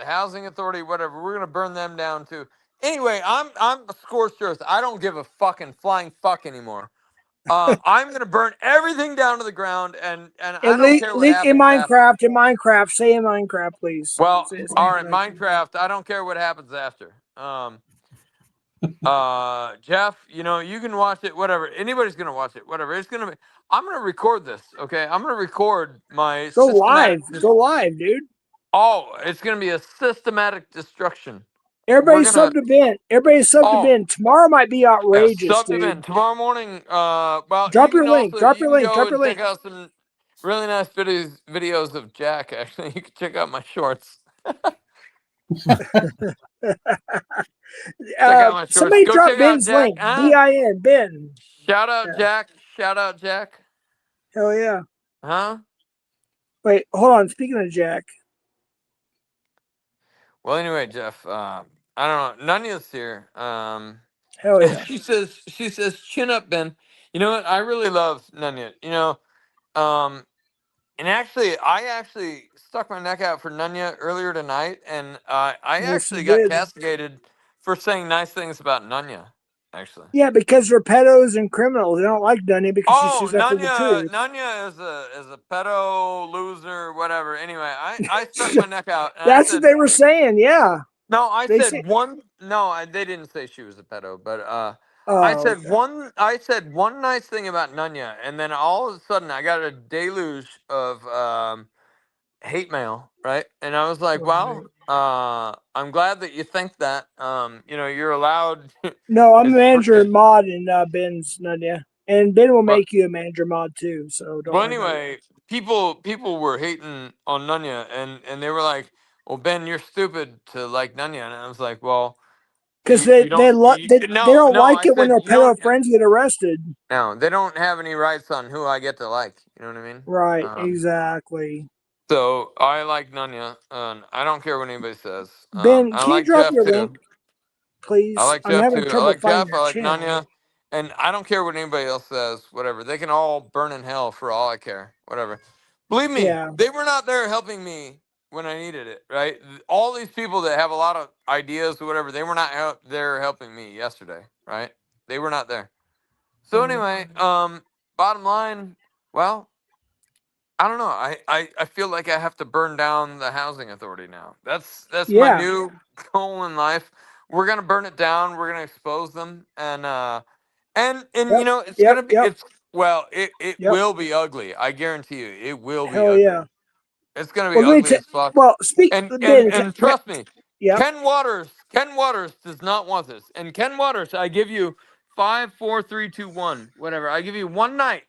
housing authority, whatever. We're gonna burn them down too. Anyway, I'm a scorched earth. I don't give a fucking flying fuck anymore. I'm gonna burn everything down to the ground, and I don't care what In happens after. Minecraft, say in Minecraft, please. Well, Say all right, in Minecraft. I don't care what happens after. Jeff, you can watch it. Whatever. Anybody's gonna watch it. Whatever. It's gonna be. I'm gonna record this. Okay. I'm gonna record my Go systematic. live. Go live, dude. Oh, it's gonna be a systematic destruction. Everybody We're sub gonna. to BiN. Everybody sub to Oh, BiN. Tomorrow might be yeah, outrageous, sub to dude. BiN tomorrow morning. Well, you Drop your can link. also Drop you your can link. go Drop your and check link. out some really nice videos of Jack. Actually, you can check out my shorts. Check out my shorts. Somebody Go drop check out BiN's Jack. link. BIN. BiN. Shout out Yeah. Jack. Shout out Jack. Hell yeah. Huh? Wait, hold on. Speaking of Jack. Well, anyway, Jeff. I don't know. Nanya's here. Hell yeah. She says, chin up, Ben. You know what? I really love Nanya. And I actually stuck my neck out for Nanya earlier tonight, and I Yes, you actually got did. castigated for saying nice things about Nanya. Actually. Yeah, because they're pedos and criminals. They don't like Dunny because she Oh, stands up for the truth. Nanya is a pedo loser, whatever. Anyway, I stuck my neck out and I That's what said they were saying. Yeah. no. I They said say, one. No, they didn't say she was a pedo, but I oh, said okay. one. I said one nice thing about Nanya, and then all of a sudden I got a deluge of hate mail, right? And I was like, Right. well, I'm glad that you think that. You're allowed. No, I'm a it's manager free. mod in BiN's Nunya. And BiN will But make you a manager mod too, so don't well, worry about it. anyway, people were hating on Nanya, and they were like, well, Ben, you're stupid to like Nanya, and I was like, well. Because You don't. they don't No. like I it when said their you don't. pedo friends get arrested. No, they don't have any rights on who I get to like. You know what I mean? Right, exactly. So I like Nanya, and I don't care what anybody says. BiN, I can you like drop Jeff your too. link, I please? like I'm Jeff having too. I trouble like finding Jeff. your I like channel. Nanya, and I don't care what anybody else says. Whatever. They can all burn in hell for all I care. Whatever. Believe me, Yeah. they were not there helping me when I needed it. Right. All these people that have a lot of ideas or whatever, they were not there helping me yesterday. Right. They were not there. So anyway, bottom line, well, I don't know. I feel like I have to burn down the housing authority now. That's my Yeah. new goal in life. We're gonna burn it down. We're gonna expose them, and Yep. it's Yep. gonna be Yep. it Yep. will be ugly. I guarantee you, it will be Hell ugly. yeah. It's gonna be Well, let me ugly tell. as fuck. Well, speak, And and BiN. and trust me, Yep. Ken Waters does not want this. And Ken Waters, I give you 5, 4, 3, 2, 1, whatever. I give you one night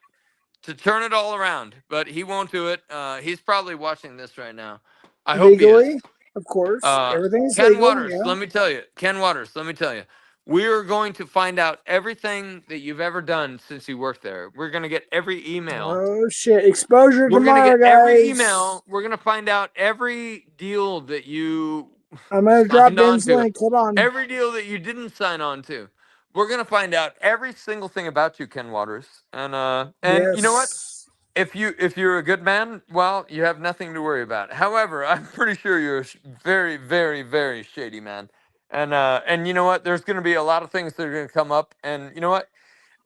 to turn it all around, but he won't do it. He's probably watching this right now. I hope he is. Legally, of course, everything's Ken legal. Waters, Yeah. let me tell you. Ken Waters, let me tell you. We are going to find out everything that you've ever done since you worked there. We're going to get every email. Oh shit! Exposure We're going to tomorrow, get every guys. email. We're going to find out every deal that you I'm gonna drop signed on BiN's to, link. Hold on. every deal that you didn't sign on to. We're going to find out every single thing about you, Ken Waters. And you know what? Yes. If you're a good man, well, you have nothing to worry about. However, I'm pretty sure you're a very, very, very shady man. And you know what? There's going to be a lot of things that are going to come up. And you know what?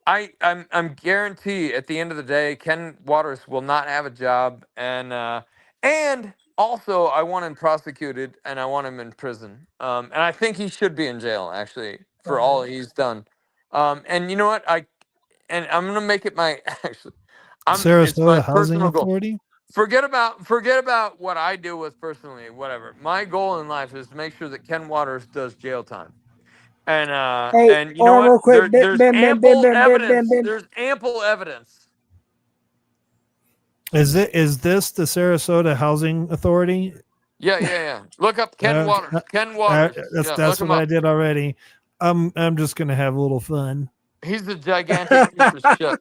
I'm guarantee at the end of the day, Ken Waters will not have a job. And also I want him prosecuted and I want him in prison. And I think he should be in jail actually for all he's done. And you know what? I'm gonna make it my actually. It's my Sarasota Housing personal goal. Authority. Forget about what I deal with personally. Whatever. My goal in life is to make sure that Ken Waters does jail time. Hey, And you hold know on what? real quick. BiN, There's BiN, BiN, BiN, ample BiN, BiN, BiN, evidence. BiN. There's ample evidence. Is this the Sarasota Housing Authority? Yeah. Look up Ken Waters. Ken Waters. Yeah, That's look him what I up. did already. I'm just gonna have a little fun. He's a gigantic piece of shit.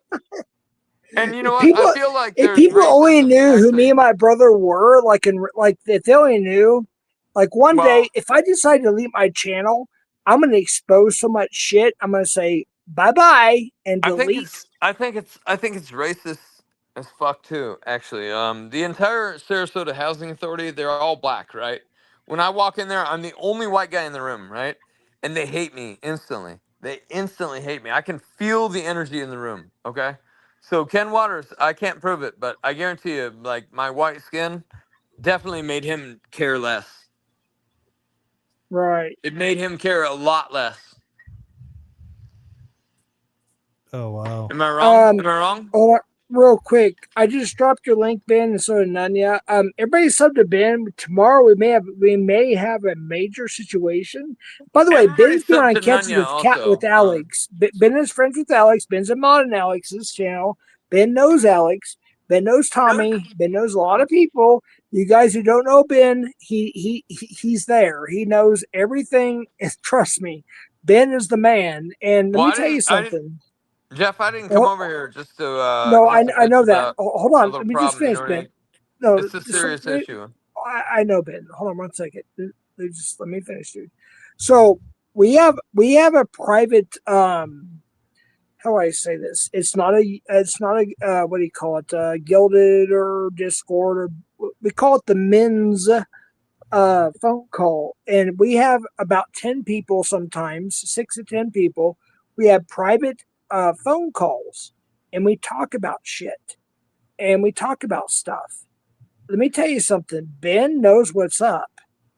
And you know what? People, I feel like if there's people only racism knew who me actually. and my brother were, like if they only knew, like one Well, day, if I decide to leave my channel, I'm gonna expose so much shit. I'm gonna say bye bye and I think delete. it's racist as fuck too. Actually, the entire Sarasota Housing Authority, they're all black, right? When I walk in there, I'm the only white guy in the room, right? And they hate me instantly. They instantly hate me. I can feel the energy in the room. Okay. So Ken Waters, I can't prove it, but I guarantee you, like my white skin definitely made him care less. Right. It made him care a lot less. Oh wow. Am I wrong? Um, Am I wrong? hold on, real quick. I just dropped your link, Ben, and so did Nanya. Everybody sub to Ben. Tomorrow we may have a major situation. By the way, Everybody Ben's been sub on to catches Nunya with also. Alex. Ben is friends with Alex. Ben's a mod on Alex's channel. Ben knows Alex. Ben knows Tommy. Ben knows a lot of people. You guys who don't know Ben, he's there. He knows everything. Trust me, Ben is the man. And let Well, me tell you I didn't, something. Jeff, I didn't come Oh, over here no, just to I bitch know that. about Hold a on. little Let me just problem. You finish, know what I Ben. mean? No, It's a just serious issue. I know, Ben. Hold on one second. Just let me finish, dude. So we have a private how do I say this? It's not a what do you call it? Gilded or Discord, or we call it the men's phone call, and we have about 10 people, sometimes 6 to 10 people. We have private phone calls, and we talk about shit, and we talk about stuff. Let me tell you something. Ben knows what's up.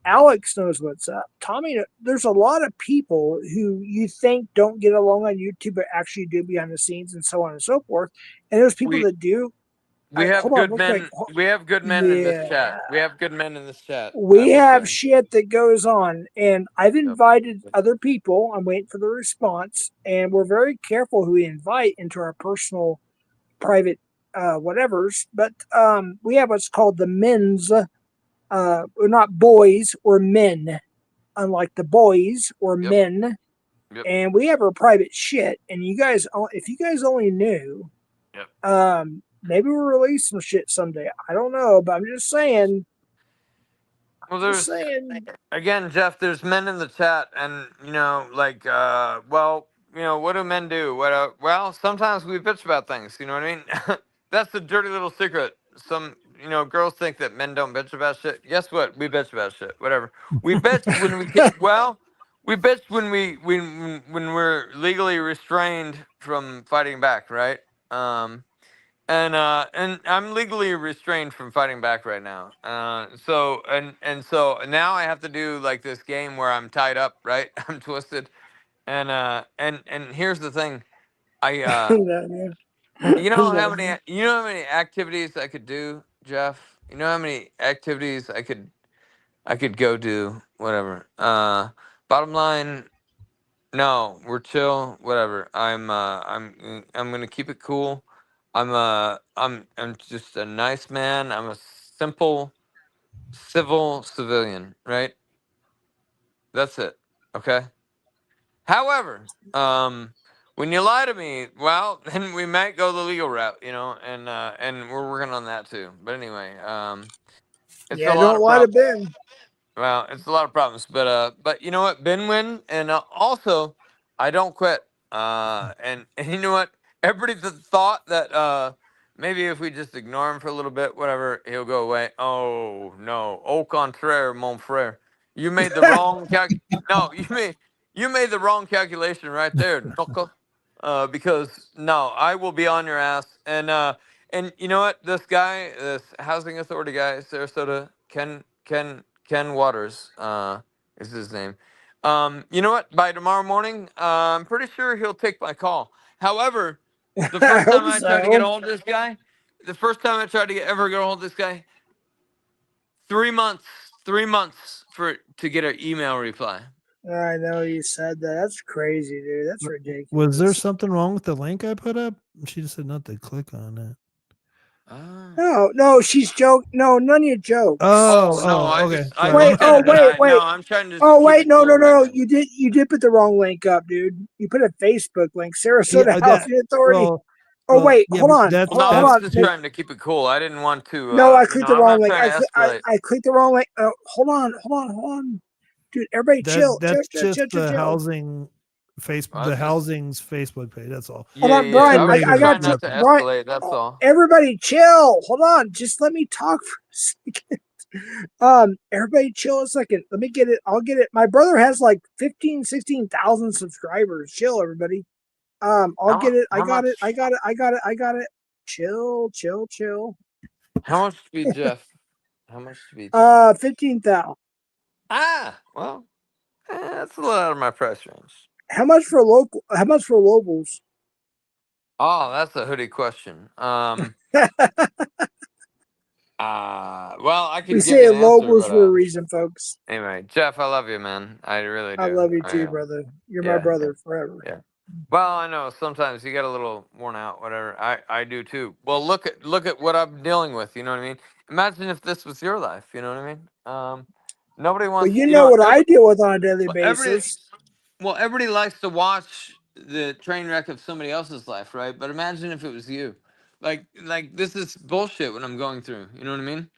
Alex knows what's up. Tommy, there's a lot of people who you think don't get along on YouTube, but actually do behind the scenes, and so on and so forth. And there's people We that do. we have Hold on, good real quick. men. We have good men in this Yeah, chat. We have good men in this chat. I we will have say. shit that goes on, and I've Yep. invited other people. I'm waiting for the response, and we're very careful who we invite into our personal, private, whatever's. But we have what's called the men's. We're not boys, we're men, unlike the boys or Yep. men. Yep. And we have our private shit. And you guys, if you guys only knew, Yep. maybe we'll release some shit someday. I don't know, but I'm just saying. Well, Just there's saying. again, Jeff. There's men in the chat, and like, well, what do men do? Well, sometimes we bitch about things. You know what I mean? That's the dirty little secret. Some, girls think that men don't bitch about shit. Guess what? We bitch about shit. Whatever. We bitch when we get, well, we bitch when we're legally restrained from fighting back, right? And I'm legally restrained from fighting back right now. So now I have to do like this game where I'm tied up, right? I'm twisted, and here's the thing. I you know how many activities I could do, Jeff? You know how many activities I could go do, whatever. Bottom line, no, we're chill. Whatever. I'm gonna keep it cool. I'm just a nice man. I'm a simple, civil civilian, right? That's it. Okay. However, when you lie to me, well, then we might go the legal route, and we're working on that too. But anyway, it's a Yeah, lot don't of lie to problems. Ben. Well, it's a lot of problems, but you know what? Ben win, and also I don't quit. And you know what? Everybody that thought that maybe if we just ignore him for a little bit, whatever, he'll go away. Oh no, au contraire, mon frère. You made the wrong No, you made the wrong calculation right there, knuckle. Because no, I will be on your ass, and you know what? This housing authority guy, Sarasota, Ken Waters, is his name. You know what? By tomorrow morning, I'm pretty sure he'll take my call. However, the I first hope time I tried to get a so. hold of this guy, the first time I tried to ever get a hold of this guy, 3 months, 3 months to get an email reply. I know you said that. That's crazy, dude. That's ridiculous. Was there something wrong with the link I put up? She just said not to click on it. No, she's joke. No, none of your jokes. I okay. just I Sorry. Wait, looked at it and wait. I'm trying to Oh keep wait, it no, cool right now. You did put the wrong link up, dude. You put a Facebook link, Yeah, Sarasota Housing Authority. well, Wait, yeah, hold on, that's Well, no, I hold was on. just trying to keep it cool. I didn't want to. No, I clicked the I'm wrong not link. trying to escalate. I clicked the wrong link. Hold on, dude. Everybody, chill. that's just the housing I the was just, housing's Facebook page. That's all. Hold on, yeah. Brian. I was Everybody I just here. got trying you, not to Nothing. Brian. escalate. That's all. Everybody, chill. Hold on. Just let me talk for a second. Everybody chill a second. Let me get it. I'll get it. My brother has like 15, 16,000 subscribers. Chill, everybody. I'll get it. I How got much? it. I got it. I got it. I got it. Chill, chill, chill. How much to be Jeff? How much to be Jeff? 15,000. Well, that's a little out of my price range. How much for local? How much for locals? Oh, that's a hoodie question. Well, I We could give you say an answer, locals but for a reason, folks. anyway, Jeff, I love you, man. I really I do. love you too, brother. You're my Yeah, brother forever. yeah. Well, I know sometimes you get a little worn out, whatever. I do too. Well, look at what I'm dealing with. You know what I mean? Imagine if this was your life. You know what I mean? Nobody Well, wants. you know what I deal with on a daily Everybody. basis. Well, everybody likes to watch the train wreck of somebody else's life, right? But imagine if it was you. Like this is bullshit what I'm going through. You know what I mean?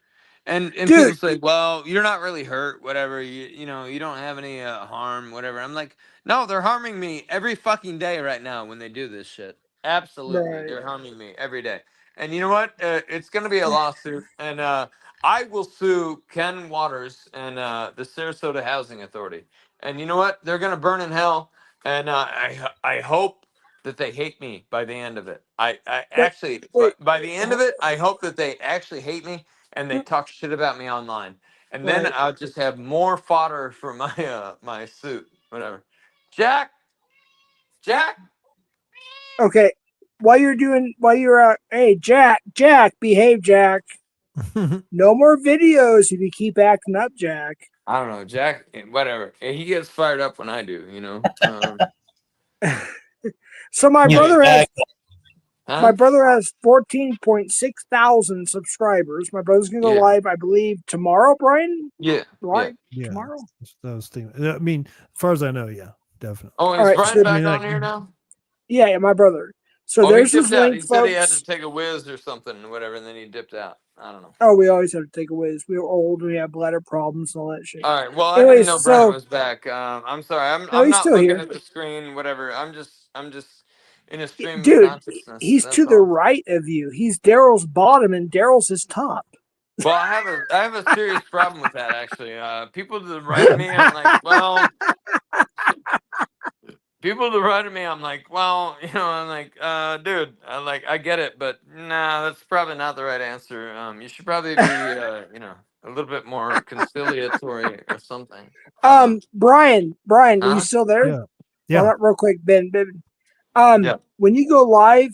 And people Dude, say, well, you're not really hurt, whatever. You know, you don't have any harm, whatever. I'm like, no, they're harming me every fucking day right now when they do this shit. Absolutely, right. they're harming me every day. And you know what? It's gonna be a lawsuit, and I will sue Ken Waters and the Sarasota Housing Authority. And you know what? They're gonna burn in hell. And I hope that they hate me by the end of it. I Wait, actually, wait. by the end of it, I hope that they actually hate me and they talk shit about me online, and then Right. I'll just have more fodder for my my suit, whatever. Jack, Jack. Okay. While you're out, hey, Jack, behave, Jack. No more videos if you keep acting up, Jack. I don't know, Jack. Whatever. He gets fired up when I do, you know. So my Yeah, brother has exactly. my Huh? brother has 14.6 thousand subscribers. My brother's gonna go Yeah, live, I believe, tomorrow, Brian. yeah, yeah. Live Yeah, tomorrow. I was thinking. I mean, as far as I know, yeah, definitely. Oh, All is right, Brian so I mean, back like, on here now? yeah, my brother. So Oh, he there's his dipped out. link, He said he had to folks. take a whiz or something, whatever, and then he dipped out. I don't know. Oh, we always have to take a whiz. We were old, we have bladder problems and all that shit. All right. Well, I didn't Anyways, know Brian so was back. I'm sorry. no, I'm he's not still looking here. at the screen. Whatever. I'm just in a stream of Dude, consciousness. he's to That's the all. right of you. He's Daryl's bottom and Daryl's his top. Well, I have a serious problem with that actually. People to the right of me, I'm like, well, people to the right of me, I'm like, well, you know, I'm like, dude, I get it, but nah, that's probably not the right answer. You should probably be, you know, a little bit more conciliatory or something. I don't know. Brian, are you Huh? still there? yeah, Hold yeah. on real quick, Ben. Yeah. When you go live,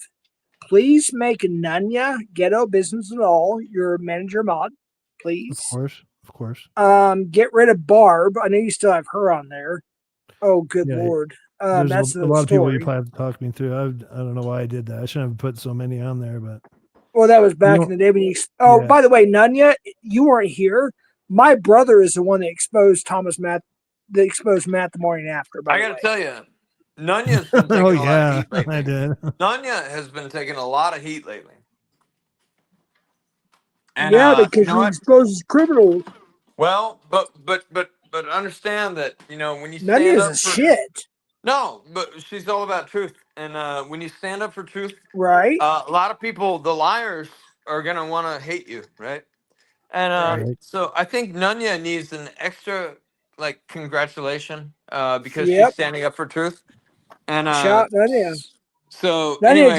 please make Nanya Ghetto Business at All your manager mod, please. Of course. Get rid of Barb. I know you still have her on there. Oh, good Yeah, lord. there's That's a the lot of people you story. probably have to talk me through. I don't know why I did that. I shouldn't have put so many on there, but Well, that was back you in the know, day when you. Oh, yeah. by the way, Nanya, you weren't here. My brother is the one that exposed Matt the morning after. By I the got to way, tell you, Nunya's been Oh taking a lot of yeah, heat I lately. did. Nunya has been taking a lot of heat lately. And yeah, you because know he what? exposes criminals. Well, but understand that, you know, when you stand Nanya's a up for shit, no, but she's all about truth. And when you stand up for truth, right? a lot of people, the liars, are gonna want to hate you, right? And Right. Right. so I think Nunya needs an extra like congratulation because she's Yep. standing up for truth. And Shout Nanya. so Nanya, anyway,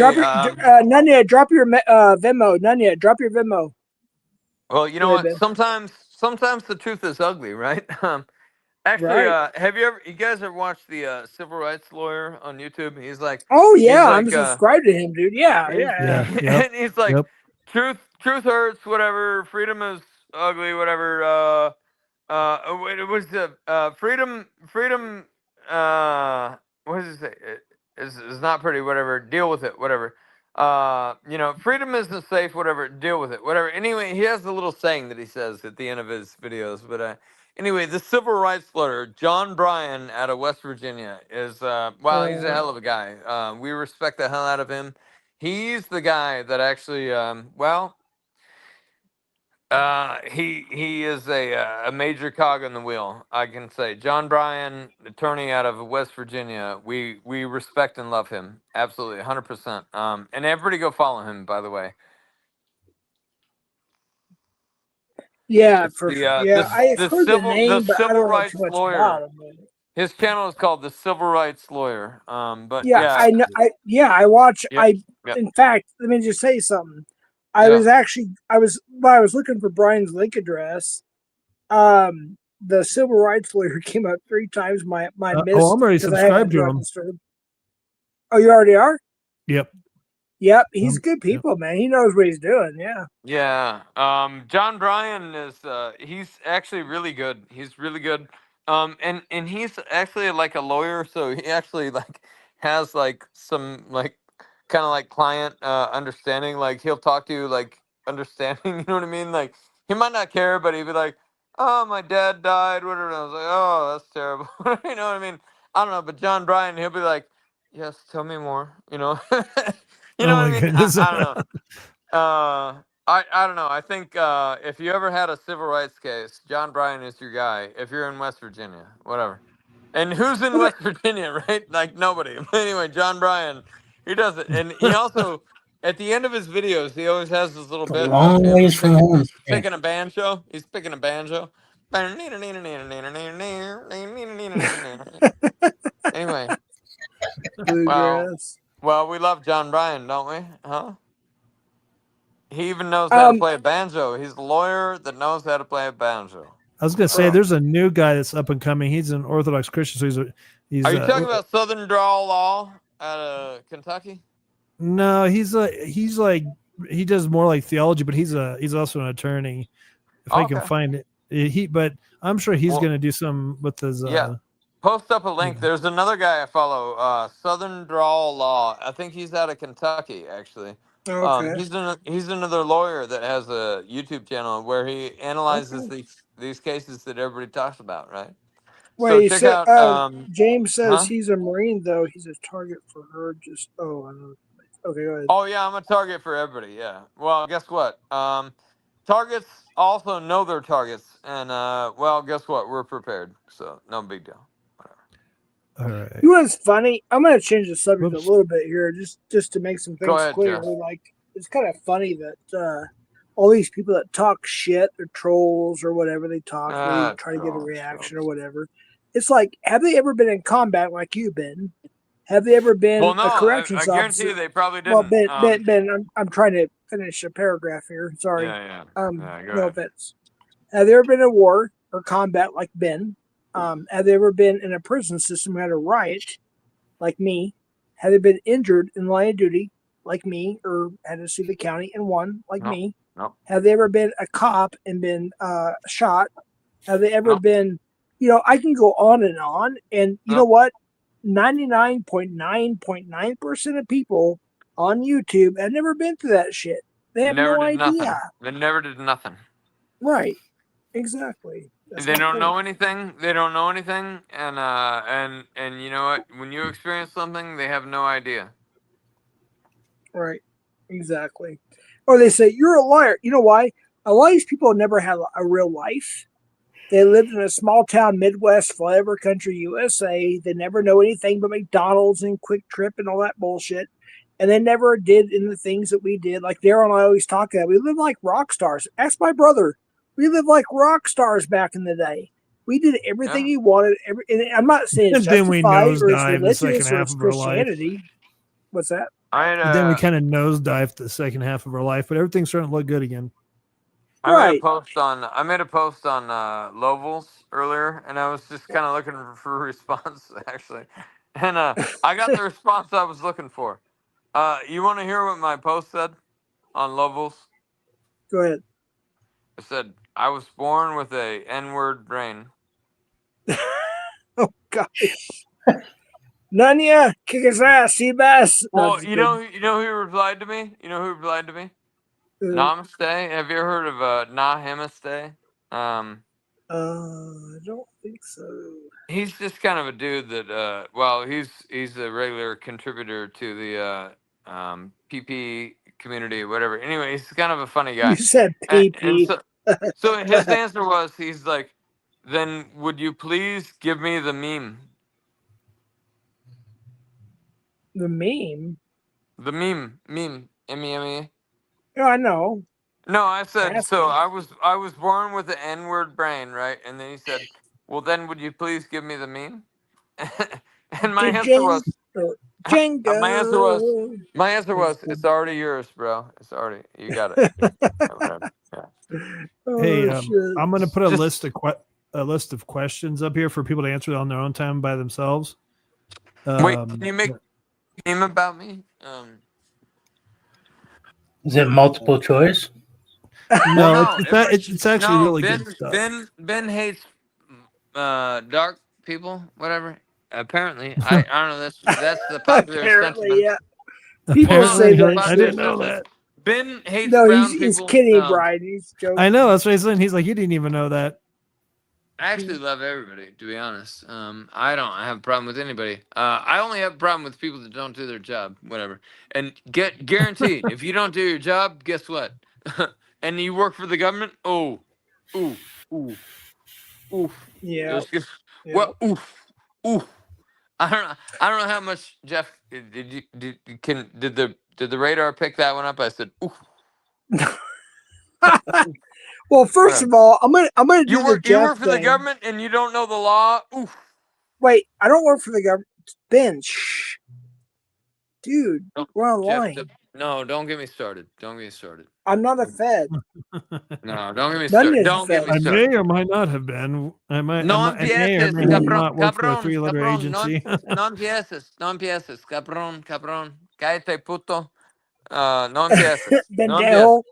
Nanya, drop your Venmo. Nanya, drop your Venmo. well, you Go know ahead, what? Ben. Sometimes the truth is ugly, right? Actually, Right. have you guys ever watched the civil rights lawyer on YouTube? Oh He's yeah, I'm like, subscribed to him, dude. Yeah, he's, Yeah. yeah. Yep. and he's like, Yep. truth hurts, whatever. Freedom is ugly, whatever. It was the freedom. What does it say? Is not pretty, whatever. Deal with it, whatever. You know, freedom isn't safe, whatever. Deal with it, whatever. Anyway, he has a little saying that he says at the end of his videos. But anyway, the civil rights lawyer John Bryan out of West Virginia is wow, he's a hell of a guy. We respect the hell out of him. He's the guy that actually well. He is a major cog in the wheel. I can say John Bryan, attorney out of West Virginia. We respect and love him absolutely, 100%. And everybody go follow him. By the way, Yeah, It's the I've heard the the name, but I civil don't know too rights much lawyer. about him. His channel is called the Civil Rights Lawyer. But Yeah, yeah, I know. I watch. yep, yep, In fact, let me just say something. yeah. While I was looking for Brian's link address. The civil rights lawyer came up 3 times. My missed I'm already because I had subscribed do to not him. disturb. Oh, you already are? Yep. Yep, he's good Yeah. people, man. He knows what he's doing. Yeah. Yeah. John Bryan is he's actually really good. He's really good. And he's actually like a lawyer, so he actually like has like some like kind of like client understanding. Like he'll talk to you like understanding, you know what I mean? Like he might not care, but he'd be like, "Oh, my dad died," whatever. And I was like, "Oh, that's terrible." You know what I mean? I don't know, but John Bryan, he'll be like, "Yes, tell me more," you know. You know Oh what I my mean? goodness. I don't know. I don't know. I think if you ever had a civil rights case, John Bryan is your guy. If you're in West Virginia, whatever. And who's in Well, West Virginia, right? Like nobody. But anyway, John Bryan, he does it, and he also at the end of his videos, he always has this little A bit of long him ways from home. Yeah. picking a banjo. He's picking a banjo. Anyway, well, bluegrass. we love John Bryan, don't we? Huh? He even knows how to Um, play a banjo. He's a lawyer that knows how to play a banjo. I was gonna say bro, there's a new guy that's up and coming. He's an Orthodox Christian, so Are you talking about Southern Draw Law out of Kentucky? no, he's like he does more like theology, but he's also an attorney. If I can Okay. find it, but I'm sure he's Well, gonna do some with his yeah. Post up a link. yeah. There's another guy I follow, Southern Draw Law. I think he's out of Kentucky, actually. okay, He's another lawyer that has a YouTube channel where he analyzes okay. these cases that everybody talks about, right? So Wait, check out, James says huh? he's a Marine, though. He's a target for her. I know. Okay, go ahead. Oh yeah, I'm a target for everybody. Yeah. Well, guess what? Targets also know their targets, and well, guess what? We're prepared, so no big deal. Whatever. All right. You know what's funny? I'm going to change the subject a Whoops. little bit here, just to make some Go things ahead, clear. Jeff. Like, it's kind of funny that all these people that talk shit or trolls or whatever they talk, they try to get a reaction or whatever. It's like, have they ever been in combat like you've been? Have they ever been Well, no, a I corrections guarantee you officer? they probably Well, didn't. I'm trying to finish a paragraph here. Sorry. Yeah, yeah, yeah. Go No ahead. offense. Have there ever been a war or combat like BiN? Have they ever been in a prison system who had a riot like me? Have they been injured in line of duty like me or had to sue the county and won like No, me? no, Have they ever been a cop and been shot? Have they ever no, been, I can go on and on. And you know no. what? 99.9% of people on YouTube have never been through that shit. They have Never no did idea. nothing. They never did nothing. Right. Exactly. That's They my don't know point. anything. They don't know anything, and you know what? When you experience something, they have no idea. Right. Exactly. Or they say, you're a liar. You know why? A lot of these people never had a real life. They lived in a small town, Midwest, flyover country, USA. They never know anything but McDonald's and Quick Trip and all that bullshit. And they never did in the things that we did. Like Daryl and I always talk about, we live like rock stars. Ask my brother. We lived like rock stars back in the day. We did everything Yeah. he wanted. And I'm not saying it's And then we justified or it's nosedive the second religious or half it's of our life. Christianity. What's that? I had And then we kind of nosedive the second half of our life, but everything's starting to look good again. I made a Right. post on Levels earlier, and I was just kind of looking for a response actually, and I got the response I was looking for. You want to hear what my post said on Levels? Go ahead. It said, "I was born with a N-word brain." Oh, God. Nunya, kick his ass, Seabass. No, Well, just kidding. you know who replied to me? You know who replied to me? Uh, Namaste. Have you ever heard of Namaste? I don't think so. He's just kind of a dude that well, he's a regular contributor to the PP community, whatever. Anyway, he's kind of a funny You guy, said and PP. so his answer was, he's like, then would you please give me the meme? The meme. The meme, M-E-M-E. Yeah, I know. No, I said Ask so. him. I was born with the N-word brain, right? And then he said, "Well, then would you please give me the meme?" And my answer was, my answer was, Django. it's already yours, bro. It's already, you got it. Whatever. Yeah. Hey, Oh shit! I'm going to put Just a list of questions up here for people to answer on their own time by themselves. wait. Can you make a meme about me? Is it multiple choice? No, Well, no. it's actually No, really good stuff. Ben hates dark people. Whatever. Apparently, I don't know. That's the popular Apparently, sentiment. yeah. Well, People no, say Apparently, that's the that I shit. popular didn't know sentiment. that. Ben hates No, brown he's people. kidding, Brian. He's joking. I know. That's what he's saying. He's like, you didn't even know that. I actually love everybody, to be honest. I don't have a problem with anybody. I only have a problem with people that don't do their job, whatever. And get guaranteed, if you don't do your job, guess what? And you work for the government. Oh, ooh, ooh, oof. Yeah. There's just Yeah. what? Oof, oof. I don't know. I don't know how much Jeff did the radar pick that one up? I said, oof. Well, first of all, I'm gonna do the You Jeff work for the thing. government and you don't know the law. Oof. Wait, I don't work for the government. Ben, shh, dude, we're Jeff, online. no, don't get me started. Don't get me started. I'm not a Fed. No, don't get me None started. is Don't get Fed. me I started. may or might not have been. I may or empieces, may have cabrón, not worked for a cabrón, 3-letter cabrón, agency. no empieces, cabrón, cabrón, cállate, puto, no empieces, no empieces, Bendejo.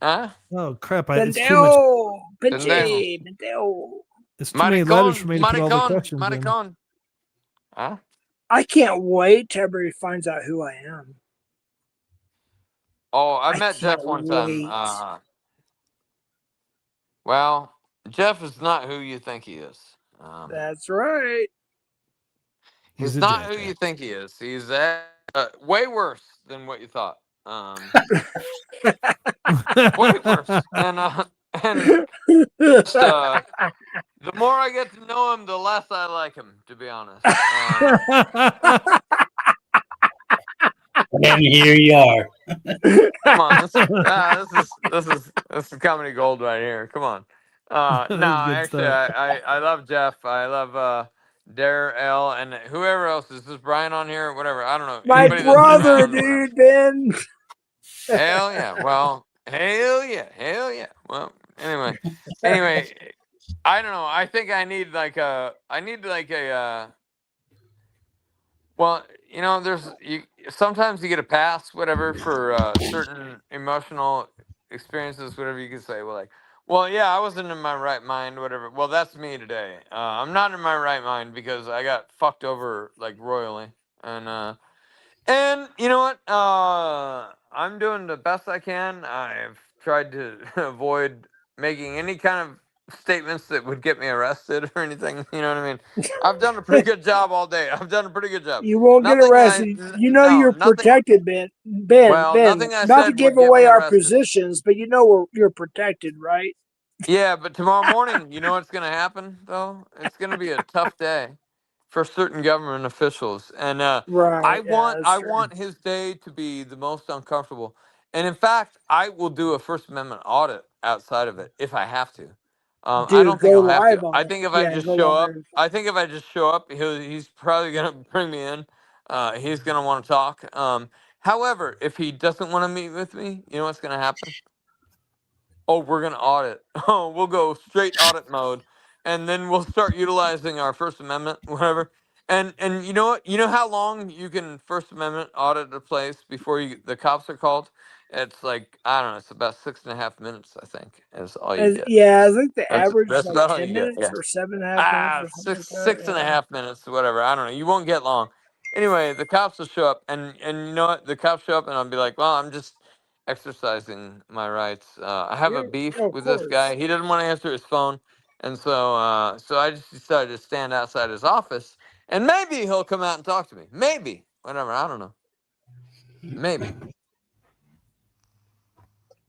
¿ah? Oh crap! It's too much. Bendejo. Pendejo. Pinche. Bendejo. It's too many letters for me to put all the Maricón, questions in. maricón, ¿ah? I can't wait till everybody finds out who I am. Oh, I I met Jeff can't one time. wait. Well, Jeff is not who you think he is. That's right. He's He's a not who jackass. you think he is. He's way worse than what you thought. Way worse. And just, the more I get to know him, the less I like him. To be honest. And here you are. Come on, this is comedy gold right here. Come on. That No, was good actually, stuff. I love Jeff. I love Dare L and whoever else is this Brian on here, whatever. I don't know My anybody that's been brother, on. dude, Ben. Hell yeah. Well, hell yeah. Hell yeah. Well, anyway, I don't know. I think I need like a well, sometimes you get a pass, whatever, for certain emotional experiences, whatever you could say. Well, yeah, I wasn't in my right mind, whatever. Well, that's me today. I'm not in my right mind because I got fucked over like royally, and you know what? I'm doing the best I can. I've tried to avoid making any kind of statements that would get me arrested or anything. You know what I mean? I've done a pretty good job all day. I've done a pretty good job. You won't get arrested. You know No, you're nothing. protected, Ben. Ben, Well, Ben. nothing I Not to said give would get away me our arrested. positions, but you know you're protected, right? Yeah, but tomorrow morning, you know what's going to happen, though? It's going to be a tough day for certain government officials, and Right. Yeah, that's I true. want his day to be the most uncomfortable. And in fact, I will do a First Amendment audit outside of it if I have to. I Dude, don't think go I'll have to. live on I it. think if I Yeah, just go show up, live. he's probably going to bring me in. He's going to want to talk. However, if he doesn't want to meet with me, you know what's going to happen? Oh, we're going to audit. Oh, we'll go straight audit mode. And then we'll start utilizing our First Amendment, whatever. And you know what? You know how long you can First Amendment audit a place before the cops are called? It's like, I don't know, it's about 6.5 minutes, I think, is all you get. Yeah, I think the average is That's like about all 10 you get. minutes Yeah. or 7.5 minutes or something like Six that. six and a half minutes, whatever. I don't know. You won't get long. Anyway, the cops will show up, and you know what? The cops show up, and I'll be like, "Well, I'm just exercising my rights. I have a Yeah, beef of with this course. guy. He doesn't want to answer his phone, and so I just decided to stand outside his office, and maybe he'll come out and talk to me. Maybe, whatever. I don't know. Maybe.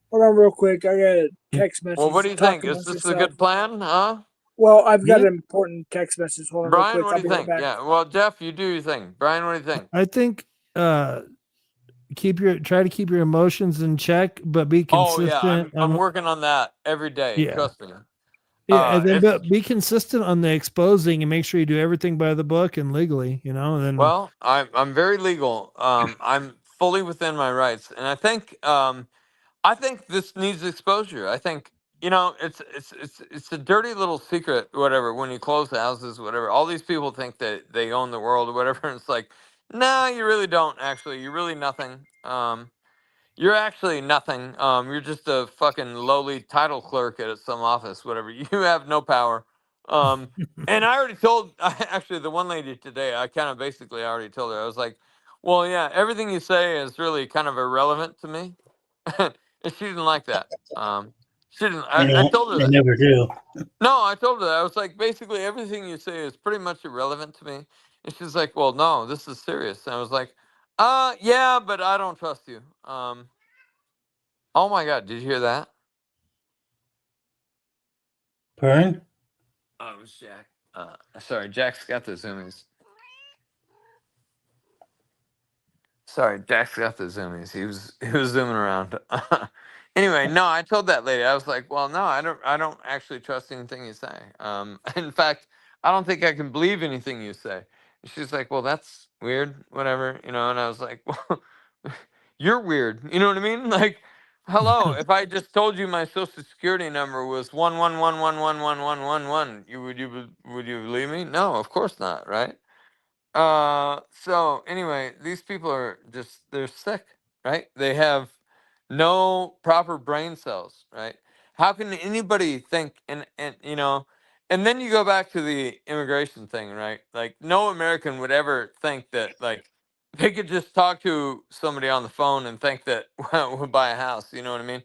Hold on real quick. I got a text message. Well, what do you Talk think? Is amongst this a yourself. good plan, huh? Well, I've got Yeah. an important text message. Hold on real Brian, quick. what I'll do you be right think? back. Yeah. Well, Jeff, you do your thing. Brian, what do you think? I think try to keep your emotions in check, but be Oh yeah, consistent. I'm working on that every day. Yeah. Trust me. Yeah, and then It's but be consistent on the exposing and make sure you do everything by the book and legally. And then well, I'm very legal. I'm fully within my rights, and I think this needs exposure. I think it's a dirty little secret, whatever. When you close houses, whatever, all these people think that they own the world or whatever. And it's like, nah, you really don't. Actually, you're really nothing. You're actually nothing. You're just a fucking lowly title clerk at some office, whatever. You have no power. Um, and I already told, actually, the one lady today, I kind of basically already told her, I was like, well, yeah, everything you say is really kind of irrelevant to me. And she didn't like that. She didn't, I told her They that. never do. No, I told her that. I was like, basically, everything you say is pretty much irrelevant to me. And she's like, well, no, this is serious. And I was like, yeah, but I don't trust you. Oh my God, did you hear that? Pern? Oh, it was Jack. Sorry, Jack's got the zoomies. Sorry, Jack's got the zoomies. He was zooming around. Anyway, no, I told that lady. I was like, well, no, I don't actually trust anything you say. In fact, I don't think I can believe anything you say. And she's like, well, that's weird, whatever, And I was like, well, you're weird. You know what I mean? Like, hello, if I just told you my social security number was 111111111, would you believe me? No, of course not, right? So anyway, these people are they're sick, right? They have no proper brain cells, right? How can anybody think and then you go back to the immigration thing, right? Like no American would ever think that like they could just talk to somebody on the phone and think that we'll buy a house, you know what I mean?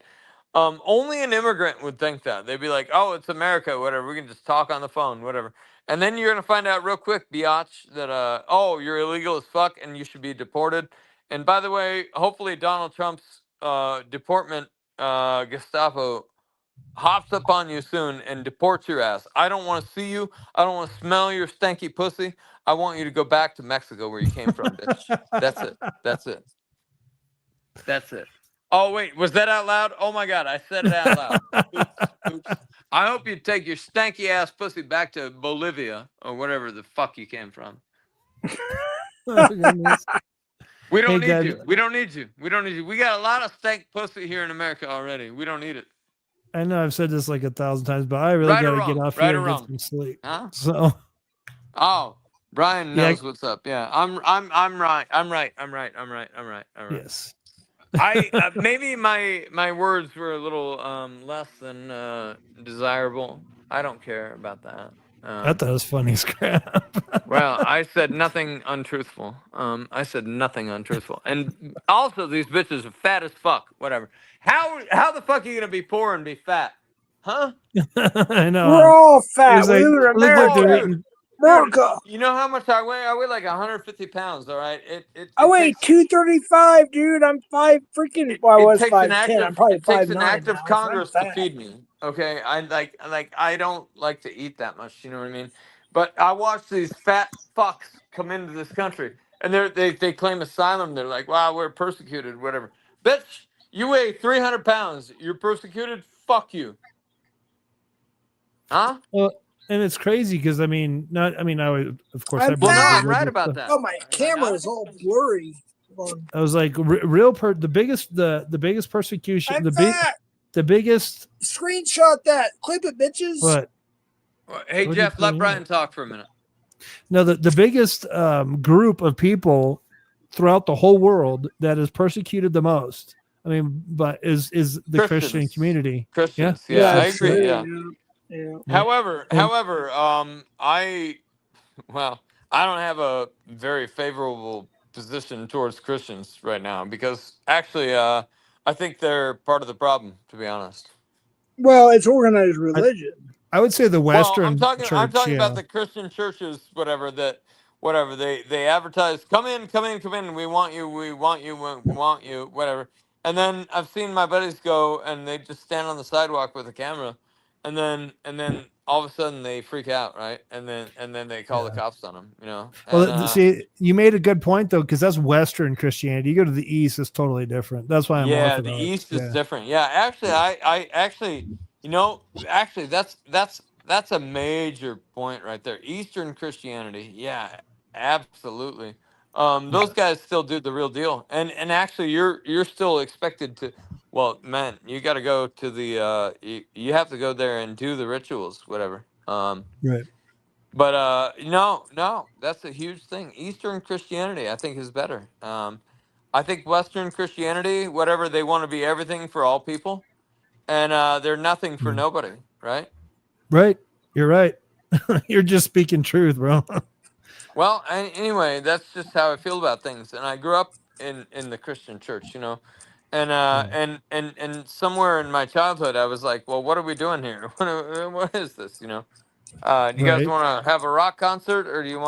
Only an immigrant would think that. They'd be like, "Oh, it's America, whatever. We can just talk on the phone, whatever." And then you're gonna find out real quick, biatch, that oh, you're illegal as fuck and you should be deported. And by the way, hopefully Donald Trump's deportment Gestapo hops up on you soon and deports your ass. I don't want to see you. I don't want to smell your stanky pussy. I want you to go back to Mexico where you came from, bitch. That's it. That's it. That's it. Oh wait, was that out loud? Oh my God, I said it out loud. Oops, oops. I hope you take your stanky ass pussy back to Bolivia or whatever the fuck you came from. Oh, goodness. We don't Hey, need guys. you. We don't need you. We don't need you. We got a lot of stank pussy here in America already. We don't need it. I know I've said this like 1,000 times, but I really Right or got to get wrong? off Right here or and get wrong? some sleep. Huh? So Oh, Brian Yeah. knows what's up. Yeah, I'm right. I'm right. I'm right. I'm right. I'm right. I'm right. yes, I maybe my words were a little less than desirable. I don't care about that. I thought it was funny as crap. Well, I said nothing untruthful. I said nothing untruthful. And also, these bitches are fat as fuck. Whatever. How the fuck are you gonna be poor and be fat? Huh? I know. We're all fat. It's We like, live in look like they're America. eating. America. You know how much I weigh? I weigh like 150 pounds. All right. I weigh takes 235, dude. I'm five freaking. it, Well, I it was takes an 5'10". I'm active probably it takes 5'9" an now. active So I'm Congress to fat. feed me. Okay, I don't like to eat that much. You know what I mean? But I watch these fat fucks come into this country, and they claim asylum. They're like, wow, we're persecuted, whatever. Bitch, you weigh 300 pounds. You're persecuted. Fuck you. Huh? Well, and it's crazy because I would, of course, I'm I Well, believe no, fat. I'm right religious about stuff. that. Oh, my Am I camera not? is all blurry. Hold on. I was like, the biggest persecution, I'm fat. the biggest. Screenshot that. Clip it, bitches. What? Hey, What do you Jeff, let put Brian in? talk for a minute. No, the biggest group of people throughout the whole world that is persecuted the most. I mean, but is the Christian Christians. community. Christians. Yeah, Yeah, I that's agree. it. Yeah. Yeah. However, And- I don't have a very favorable position towards Christians right now because actually, I think they're part of the problem. To be honest. Well, it's organized religion. I would say the Well, I'm Western talking. church. I'm talking Yeah. about the Christian churches, whatever they advertise. Come in, come in, come in. We want you. We want you. We want you. Whatever. And then I've seen my buddies go and they just stand on the sidewalk with a camera, and then all of a sudden they freak out, right? And then they call the cops on them, you know. Well, And see, you made a good point though, because that's Western Christianity. You go to the East, it's totally different. That's why I'm yeah, the Orthodox. East is Yeah, different. Yeah, actually, I actually, you know, actually, that's a major point right there. Eastern Christianity, yeah, absolutely. Those yeah, guys still do the real deal, and actually, you're still expected to. Well, man, you got to go to the you have to go there and do the rituals, whatever. right. But no, that's a huge thing. Eastern Christianity, I think, is better. I think Western Christianity, whatever, they want to be everything for all people, and they're nothing for Yeah. nobody, right? Right. You're right. You're just speaking truth, bro. Well, anyway, that's just how I feel about things. And I grew up in the Christian church, you know, and Yeah. and somewhere in my childhood, I was like, well, what are we doing here? What is this, you know? Do you guys Right. want to have a rock concert, or There you do you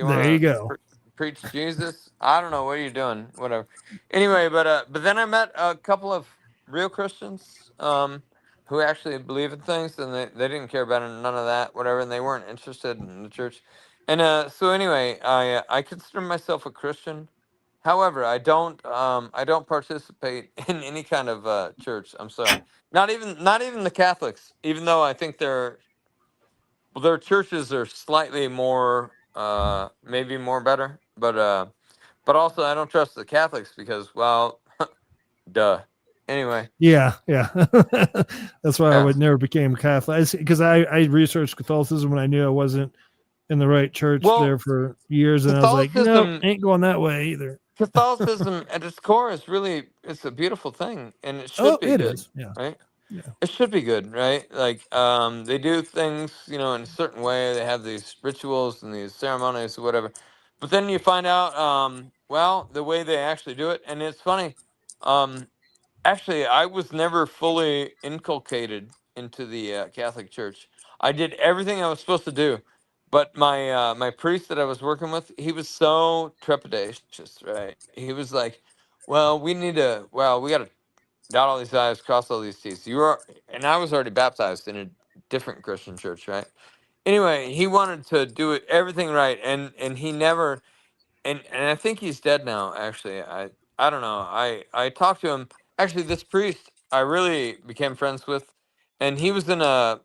want to go. preach Jesus? I don't know. What are you doing? Whatever. Anyway, but then I met a couple of real Christians who actually believe in things, and they didn't care about none of that, whatever, and they weren't interested in the church. And so anyway, I consider myself a Christian. However, I don't participate in any kind of church. I'm sorry. Not even the Catholics, even though I think they're well, their churches are slightly more, maybe more better, but also I don't trust the Catholics because, well, duh. Anyway, Yeah, yeah. That's why I yeah. would never became Catholic because I researched Catholicism when I knew I wasn't in the right church Well, there for years, and I was like, nope, Catholicism, ain't going that way either. Catholicism at its core is really it's a beautiful thing, and it should Oh, be it good, is. Yeah, right? yeah, It should be good, right? Like, they do things, you know, in a certain way. They have these rituals and these ceremonies or whatever. But then you find out, well, the way they actually do it, and it's funny. Um, Actually, I was never fully inculcated into the Catholic Church. I did everything I was supposed to do, but my priest that I was working with, he was so trepidatious, right? He was like, "Well, we got to dot all these I's, cross all these T's." You are, and I was already baptized in a different Christian church, right? Anyway, he wanted to do it everything right, and he never, and I think he's dead now. Actually, I don't know. I talked to him. Actually, this priest I really became friends with, and he was in a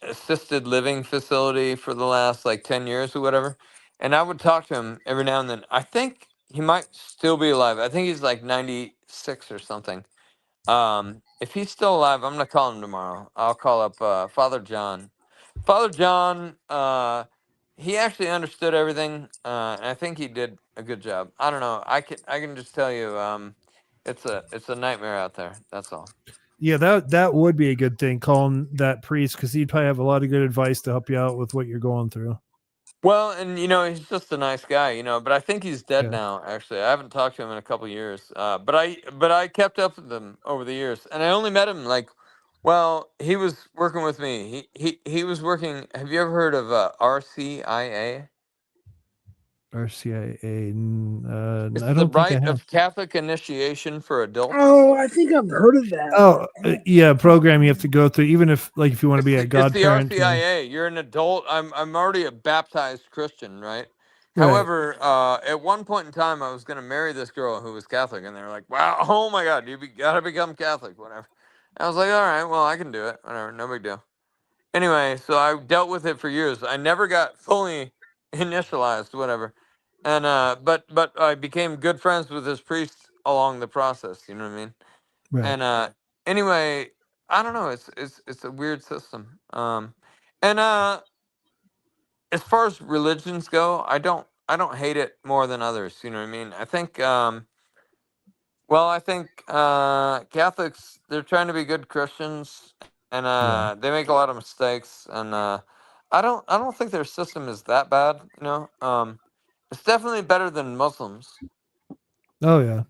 assisted living facility for the last like 10 years or whatever. And I would talk to him every now and then. I think he might still be alive. I think he's like 96 or something. If he's still alive, I'm gonna call him tomorrow. I'll call up Father John. Father John, he actually understood everything, and I think he did a good job. I don't know. I can just tell you, it's a nightmare out there. That's all. yeah. That would be a good thing. Calling that priest because he'd probably have a lot of good advice to help you out with what you're going through. Well, and you know, he's just a nice guy, you know, but I think he's dead Yeah. now, actually. I haven't talked to him in a couple years. But I kept up with him over the years. And I only met him like, well, he was working with me. He was working. Have you ever heard of RCIA? RCIA. It's I the don't think I Rite have. of Catholic Initiation for Adults. Oh, I think I've heard of that. Oh, yeah. Program you have to go through, even if you want to be a It's the godparent. RCIA. You're an adult. I'm already a baptized Christian, right? Right. However, at one point in time, I was going to marry this girl who was Catholic, and they were like, "Wow, oh my God, gotta become Catholic, whatever." I was like, "All right, well, I can do it, whatever, no big deal." Anyway, so I dealt with it for years. I never got fully initialized, whatever, and but I became good friends with this priest along the process. You know what I mean? Right. And anyway, I don't know. It's a weird system. And as far as religions go, I don't hate it more than others. You know what I mean? I think I think Catholics, they're trying to be good Christians, and Yeah. they make a lot of mistakes. And I don't think their system is that bad. You know, it's definitely better than Muslims. Oh yeah.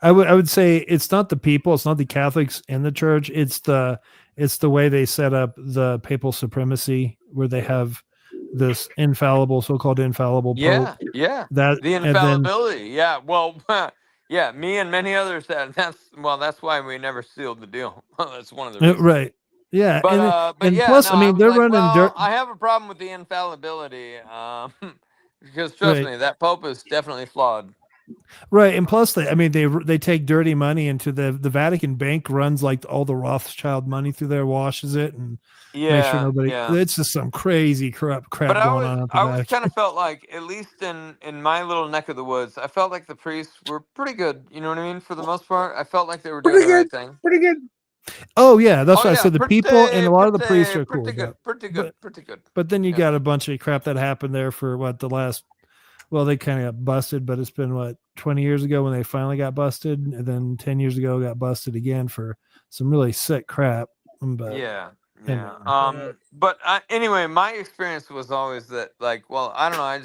I would say it's not the people, it's not the Catholics in the church, it's the way they set up the papal supremacy where they have this infallible, so-called infallible pope. Yeah, yeah. That The and then infallibility. Yeah. Well, yeah, me and many others that's why we never sealed the deal. That's one of the reasons. right. Yeah, But and yeah, plus, no, I I mean, was they're like, running well, dirt. I have a problem with the infallibility, because trust Right. me, that Pope is definitely flawed. Right, and plus I mean they take dirty money into the Vatican bank runs like all the Rothschild money through there, washes it, and make sure Yeah, nobody. yeah. It's just some crazy crap But going on at the I always kind Vatican. of felt like, at least in my little neck of the woods, I felt like the priests were pretty good. You know what I mean? For the most part, I felt like they were doing Pretty the good. right thing. Pretty good. Oh yeah, that's Oh why I yeah, said the people and a lot of the priests are cool pretty with that. good, pretty good, pretty good. But then you Yeah. got a bunch of crap that happened there for what the last. Well, they kind of got busted, but it's been what 20 years ago when they finally got busted, and then 10 years ago got busted again for some really sick crap. But Yeah, anyway. yeah. But anyway, my experience was always that, like, well, I don't know. I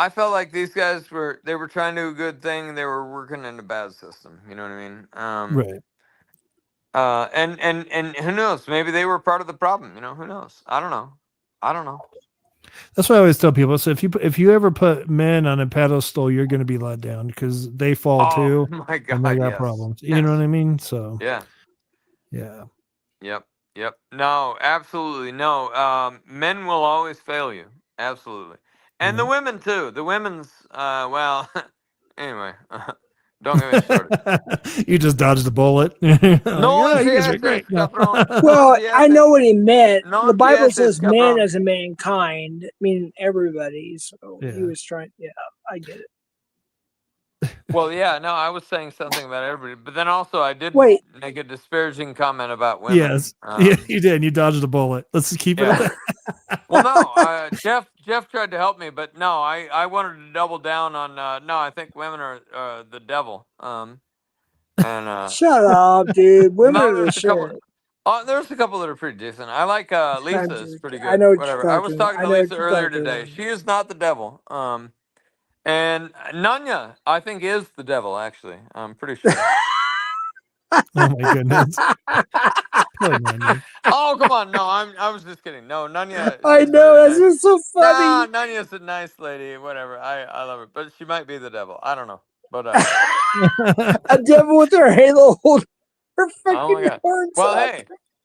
felt like these guys were trying to do a good thing. They were working in a bad system. You know what I mean? Right. And who knows? Maybe they were part of the problem. You know, who knows? I don't know. I don't know. That's what I always tell people. So if you ever put men on a pedestal, you're going to be let down because they fall Oh too, my and they God! got Yes. problems. You know what I mean? So Yeah. yeah. Yep. Yep. No, absolutely no. Men will always fail you. Absolutely. And the Yeah. women too. The women's well, anyway, don't get me started. You just dodged a bullet. Like, No oh, you guys are enthusiastic. great. No. Stop throwing no Well, I enthusiastic. know what he meant. No The Bible enthusiastic. says Stop man throwing. as a mankind, meaning everybody. So he Yeah. was trying. Yeah, I get it. Well, yeah, no, I was saying something about everybody, but then also I did Wait, make a disparaging comment about women. Yes. Yeah, you did. You dodged a bullet. Let's just keep it Yeah. at that. Well, no, Jeff tried to help me, but no, I wanted to double down on no. I think women are the devil. And shut up, dude. Women no, are the shit. There's a couple that are pretty decent. I like I'm Lisa is just, pretty I good. know what Whatever. you're I was talking. talking I to know what Lisa you're earlier talking today. about. She is not the devil. And Nanya, I think, is the devil. Actually, I'm pretty sure. Oh my goodness. Poor Nanya. Oh, come on. No, I was just kidding. No, Nanya, I she's know really that's nice. just so Nah, funny. Nanya's a nice lady. Whatever. I love her, but she might be the devil. I don't know. But A devil with her halo holding her oh my fucking God. horns Well, up.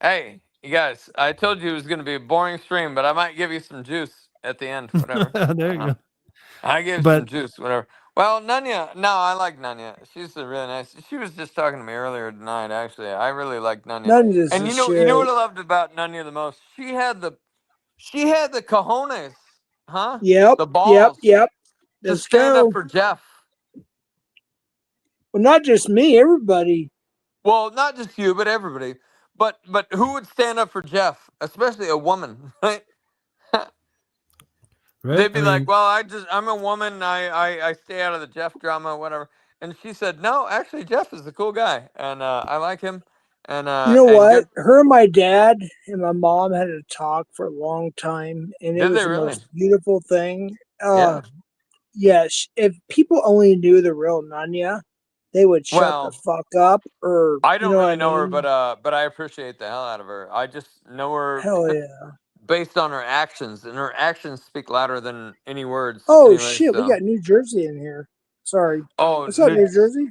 hey, you guys. I told you it was going to be a boring stream, but I might give you some juice at the end. Whatever. There you go. I gave But some juice. Whatever. Well, Nanya. No, I like Nanya. She's a really nice. She was just talking to me earlier tonight. Actually, I really like Nanya. None of this And is you know what shit. I loved about Nanya the most? She had the cojones, huh? Yep, The yep, balls yep. to Let's stand up go. for Jeff. Well, not just me, everybody. Well, not just you, but everybody. But who would stand up for Jeff, especially a woman, right? right. They'd I be like, mean, "Well, I'm a woman. I stay out of the Jeff drama, whatever." And she said, "No, actually, Jeff is a cool guy, and I like him, You know and what? good." Her and my dad and my mom had a talk for a long time, and it Did was they the really? most beautiful thing. Yeah. Yes, if people only knew the real Nanya, they would shut the Well, fuck up, or I you don't know what I really know her, mean? but I appreciate the hell out of her. I just know her Hell yeah. based on her actions, and her actions speak louder than any words. Oh Anyway, shit, we so got New Jersey in here. Sorry. oh, What's up, New Jersey?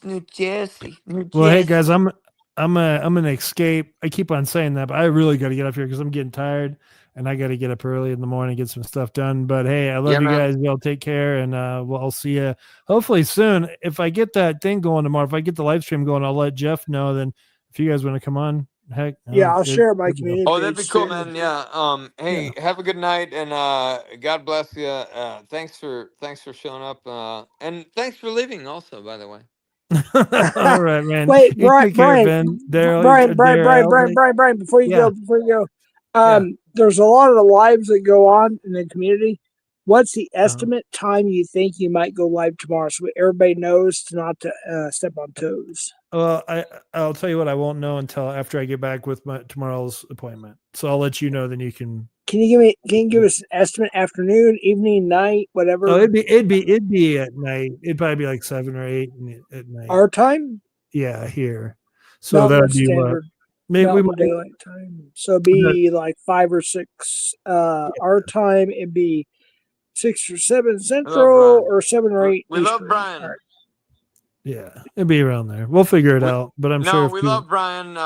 New Jersey, New well, hey Jersey. guys, I'm gonna escape. I keep on saying that, but I really got to get up here because I'm getting tired, and I got to get up early in the morning, get some stuff done. But hey, I love Yeah, you man. guys. Y'all take care, and I'll see you hopefully soon. If I get that thing going tomorrow, if I get the live stream going, I'll let Jeff know. Then if you guys want to come on, heck, Yeah, I'll share my there we go. community Oh, that'd be page cool, too. man. Yeah. Hey, Yeah. have a good night, and God bless you. Thanks for showing up, and thanks for leaving. Also, by the way. All right, man. Wait, You take care, Brian, Ben. Daryl, Brian, before you yeah, go, yeah. there's a lot of lives that go on in the community. What's the Uh-huh. estimate time you think you might go live tomorrow, so everybody knows to not to step on toes? Well, I'll tell you what, I won't know until after I get back with my tomorrow's appointment. So I'll let you know. Then you can. Can you give us an estimate? Afternoon, evening, night, whatever. Oh, it'd be at night. It'd probably be like 7 or 8 at night. Our time, Yeah, here. So Mountain that'd be what? Standard, Maybe we Mountain might. Daylight Time. So it'd be like 5 or 6. Our time, it'd be 6 or 7 We love Central, Brian. or 7 or 8 We love Eastern. Brian. All right. Yeah, it'd be around there. We'll figure it out. But I'm No, sure if we people. love Brian.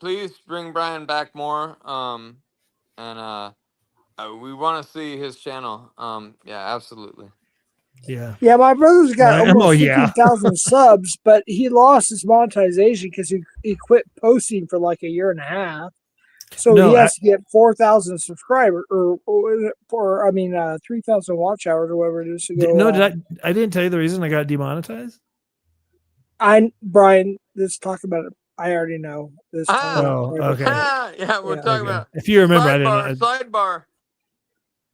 please bring Brian back more. And we want to see his channel. Yeah, absolutely. Yeah. Yeah, my brother's got almost yeah. 15,000 subs, but he lost his monetization because he quit posting for like a year and a half. So he No, has to get 4,000 subscribers, or I mean, 3,000 watch hours or whatever it is to go. no, I didn't tell you the reason I got demonetized. Brian, let's talk about it. I already know this time. Oh, okay. Yeah, we're talking about. If you remember, Sidebar.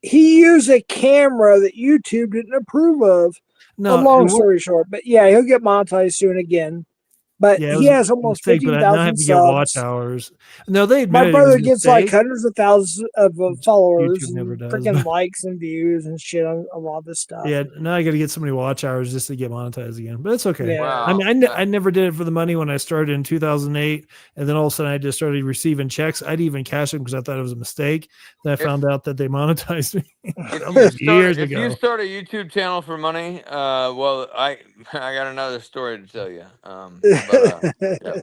He used a camera that YouTube didn't approve of. No, long story short, but yeah, he'll get monetized soon again. But yeah, he has almost 15,000 watch subs. hours. No, they My admitted brother gets like hundreds of thousands of followers YouTube never and does, freaking but- likes and views and shit on a lot of this stuff. Yeah, now I got to get so many watch hours just to get monetized again, but it's okay. Yeah. Wow. I mean, I never did it for the money when I started in 2008, and then all of a sudden I just started receiving checks. I'd even cash them because I thought it was a mistake. Then I found out that they monetized me years If ago. you start a YouTube channel for money, well, I got another story to tell you. Yeah.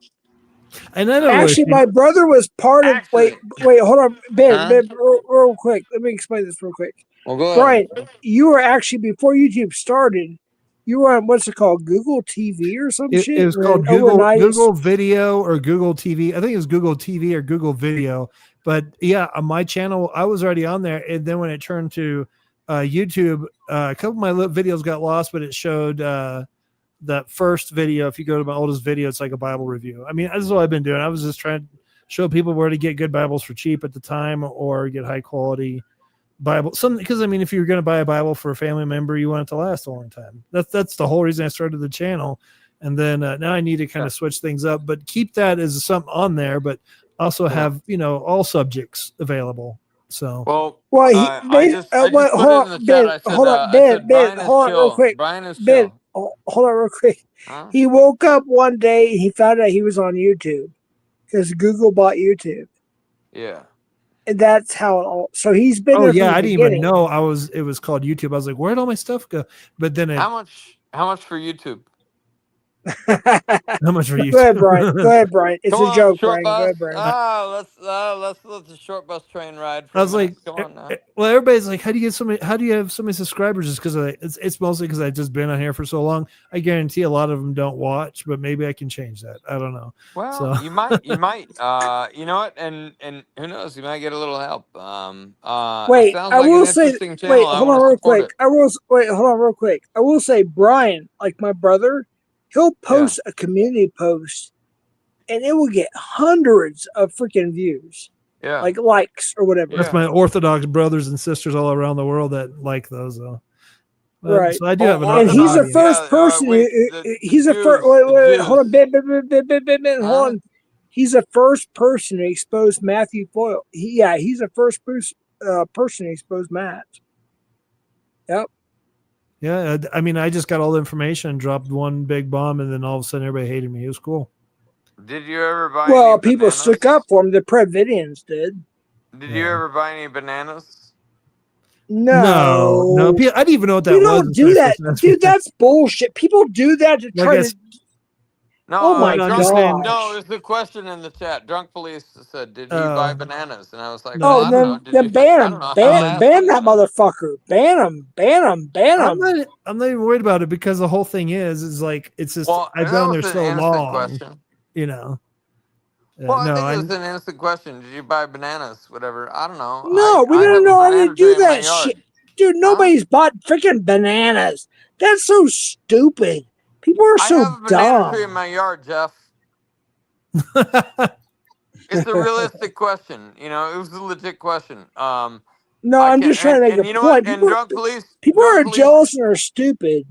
And I don't Actually, really my brother was part of. Actually- Wait, hold on, Ben. Huh? Ben, real quick. Let me explain this real quick. Well, go Brian, ahead. you were actually before YouTube started. You were on what's it called, Google TV or some shit. It was And called then overnight- Google Video or Google TV. I think it was Google TV or Google Video. But yeah, on my channel, I was already on there. And then when it turned to YouTube, a couple of my videos got lost, but it showed that first video. If you go to my oldest video, it's like a Bible review. I mean, that's what I've been doing. I was just trying to show people where to get good Bibles for cheap at the time or get high quality Bible. Because I mean, if you're going to buy a Bible for a family member, you want it to last a long time. That's the whole reason I started the channel. And then now I need to kind of switch things up, but keep that as something on there, but also have, all subjects available. So, well, I just put it in the chat. I said, hold on, Ben, Brian is hold on, real chill. quick. Brian is Ben, chill. hold on, real quick. Huh? He woke up one day and he found out he was on YouTube because Google bought YouTube. Yeah. And that's how it all. So he's been. oh there yeah, from I the didn't even beginning. know it was called YouTube. I was like, where'd all my stuff go? But then How much for YouTube? how much for YouTube? Go ahead, Brian. Go ahead, Brian. It's Come a on, joke, short Brian. Go bus. ahead, Brian. Let's let the short bus train ride for I was a minute. like, Come on now. well, everybody's like, how do you have so many subscribers? Just because it's mostly because I've just been on here for so long. I guarantee a lot of them don't watch, but maybe I can change that. I don't know. Well, So- you might. You know what? And who knows? You might get a little help. Wait, it sounds I like will an say. interesting channel. Wait, I hold wanna on, real support quick. it. Hold on, real quick. I will say, Brian, like my brother, he'll post a community post, and it will get hundreds of freaking views, Yeah. like likes or whatever. That's my Orthodox brothers and sisters all around the world that like those, though. Right. So I do have an And he's the audience. first person. He's the first. Wait, hold on, Ben, hold on. He's the first person to expose Matthew Foyle. He's the first person to expose Matt. Yep. Yeah, I mean, I just got all the information, dropped one big bomb, and then all of a sudden everybody hated me. It was cool. Did you ever buy? Well, any people bananas? stuck up for him. The Previdians did. Did you ever buy any bananas? No. I didn't even know what that You was. don't do that, dude. That's bullshit. People do that to try to. No, Oh my drunk, god! no, it's the question in the chat. Drunk police said, "Did he buy bananas?" And I was like, Oh, well, I don't know. then ban I him. don't know. Ban that motherfucker. Ban him. I'm not even worried about it because the whole thing is like it's just Well, I've that been on there was an so innocent long. question. You know. Well, I think it was an innocent question. Did you buy bananas? Whatever. I don't know. No, we I don't have a know how banana to do tree in my that yard. shit, dude. Nobody's bought freaking bananas. That's so stupid. People are I so have a banana tree in dumb. my yard, Jeff. It's a realistic question. You know, it was a legit question. No, I'm just trying to make a you know point. what? And People are jealous and are stupid.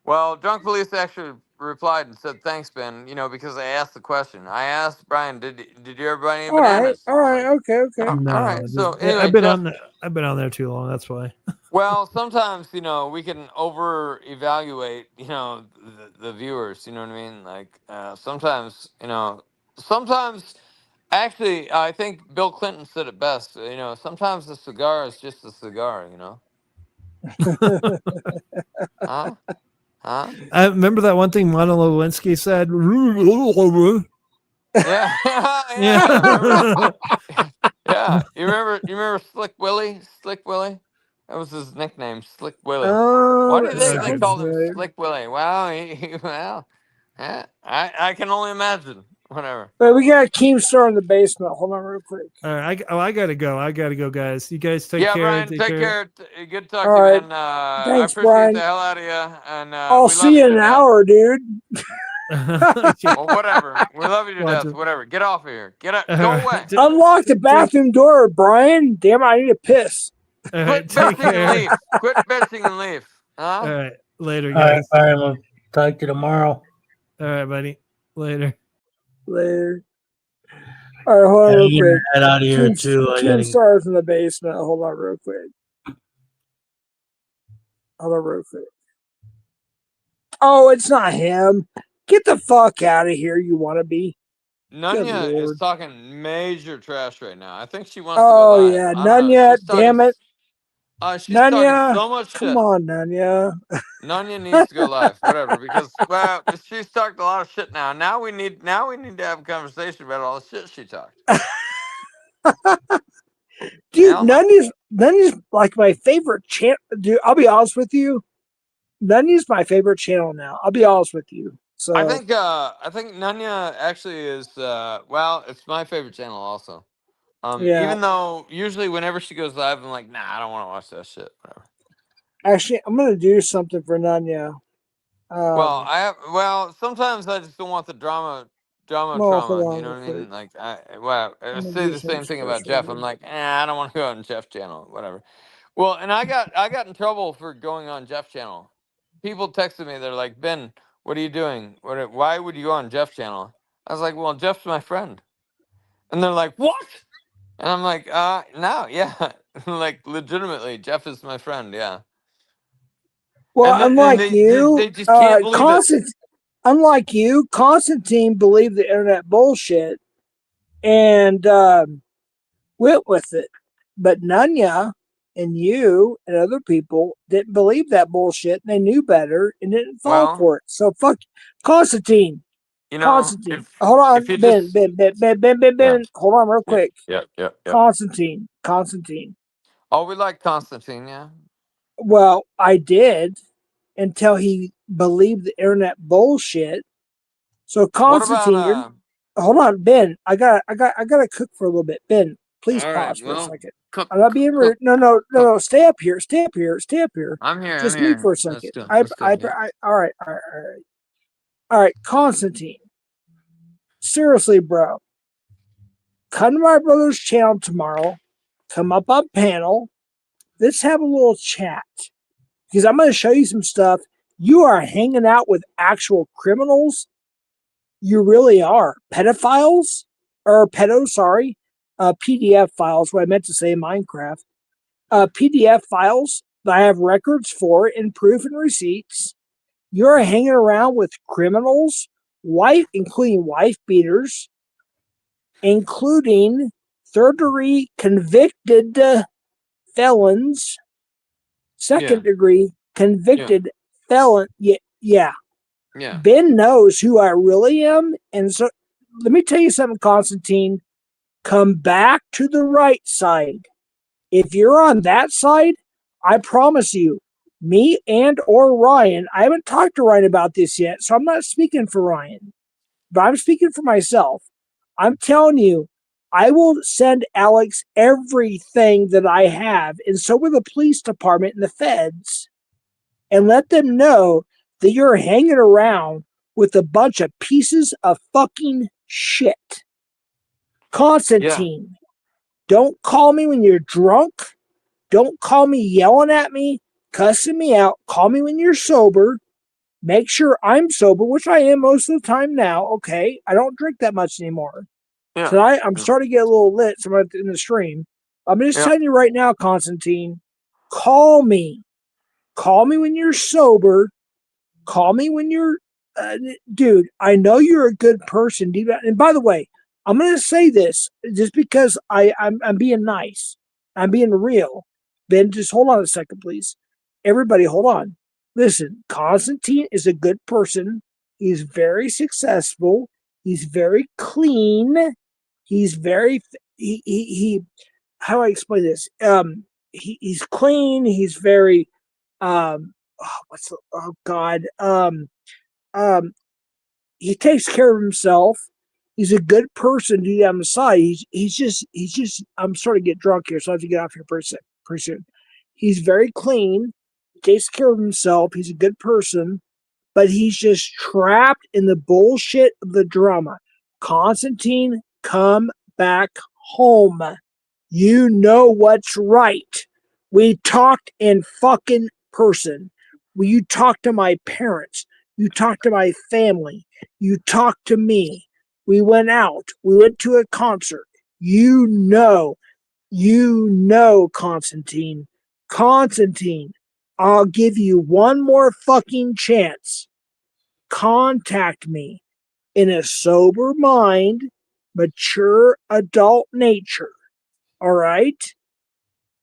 Well, drunk police actually replied and said, "Thanks, Ben." You know, because I asked the question. I asked Brian, "Did you ever buy any All right, bananas?" all right, okay. All right. So anyway, I've been Jeff, on there too long. That's why. well, sometimes we can over evaluate the viewers. You know what I mean? Like sometimes actually I think Bill Clinton said it best. Sometimes a cigar is just a cigar. Huh? I remember that one thing Monica Lewinsky said. Yeah, yeah. Remember? Yeah. Yeah, you remember Slick Willie? Slick Willie, that was his nickname, Slick Willie. Why Oh, do you that think they sounds Okay. called him familiar. Slick Willie? Well, well, I can only imagine. Whatever. But we got Keemstar in the basement. Hold on, real quick. All right. I gotta go. I gotta go, guys. You guys take Yeah, care. Brian, Take take care. care. Good to talk All to you, right. man. I Thanks, appreciate the Brian. hell out of you, and I'll we love see you you in to an death. hour, dude. Yeah. Well, whatever. We love you to Watch death. it. Whatever. Get off of here. Get up. All Go right. away. Unlock the bathroom door, Brian. Damn, I need to piss. All right. Quit Take bitching and care. leave. Quit bitching and leave. All Huh? right. Later, All right, guys. all right. We'll talk to you tomorrow. All right, buddy. Later. Later. All right, hold on And real I'm gonna quick. head out of here too. I gotta. Keemstar's in the basement. Hold on real quick. Hold on real quick. Oh, it's not him. Get the fuck out of here, you want to be. Nunya is Lord. talking major trash right now. I think she wants to go Oh, live. yeah. I don't know. Nunya, damn it. She's talking Nunya, so much come shit. on, Nunya. Nunya needs to go live, whatever, because well, she's talked a lot of shit now. Now we need to have a conversation about all the shit she talked. Dude, Hell no. Nunya's like my favorite channel. Dude, I'll be honest with you. Nunya's my favorite channel now. I'll be honest with you. So I think Nunya actually is well, it's my favorite channel also. yeah, Even though usually whenever she goes live, I'm like, nah, I don't want to watch that shit. Whatever. actually, I'm gonna do something for Nunya. Sometimes I just don't want the drama Well, hold trauma. on You know real what I quick. mean? Like I I'm gonna say do the something same thing about special Jeff. here. I'm like, I don't want to go on Jeff's channel. Whatever. Well, and I got in trouble for going on Jeff's channel. People texted me. They're like, Ben, what are you doing? Why would you go on Jeff's channel? I was like, well, Jeff's my friend. And they're like, what? And I'm like, no, yeah, like legitimately, Jeff is my friend. Yeah. Well, And unlike you, they just can't believe it. Constantine believed the internet bullshit and went with it. But Nunya and you and other people didn't believe that bullshit and they knew better and didn't fall Well, for it. So fuck Constantine. you know, Constantine. Hold on, if you Ben, just Ben, Ben, Ben, Ben, Ben, yeah, Ben. Hold on real yeah, quick. yeah, yeah, yeah. Constantine. Constantine. Oh, we like Constantine, yeah. Well, I did until he believed the internet bullshit. So What about Constantine, you're hold on, Ben. I gotta cook for a little bit. Ben, please all right, pause for a well, second. cook, I'm not being cook, rude. No, no, no, cook. no. Stay up here. Stay up here. Stay up here. I'm here, I'm Just me here. for a Let's second. go. Let's go. Yeah. All right, all right, all right, all right. Constantine. Seriously, bro. Come to my brother's channel tomorrow. Come up on panel. Let's have a little chat because I'm going to show you some stuff. You are hanging out with actual criminals. You really are pedophiles or pedos. Sorry, PDF files. What I meant to say, Minecraft. PDF files that I have records for and proof and receipts. You're hanging around with criminals, including wife beaters, including third-degree convicted felons, Yeah. second-degree Yeah. convicted felon. Yeah. Yeah. Ben knows who I really am, and so let me tell you something, Constantine. Come back to the right side. If you're on that side, I promise you, me and or Ryan, I haven't talked to Ryan about this yet, so I'm not speaking for Ryan, but I'm speaking for myself. I'm telling you, I will send Alex everything that I have, and so will the police department and the feds, and let them know that you're hanging around with a bunch of pieces of fucking shit. Yeah. Constantine, don't call me when you're drunk. Don't call me yelling at me, cussing me out. Call me when you're sober. Make sure I'm sober, which I am most of the time now. Okay. I don't drink that much anymore. Yeah. Tonight, I'm starting to get a little lit so I'm in the stream. I'm just Yeah. telling you right now, Constantine, call me. Call me when you're sober. Call me when you're, dude, I know you're a good person. And by the way, I'm going to say this just because I'm being nice. I'm being real. Ben, just hold on a second, please. Everybody, hold on. Listen, Constantine is a good person. He's very successful. He's very clean. He's very he how do I explain this? He's clean. He's very oh God um he takes care of himself. He's a good person to on the side. He's just I'm starting to get drunk here, so I have to get off here pretty soon. He's very clean, takes care of himself, he's a good person, but he's just trapped in the bullshit of the drama. Constantine, come back home. You know what's right. We talked in fucking person. You talked to my parents. You talked to my family. You talked to me. We went out. We went to a concert. You know, Constantine. Constantine, I'll give you one more fucking chance. Contact me in a sober mind, mature adult nature. All right?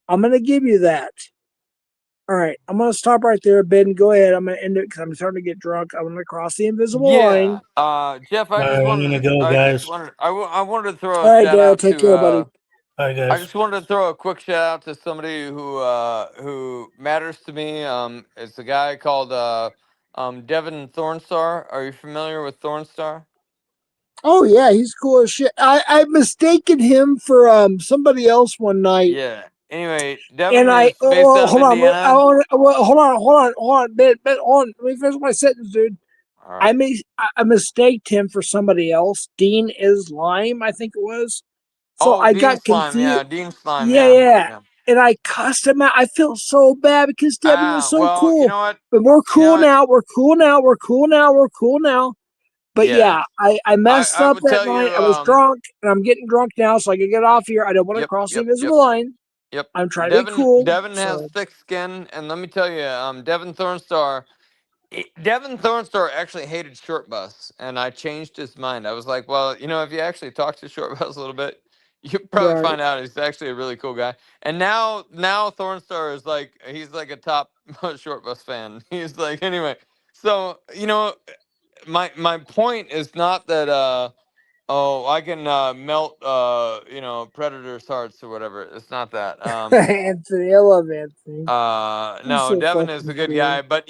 I'm going to give you that. All right. I'm going to stop right there. Ben, go ahead. I'm going to end it because I'm starting to get drunk. I'm going to cross the invisible line. Jeff, All right, I'm gonna go, guys. I wanted to throw All a right, shout Dale. out Take care, buddy. to. All right, I guys. just wanted to throw a quick shout out to somebody who matters to me. It's a guy called Devin Thornstar. Are you familiar with Thornstar? Oh, yeah. He's cool as shit. I mistaken him for somebody else one night. Yeah. Anyway, And Devin is based out of hold on. Indiana. Hold on. Ben, hold on. Let me finish my sentence, dude. All right. I mistaked him for somebody else. Dean Islam, I think it was. So Oh, I Dean got Slime. confused. Yeah, Dean Slime. Yeah, Yeah. yeah. Yeah. And I cussed him out. I feel so bad because Devin was so Well, you cool. know what? But we're You know cool what? now. We're cool now. We're cool now. We're cool now. But Yeah. yeah, I messed I up would that tell night. you. I was drunk, and I'm getting drunk now, so I can get off here. I don't want to Yep. cross the Yep. Yep. invisible line. Yep. I'm trying to be cool. Devin has So thick skin, and let me tell you, Devin Thornstar. Devin Thornstar actually hated Short Bus, and I changed his mind. I was like, well, if you actually talk to Short Bus a little bit, you probably right. find out he's actually a really cool guy. And now Thornstar is he's like a top Short Bus fan. He's like, anyway. So my point is not that oh, I can melt predators' hearts or whatever. It's not that. Anthony, I love Anthony. He's No, so Devin is fucking a good cool. guy, but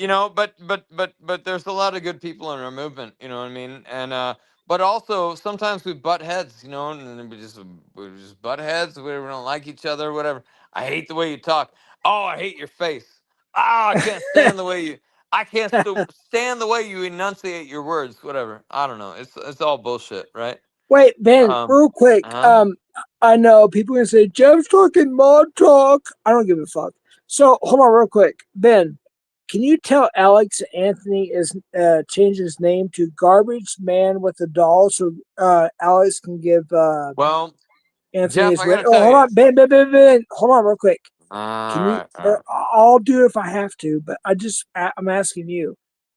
but there's a lot of good people in our movement. You know what I mean? And but also sometimes we butt heads. And then we just butt heads. We don't like each other, whatever. I hate the way you talk. Oh, I hate your face. Ah, I can't stand the way you. I can't stand the way you enunciate your words. Whatever. I don't know. It's all bullshit, right? Wait, Ben, real quick. Uh-huh. I know people are gonna say Jeff's talking mod talk. I don't give a fuck. So hold on, real quick, Ben. Can you tell Alex Anthony is change his name to Garbage Man with a Doll so Alex can give Well, Anthony Jeff, his I rent? gotta Oh, tell hold you. on, Ben. Hold on, real quick. All Can you? right. All Or right. I'll do it if I have to, but I'm asking you.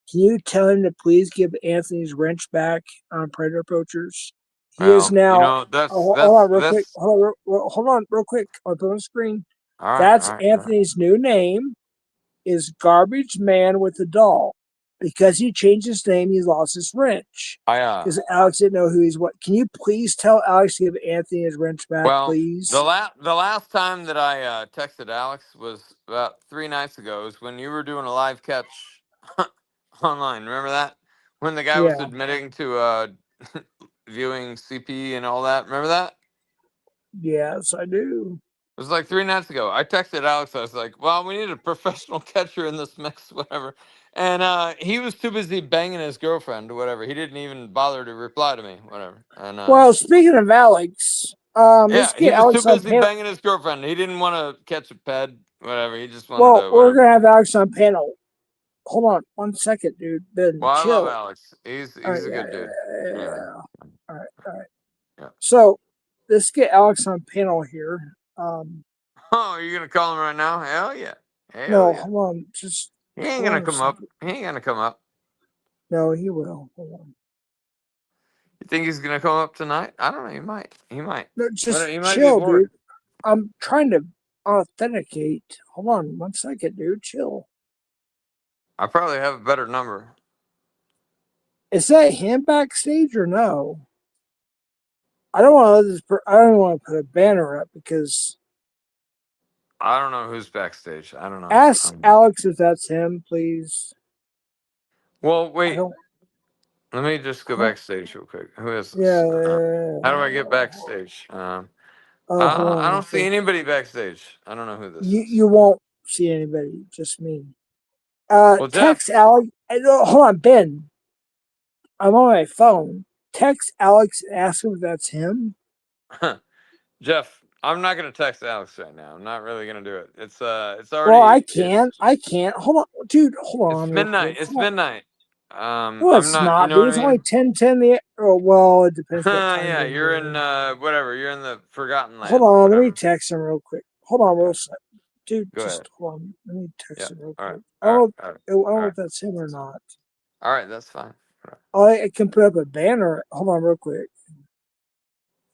Can you tell him to please give Anthony's wrench back on Predator Poachers? He is Well, now. Oh, hold on, real quick. that's Hold on, real quick. I'll put on the screen. all right. That's All right. All right. Anthony's new name. Is Garbage Man with a Doll. Because he changed his name, he lost his wrench. I Because Alex didn't know who he's what. Can you please tell Alex to give Anthony his wrench back, Well, please? the last time that I texted Alex was about 3 nights ago. It was when you were doing a live catch online. Remember that? When the guy was Yeah. admitting to viewing CP and all that. Remember that? Yes, I do. It was like 3 nights ago. I texted Alex. I was like, "Well, we need a professional catcher in this mix, whatever." And he was too busy banging his girlfriend, or whatever. He didn't even bother to reply to me, whatever. And Well, speaking of Alex, yeah, let's he get was too Alex on busy panel. banging his girlfriend. He didn't want to catch a ped, whatever. He just wanted Well, to we're whatever. gonna have Alex on panel. Hold on 1 second, dude. Ben, Well, I love chill. Alex. He's All right, a good dude. Anyway, all right. yeah. So let's get Alex on panel here. Oh, are you gonna call him right now? Hell yeah. Hell No, yeah. hold on. Just He ain't hold gonna on a come up. second. He ain't gonna come up. No, he will. Hold on. You think he's gonna come up tonight? I don't know. He might. He might. No, But just he might be chill, bored. dude. I'm trying to authenticate. Hold on 1 second, dude. Chill. I probably have a better number. Is that him backstage or no? I don't want to. I don't want to put a banner up because I don't know who's backstage. I don't know. ask Alex if that's him, please. Well, I wait. don't. Let me just go backstage real quick. Who is this? Yeah. How do I get backstage? Hold on. I don't see anybody backstage. I don't know who this is. You won't see anybody. Just me. Well, Text Jeff. Alex. Hold on, Ben. I'm on my phone. Text Alex and ask him if that's him. Jeff, I'm not gonna text Alex right now. I'm not really gonna do it. It's Well, already. I can't. Hold on, dude. Hold It's on. Real midnight. quick. It's Hold on. midnight. No, I'm it's not. You not, know dude. what It's I only mean? 10:10. Oh, well, it depends what time Yeah, zone you're you're in in. whatever. You're in the Forgotten Hold Land. on. Let me Whatever. text him real quick. Hold on, real Okay. sec. Dude, Go ahead. just hold on. Let me Yeah. text him real All right. quick. All right. All right. I don't All know right. if that's him or not. All right. That's fine. All I can put up a banner. Hold on, real quick.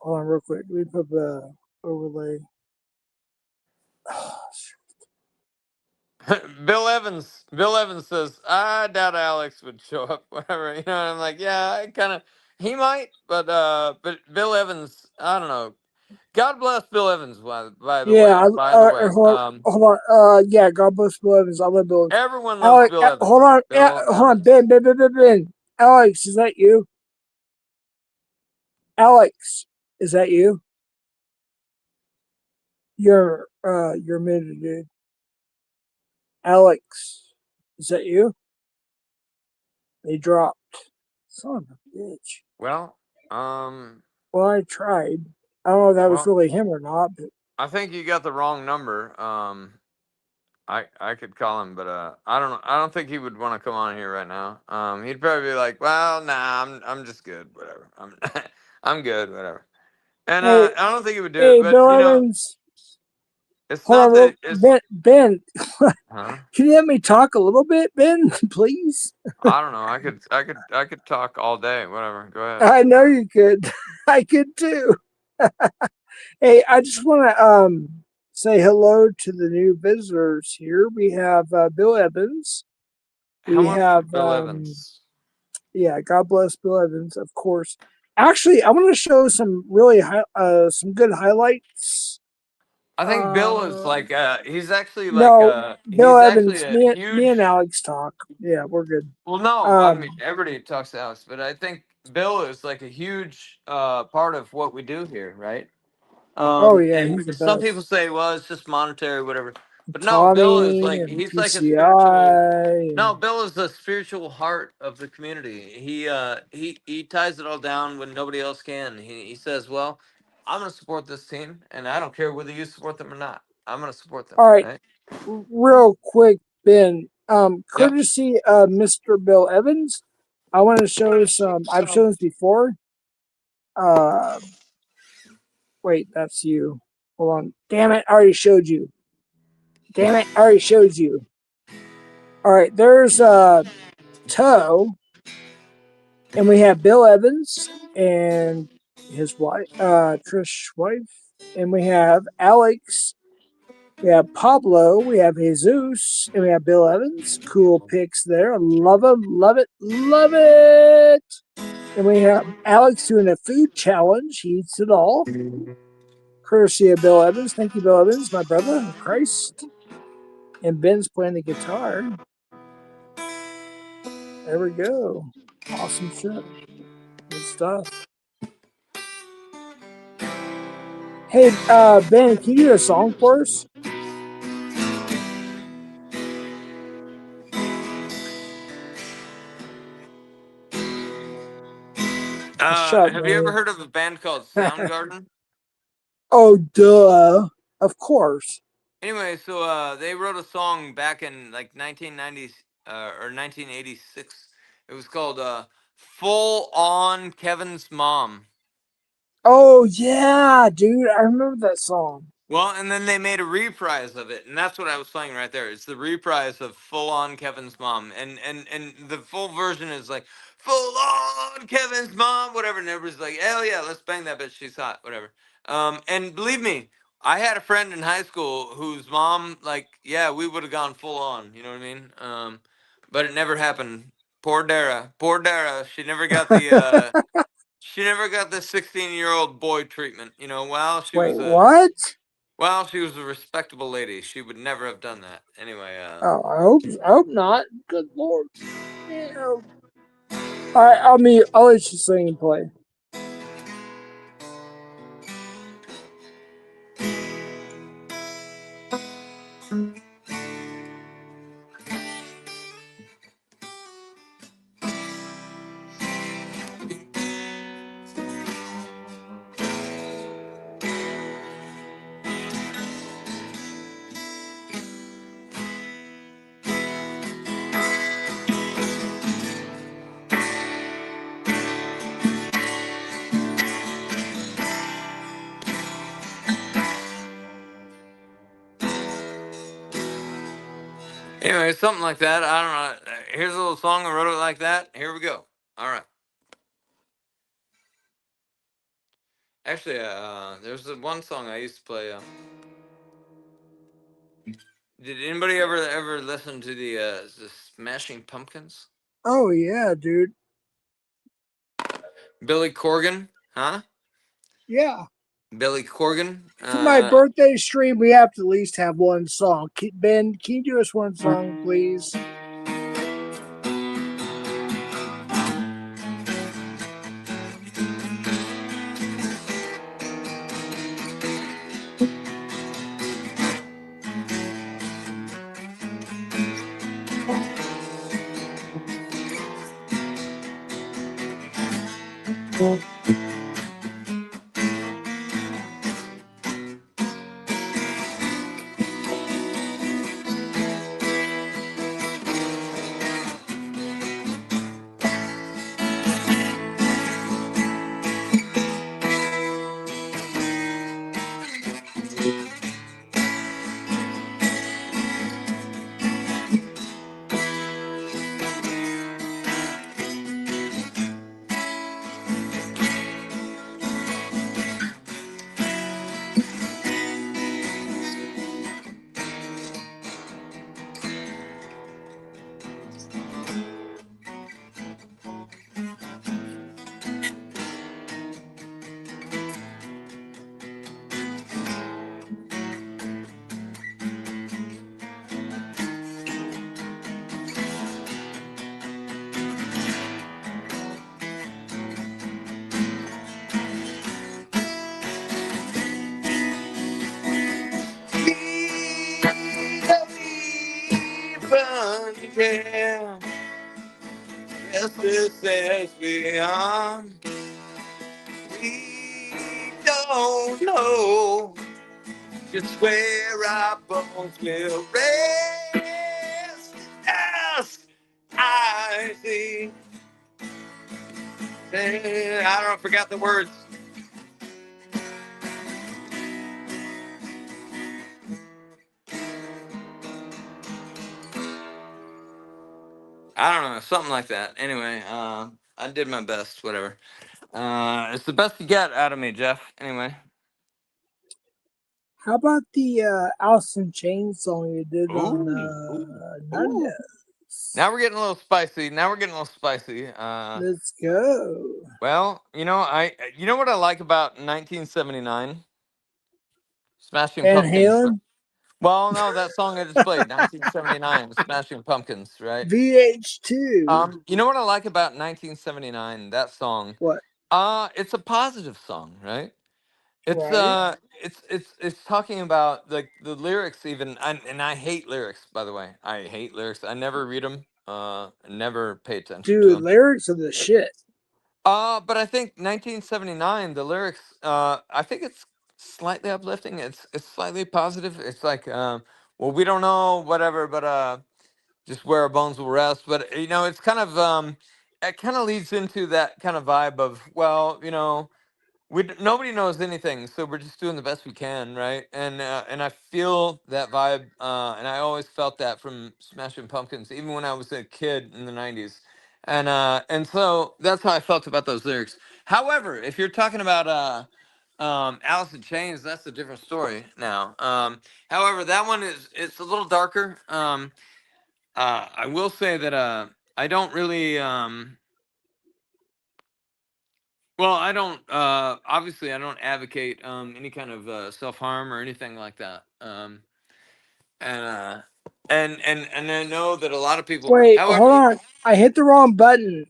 Hold on, real quick. Let me put up a overlay. right. Bill Evans. Bill Evans says, "I doubt Alex would show up." Whatever. You know. And I'm like, yeah, I kind of. He might, but Bill Evans. I don't know. God bless Bill Evans. By the way. Yeah, By the way. hold on. Yeah, God bless Bill Evans. I love Bill. Everyone loves Alex, Bill Evans. hold on. Bill Hold on. Evans. Ben. Alex, is that you? Alex, is that you? You're muted, dude. Alex, is that you? They dropped. Son of a bitch. Well, Well, I tried. I don't know if that was well, really him or not, but I think you got the wrong number. I could call him, but I don't know. I don't think he would want to come on here right now. He'd probably be like, "Well, nah, I'm just good. Whatever. I'm I'm good. Whatever." And hey, I don't think he would do it. hey, But Bill you know, Evans. it's Hold on, not real that it's. Ben. Huh? Can you let me talk a little bit, Ben, please? I don't know. I could talk all day. Whatever. Go ahead. I know you could. I could too. Hey, I just want to say hello to the new visitors here. We have Bill Evans. How We much for have Bill Evans? yeah, God bless Bill Evans, of course. Actually, I want to show some really some good highlights. I think Bill is like he's actually like No, Bill he's actually Evans. a Me huge. and Alex talk. Yeah, we're good. Well, no, I mean Um, everybody talks to Alex, but I think Bill is like a huge part of what we do here, right? oh yeah, he's the And some people best. say, well, it's just monetary, whatever. But no, Bill is Tommy like and he's like a spiritual. PCI No, and Bill is the spiritual heart of the community. He ties it all down when nobody else can. He says, well, I'm gonna support this team, and I don't care whether you support them or not. I'm gonna support them, all right. right? Real quick, Ben. Yep. Courtesy of Mr. Bill Evans, I want to show some. I've shown this before. Uh, wait, that's you. Hold on. Damn it! I already showed you. Damn it! I already showed you. All right, there's Toe, and we have Bill Evans and his wife, Trish's wife, and we have Alex. We have Pablo, we have Jesus, and we have Bill Evans. Cool picks there. Love them, love it, love it. And we have Alex doing a food challenge. He eats it all. Courtesy of Bill Evans. Thank you, Bill Evans, my brother in Christ. And Ben's playing the guitar. There we go. Awesome shit. Good stuff. Hey, Ben, can you do a song for us? Shut up, Have you ever man. heard of a band called Soundgarden? Oh, duh. Of course. Anyway, so they wrote a song back in like 1990s or 1986. It was called "Full On Kevin's Mom." Oh, yeah, dude. I remember that song. Well, and then they made a reprise of it, and that's what I was playing right there. It's the reprise of "Full On Kevin's Mom," and the full version is like "Full On Kevin's Mom," whatever, and everybody's like, "Hell yeah, let's bang that bitch, she's hot," whatever. And believe me, I had a friend in high school whose mom, like, yeah, we would have gone full on, you know what I mean? But it never happened. Poor Dara. Poor Dara. She never got the 16-year-old boy treatment. You know, Wait, what? she was a respectable lady. She would never have done that. Anyway, Oh, I hope not. Good lord. Yeah. All right, I'll let you sing and play. anyway, something like that. I don't know. Here's a little song. I wrote it like that. Here we go. All right. Actually, there's one song I used to play. Did anybody ever listen to the Smashing Pumpkins? Oh yeah, dude. Billy Corgan, huh? Yeah. Billy Corgan. For my birthday stream, we have to at least have one song. Ben, can you do us one song, please? Yeah. Restless as we are, we don't know just where our bones will rest. Yes, I see. I don't forget the words. I don't know, something like that. Anyway, I did my best, whatever. It's the best you get out of me, Jeff. Anyway. How about the Alice in Chains song you did on Ooh. Nando's? Now we're getting a little spicy. Let's go. Well, you know what I like about 1979? Smashing Van Pumpkins. Halen? Well, no, that song I just played, 1979, Smashing Pumpkins, right? VH2. You know what I like about 1979? That song. What? It's a positive song, right? It's Right. it's talking about the lyrics even, and I hate lyrics, by the way. I hate lyrics. I never read them. Never pay attention to Dude, them. lyrics are the shit. But I think 1979, the lyrics, I think it's slightly uplifting. It's slightly positive. It's like, well, we don't know, whatever, but just where our bones will rest. But it's kind of it kind of leads into that kind of vibe of, well, nobody knows anything, so we're just doing the best we can, right? And I feel that vibe, and I always felt that from Smashing Pumpkins, even when I was a kid in the '90s, and so that's how I felt about those lyrics. However, if you're talking about Alice in Chains, that's a different story now. However, that one it's a little darker. I will say that I don't really well, I don't obviously I don't advocate any kind of self-harm or anything like that. And and I know that a lot of people, Wait, however, hold on. I hit the wrong button.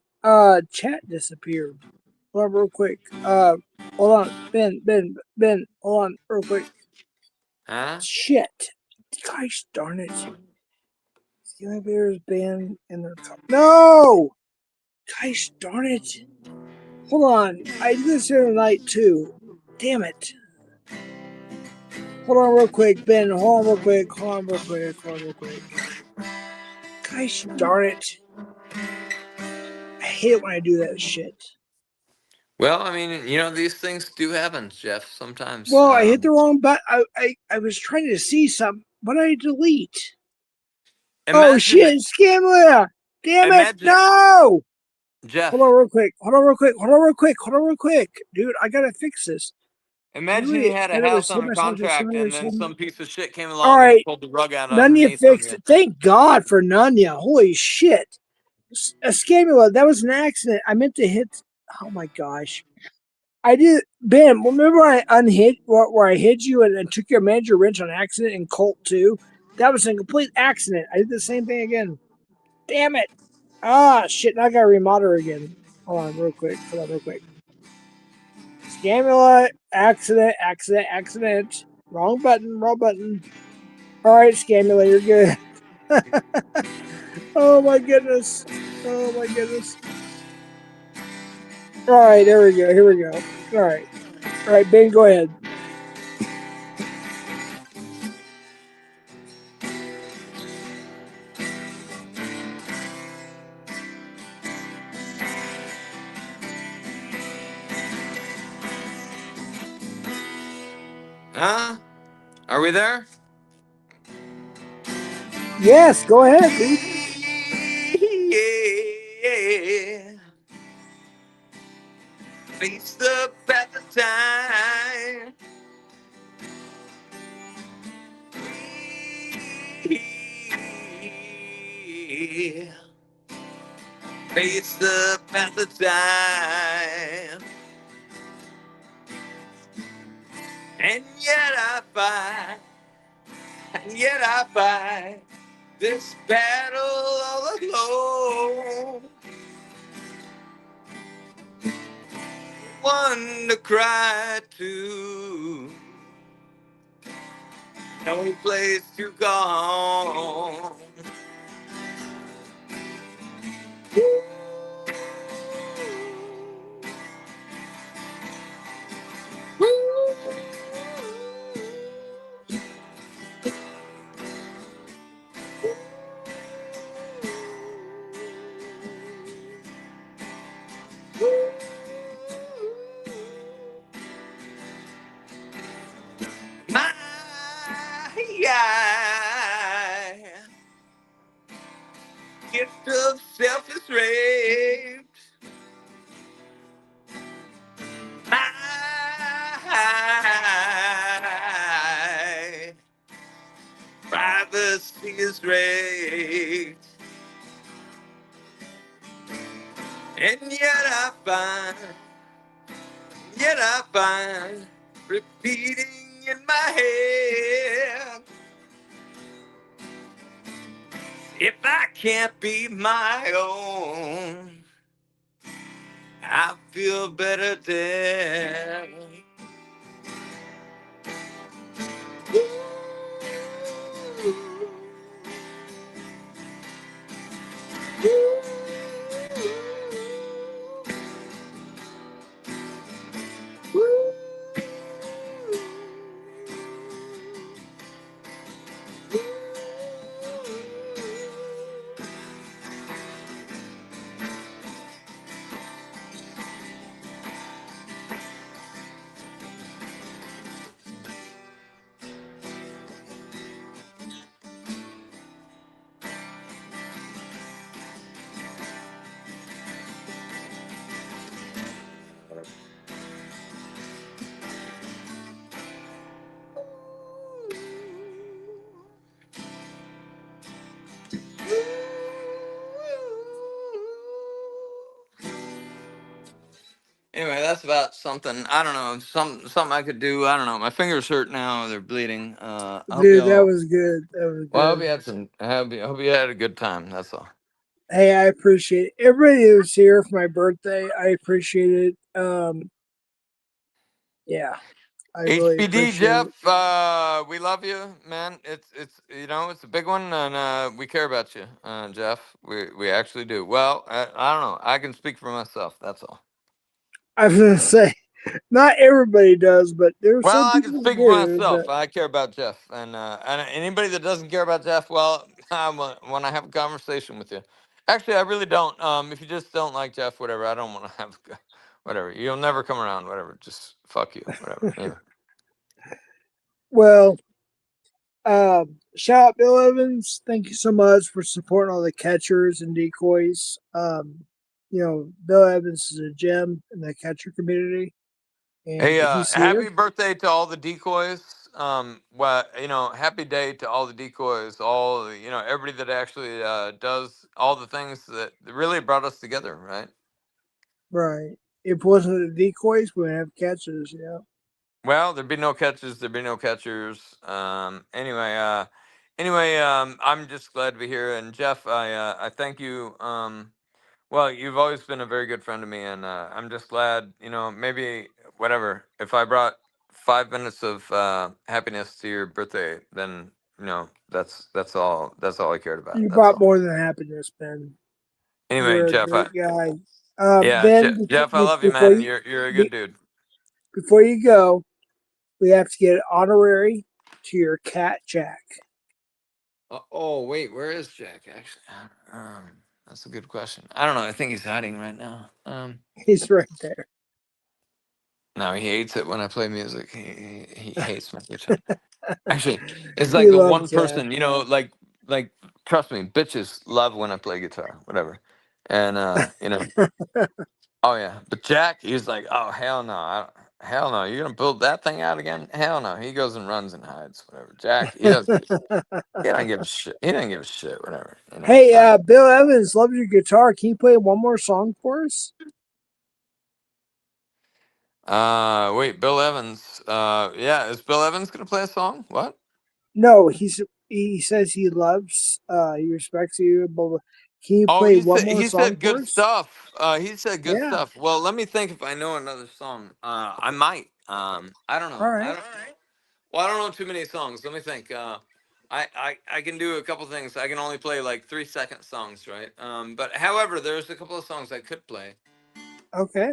Chat disappeared. Hold on, real quick. Hold on, Ben. Hold on, real quick. huh? Shit. Gosh darn it. The elevators banned and they're no. Gosh darn it. Hold on. I did this here tonight too. Damn it. Hold on real quick, Ben. Hold on real quick. Hold on real quick. Hold on real quick. Gosh darn it. I hate it when I do that shit. Well, I mean, you know, these things do happen, Jeff, sometimes. Well, I hit the wrong button. I was trying to see something. What did I delete? Oh Imagine, shit, Scamlia! Damn it! imagine, No! Hold on Jeff, real quick. Hold on real quick. Hold on real quick. Hold on real quick. Dude, I gotta fix this. imagine you had a Hit it with house save on a myself to contract and then 707. some piece of shit came All along and right. pulled the rug out Nunya underneath on fixed you. it. Thank God for Nunya. Holy shit. Scamula, that was an accident. I meant to hit. Oh my gosh. I did, Ben. Remember I unhid where I hid you and took your manager wrench on accident in Colt 2? That was a complete accident. I did the same thing again. Damn it! Ah, shit! Now I gotta remodel again. Hold on, real quick. Hold on, real quick. Scamula, accident. Wrong button, wrong button. All right, Scamula, you're good. Oh my goodness. Oh my goodness. All right, there we go. Here we go. All right, Ben, go ahead. Huh? Are we there? Yes, go ahead, dude. Yeah. Face up at the time. Yeah. Face up at the time. And yet I fight this battle all alone. One to cry to, no place to go home. My gift of self is raped. My privacy is raped. And yet I find repeating in my head. If I can't be my own, I feel better dead. Anyway, that's about something. I don't know. Something I could do. I don't know. My fingers hurt now. They're bleeding. I hope Dude, that y'all. was good. That was Well, I hope good. you had some. I hope you had a good time. That's all. Hey, I appreciate it. Everybody who was here for my birthday. I appreciate it. Yeah, I really HBD appreciate Jeff, it. we love you, man. It's it's a big one, and we care about you, Jeff. We actually do. Well, I don't know. I can speak for myself. That's all. I was gonna say, not everybody does, but there are Well, some I can people who speak for do. But myself. I care about Jeff, and anybody that doesn't care about Jeff, well, I want to have a conversation with you. Actually, I really don't. If you just don't like Jeff, whatever, I don't want to have, whatever. You'll never come around. Whatever. Just fuck you. Whatever. Anyway. well, shout out Bill Evans. Thank you so much for supporting all the catchers and decoys. Bill Evans is a gem in the catcher community, and Hey, he's here. happy birthday to all the decoys. Happy day to all the decoys, everybody that actually does all the things that really brought us together, right? Right. If it wasn't the decoys, we would have catchers. Yeah. Well, there'd be no catches, there'd be no catchers. I'm just glad to be here. And Jeff, I thank you. Well, you've always been a very good friend to me, and I'm just glad, maybe whatever. If I brought 5 minutes of happiness to your birthday, then that's all. That's all I cared about. You That's brought all. more than happiness, Ben. Anyway, You're a Jeff, great guy. yeah, Ben, Jeff, I love you, before man. you You're a good dude. before you go, we have to get an honorary to your cat, Jack. Oh wait, where is Jack? Actually, that's a good question. I don't know. I think he's hiding right now. He's right there. No, he hates it when I play music. He hates my guitar. Actually, it's We like the love one Jack. person, like trust me, bitches love when I play guitar, whatever. And oh yeah, but Jack, he's like, oh hell no, hell no, you're gonna build that thing out again? Hell no. He goes and runs and hides, whatever. Jack, he doesn't. He don't give a shit. He doesn't give a shit, whatever. Hey, Bill Evans loves your guitar. Can you play one more song for us? Wait, Bill Evans. Yeah, is Bill Evans gonna play a song? What? No, he says he respects you. Blah, blah. Can you Oh, play one more he song said for good us? stuff. He said good Yeah. stuff. Well, let me think if I know another song. I might. I don't All know. right. Well, I don't know too many songs. Let me think. I can do a couple things. I can only play like 3 second songs, right? But however, there's a couple of songs I could play. Okay.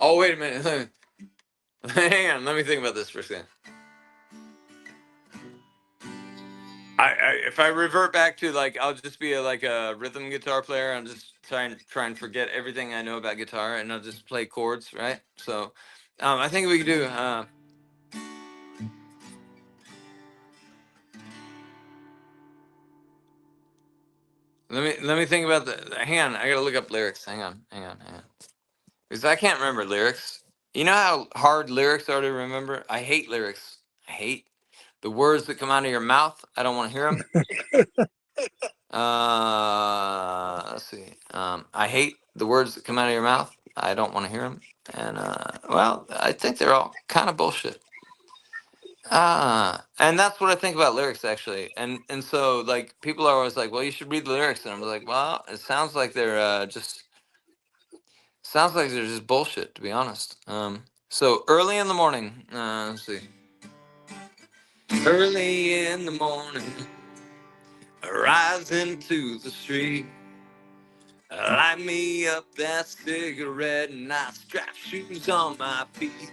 Oh, wait a minute. Hang on. Let me think about this for a second. If I revert back to like, I'll just be like a rhythm guitar player. I'm just try and forget everything I know about guitar, and I'll just play chords, right? So, I think we could do. Let me think about the. Hang on, I gotta look up lyrics. Hang on, because I can't remember lyrics. You know how hard lyrics are to remember? I hate lyrics. I hate the words that come out of your mouth. I don't want to hear them. Let's see. I hate the words that come out of your mouth. I don't want to hear them. And well, I think they're all kind of bullshit. And that's what I think about lyrics actually. And so like people are always like, well, you should read the lyrics, and I'm like, well, it sounds like they're just bullshit, to be honest. So early in the morning. Let's see. Early in the morning, I rise into the street. Light me up that cigarette and I strap shoes on my feet.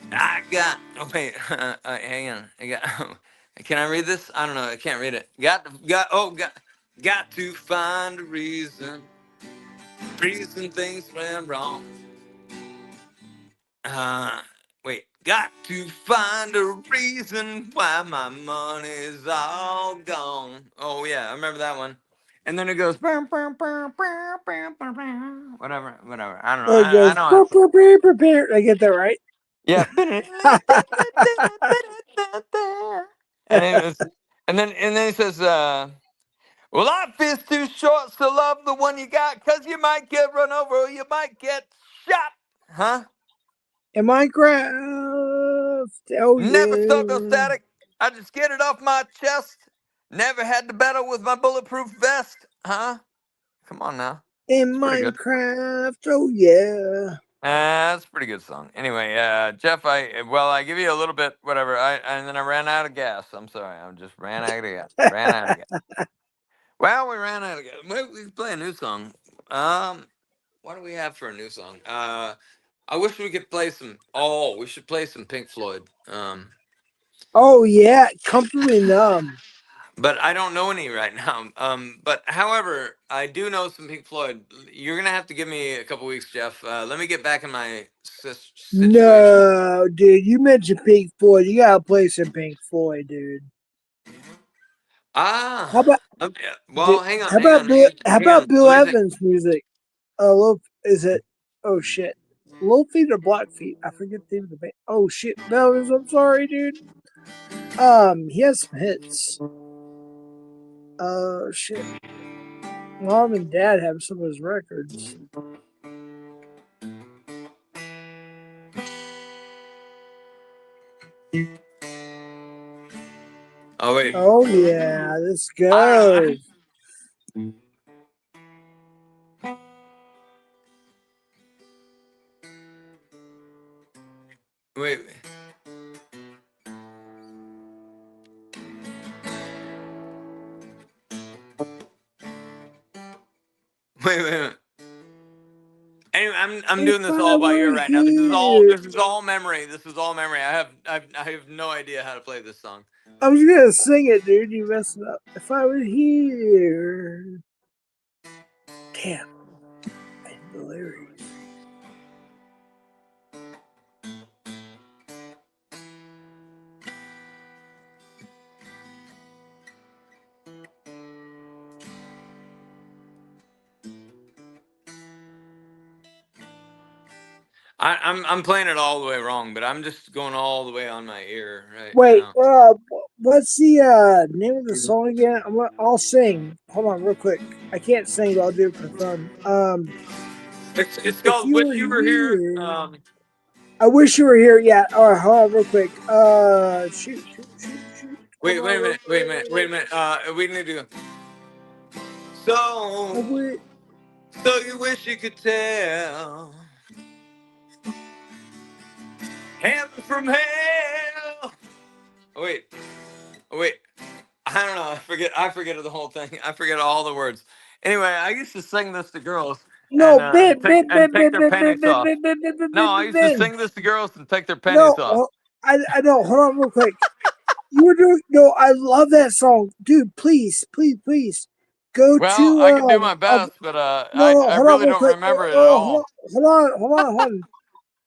I got, oh wait, hang on. Can I read this? I don't know. I can't read it. Got to find a reason things went wrong. Wait, got to find a reason why my money's all gone. Oh yeah, I remember that one. And then it goes, whatever. I don't know. Well, it I goes. know. Burr, burr, burr, burr, burr. I get that right. Yeah. And it was, and then he says, Well, life is too short, so love the one you got, 'cause you might get run over or you might get shot. Huh? In Minecraft. Oh Never thought no yeah. static. I just get it off my chest. Never had to battle with my bulletproof vest. Huh? Come on now. In It's pretty good. Minecraft. Oh yeah. That's a pretty good song. Anyway, Jeff, I give you a little bit, whatever. And then I ran out of gas. I'm sorry, I just ran out of gas. Ran out of gas. Well, we ran out of gas. We can play a new song. What do we have for a new song? I wish we could play some. Oh, we should play some Pink Floyd. Oh yeah. Comfortably numb. But I don't know any right now. But however, I do know some Pink Floyd. You're gonna have to give me a couple weeks, Jeff. Let me get back in my situation. No, dude. You mentioned Pink Floyd. You gotta play some Pink Floyd, dude. Ah, How about well, hang on, how hang about on, hang on, How hang about on. Bill Let me think. Evans music? Is it? Oh shit. Little Feet or Blackfeet? I forget the name of the band. Oh shit, Bill Evans. I'm sorry, dude. He has some hits. Oh shit. Mom and Dad have some of his records. Oh wait, Oh yeah, let's I go. wait. Wait. Anyway, I'm doing If this I all by were ear right now. here, This is all memory. This is all memory. I have no idea how to play this song. I was gonna sing it, dude. You messed it up. If I were here, damn, I know the lyrics. I'm playing it all the way wrong, but I'm just going all the way on my ear right Wait, now. what's the name of the song again? I'll sing. Hold on, real quick. I can't sing, but I'll do it for fun. It's If called you "Wish were You Were Here." here, I wish you were here. Yeah. All right, hold on, real quick. Shoot. Hold on, real Wait a quick. minute. We need to go. I would. So you wish you could tell heaven from hell. Oh wait. I don't know. I forget the whole thing. I forget all the words. Anyway, I used to sing this to girls No, and take their panties off. No, I used to Ben. sing this to girls and take their panties No, off. I don't. Hold on, real quick. You were doing. No, I love that song, dude. Please. Go Well, to I can do my best, but no, I hold on really real don't quick. remember it at all. Hold on.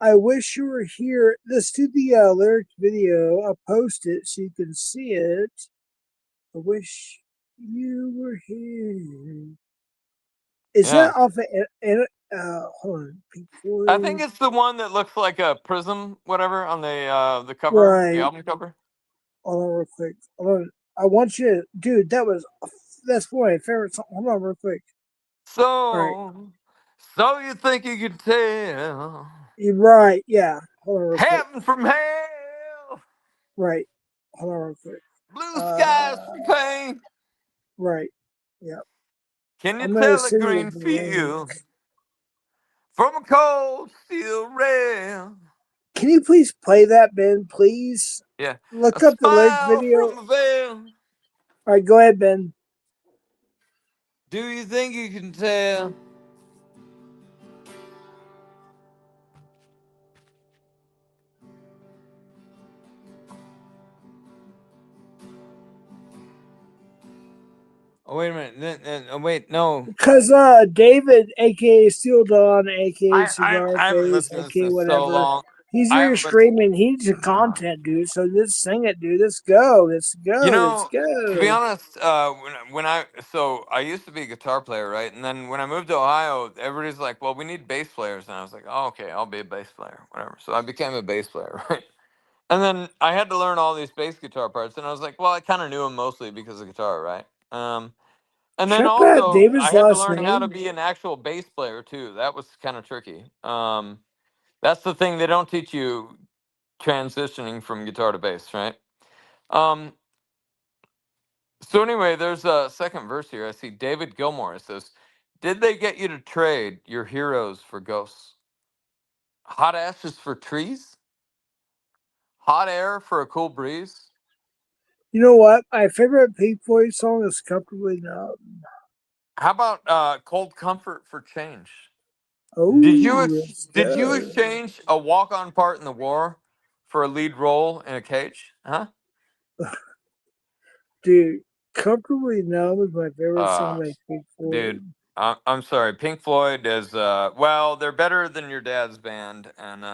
I wish you were here. Let's do the lyric video. I'll post it so you can see it. I wish you were here. Is Yeah, that off of hold on, Pink I think Floyd? it's the one that looks like a prism, whatever, on the cover, the Right. album cover. Hold on real quick. Hold on. I want you to, dude, that's one of my favorite songs. Hold on real quick. All right. So you think you can tell You're right. Yeah. Hold on real quick. heaven from hell, Right. Hold on real quick. blue skies Uh, from pain? right. Yeah. Can you I'm gonna tell a send you green the link. field from a cold steel rail? Can you please play that, Ben? Please Yeah, a look up the lyric smile video. from a veil. All right, go ahead, Ben. Do you think you can tell? Oh, wait a minute. Wait, no. Because David, aka Steel Dawn, aka Cigar I haven't Face, listened to this aka in so whatever, long. he's I here haven't listened. screaming. He needs some content, dude. So just sing it, dude. Let's go. You Let's know, to be go. honest, I used to be a guitar player, right? And then when I moved to Ohio, everybody's like, "Well, we need bass players," and I was like, "Oh, okay, I'll be a bass player, whatever." So I became a bass player, right? And then I had to learn all these bass guitar parts, and I was like, "Well, I kind of knew them mostly because of guitar, right?" And then Check that also, David's I had to last learn how to name. be an actual bass player too. That was kind of tricky. That's the thing they don't teach you transitioning from guitar to bass, right? Um, so anyway, there's a second verse here. I see David Gilmore. It says, "Did they get you to trade your heroes for ghosts? Hot ashes for trees? Hot air for a cool breeze?" You know what? My favorite Pink Floyd song is "Comfortably Numb." How about cold comfort for change? Did you Oh, let's did you go, exchange a walk-on part in the war for a lead role in a cage? Huh? dude. "Comfortably Numb" is my favorite song Uh, by Pink dude, Floyd. I'm sorry. Pink Floyd is well, they're better than your dad's band, and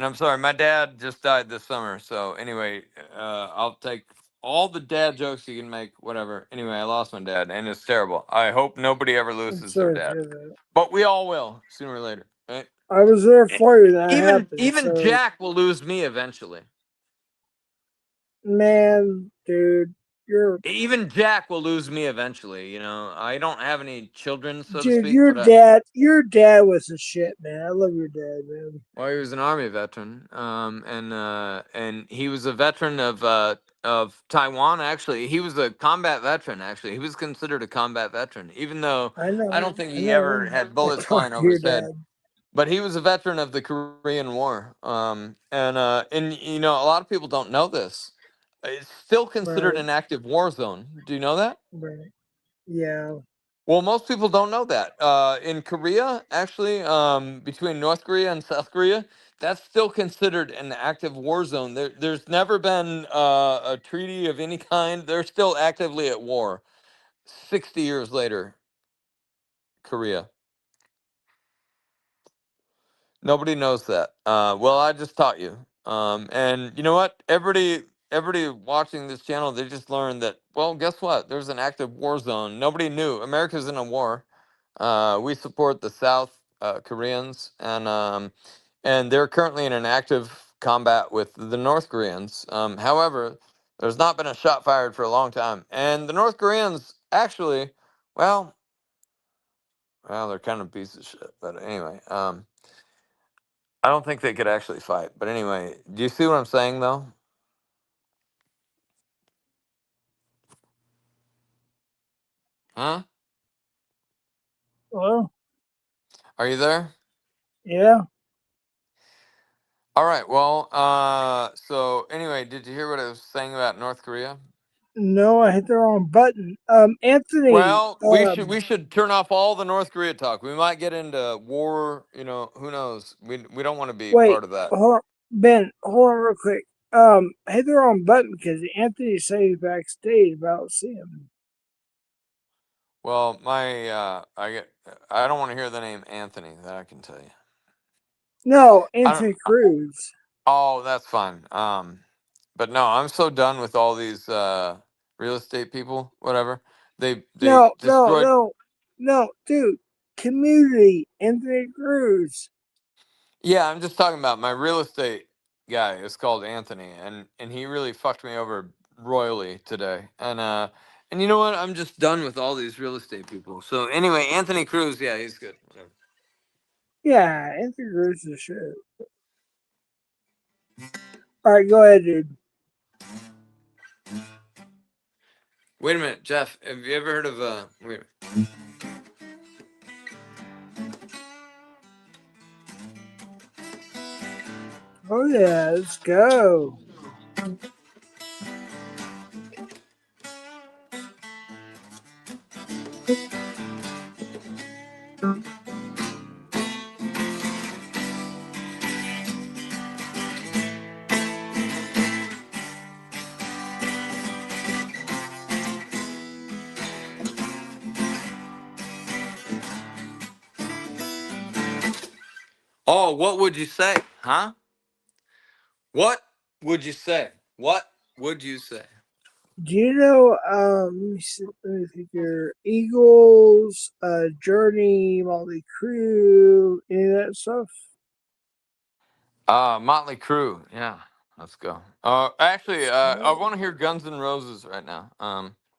I'm sorry, my dad just died this summer. So anyway, I'll take all the dad jokes you can make, whatever. Anyway, I lost my dad, and it's terrible. I hope nobody ever I'm loses their sorry to dad, hear that. but we all will sooner or later, right? I was there for you when that Even happened. even So, Jack will lose me eventually. man, dude, Even Jack will lose me eventually. You know, I don't have any children, so to dude, speak, but I, your dad was a shit, man. I love your dad, man. well, he was an army veteran, and he was a veteran of Taiwan. Actually, he was a combat veteran. Actually, he was considered a combat veteran, even though I I know, don't think I he ever know. had I bullets flying talked to over your his head. dad. But he was a veteran of the Korean War, and you know, a lot of people don't know this. It's still considered Right, an active war zone. Do you know that? right. Yeah, Well, most people don't know that. In Korea, actually, between North Korea and South Korea, that's still considered an active war zone. There's never been a treaty of any kind. They're still actively at war. 60 years later, Korea. Nobody knows that. Well, I just taught you. And you know what? Everybody watching this channel, they just learned that. Well, guess what? There's an active war zone. Nobody knew. America's in a war. We support the South Koreans, and they're currently in an active combat with the North Koreans. However, there's not been a shot fired for a long time, and the North Koreans actually, well, they're kind of a piece of shit. But anyway, I don't think they could actually fight. But anyway, do you see what I'm saying, though? Huh? well, Are you there? yeah. All right. Well, so anyway, did you hear what I was saying about North Korea? No, I hit the wrong button. Anthony. Well, we should turn off all the North Korea talk. We might get into war. You know, who knows? We don't want to be Wait, part of that. hold on. Ben, hold on real quick. I hit the wrong button because Anthony said he's backstage, but I don't see him. Well, I don't want to hear the name Anthony. That I can tell you. No, I don't. Anthony Cruz. Oh, that's fine. But no, I'm so done with all these real estate people. Whatever. They No, no, destroyed. no, no, dude. Community, Anthony Cruz. Yeah, I'm just talking about my real estate guy. Is called Anthony, and he really fucked me over royally today. And you know what? I'm just done with all these real estate people. So anyway, Anthony Cruz, yeah, he's good. Whatever. Yeah, Anthony Cruz is shit. All right, go ahead, dude. Wait a minute, Jeff. Have you ever heard of Wait. A minute. Oh yeah, let's go. Oh, what would you say, huh? What would you say? What would you say? Do you know? Let me think here. Eagles, Journey, Motley Crue, any of that stuff. Motley Crue. Yeah, let's go. Actually, I Uh, want to hear Guns N' Roses right now.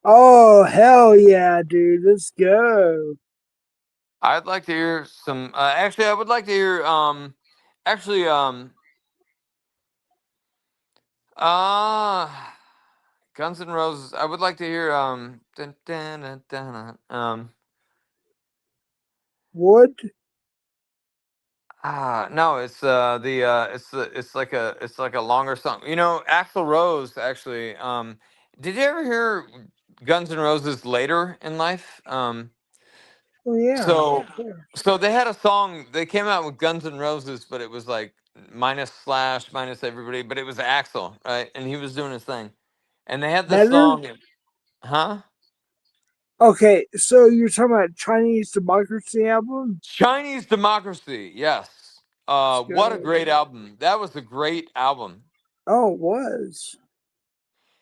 Oh hell yeah, dude! Let's go. I'd like to hear some. Actually, I would like to hear. Actually, uh, Guns N' Roses. I would like to hear. Dun, dun, dun, dun, dun, Wood. no, it's like a longer song. You know, Axl Rose actually. Did you ever hear Guns N' Roses later in life? Oh yeah, So of course. so they had a song. They came out with Guns N' Roses, but it was like minus Slash, minus everybody, but it was Axl, right? And he was doing his thing. And they had this Better. song, huh? Okay, so you're talking about Chinese Democracy album? Chinese Democracy. Yes. Let's What a go. great album. That was a great album. Oh, it was.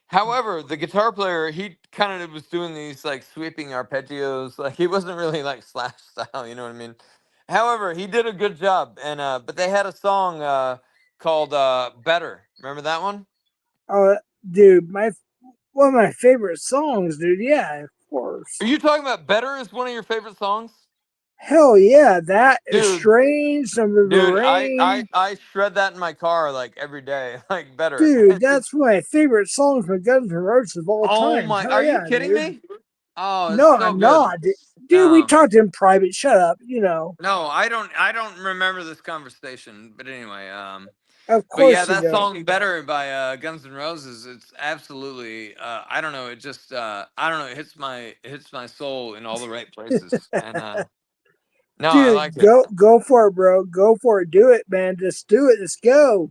However, the guitar player, he kind of was doing these like sweeping arpeggios. Like he wasn't really like Slash style, you know what I mean? However, he did a good job. And but they had a song called Better. Remember that one? Oh, dude, my one of my favorite songs, dude. Yeah, of course. Are you talking about Better is one of your favorite songs? Hell yeah, that is Dude, strange. Some of the dude, rain. I shred that in my car like every day. Like Better. Dude, that's one of my favorite songs from Guns N' Roses of all Oh time. my, Hell are you yeah, kidding dude. me? Oh, it's No, so I'm good. not. Dude, we No. talked in private. Shut up. You know. No, I don't remember this conversation, but anyway, Of but yeah, course you that don't. song "Better" by Guns N' Roses, it's absolutely I don't know, it just I don't know, it hits my soul in all the right places. And no, I Dude, like it. go for it, bro. Go for it. Do it, man. Just do it. Let's go.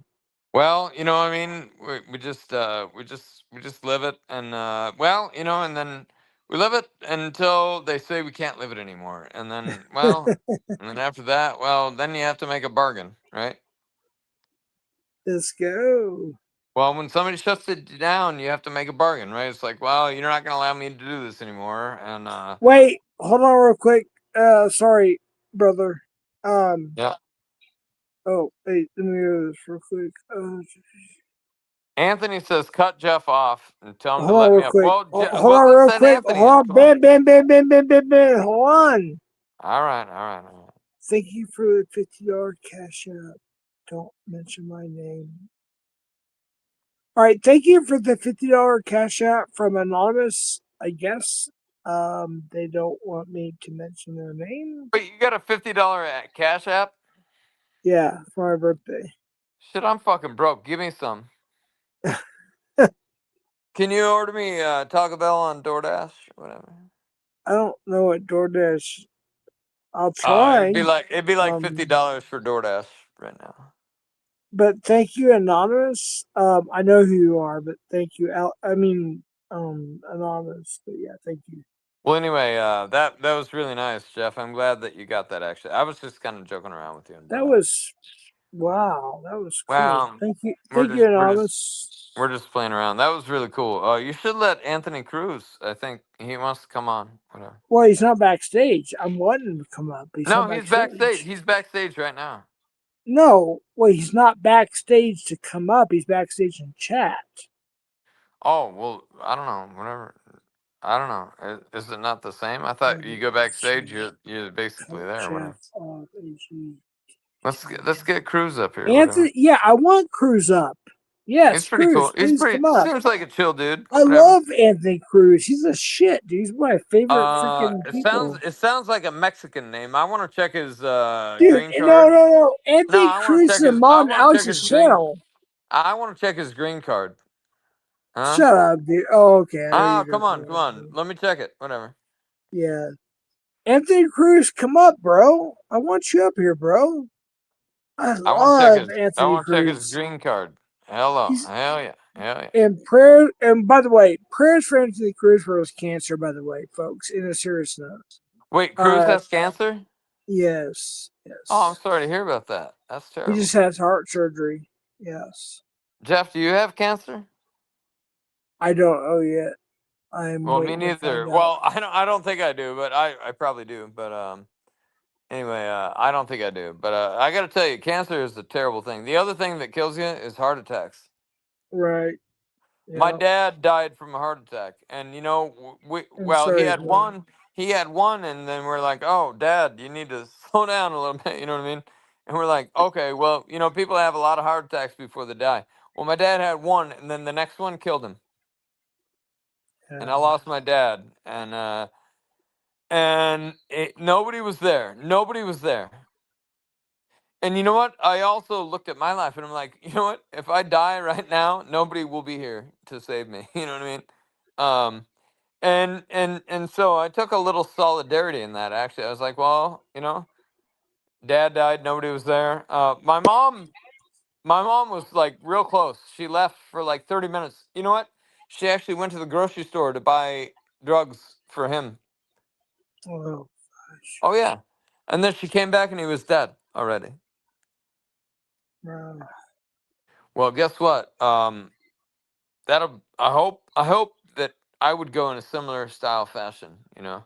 Well, you know, I mean, we just live it, and well, you know, and then we live it until they say we can't live it anymore, and then well, and then after that, well, then you have to make a bargain, right? Let's go. Well, when somebody shuts it down, you have to make a bargain, right? It's like, well, you're not going to allow me to do this anymore, and Wait, hold on real quick. Sorry, brother. Um, yeah. oh, wait, let me do this real quick. Anthony says, cut Jeff off and tell him to Hold on let me real up. quick. Well, Hold well, on let's real send quick. Anthony Hold in. on. Come on. Bam, bam, bam, bam, bam, bam, bam. Hold on. All right, all right, all right. Thank you for the $50 cash app. Don't mention my name. All right. Thank you for the $50 cash app from Anonymous, I guess. They don't want me to mention their name. Wait, you got a $50 Cash App? Yeah, for my birthday. Shit, I'm fucking broke. Give me some. Can you order me Taco Bell on DoorDash or whatever? I don't know what DoorDash. I'll try. It'd be like Um, $50 for DoorDash right now. but thank you, Anonymous. I know who you are, but thank you. Anonymous. But yeah, thank you. Well, anyway, that was really nice, Jeff. I'm glad that you got that. Actually, I was just kind of joking around with you. But, That was wow. That was cool. well, Thank you. we're Thank you, just we're just Anonymous. we're just playing around. That was really cool. You should let Anthony Cruz. I think he wants to come on. Whatever. Well, he's not backstage. I'm wanting him to come up, but he's not No, he's backstage. backstage. He's backstage right now. No, well, he's not backstage to come up. He's backstage in chat. Oh well, I don't know. Whatever. I don't know. Is it not the same? I thought you go backstage, you're basically there. Or Jeff whatever. of AG. Let's get Cruz up here. Whatever. Anthony, yeah, I want Cruz up. He's Yes, pretty Cruz, cool. He's please pretty. come up. Seems like a chill dude. I Whatever. love Anthony Cruz. He's a shit, dude. He's one of my favorite freaking people. It sounds like a Mexican name. I want to check his Dude, green no, card. no, no. No, Anthony I want to Cruz check is a his. I mod on want to check Alex's his green. channel. I want to check his green card. Huh? Shut up, dude. Oh, okay. I know Ah, you're come on, come joking. on. Let me check it. Whatever. Yeah. Anthony Cruz, come up, bro. I want you up here, bro. I I want to check love his. I Anthony want to check his Cruz. green card. Hello. He's Hell yeah. Hell yeah. and prayer. And by the way, prayers for Anthony Cruz for his cancer. By the way, folks, in a serious note. Wait, Cruz Uh, has cancer? yes, Oh, I'm yes. sorry to hear about that. That's He terrible. just has heart surgery. Yes. Jeff, do you have cancer? I don't know yet. I'm Well, me waiting to neither. find out. Well, I don't think I do, but I probably do. But anyway, I don't think I do. But I got to tell you, cancer is a terrible thing. The other thing that kills you is heart attacks. Right. My Yeah. dad died from a heart attack, and you know, I'm sorry he to had hear. one. He had one, and then we're like, "Oh, Dad, you need to slow down a little bit." You know what I mean? And we're like, "Okay, well, you know, people have a lot of heart attacks before they die." Well, my dad had one, and then the next one killed him, and I Yeah. lost my dad, and nobody was there. Nobody was there. And you know what? I also looked at my life, and I'm like, you know what? If I die right now, nobody will be here to save me. You know what I mean? Um, and so I took a little solidarity in that. Actually, I was like, well, you know, Dad died, nobody was there. My mom was like real close. She left for like 30 minutes. You know what? She actually went to the grocery store to buy drugs for him. Oh gosh. Oh yeah, and then she came back and he was dead already. Uh, Well, guess what? That'll. I hope that I would go in a similar style fashion. You know,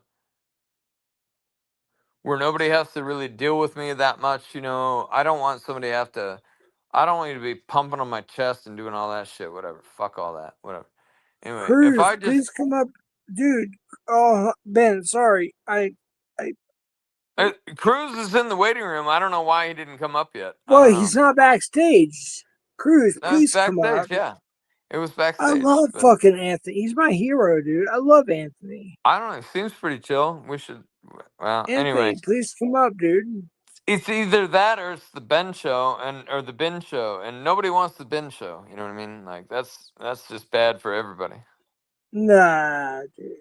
where nobody has to really deal with me that much. You know, I don't want somebody to have to. I don't want you to be pumping on my chest and doing all that shit. Whatever. Fuck all that. Whatever. Anyway, if Cruz, I just please come up, dude. Oh, Ben, sorry. I. Cruz is in the waiting room. I don't know why he didn't come up yet. I Well, don't know. he's not backstage. Cruz, That's please come up. backstage. Yeah, it was I backstage. love But fucking Anthony. He's my hero, dude. I love Anthony. I don't know. It seems pretty chill. We should. Well, anyway. Anthony, please come up, dude. It's either that or it's the Ben show or the BiN show, and nobody wants the BiN show. You know what I mean? Like that's just bad for everybody. Nah, dude.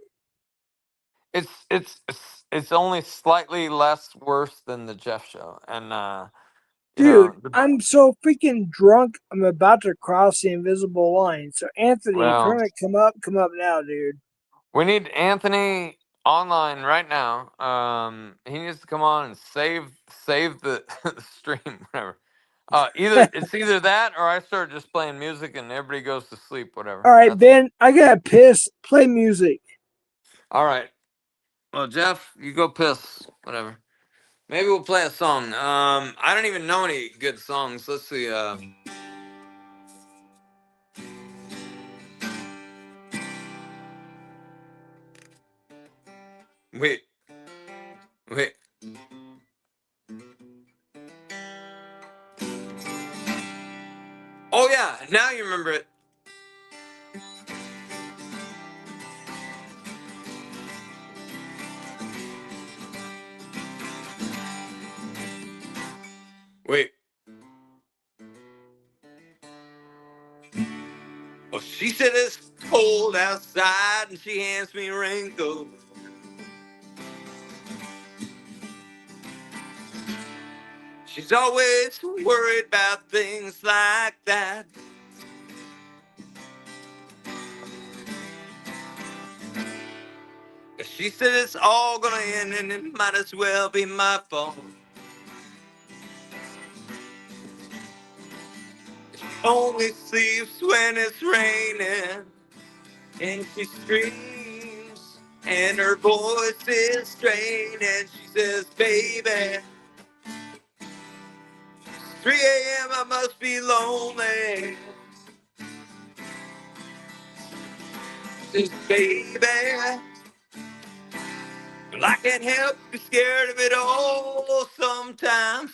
It's only slightly less worse than the Jeff show, and you Dude, know, I'm so freaking drunk. I'm about to cross the invisible line. So, Anthony, if you well, want to come up now, dude. we need Anthony online right now. He needs to come on and save the, the stream, whatever. It's either that or I start just playing music and everybody goes to sleep, whatever. All right, That's Ben, I gotta piss. Play music. all right. Well, Jeff, you go piss. Whatever. Maybe we'll play a song. I don't even know any good songs. Let's see. Wait, wait. Oh yeah, now you remember it. Wait. Oh, she said it's cold outside, and she hands me a raincoat. She's always worried about things like that. She said it's all gonna end and it might as well be my fault. She only sleeps when it's raining, and she screams, and her voice is strained, and she says, baby, 3 a.m. I must be lonely. She says, baby, well, I can't help be scared of it all sometimes.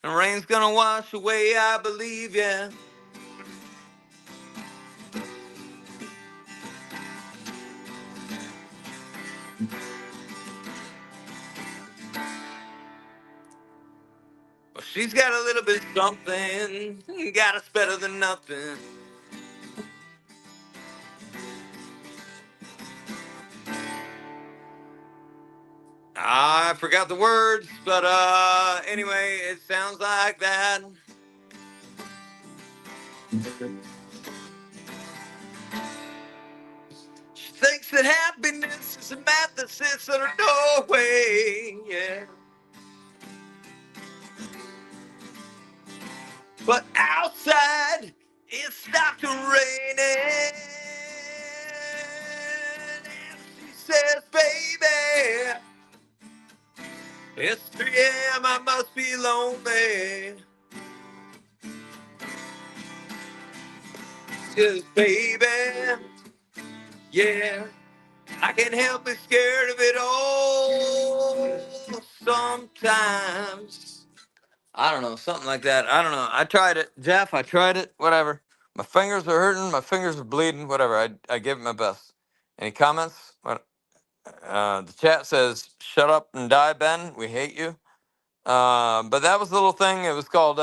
The rain's gonna wash away, I believe, yeah. Well, she's got a little bit something, got us better than nothing. I forgot the words, but anyway, it sounds like that. She thinks that happiness is a map that sits on her doorway, yeah. But outside, it stopped raining. And she says, baby, it's 3 a.m., I must be lonely. She says, baby, Yeah, I can't help but scared of it all sometimes. I don't know, something like that. I don't know. I tried it. Jeff, I tried it. Whatever. My fingers are hurting. My fingers are bleeding. Whatever. I gave it my best. Any comments? What? The chat says, shut up and die, Ben. We hate you. But that was the little thing. It was called,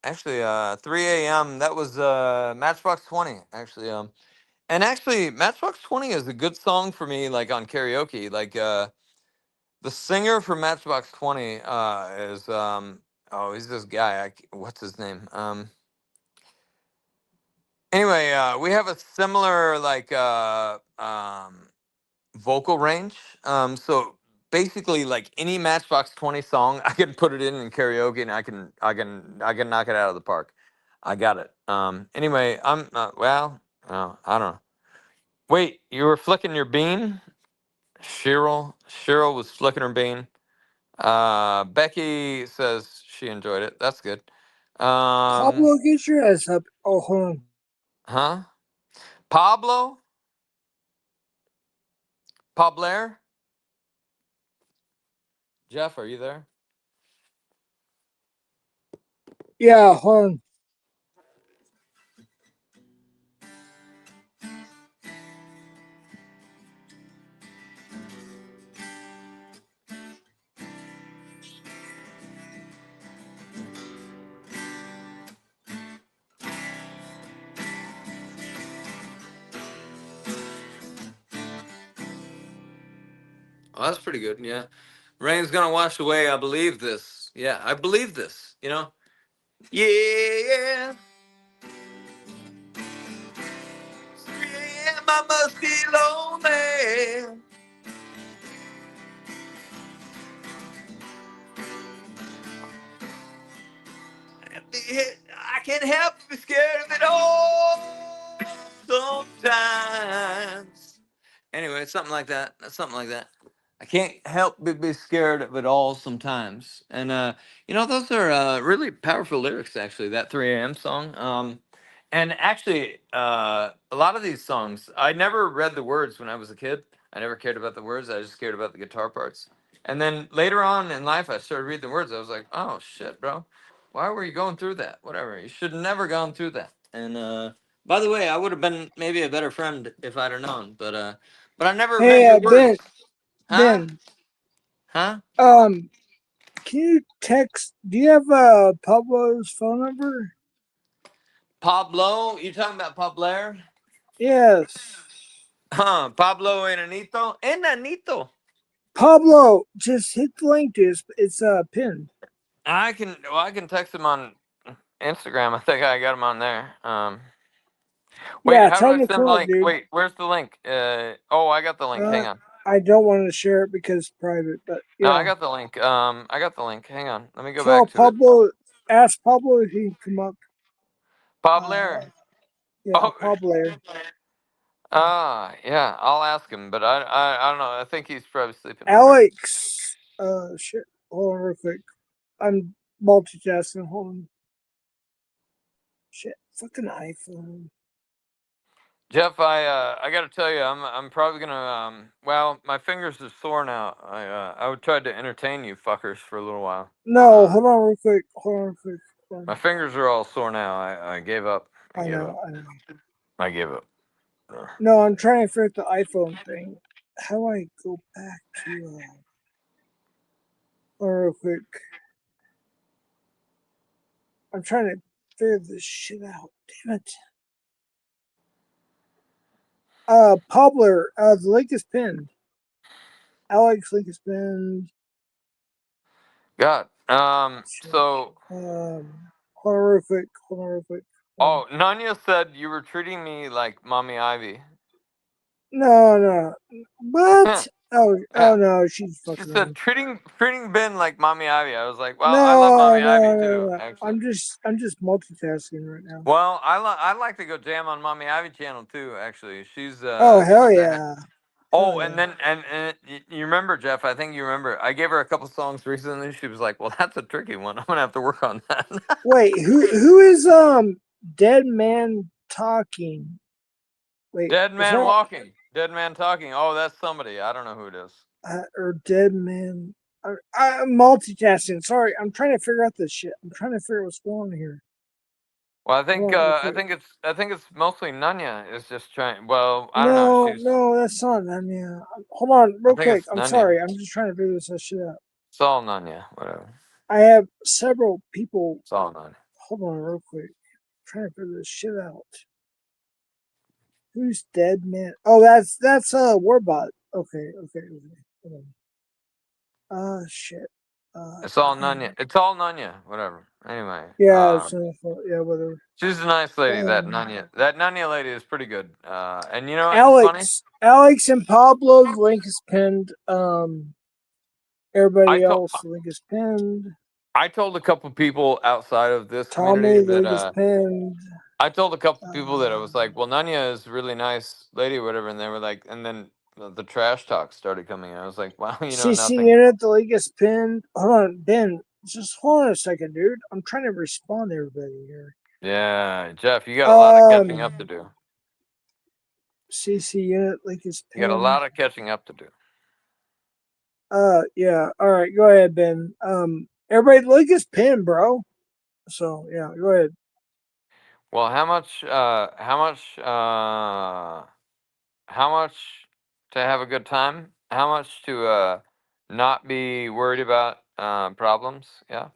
actually, 3 a.m. That was Matchbox 20, actually. And actually, Matchbox 20 is a good song for me, like on karaoke. Like, the singer for Matchbox 20 is, oh, he's this guy. What's his name? Anyway, we have a similar, like, vocal range. So basically, like any Matchbox 20 song, I can put it in karaoke, and I can knock it out of the park. I got it. Anyway, well, I don't know. Wait, you were flicking your bean? Cheryl was flicking her bean. Becky says she enjoyed it. That's good. Pablo, get your ass up. Oh, hold on. Huh? Pablo? Pabler? Jeff, are you there? Yeah, hold on. Oh, that's pretty good. Yeah. Rain's gonna wash away. I believe this. Yeah, I believe this. Yeah. 3 a.m. I must be lonely. I can't help but be scared of it all sometimes. Anyway, it's something like that. That's something like that. I can't help but be scared of it all sometimes. And those are really powerful lyrics. Actually, that 3 a.m. song. And actually, a lot of these songs, I never read the words when I was a kid. I never cared about the words. I just cared about the guitar parts. And then later on in life, I started reading the words. I was like, oh shit, bro, why were you going through that? Whatever. You should have never gone through that. And by the way, I would have been maybe a better friend if I'd have known. But I never read Hey, your words. Huh? Ben. Huh? Can you text? Do you have Pablo's phone number? Pablo? You talking about Pabler? Yes. Huh? Pablo Enanito? Enanito. Pablo, just hit the link, dude. It's pinned. I can text him on Instagram. I think I got him on there. Wait, Yeah, how do tell I him to send come the up, link? dude. Wait, where's the link? I got the link. Hang on. I don't want to share it because it's private, but No, yeah. I got the link. I got the link. Hang on. Let me go Tell back to it. Pablo, ask Pablo if he can come up. Pabler. Yeah, Oh. Pablo. Yeah. I'll ask him, but I don't know. I think he's probably sleeping. Alex. Shit. Hold on real quick. I'm multitasking. Hold on. Shit. Fucking iPhone. Jeff, I got to tell you, I'm probably gonna well, my fingers are sore now. I would try to entertain you fuckers for a little while. No, hold on real quick. Hold on real quick. Hold My on. fingers are all sore now. I gave up. I know. I gave up. No, I'm trying to figure out the iPhone thing. How do I go back to hold on real quick. I'm trying to figure this shit out. Damn it. Pablo, the link is pinned. Alex link is pinned. God. So. Hold on real quick. Oh, Nanya said you were treating me like Mommy Ivy. No. What? Oh no, she's She fucking said around. treating Ben like Mommy Ivy. I was like, well, I love Mommy Ivy too. Actually, I'm just multitasking right now. well, I like to go jam on Mommy Ivy channel too. Actually, she's Oh hell she's yeah. Oh, and then and you remember, Jeff? I think you remember. I gave her a couple songs recently. She was like, "Well, that's a tricky one. I'm gonna have to work on that." Wait, who is Dead Man Talking? Wait, Dead is man that walking. Dead man talking. Oh, that's somebody. I don't know who it is. or dead man? I'm multitasking. Sorry, I'm trying to figure out this shit. I'm trying to figure out what's going on here. Well, Hold on real I quick. think it's mostly Nunya is just trying. Well, I don't know. No, She's. no, that's not Nanya. Hold on, I real think quick. it's I'm Nunya. sorry. I'm just trying to figure this shit out. It's all Nunya. Whatever. I have several people. It's all Nunya. Hold on, real quick. I'm trying to figure this shit out. Who's dead man? Oh, that's Warbot. Okay. Hold on. Shit. It's all Nunya. It's all Nunya. Whatever. Anyway. Yeah, yeah, whatever. She's a nice lady. That Nunya lady is pretty good. And you know, it's funny. Alex and Pablo's link is pinned. Everybody else link is pinned. I told a couple people outside of this Tommy community link is that pinned. I told a couple people that I was like, well, Nunya is a really nice lady or whatever, and they were like, and then the trash talk started coming. I was like, wow, you know, CC nothing. Unit, the link is pinned. Hold on, Ben. Just hold on a second, dude. I'm trying to respond to everybody here. Yeah, Jeff, you got a lot of catching up to do. CC Unit link is pinned. You got a lot of catching up to do. Yeah. All right, go ahead, Ben. Everybody link is pinned, bro. So yeah, go ahead. Well, how much to have a good time? How much to not be worried about problems? Yeah.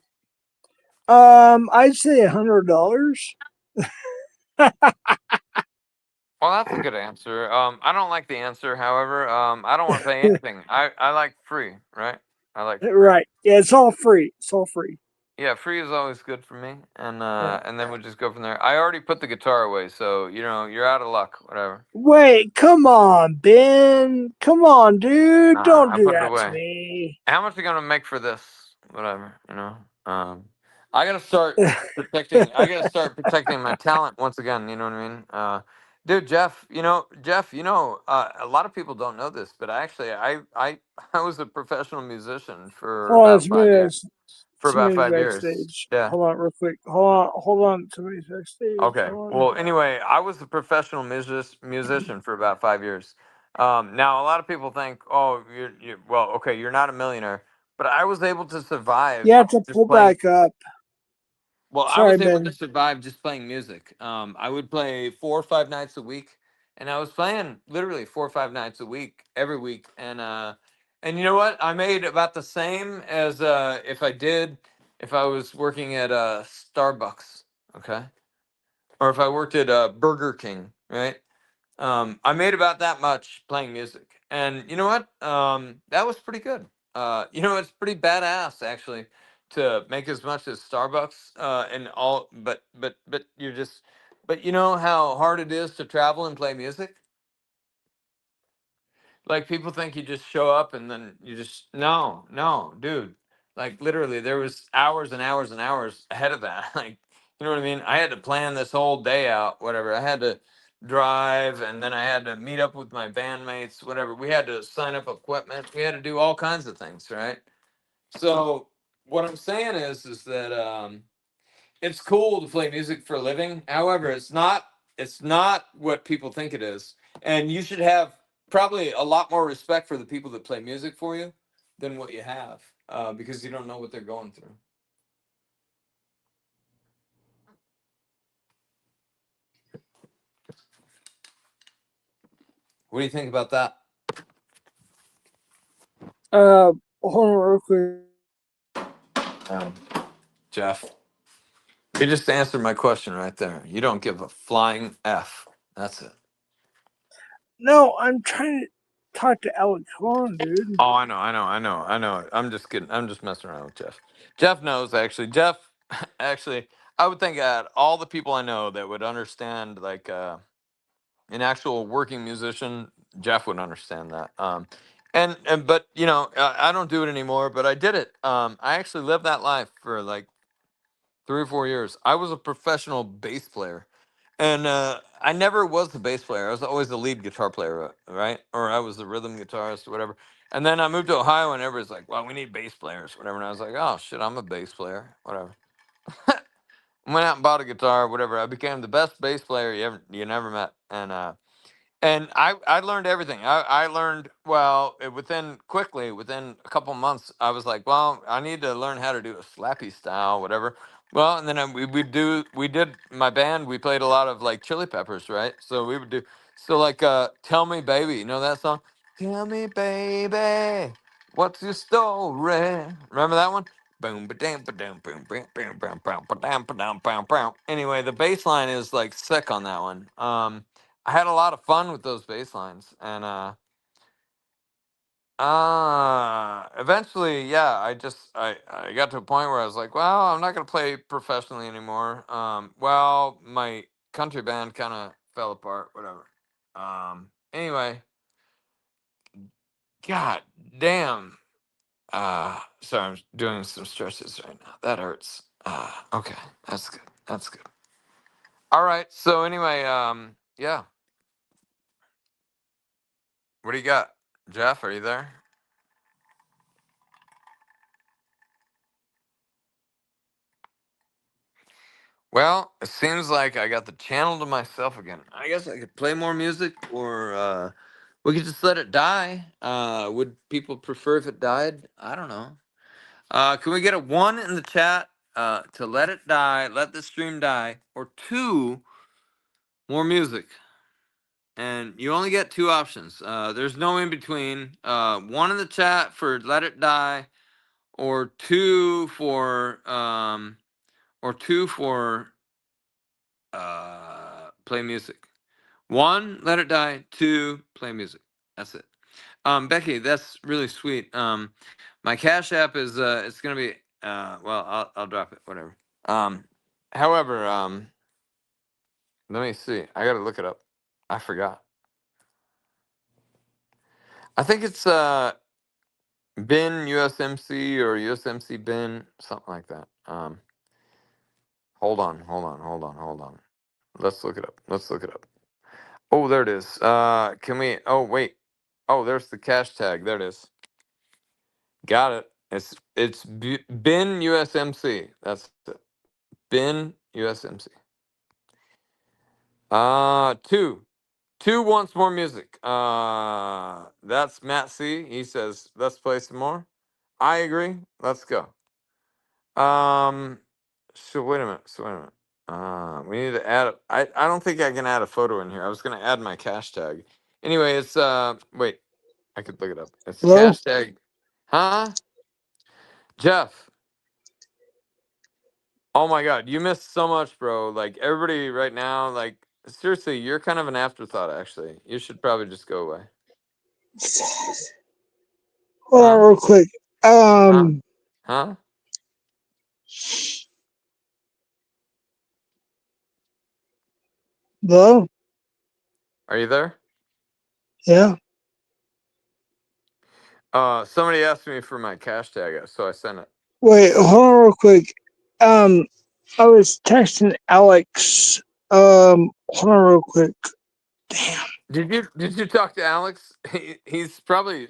I'd say $100. Well, that's a good answer. I don't like the answer. However, I don't want to pay anything. I like free, right? I like free. Right. Yeah, it's all free. It's all free. Yeah, free is always good for me, and Yeah. and then we'll just go from there. I already put the guitar away, so you know you're out of luck. Whatever. Wait, come on, Ben. Come on, dude. Don't I do put it that to away. me. How much are you gonna make for this? Whatever, you know. I gotta start protecting. I gotta start protecting my talent once again. You know what I mean? Dude, Jeff. Jeff. A lot of people don't know this, but I was a professional musician for Hold on, about 5 years. For about somebody's 5 years. backstage. Yeah. Hold on, real quick. Hold on. Somebody's backstage. Okay. Well, anyway, I was a professional musician for about 5 years. Now a lot of people think, oh, well, okay, you're not a millionaire, but I was able to survive. You have to just pull playing. back up. Well, I Sorry, was able Ben. to survive just playing music. I would play 4 or 5 nights a week, and I was playing literally 4 or 5 nights a week every week. And you know what? I made about the same as if I was working at Starbucks. Okay. Or if I worked at Burger King, right? I made about that much playing music, and you know what? That was pretty good. It's pretty badass actually to make as much as Starbucks and all. But but you know how hard it is to travel and play music. Like people think you just show up and then you just no, dude. Like literally, there was hours and hours and hours ahead of that. Like you know what I mean? I had to plan this whole day out. Whatever. I had to drive and then I had to meet up with my bandmates. Whatever. We had to sign up equipment. We had to do all kinds of things. Right. So what I'm saying is that it's cool to play music for a living. However, it's not what people think it is. And you should have probably a lot more respect for the people that play music for you than what you have, because you don't know what they're going through. What do you think about that? Hold on real quick. Jeff, you just answered my question right there. You don't give a flying F. That's it. No, I'm trying to talk to Alex. Hold on, dude. Oh, I know. I'm just kidding. I'm just messing around with Jeff. Jeff knows actually. Jeff, actually, I would think that all the people I know that would understand like an actual working musician, Jeff would understand that. And but I don't do it anymore, but I did it. I actually lived that life for like 3 or 4 years. I was a professional bass player. And I never was the bass player. I was always the lead guitar player, right? Or I was the rhythm guitarist or whatever. And then I moved to Ohio and everybody's like, well, we need bass players, whatever. And I was like, oh, shit, I'm a bass player, whatever. Went out and bought a guitar, whatever. I became the best bass player you never met. And I learned everything. I learned, well, within a couple months, I was like, well, I need to learn how to do a slappy style, whatever. Well, and then we did my band. We played a lot of like Chili Peppers, right? So we would do like "Tell Me Baby," you know that song? Tell me, baby, what's your story? Remember that one? Boom, ba-dam, ba-dam, boom, bam, bam, bam, bam, ba-dam, ba-dam, bam, bam. Anyway, the bass line is like sick on that one. I had a lot of fun with those bass lines, and eventually, yeah, I got to a point where I was like, well, I'm not gonna play professionally anymore. Well, my country band kind of fell apart, whatever. Anyway, god damn. Sorry, I'm doing some stretches right now. That hurts. Okay, that's good. That's good. All right. So anyway, yeah. What do you got, Jeff? Are you there? Well, it seems like I got the channel to myself again. I guess I could play more music, or we could just let it die. Would people prefer if it died? I don't know. Can we get a 1 in the chat to let it die, let the stream die, or 2, more music? And you only get 2 options. There's no in between. 1 in the chat for let it die, or 2 for play music. 1, let it die. 2, play music. That's it. Becky, that's really sweet. My Cash App is it's gonna be well, I'll drop it, whatever. However, let me see. I gotta look it up. I forgot. I think it's BiN USMC or USMC BiN, something like that. Hold on. Let's look it up. Oh, there it is. Can we? Oh, wait. Oh, there's the cash tag. There it is. Got it. It's BiN USMC. That's it. BiN USMC. 2 wants more music. That's Matt C. He says let's play some more. I agree. Let's go. So wait a minute. We need to add. I don't think I can add a photo in here. I was gonna add my cash tag. Anyway, it's wait. I could look it up. It's Hello? cash tag. Huh? Jeff. Oh my god, you missed so much, bro. Like everybody right now, like seriously, you're kind of an afterthought actually. You should probably just go away. Hold on Huh? real quick. Huh? Huh? Hello? Are you there? Yeah. Somebody asked me for my cash tag, so I sent it. Wait, hold on real quick. I was texting Alex. Hold on real quick. Damn. Did you talk to Alex? He's probably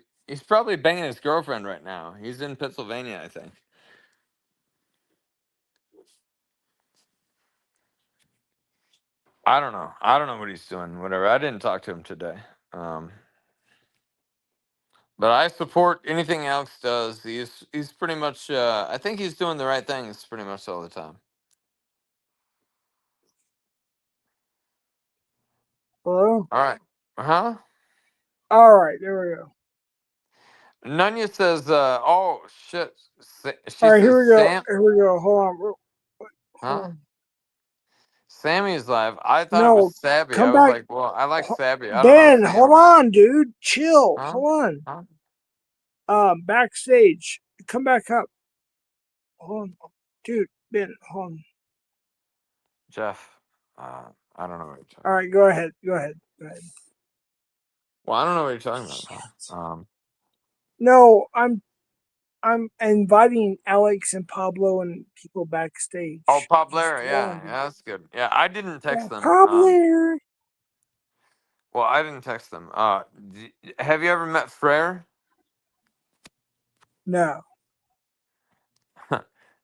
banging his girlfriend right now. He's in Pennsylvania, I think. I don't know. I don't know what he's doing. Whatever. I didn't talk to him today. But I support anything Alex does. He's pretty much. I think he's doing the right things pretty much all the time. Hello? All right. Huh? All right, there we go. Nunya says, "Oh shit." She All right, says, here we go. "Sam." Here we go. Hold on. Hold Huh? on. Sammy's live. I thought it was No, Sabby. I come was back. like, well, I like Sabby. I don't know Ben, hold Sammy. on, dude. Chill. Huh? Hold Huh? on. Backstage. Come back up. Hold on. Dude, Ben, hold on. Jeff. I don't know what you're talking All about. right, go ahead. Go ahead. Go ahead. Well, I don't know what you're talking about, bro. No, I'm inviting Alex and Pablo and people backstage. Oh, Pop Just Blair. hold Yeah, on, dude. yeah, that's good. Yeah, I didn't Yeah, text them. Pablo. Well, I didn't text them. Have you ever met Frere? No.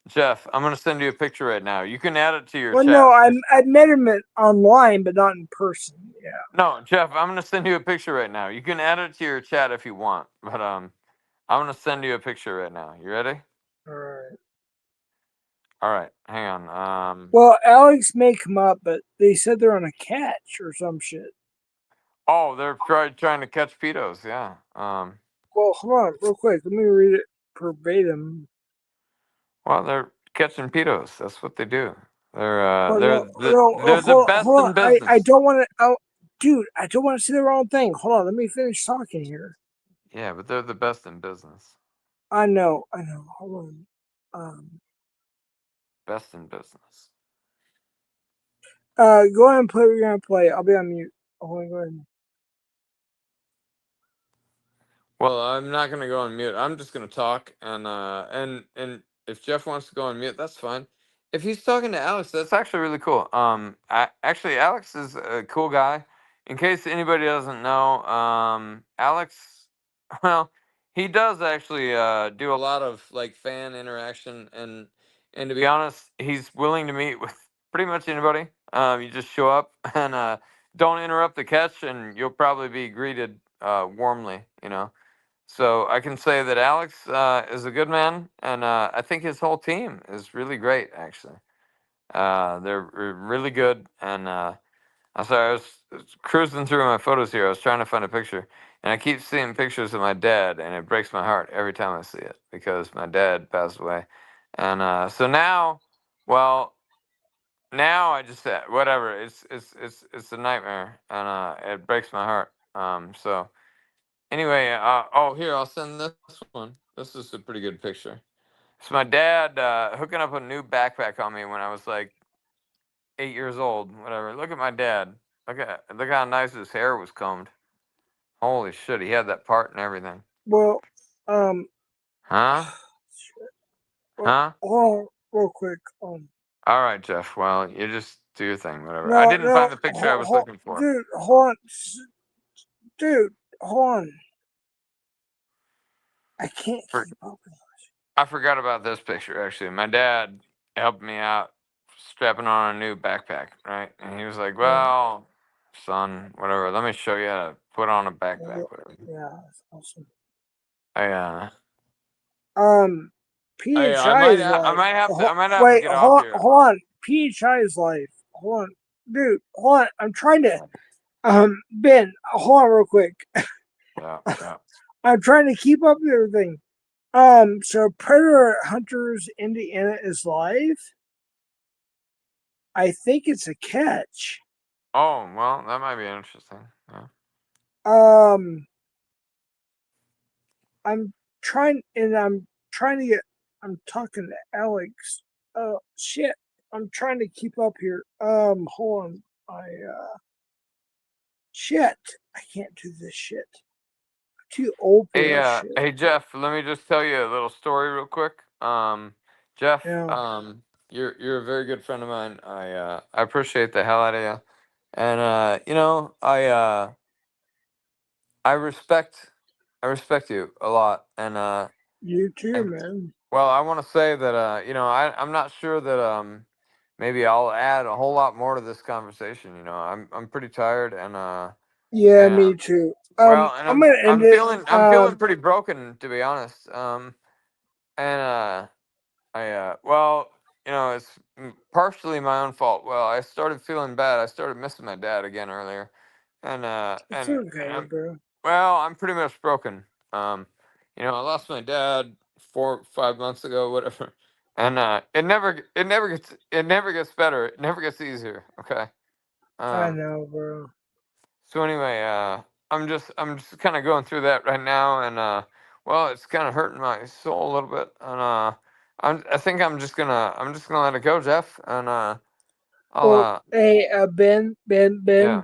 Jeff, I'm gonna send you a picture right now. You can add it to your Well, chat. no, I met him online, but not in person. Yeah. No, Jeff, I'm gonna send you a picture right now. You can add it to your chat if you want, but I'm gonna send you a picture right now. You ready? All right. All right, hang on. Well, Alex may come up, but they said they're on a catch or some shit. Oh, they're trying to catch pedos. Yeah. Well, hold on, real quick. Let me read it verbatim. Well, they're catching pedos. That's what they do. They're Oh, they're no, the no, they're the best hold on. in business. I don't want to. Oh, dude, I don't want to say the wrong thing. Hold on, let me finish talking here. Yeah, but they're the best in business. I know. Hold on. Best in business. Go ahead and play what you're gonna play. I'll be on mute. Hold on, go ahead. Well, I'm not gonna go on mute. I'm just gonna talk, and if Jeff wants to go on mute, that's fine. If he's talking to Alex, that's actually really cool. Actually, Alex is a cool guy. In case anybody doesn't know, Alex, well, he does actually do a lot of like fan interaction, and to be honest, he's willing to meet with pretty much anybody. You just show up and don't interrupt the catch, and you'll probably be greeted warmly. You know. So I can say that Alex is a good man, and I think his whole team is really great. Actually, they're really good. And I'm sorry, I was cruising through my photos here. I was trying to find a picture, and I keep seeing pictures of my dad, and it breaks my heart every time I see it because my dad passed away. And so now, well, now I just whatever. It's a nightmare, and it breaks my heart. So. Anyway, oh, here, I'll send this one. This is a pretty good picture. It's my dad hooking up a new backpack on me when I was like 8 years old, whatever. Look at my dad. Look how nice his hair was combed. Holy shit, he had that part and everything. Well, um, Huh? well, Huh? hold on, real quick. All right, Jeff. Well, you just do your thing, whatever. I No, didn't find the picture I was looking for. dude, hold on, dude, hold on. I can't For- keep up with I forgot about this picture actually. My dad helped me out strapping on a new backpack, right? And he was like, "Well, son, whatever. Let me show you how to put on a backpack, whatever." Yeah, that's awesome. I I PHI is I life. might have to Wait, get off here. hold on. PHI is life. Hold on, dude. Hold on. I'm trying to. Ben, hold on real quick. Yeah, yeah. I'm trying to keep up with everything. So Predator Hunters Indiana is live. I think it's a catch. Oh, well, that might be interesting. Yeah. I'm trying to get. I'm talking to Alex. Oh shit! I'm trying to keep up here. Hold on. Shit. I can't do this shit. I'm too old for this shit. Hey, Jeff. Let me just tell you a little story real quick. Jeff. Yeah. You're a very good friend of mine. I appreciate the hell out of you, and I respect you a lot, and You too, and man. well, I want to say that I'm not sure that maybe I'll add a whole lot more to this conversation. I'm pretty tired, Yeah, and me too. well, and I'm gonna end it. I'm feeling pretty broken, to be honest. And well, it's partially my own fault. Well, I started feeling bad. I started missing my dad again earlier, It's and okay, bro. well, I'm pretty much broken. Um, I lost my dad 4 5 months ago, whatever, and it never gets better. It never gets easier. Okay. I Um, know, bro. so anyway, I'm just kind of going through that right now, and well, it's kind of hurting my soul a little bit, and I think I'm just gonna let it go, Jeff, and I'll Well, hey, Ben, yeah,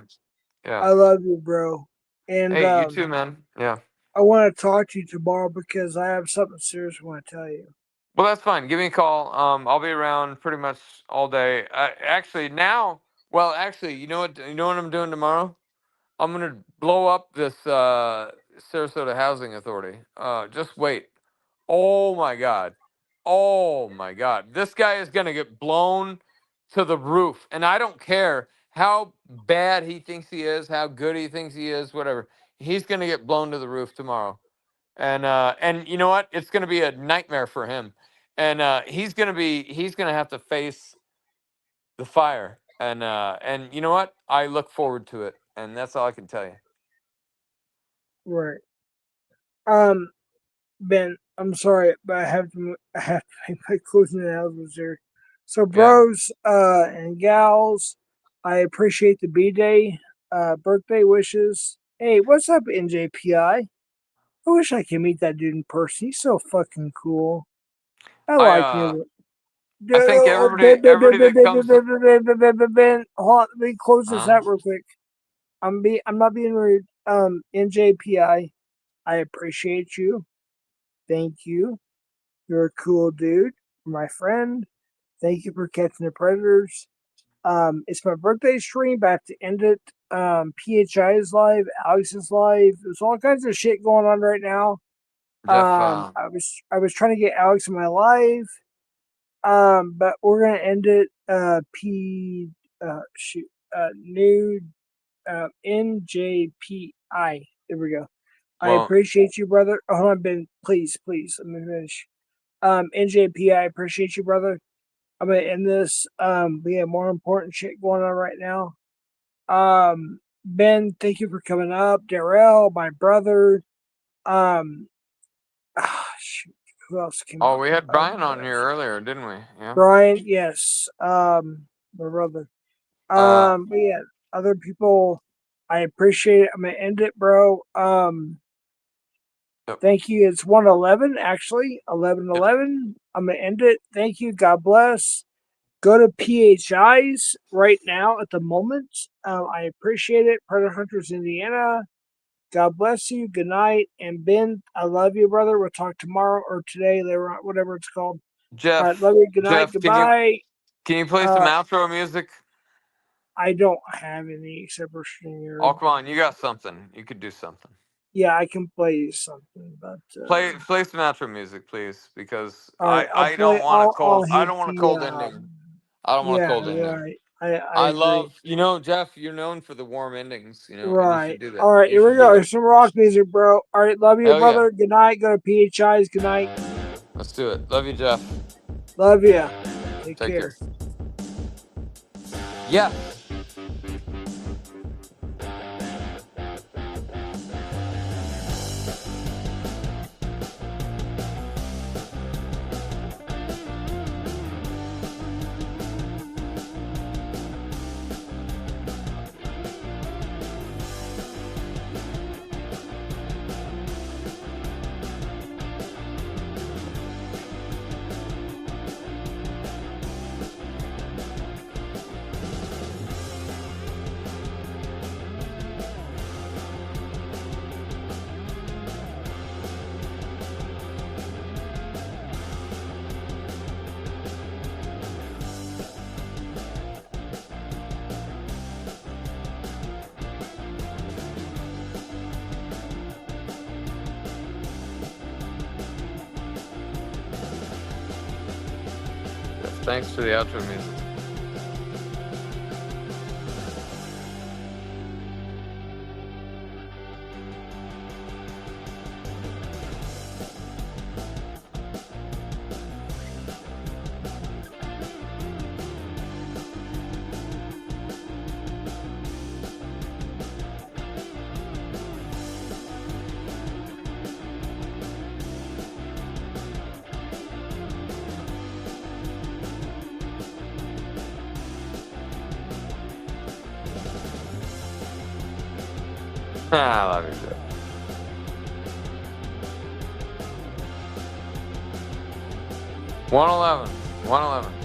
yeah. I love you, bro. And Hey, you too, man. Yeah. I want to talk to you tomorrow because I have something serious I want to tell you. Well, that's fine. Give me a call. I'll be around pretty much all day. Actually, you know what? You know what I'm doing tomorrow? I'm gonna blow up this Sarasota Housing Authority. Just wait. Oh my God. Oh my God, this guy is gonna get blown to the roof, and I don't care how bad he thinks he is, how good he thinks he is, whatever. He's gonna get blown to the roof tomorrow, and you know what? It's gonna be a nightmare for him, and he's gonna have to face the fire, and you know what? I look forward to it, and that's all I can tell you. Right. Ben, I'm sorry, but I have to make my closing announcements here. So, Yeah. bros, and gals, I appreciate the B-Day, birthday wishes. Hey, what's up, NJPI? I wish I could meet that dude in person. He's so fucking cool. I like him. I think everybody that comes. Ben, hold on, let me close this Uh, out real quick. I'm not being rude. NJPI, I appreciate you. Thank you. You're a cool dude. My friend. Thank you for catching the predators. It's my birthday stream, but I have to end it. PHI is live, Alex is live. There's all kinds of shit going on right now. Jeff, I was trying to get Alex in my live. But we're gonna end it. Nude NJPI. There we go. I well, appreciate you, brother. Oh, hold on, Ben. Please, let me finish. NJP, I appreciate you, brother. I'm gonna end this. We have more important shit going on right now. Ben, thank you for coming up. Darrell, my brother. Shoot, who else came up? we had Brian on here earlier, didn't we? Yeah. Brian, yes. My brother. But yeah, other people, I appreciate it. I'm gonna end it, bro. Yep. Thank you. It's 1:11, actually. 11:11. I'm gonna end it. Thank you. God bless. Go to PHI's right now at the moment. I appreciate it. Predator Hunters, Indiana. God bless you. Good night. And Ben, I love you, brother. We'll talk tomorrow or today, later on, whatever it's called. Jeff, All right, love you. Good night. Jeff, Goodbye. can you play some outro music? I don't have any except for Stinger. Oh, come on, you got something. You could do something. Yeah, I can play something, but Play some outro music, please, because right, I don't want a cold. I don't want a cold the, ending. I don't want a cold ending. Right. I agree. love, Jeff, you're known for the warm endings, and you Right. should do that. All right, here we go. Here's some rock music, bro. All right, love you, Hell yeah. brother. Good night. Go to PHI's. Good night. Let's do it. Love you, Jeff. Love you. Take Take care. Yeah. Thanks for the outro music. I love you, Jeff. 111.